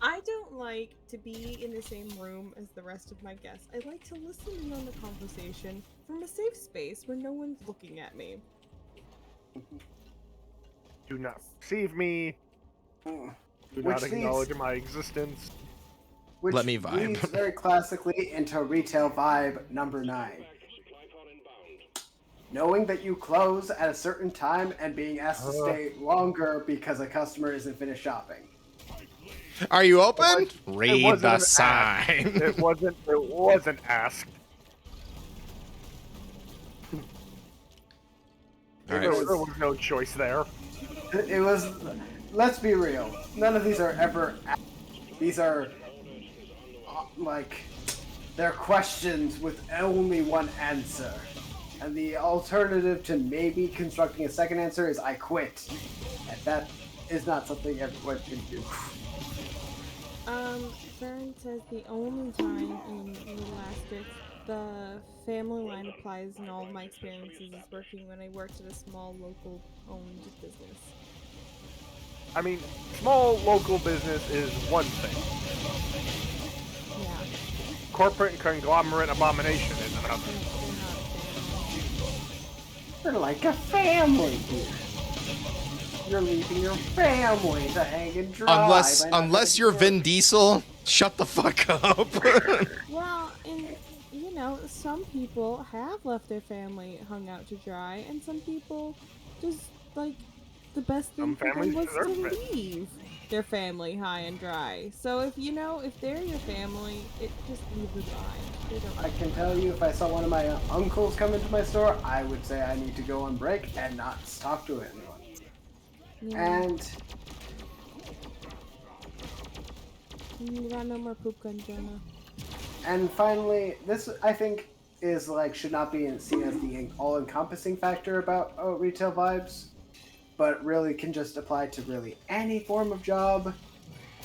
E: I don't like to be in the same room as the rest of my guests. I like to listen in on the conversation from a safe space where no one's looking at me.
H: Do not receive me.
D: Mm.
H: Do
D: Which
H: not
D: leads-
H: acknowledge my existence.
D: Which
A: Let me vibe.
D: leads very classically into retail vibe number 9.
C: Supply pod inbound.
D: Knowing that you close at a certain time and being asked to stay longer because a customer isn't finished shopping.
A: Are you open?
H: It
A: Read
H: wasn't
A: the
H: an
A: sign.
H: It wasn't asked.
A: All right.
H: There was no choice there.
D: It was. Let's be real. None of these are ever. These are like they're questions with only one answer, and the alternative to maybe constructing a second answer is "I quit," and that is not something everyone can do.
E: Fern says the only time in Little Asterisks the family line applies in all of my experiences is working when I worked at a small local owned business.
H: I mean, small local business is one thing.
E: Yeah,
H: Corporate and conglomerate abomination is another.
E: they're not
D: You're like a family here. You're leaving your family to hang and dry.
A: Unless you're Vin Diesel, shut the fuck up.
E: Well, and you know, some people have left their family hung out to dry, and some people just like the best thing
H: Some
E: for them
H: families
E: was to
H: deserve it.
E: leave their family high and dry. So if if they're your family, it just leave them behind. They don't.
D: I can tell you, if I saw one of my uncles come into my store, I would say I need to go on break and not talk to anyone.
E: Yeah.
D: And
E: You got no more poop gun, Jonah.
D: and finally, this I think is like should not be seen as the all-encompassing factor about retail vibes, but really can just apply to really any form of job.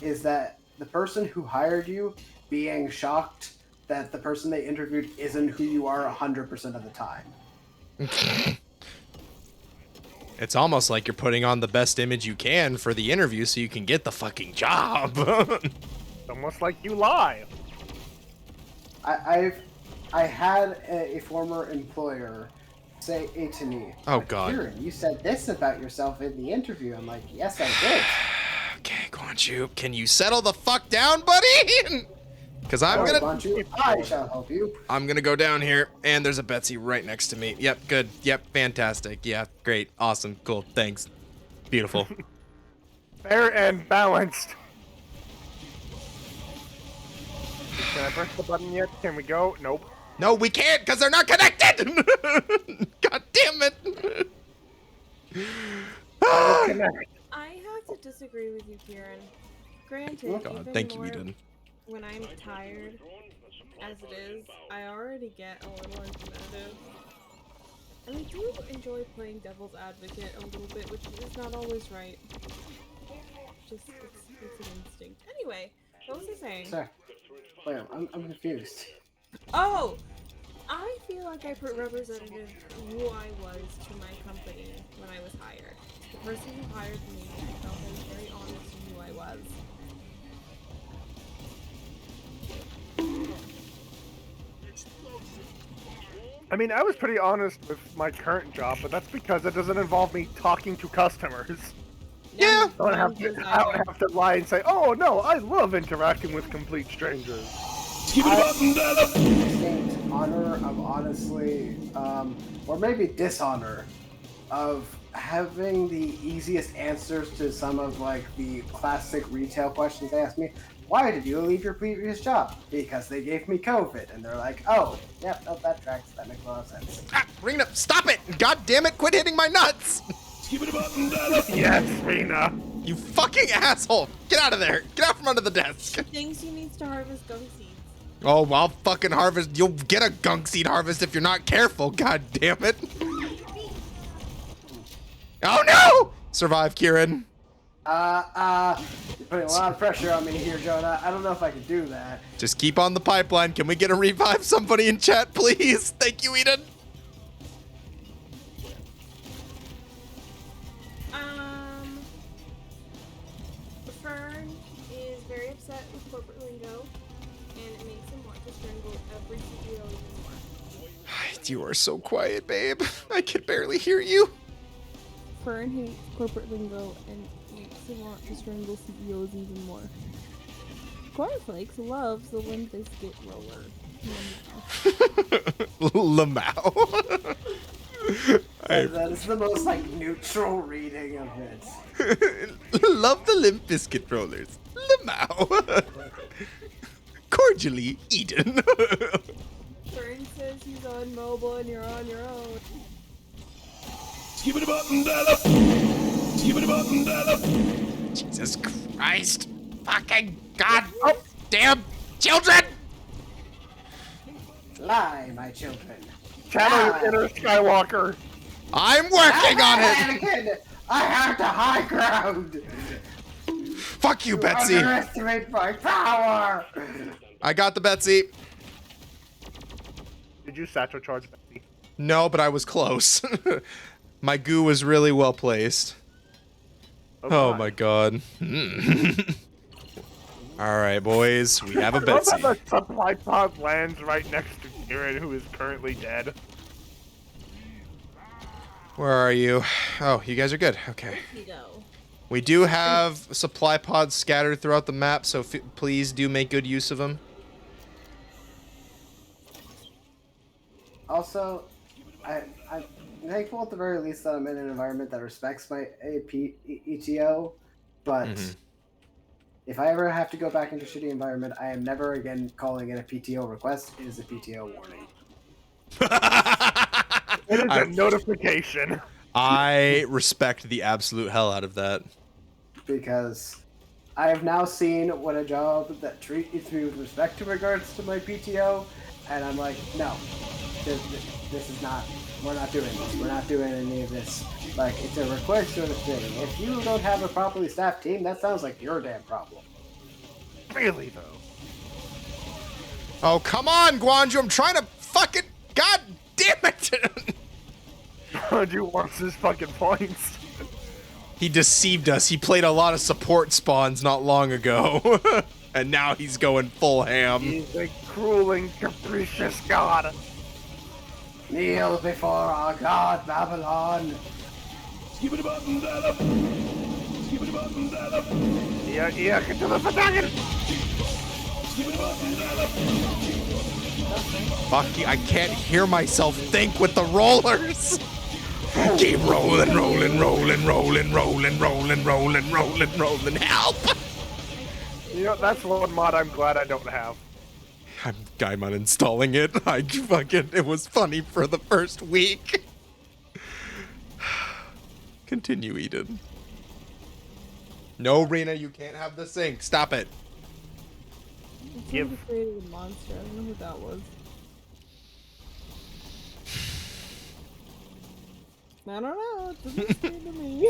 D: Is that the person who hired you being shocked that the person they interviewed isn't who you are 100% of the time?
A: It's almost like you're putting on the best image you can for the interview so you can get the fucking job.
H: It's almost like you lie.
D: I had a former employer say to me,
A: Oh,
D: like,
A: God.
D: Kieran, you said this about yourself in the interview. I'm like, yes, I did.
A: Okay, Guanju, can you settle the fuck down, buddy? Because I'm
D: I shall help you.
A: I'm gonna go down here, and there's a Betsy right next to me. Yep, good. Yep, fantastic. Yeah, great, awesome, cool. Thanks. Beautiful.
H: Fair and balanced. Can I press the button yet? Can we go? Nope.
A: No, we can't, because they're not connected. God damn it.
E: I have to disagree with you, Kieran. Granted,
A: God,
E: even
A: thank you,
E: more
A: Eden.
E: when I'm tired, as it is, I already get a little argumentative. And I do enjoy playing devil's advocate a little bit, which is not always right. Just, it's an instinct. Anyway, what was I saying?
D: Sorry. Wait, I'm confused.
E: Oh! I feel like I represented who I was to my company when I was hired. The person who hired me, I felt I was very honest in who I was.
H: I mean, I was pretty honest with my current job, but that's because it doesn't involve me talking to customers.
A: Yeah.
H: I don't have to lie and say, oh no, I love interacting with complete strangers.
D: Distinct honor of honestly, or maybe dishonor, of having the easiest answers to some of like the classic retail questions they ask me. Why did you leave your previous job? Because they gave me COVID. And they're like, oh, yep, no, that tracks. That makes a lot of sense.
A: Ah, Rena, stop it! God damn it, quit hitting my nuts!
H: Yes, Rena.
A: You fucking asshole! Get out of there! Get out from under the desk!
E: Thinks he needs to harvest gunk seeds.
A: Oh, I'll fucking harvest. You'll get a gunk seed harvest if you're not careful. God damn it! Oh no! Survive, Kieran.
D: You're putting a lot of pressure on me here, Jonah. I don't know if I can do that.
A: Just keep on the pipeline. Can we get a revive? Somebody in chat, please. Thank you, Eden.
E: Fern is very upset with corporate lingo, and it makes him want to strangle every CEO even more.
A: You are so quiet, babe. I can barely hear you.
E: Fern hates corporate lingo and makes him want to strangle CEOs even more. Cornflakes loves the Limp Bizkit roller.
A: Lamau.
F: That is the most like neutral reading of it.
A: Love the Limp Biscuit rollers. Lamau. Cordially, Eden.
E: Fern says he's on mobile and you're on your own.
I: Skip it up and down up. Skip it up and down up.
A: Jesus Christ. Fucking God. Oh, damn children.
F: Lie, my children.
H: Channel your inner Skywalker.
A: I'm working on it.
F: Anakin, I have the high ground.
A: Fuck you, Betsy.
F: Underestimate my power.
A: I got the Betsy.
H: Did you satchel charge Betsy?
A: No, but I was close. My goo was really well placed. Oh my god. Alright, boys. We have a
H: I love
A: Betsy.
H: how the supply pod lands right next to Kieran, who is currently dead.
A: Where are you? Oh, you guys are good. Okay. We do have supply pods scattered throughout the map, so please do make good use of them.
F: Also, I'm thankful at the very least that I'm in an environment that respects my ETO, but if I ever have to go back into a shitty environment, I am never again calling it a PTO request. It is a PTO warning.
H: It is a notification.
A: I respect the absolute hell out of that.
F: Because I have now seen what a job that treats me with respect in regards to my PTO, and I'm like, no, this is not, we're not doing this. We're not doing any of this. Like, it's a request sort of thing. If you don't have a properly staffed team, that sounds like your damn problem.
H: Really, though?
A: Oh, come on, Guanju. I'm trying to fucking... God damn it!
H: Guanju wants his fucking points.
A: He deceived us. He played a lot of support spawns not long ago. And now he's going full ham.
H: He's a cruel and capricious god.
F: Kneel before our god, Babylon.
I: Skip it up and down up. Skip it up and down up.
H: Yeah, get to the Patagon!
I: Skip it up and down up.
A: Fuck you, I can't hear myself think with the rollers. Keep rolling, rolling, rolling, rolling, rolling, rolling, rolling, rolling, rolling. Help!
H: You know, that's one mod I'm glad I don't have.
A: I'm uninstalling it. It was funny for the first week. Continue, Eden. No, Rena, you can't have the sink. Stop it.
E: Somebody created a monster. I don't know who that was. I don't know. It doesn't seem to me.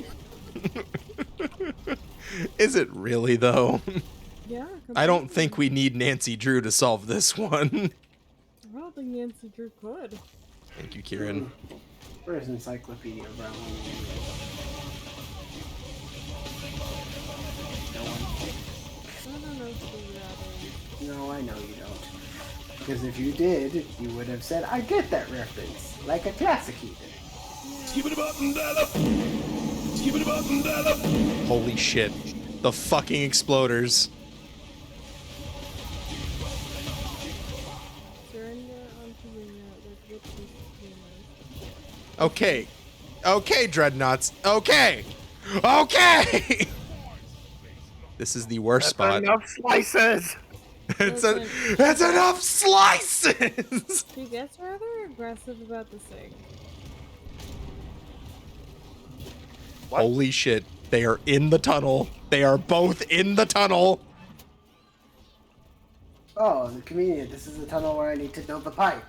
A: Is it really, though?
E: Yeah.
A: I don't think we need Nancy Drew to solve this one.
E: I don't think Nancy Drew could.
A: Thank you, Kieran.
F: Where's Encyclopedia Brown?
E: I don't know who that is.
F: No, I know you don't. Because if you did, you would have said, I get that reference. Like a classic Eden.
I: Skip it up and down up. Skip it up and down up.
A: Holy shit. The fucking exploders.
E: Surrender onto Rena with witches humor.
A: Okay. Okay, Dreadnoughts. Okay. Okay. This is the worst spot.
H: Enough slices!
A: It's enough slices!
E: She gets rather aggressive about the sink.
H: What?
A: Holy shit. They are in the tunnel. They are both in the tunnel.
F: Oh, convenient. This is the tunnel where I need to build the pipe.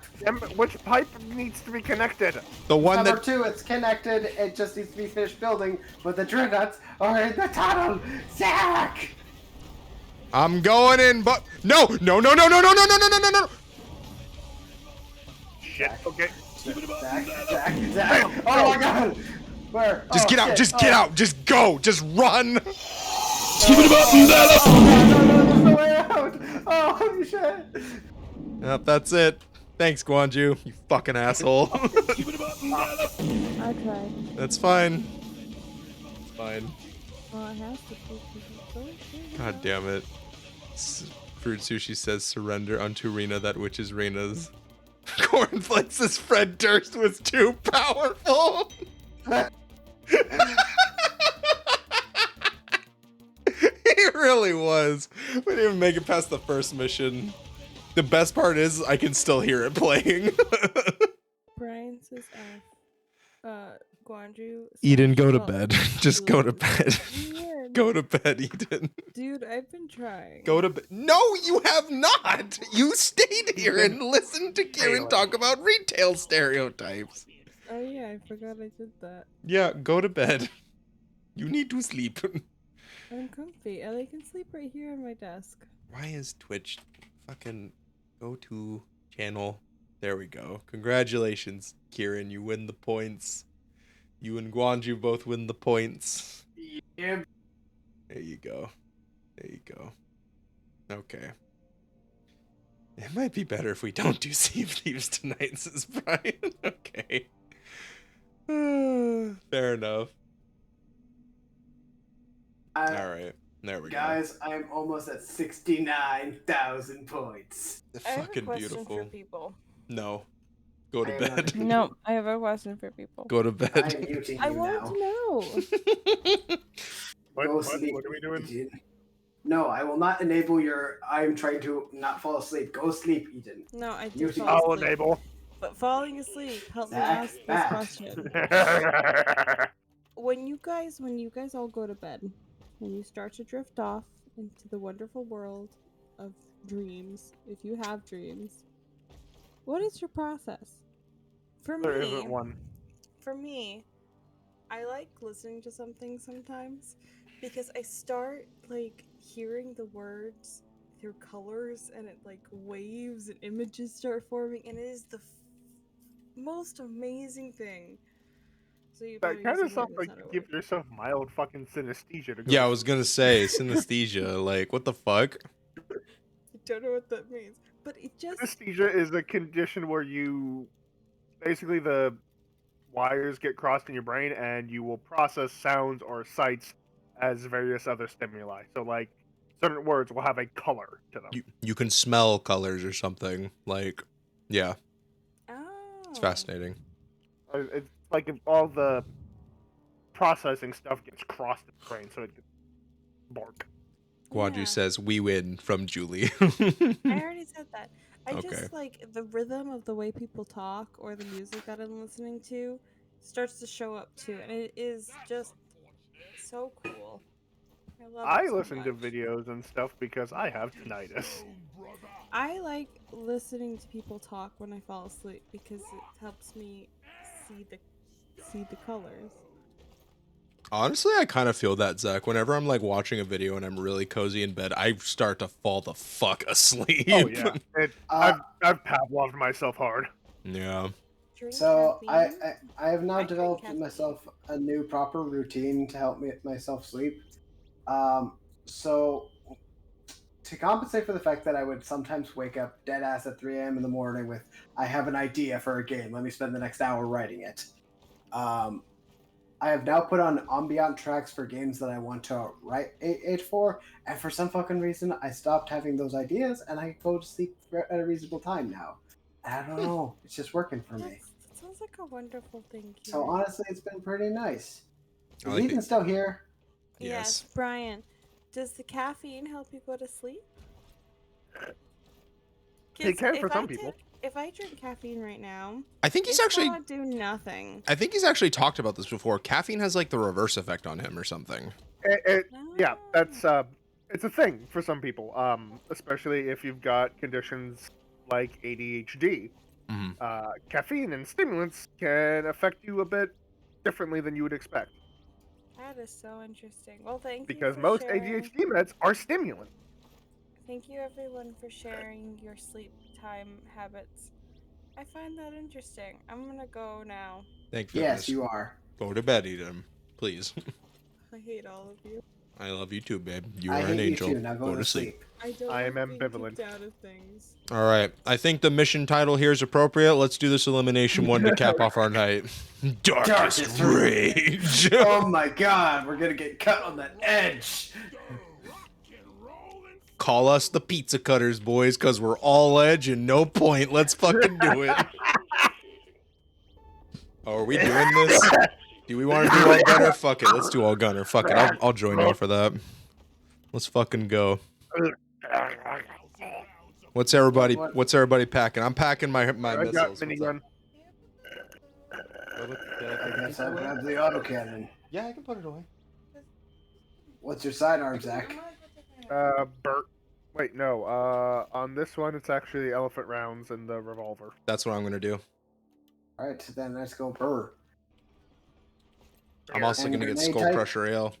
H: Which pipe needs to be connected?
A: The one
F: Number
A: that...
F: 2, it's connected. It just needs to be finished building, but the dreadnoughts are in the tunnel. Zach!
A: I'm going in, but... No! No, no, no, no, no, no, no, no, no, no, no!
H: Shit, okay.
F: Zach. Oh my god! Where?
A: Just
F: Oh,
A: get out,
F: shit.
A: just get out, just go, just run!
I: Skip it up and down up.
F: No, there's no way out! Oh, shit!
A: Yep, that's it. Thanks, Guanju, you fucking asshole.
I: Skip it up and down up.
E: I tried.
A: That's fine. fine.
E: Well, it has to be.
A: God damn it. Fruit Sushi says surrender unto Rena, that which is Rena's. Cornflakes says Fred Durst was too powerful. He really was. We didn't even make it past the first mission. The best part is I can still hear it playing.
B: Brian says Guanju.
A: Eden, go to
B: well,
A: bed. Just go to bed.
B: Ian.
A: Go to bed, Eden.
B: Dude, I've been trying.
A: Go to bed. No, you have not. You stayed here and listened to Kieran talk about retail stereotypes.
B: Oh yeah, I forgot I did that.
A: Yeah, go to bed. You need to sleep.
B: I'm comfy. I can sleep right here on my desk.
A: Why is Twitch fucking go to channel? There we go. Congratulations, Kieran. You win the points. You and Guanju both win the points.
D: Yeah.
A: There you go. There you go. Okay. It might be better if we don't do Sea of Thieves tonight, says Brian. Okay. Fair enough. All right. There we
D: Guys, I'm almost at 69,000 points.
A: go.
B: I have a
A: Fucking
B: question
A: beautiful.
B: for people.
A: No. Go to
D: I am not
A: bed.
D: a-
B: No, I have a question for people.
A: Go to
D: I am
A: bed.
D: muting
B: I
D: you
B: want
D: now.
B: to know.
H: What,
D: Go
H: what,
D: sleep.
H: what are we doing?
D: Eden. No, I will not enable your. I'm trying to not fall asleep. Go sleep, Eden.
B: No, I did
D: Muting.
B: fall
H: I'll
B: asleep.
H: enable.
B: But falling asleep helped me
D: Zach,
B: ask this
D: back.
B: question. When you guys all go to bed, when you start to drift off into the wonderful world of dreams, if you have dreams, what is your process? For
H: There
B: me,
H: isn't one.
B: I like listening to something sometimes because I start like hearing the words through colors and it like waves and images start forming and it is the most amazing thing. So you
H: That
B: probably
H: kind of
B: just hear
H: sounds
B: this
H: like
B: out
H: you
B: of
H: give
B: word.
H: yourself mild fucking synesthesia to go.
A: Yeah, I
H: to
A: was
H: sleep.
A: gonna say synesthesia. Like, what the fuck?
B: I don't know what that means, but it just
H: Synesthesia is a condition where you basically the wires get crossed in your brain and you will process sounds or sights as various other stimuli. So like certain words will have a color to them.
A: You can smell colors or something. Like, yeah, it's
B: oh
A: fascinating.
H: It's like if all the processing stuff gets crossed in the brain, so it gets bark.
A: Guanju
B: Yeah.
A: says we win from Julie.
B: I already said that. I
A: Okay.
B: just like the rhythm of the way people talk or the music that I'm listening to starts to show up too, and it is just so cool. I love
H: I
B: it so
H: listen to
B: much.
H: videos and stuff because I have tinnitus.
B: I like listening to people talk when I fall asleep because it helps me see the colors.
A: Honestly, I kind of feel that, Zach. Whenever I'm like watching a video and I'm really cozy in bed, I start to fall the fuck asleep.
H: Oh yeah, I've Pavloved myself hard.
A: Yeah.
B: Drink
D: So
B: caffeine?
D: I have now
B: I drink
D: developed
B: caffeine.
D: myself a new proper routine to help me myself sleep. So to compensate for the fact that I would sometimes wake up dead ass at 3 a.m. in the morning with I have an idea for a game. Let me spend the next hour writing it. I have now put on ambient tracks for games that I want to write it for, and for some fucking reason, I stopped having those ideas, and I go to sleep at a reasonable time now. I don't know. It's just working for me.
B: That sounds like a wonderful thing.
D: So
B: Kieran.
D: honestly, it's been pretty nice.
A: I
D: Is
A: like
D: Ethan
A: it.
D: still here?
A: Yes.
B: Brian, does the caffeine help you go to sleep?
H: It can
B: 'Cause
H: for
B: if
H: some
B: I
H: people.
B: if I drink caffeine right now,
A: I think he's
B: it's
A: actually.
B: gonna do nothing.
A: I think he's actually talked about this before. Caffeine has like the reverse effect on him or something.
H: Yeah, that's it's a thing for some people. Especially if you've got conditions like ADHD.
A: Mhm.
H: Caffeine and stimulants can affect you a bit differently than you would expect.
B: That is so interesting. Well, thank
H: Because
B: you for
H: most
B: sharing.
H: ADHD meds are stimulants.
B: Thank you everyone for sharing your sleep time habits. I find that interesting. I'm gonna go now.
A: Thank
D: Yes,
A: goodness.
D: you are.
A: Go to bed, Eden. Please.
B: I hate all of you.
A: I love you too, babe. You
D: I
A: are an
D: hate
A: angel.
D: you too. Now go to sleep.
E: I don't
H: I am
E: like being
H: ambivalent.
E: kicked out of things.
A: All right. I think the mission title here is appropriate. Let's do this elimination one to cap off our night. Darkest
D: Darkest
A: Rage.
D: Oh my god, we're gonna get cut on that edge.
A: Call us the pizza cutters, boys, because we're all edge and no point. Let's fucking do it. Oh, are we doing this? Do we want to do all gunner? Fuck it. Let's do all gunner. Fuck it. I'll join y'all for that. Let's fucking go. What's everybody packing? I'm packing my
H: I got
A: missiles. What's up?
H: minigun.
D: I guess I'll grab the autocannon.
A: Yeah, I can put it away.
D: What's your sidearm, Zach?
H: Bert. Wait, no. On this one, it's actually the elephant rounds and the revolver.
A: That's what I'm gonna do.
D: Alright, then let's go per.
A: I'm also
D: And
A: gonna get
D: grenade
A: Skull
D: type?
A: Crusher Ale.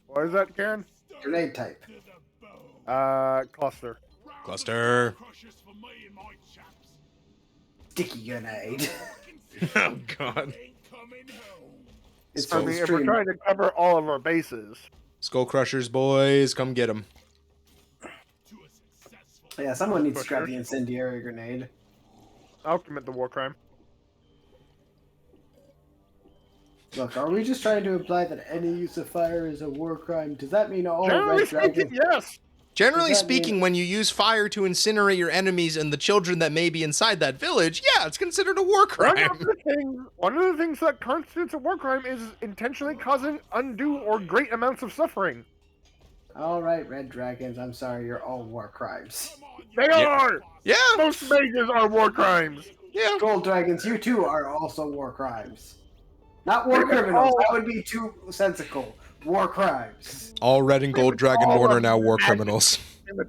H: What is that, Karen?
D: Grenade type.
H: Cluster.
A: Cluster.
D: Sticky grenade.
A: Oh god.
D: It's
H: I
D: full
H: mean, if we're
D: stream.
H: trying to cover all of our bases.
A: Skull Crushers, boys, come get them.
D: Yeah, someone needs to grab the incendiary grenade.
H: I'll commit the war crime.
D: Look, are we just trying to imply that any use of fire is a war crime? Does that mean all
H: Generally
D: red
H: speaking,
D: dragons?
H: yes.
A: Generally
D: Does that mean-
A: speaking, when you use fire to incinerate your enemies and the children that may be inside that village, yeah, it's considered a war crime.
H: One of the things that constitutes a war crime is intentionally causing undue or great amounts of suffering.
D: All right, red dragons. I'm sorry, you're all war crimes.
H: They are!
A: Yeah,
H: Most majors are war crimes!
A: yeah.
D: Gold dragons, you too are also war crimes. Not war criminals. That would be too sensical. War crimes.
A: All red and gold dragonborn are now war criminals.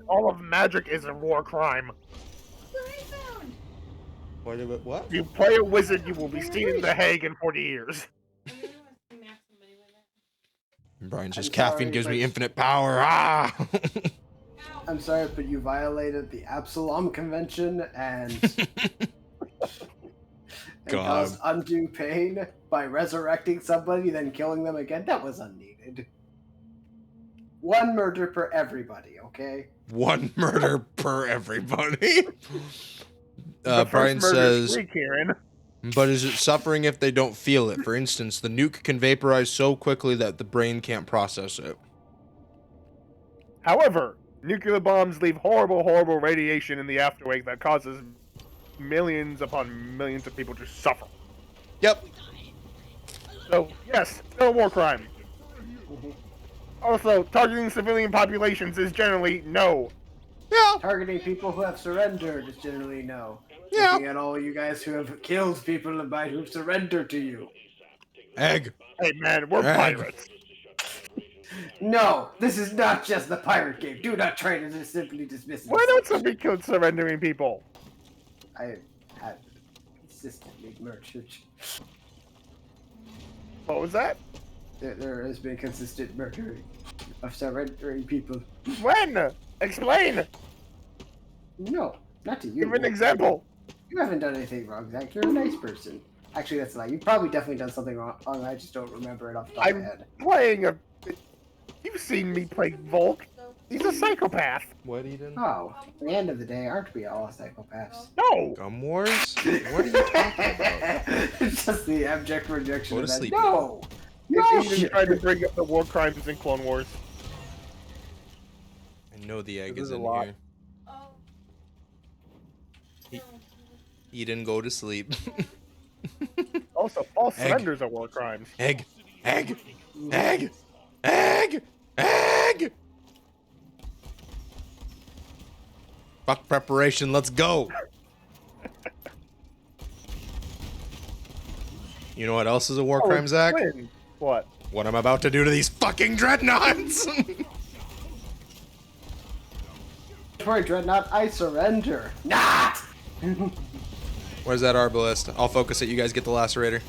H: All of magic is a war crime.
A: What?
H: If you play a wizard, you will be seen in The Hague in 40 years.
A: Brian says
D: I'm
A: caffeine
D: sorry,
A: gives
D: but-
A: me infinite power. Ah!
D: I'm sorry, but you violated the Absalom Convention and,
A: God.
D: caused undue pain by resurrecting somebody, then killing them again. That was unneeded. One murder per everybody, okay?
A: One murder per everybody.
H: The first
A: Brian
H: murder is
A: says,
H: free, Kieran.
A: but is it suffering if they don't feel it? For instance, the nuke can vaporize so quickly that the brain can't process it.
H: However, nuclear bombs leave horrible, horrible radiation in the afterwake that causes millions upon millions of people to suffer.
A: Yep.
H: So, yes, still a war crime. Also, targeting civilian populations is generally no.
A: Yeah.
D: Targeting people who have surrendered is generally no.
A: Yeah.
D: Looking at all you guys who have killed people and who surrender to you.
A: Egg.
H: Hey man, we're
A: Right.
H: pirates.
D: No, this is not just the pirate game. Do not try to just simply dismiss it.
H: Why not somebody killed surrendering people?
D: I have consistently murdered.
H: What was that?
D: There has been consistent murdering of surrendering people.
H: When? Explain!
D: No, not to you.
H: Give an example.
D: You haven't done anything wrong, Zach. You're a nice person. Actually, that's a lie. You've probably definitely done something wrong. I just don't remember it off the top of my
H: I'm
D: head.
H: playing a... You've seen me play Volk. He's a psychopath.
A: What, Eden?
D: Oh, at the end of the day, aren't we all psychopaths?
H: No!
A: Gum Wars? What are you talking about?
D: It's just the abject rejection
A: Go
D: of
A: to
D: that.
A: sleep.
D: No!
H: It's even trying to bring up the war crimes in Clone Wars.
A: I know the egg
H: This
A: is
H: is a
A: in
H: lot.
A: here. Eden, go to sleep.
H: Also, false
A: Egg.
H: surrenders are war crimes.
A: Egg. Egg. Egg. Egg. Egg. Fuck preparation. Let's go. You know what else is a war crime, Zach?
H: When? What?
A: What I'm about to do to these fucking dreadnoughts.
D: Sorry, Dreadnought, I surrender. Not!
A: Where's that arbalist? I'll focus it. You guys get the lacerator.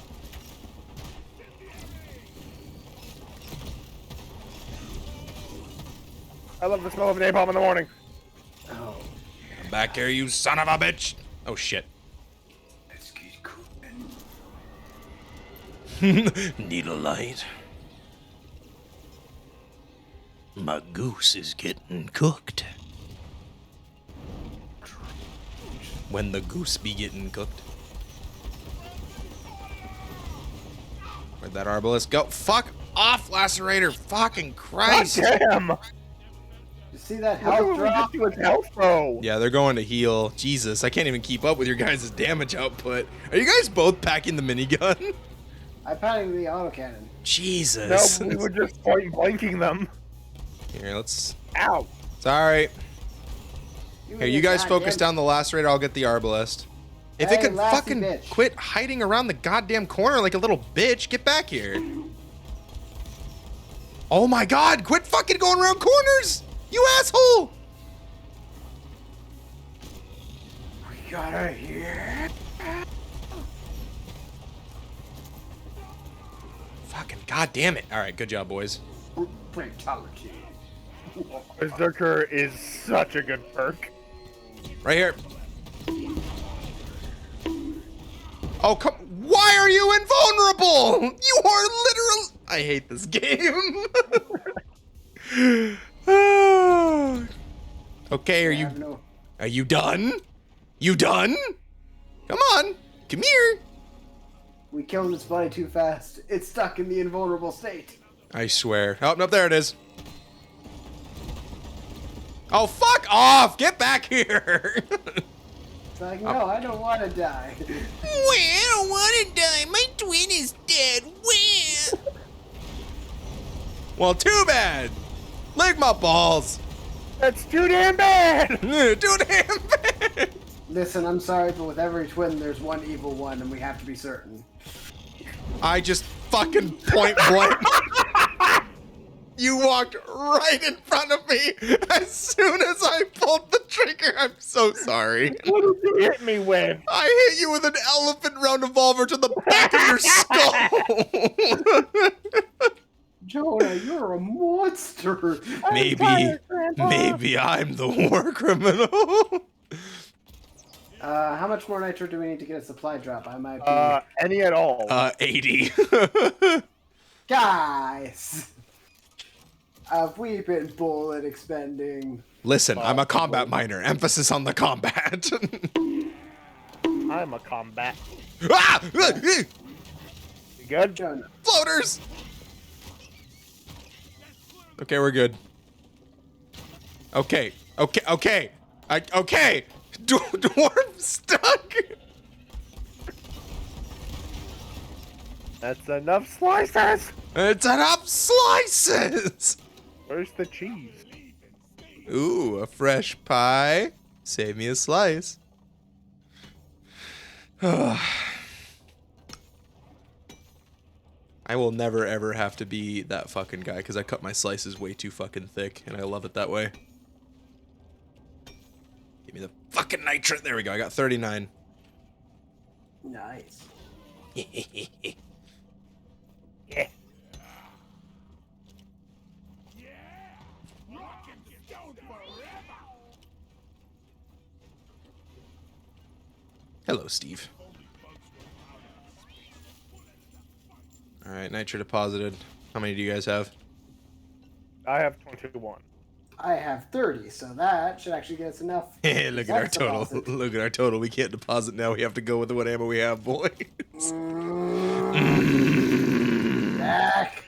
H: I love the smell of napalm in the morning.
D: Oh,
A: Come back here, you son of a bitch. Oh, shit.
D: let's get cool.
A: Need a light. My goose is getting cooked. When the goose be getting cooked. Where'd that arbalist go? Fuck off, Lacerator! Fucking Christ!
H: God damn!
F: You see that
H: Look at
F: health
H: what we
F: drop?
H: just do with health, bro.
A: Yeah, they're going to heal. Jesus, I can't even keep up with your guys' damage output. Are you guys both packing the minigun?
F: I'm patting the autocannon.
H: No,
A: Jesus.
H: we were just point blanking them.
A: Here, let's...
H: Ow.
A: It's alright. Here, you guys
F: goddamn-
A: focus down the Lacerator, I'll get the arbalist. If it
F: Hey,
A: could
F: lassie
A: fucking
F: bitch.
A: quit hiding around the goddamn corner like a little bitch, get back here. Oh my god, quit fucking going around corners! You asshole!
F: We gotta hear.
A: Fucking goddamn it. Alright, good job, boys.
F: Fatality.
H: Berserker is such a good perk.
A: Right here. Oh, come. Why are you invulnerable? You are literal. I hate this game. Okay, are you done? You done? Come on. Come here.
F: We killed this buddy too fast. It's stuck in the invulnerable state.
A: I swear. Oh, no, there it is. Oh, fuck off. Get back here.
F: It's like, no, I don't want to die.
A: I don't want to die. My twin is dead. Well, too bad. Lick my balls.
H: That's too damn bad.
A: Too damn bad.
F: Listen, I'm sorry, but with every twin, there's one evil one, and we have to be certain.
A: I just fucking point blank. You walked right in front of me as soon as I pulled the trigger. I'm so sorry.
H: What did you hit me with?
A: I hit you with an elephant round revolver to the back of your skull.
F: Jonah, you're a monster.
A: Maybe I'm the war criminal.
F: How much more nitro do we need to get a supply drop? I might be...
H: Any at all.
A: 80.
F: Guys! Have we been bullet expending?
A: Listen, I'm a combat miner. Emphasis on the combat.
H: I'm a combat.
A: Ah!
H: You good?
F: Jonah.
A: Floaters! Okay, we're good. Okay. Okay. Dwarf stuck.
H: That's enough slices.
A: It's enough slices.
H: Where's the cheese?
A: Ooh, a fresh pie. Save me a slice. I will never ever have to be that fucking guy because I cut my slices way too fucking thick and I love it that way. Give me the fucking nitro. There we go. I got 39.
F: Nice.
H: Yeah.
A: Hello, Steve. All right, nitro deposited. How many do you guys have?
H: I have 21.
F: I have 30, so that should actually get us enough.
A: Look at our
F: That's
A: total.
F: deposit.
A: Look at our total. We can't deposit now. We have to go with what ammo we have, boys.
F: Back.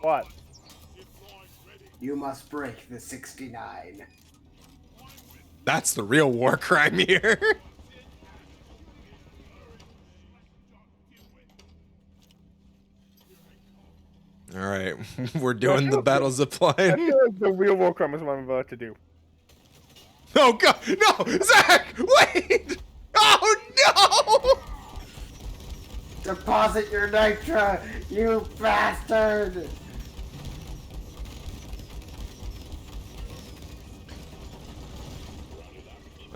H: What?
F: You must break the 69.
A: That's the real war crime here. All right, we're doing the battle zip
H: I
A: line.
H: feel like the real war crime is what I'm about to do.
A: Oh god, no, Zach, wait! Oh no!
F: Deposit your nitro, you bastard!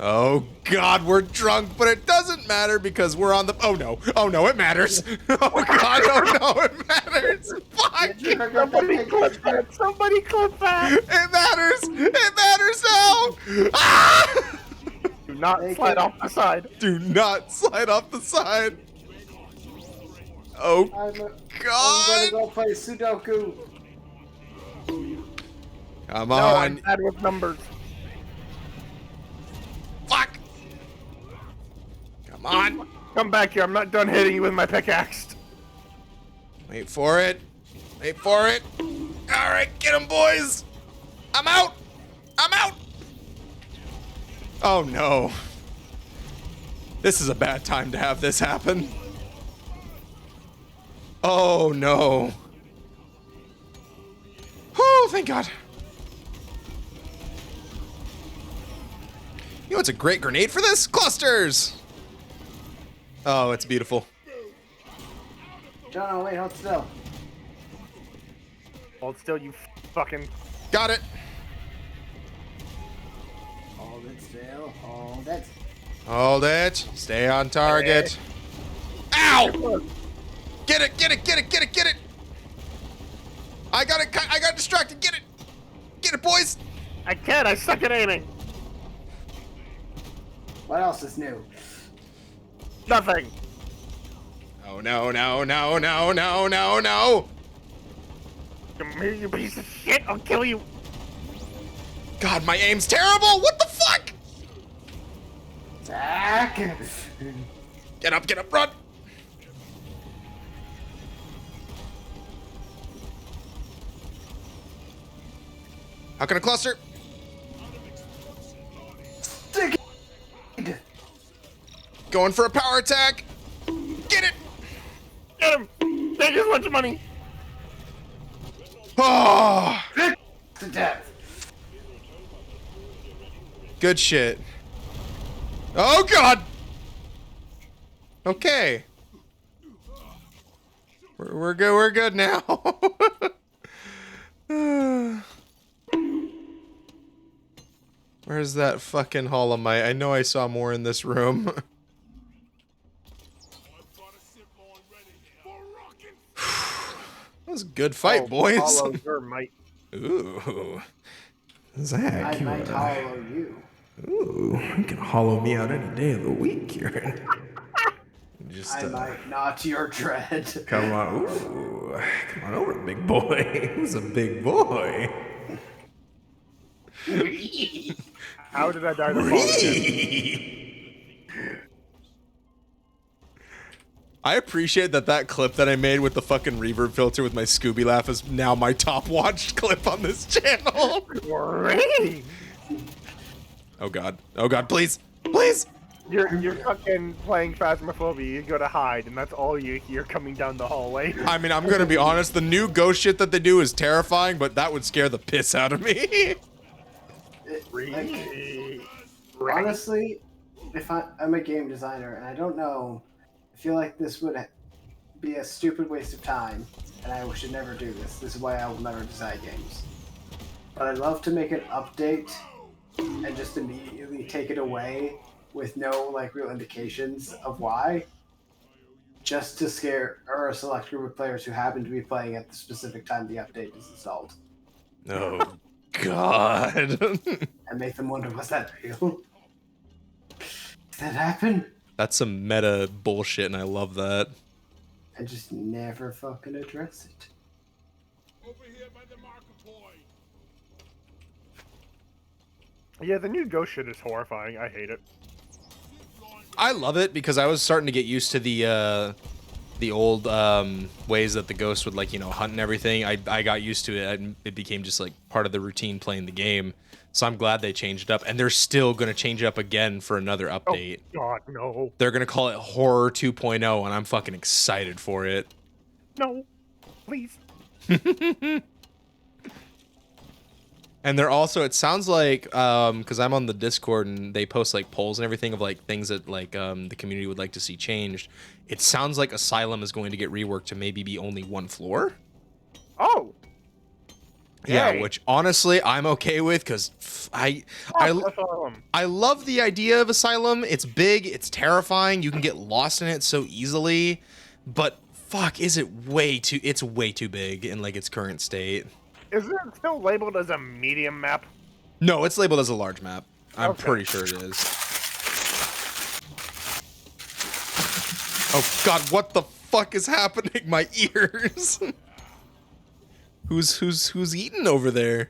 A: Oh god, we're drunk, but it doesn't matter because we're on the. Oh no, it matters. Oh god, oh no, it matters. Fuck!
H: Somebody clip that! Somebody clip that!
A: It matters now. Ah!
H: Do not
F: They
H: slide
F: can-
H: off the side.
A: Do not slide off the side. Oh
F: I'm gonna
A: god!
F: go play Sudoku.
A: Come
H: No, I'm
A: on.
H: bad with numbers.
A: Fuck. Come on.
H: Come back here. I'm not done hitting you with my pickaxe.
A: Wait for it. Wait for it. All right, get him, boys. I'm out. I'm out. Oh, no. This is a bad time to have this happen. Oh, no. Oh, thank God. You know what's a great grenade for this? Clusters. Oh, it's beautiful.
F: John, wait, hold still.
H: Hold still, you fucking.
A: Got it.
F: Hold it still. Hold it.
A: Hold it. Stay on target. Ow! Get it, get it, get it, get it, get it! I got it, I got distracted, get it! Get it, boys!
H: I can't. I suck at aiming.
F: What else is new?
H: Nothing.
A: Oh, no, no, no, no, no, no, no!
H: Come here, you piece of shit. I'll kill you.
A: God, my aim's terrible! What the fuck?
F: Attack!
A: Get up, run! How can I cluster?
F: Stick it!
A: Going for a power attack! Get it!
H: Get him. Take his lunch money.
A: Oh!
F: To death.
A: Good shit. Oh, God! Okay. We're good, we're good now. Where's that fucking Holomite? I know I saw more in this room. That was a good fight, boys.
H: Hollow your might.
A: Ooh. Zach,
F: I might hollow you.
A: ooh, you can hollow me out any day of the week here. Just
F: I might not your dread.
A: come on, ooh, come on over, big boy. Who's a big boy?
H: How did I die to fall again?
A: I appreciate that clip that I made with the fucking reverb filter with my Scooby laugh is now my top watched clip on this channel.
H: Great.
A: Oh God, please, please.
H: You're fucking playing Phasmophobia. You go to hide, and that's all you hear coming down the hallway.
A: I mean, I'm gonna be honest, the new ghost shit that they do is terrifying, but that would scare the piss out of me.
F: Honestly, if I'm a game designer and I don't know, I feel like this would be a stupid waste of time, and I should never do this. This is why I will never design games. But I'd love to make an update and just immediately take it away with no like real indications of why, just to scare or a select group of players who happen to be playing at the specific time the update is installed,
A: Oh God.
F: and make them wonder, was that real? Did that happen?
A: That's some meta bullshit, and I love that.
F: And just never fucking address it.
I: Over here by the marker point.
H: Yeah, the new ghost shit is horrifying. I hate it.
A: I love it because I was starting to get used to the old ways that the ghost would, like, you know, hunt and everything. I got used to it, and it became just like part of the routine playing the game. So I'm glad they changed it up, and they're still gonna change it up again for another update.
H: Oh God, no.
A: They're gonna call it Horror 2.0, and I'm fucking excited for it.
H: No. Please.
A: And they're also, it sounds like, because I'm on the Discord and they post like polls and everything of like things that like the community would like to see changed. It sounds like Asylum is going to get reworked to maybe be only one floor.
H: Oh.
A: Yeah,
H: Yay.
A: which honestly I'm okay with because I love the idea of Asylum. It's big, it's terrifying. You can get lost in it so easily, but fuck, it's way too big in like its current state.
H: Is it still labeled as a medium map?
A: No, it's labeled as a large map. I'm
H: Okay.
A: pretty sure it is. Oh God, what the fuck is happening? My ears. Who's eating over there?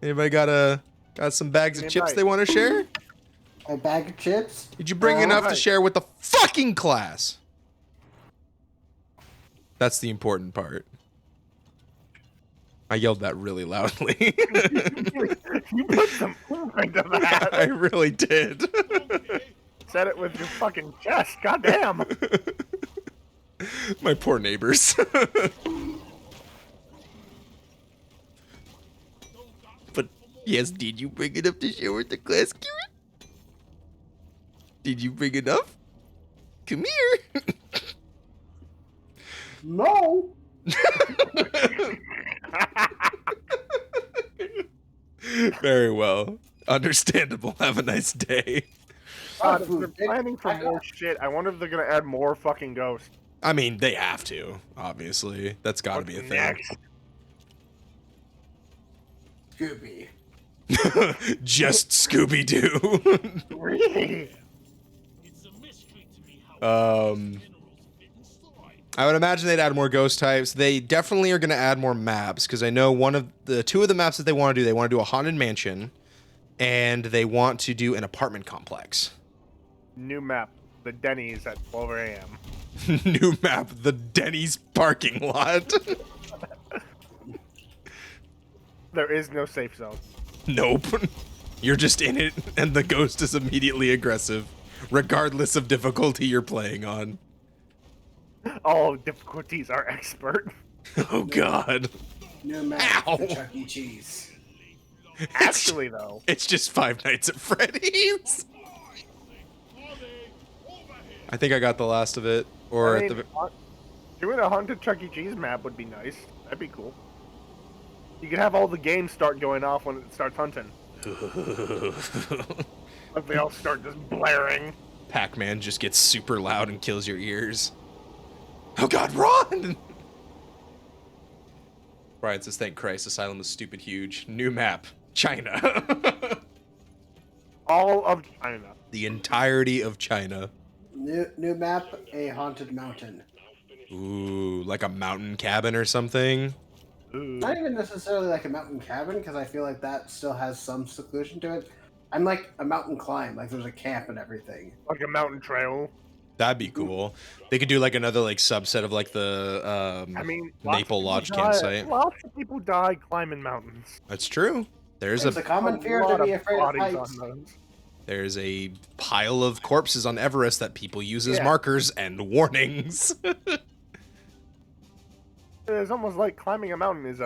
A: Anybody got some bags of chips
H: Invite.
A: they want to share?
D: A bag of chips.
A: Did you bring enough to
H: Right.
A: share with the fucking class? That's the important part. I yelled that really loudly.
H: You put some oomph into that.
A: I really did.
H: Said it with your fucking chest. Goddamn.
A: My poor neighbors. But yes, did you bring enough to share with the class, Kira? Did you bring enough? Come here.
D: No.
A: Very well. Understandable. Have a nice day.
H: God, if they're planning for more shit, I wonder if they're gonna add more fucking ghosts.
A: I mean, they have to, obviously. That's got to be a
H: What's
A: thing.
H: next?
D: Scooby.
A: Just Scooby Doo.
H: Really?
G: It's a mystery to me how
A: um,
G: minerals fit inside.
A: I would imagine they'd add more ghost types. They definitely are going to add more maps because I know two of the maps that they want to do. They want to do a haunted mansion, and they want to do an apartment complex.
H: New map. The Denny's at 12 a.m.
A: New map: the Denny's parking lot.
H: There is no safe zone.
A: Nope. You're just in it, and the ghost is immediately aggressive, regardless of difficulty you're playing on.
H: All difficulties are expert.
A: Oh God.
D: New map
A: Ow.
D: for Chuck E. Cheese.
H: Actually, though,
A: It's just Five Nights at Freddy's. I think I got the last of it, or
H: I
A: at
H: mean,
A: the.
H: doing a haunted Chuck E. Cheese map would be nice. That'd be cool. You could have all the games start going off when it starts hunting. Like they all start just blaring.
A: Pac-Man just gets super loud and kills your ears. Oh God, run! Brian says, "Thank Christ, Asylum is stupid huge. New map, China.
H: All of China.
A: The entirety of China.
D: New map, a haunted mountain.
A: Ooh, like a mountain cabin or something.
H: Ooh.
D: Not even necessarily like a mountain cabin, because I feel like that still has some seclusion to it. I'm like a mountain climb, like there's a camp and everything.
H: Like a mountain trail.
A: That'd be cool. They could do like another like subset of like the
H: I mean,
A: Maple
H: lots
A: Lodge
H: of people die-
A: campsite.
H: Lots of people die climbing mountains.
A: That's true. There's
D: It's a common fear to
H: lot
D: be
H: of
D: afraid of
H: bodies
D: heights.
H: on those.
A: There's a pile of corpses on Everest that people use as
H: Yeah.
A: markers and warnings.
H: It's almost like climbing a mountain is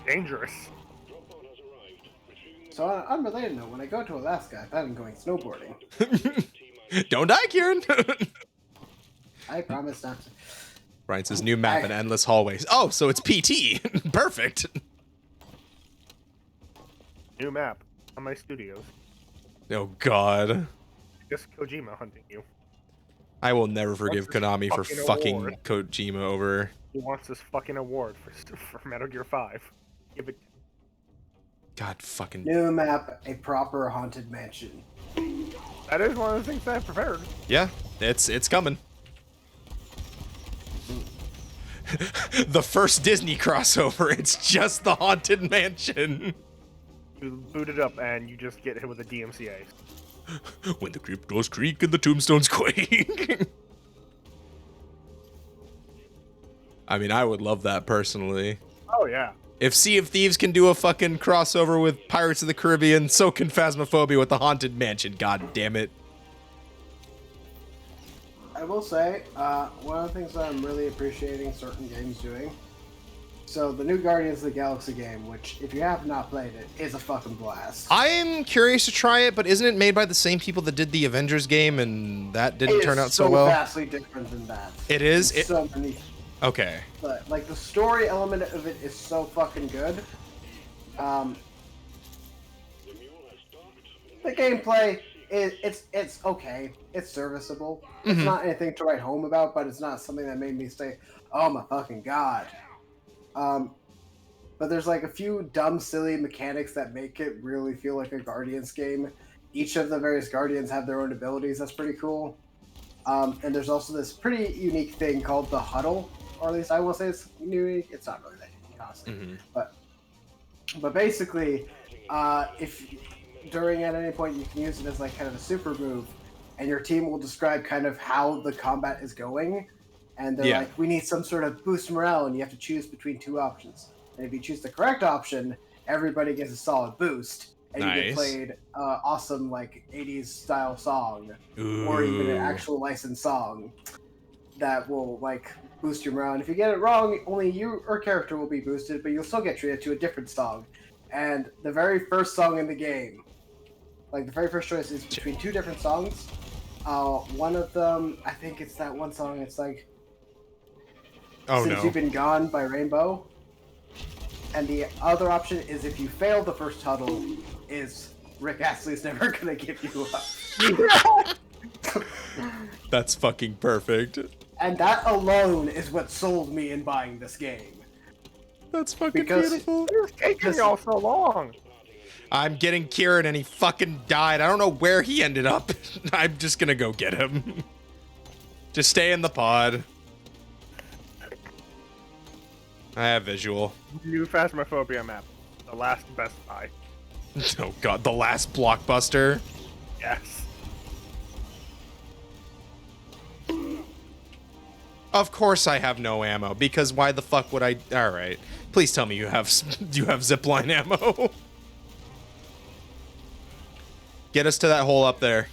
H: dangerous.
D: So on an unrelated note, when I go to Alaska, I plan on going snowboarding.
A: Don't die, Kieran.
D: I promise not to.
A: Brian says new map and endless hallways. Oh, so it's PT. Perfect.
H: New map on my studios.
A: Oh God.
H: Just Kojima hunting you.
A: I will never forgive
H: What's this
A: Konami for
H: fucking
A: fucking
H: award?
A: Kojima over.
H: He wants this fucking award for Metal Gear 5. Give it.
A: God fucking.
D: New map, a proper haunted mansion.
H: That is one of the things that I prepared.
A: Yeah, it's coming. The first Disney crossover. It's just the Haunted Mansion.
H: You boot it up and you just get hit with a DMCA.
A: When the cryptos creak and the tombstones quake. I mean, I would love that personally.
H: Oh yeah.
A: If Sea of Thieves can do a fucking crossover with Pirates of the Caribbean, so can Phasmophobia with the Haunted Mansion. God damn it.
D: I will say, one of the things that I'm really appreciating certain games doing. So the new Guardians of the Galaxy game, which if you have not played it, is a fucking blast.
A: I'm curious to try it, but isn't it made by the same people that did the Avengers game and that didn't
D: It
A: turn
D: is
A: out so well?
D: vastly different than that.
A: It is?
D: It's so many.
A: Okay.
D: But like the story element of it is so fucking good. The gameplay it's okay. It's serviceable. It's not anything to write home about, but it's not something that made me say, "Oh my fucking god." But there's like a few dumb, silly mechanics that make it really feel like a Guardians game. Each of the various Guardians have their own abilities. That's pretty cool. And there's also this pretty unique thing called the huddle, or at least I will say it's unique. It's not really that unique, honestly. But basically,
F: if during at any point you can use it as like kind of a super move, and your team will describe kind of how the combat is going, and they're
A: Yeah.
F: like, we need some sort of boost morale, and you have to choose between two options. And if you choose the correct option, everybody gets a solid boost, and you get
A: Nice.
F: played awesome like 80s style song,
A: Ooh.
F: or even an actual licensed song that will like boost your morale. And if you get it wrong, only you or character will be boosted, but you'll still get treated to a different song. And the very first song in the game, like the very first choice, is between two different songs. One of them, I think it's that one song. It's like
A: Oh
F: "Since
A: no.
F: You've Been Gone" by Rainbow. And the other option is if you fail the first tunnel, is Rick Astley's Never Gonna Give You Up.
A: That's fucking perfect.
F: And that alone is what sold me in buying this game.
A: That's fucking
F: Because-
A: beautiful.
H: It was taking y'all so long.
A: I'm getting Kieran and he fucking died. I don't know where he ended up. I'm just gonna go get him. Just stay in the pod. I have visual.
H: New Phasmophobia map. The last Best Buy.
A: Oh god, the last blockbuster.
H: Yes.
A: Of course I have no ammo, because why the fuck would I? All right, please tell me you have zipline ammo. Get us to that hole up there.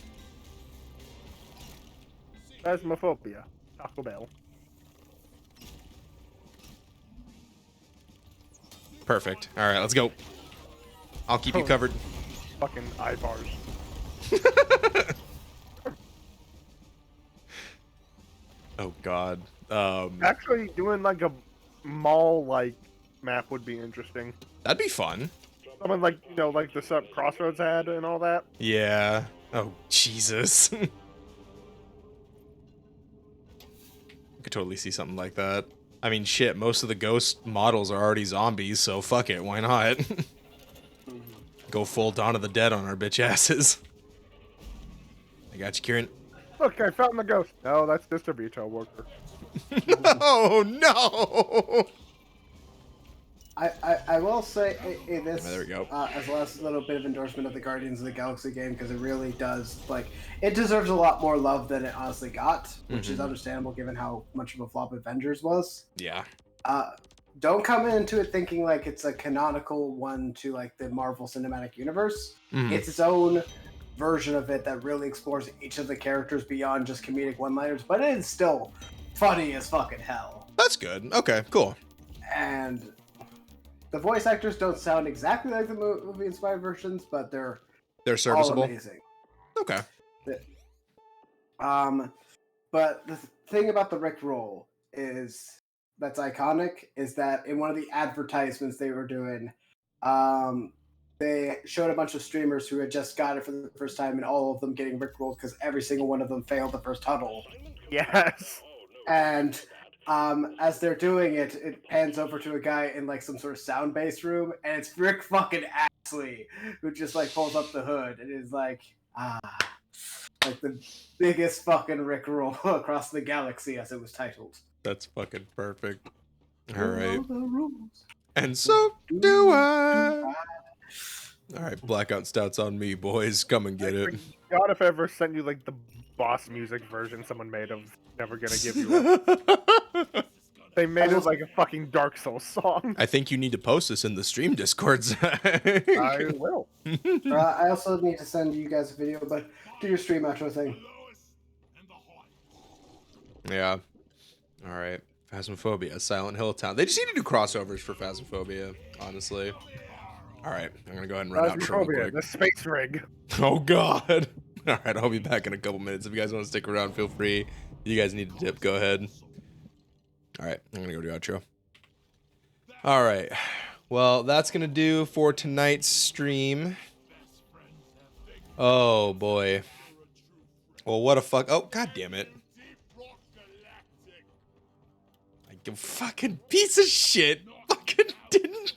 H: Phasmophobia. Taco Bell.
A: Perfect. All right, let's go. I'll keep you covered.
H: Fucking Ivars.
A: Oh god.
H: Actually, doing like a mall-like map would be interesting.
A: That'd be fun.
H: Something like, you know, like the sub Crossroads had and all that.
A: Yeah. Oh Jesus. I could totally see something like that. I mean, shit, most of the ghost models are already zombies, so fuck it, why not? Go full Dawn of the Dead on our bitch asses. I got you, Kieran.
H: Look, I found the ghost. No, that's just a retail worker.
A: Oh no!
F: I will say this,
A: There we go.
F: as well as a little bit of endorsement of the Guardians of the Galaxy game, because it really does, like, it deserves a lot more love than it honestly got, which is understandable given how much of a flop Avengers was.
A: Yeah.
F: Don't come into it thinking like it's a canonical one to like the Marvel Cinematic Universe. It's its own version of it that really explores each of the characters beyond just comedic one-liners, but it is still funny as fucking hell.
A: That's good. Okay, cool.
F: And the voice actors don't sound exactly like the movie-inspired versions, but they're all
A: serviceable.
F: amazing.
A: Okay.
F: But the thing about the Rick roll is that's iconic is that in one of the advertisements they were doing, they showed a bunch of streamers who had just got it for the first time, and all of them getting Rick rolled because every single one of them failed the first tunnel.
H: Yes.
F: And as they're doing it, it pans over to a guy in like some sort of sound bass room, and it's Rick fucking Astley who just like pulls up the hood and is like, like the biggest fucking Rick roll across the galaxy, as it was titled.
A: That's fucking perfect. All right. And so do I. All right, Blackout Stout's on me, boys. Come and get it.
H: God, if I ever sent you like the boss music version someone made of Never Gonna Give You Up. They made it like a fucking Dark Souls song.
A: I think you need to post this in the stream Discord, Zach.
H: I will.
F: I also need to send you guys a video, but do your stream outro thing.
A: Yeah. All right. Phasmophobia, Silent Hill Town. They just need to do crossovers for Phasmophobia, honestly. All right. I'm going to go ahead and run out real
H: Phasmophobia,
A: quick.
H: the space rig.
A: Oh, God. All right. I'll be back in a couple minutes. If you guys want to stick around, feel free. If you guys need a tip, go ahead. All right. I'm going to go do outro. All right. Well, that's going to do for tonight's stream. Oh, boy. Well, what a fuck. Oh, God damn it. Like a fucking piece of shit. Fucking didn't.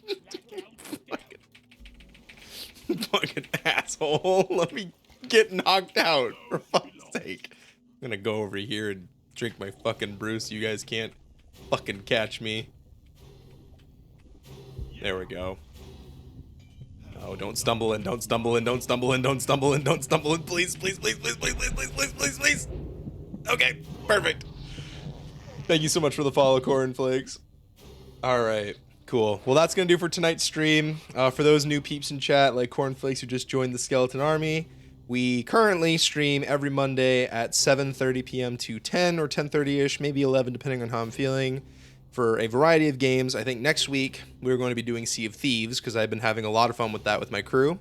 A: Fucking asshole. Let me get knocked out, for fuck's sake. I'm gonna go over here and drink my fucking brew so you guys can't fucking catch me. There we go. Oh, don't stumble in, don't stumble in, don't stumble in, don't stumble in, don't stumble in. Please, please, please, please, please, please, please, please, please, please. Okay, perfect. Thank you so much for the follow, Cornflakes. All right, cool. Well, that's going to do for tonight's stream. For those new peeps in chat, like Cornflakes who just joined the Skeleton Army, we currently stream every Monday at 7:30 p.m. to 10 or 10:30-ish, maybe 11, depending on how I'm feeling, for a variety of games. I think next week we're going to be doing Sea of Thieves, because I've been having a lot of fun with that with my crew.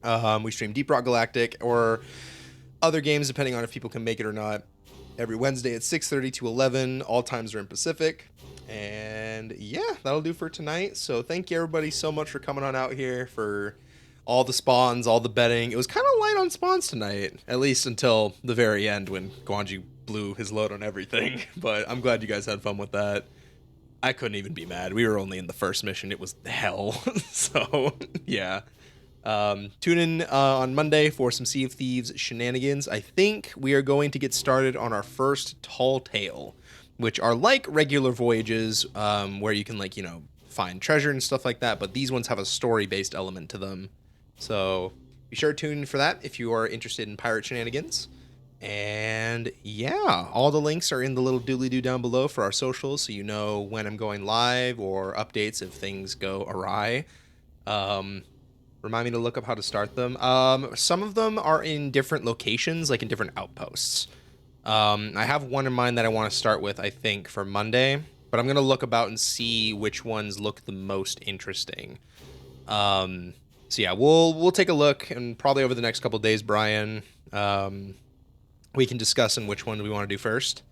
A: We stream Deep Rock Galactic or other games, depending on if people can make it or not, every Wednesday at 6:30 to 11. All times are in Pacific. And yeah, that'll do for tonight. So thank you everybody so much for coming on out here, for all the spawns, all the betting. It was kind of light on spawns tonight, at least until the very end when Guanji blew his load on everything. But I'm glad you guys had fun with that. I couldn't even be mad. We were only in the first mission. It was hell. So yeah. Tune in on Monday for some Sea of Thieves shenanigans. I think we are going to get started on our first Tall Tale, which are like regular voyages, where you can, like, you know, find treasure and stuff like that, but these ones have a story-based element to them. So be sure to tune in for that if you are interested in pirate shenanigans. And yeah, all the links are in the little doobly-doo down below for our socials, so you know when I'm going live or updates if things go awry. Remind me to look up how to start them. Some of them are in different locations, like in different outposts. I have one in mind that I want to start with, I think, for Monday, but I'm going to look about and see which ones look the most interesting. So yeah, we'll take a look, and probably over the next couple of days, Brian, we can discuss on which one we want to do first.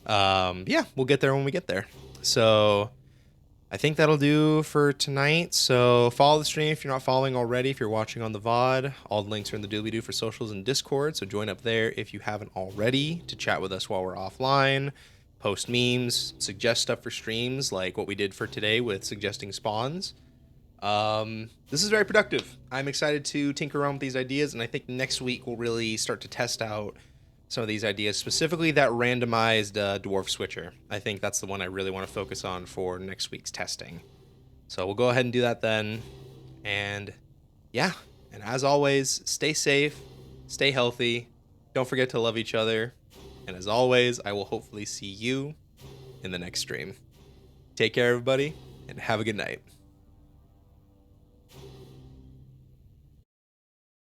A: Yeah, we'll get there when we get there. So I think that'll do for tonight. So follow the stream if you're not following already. If you're watching on the VOD, all the links are in the doobly-doo for socials and Discord. So join up there if you haven't already to chat with us while we're offline, post memes, suggest stuff for streams like what we did for today with suggesting spawns. This is very productive. I'm excited to tinker around with these ideas, and I think next week we'll really start to test out some of these ideas, specifically that randomized dwarf switcher. I think that's the one I really want to focus on for next week's testing. So we'll go ahead and do that then. And yeah, and as always, stay safe, stay healthy, don't forget to love each other. And as always, I will hopefully see you in the next stream. Take care, everybody, and have a good night.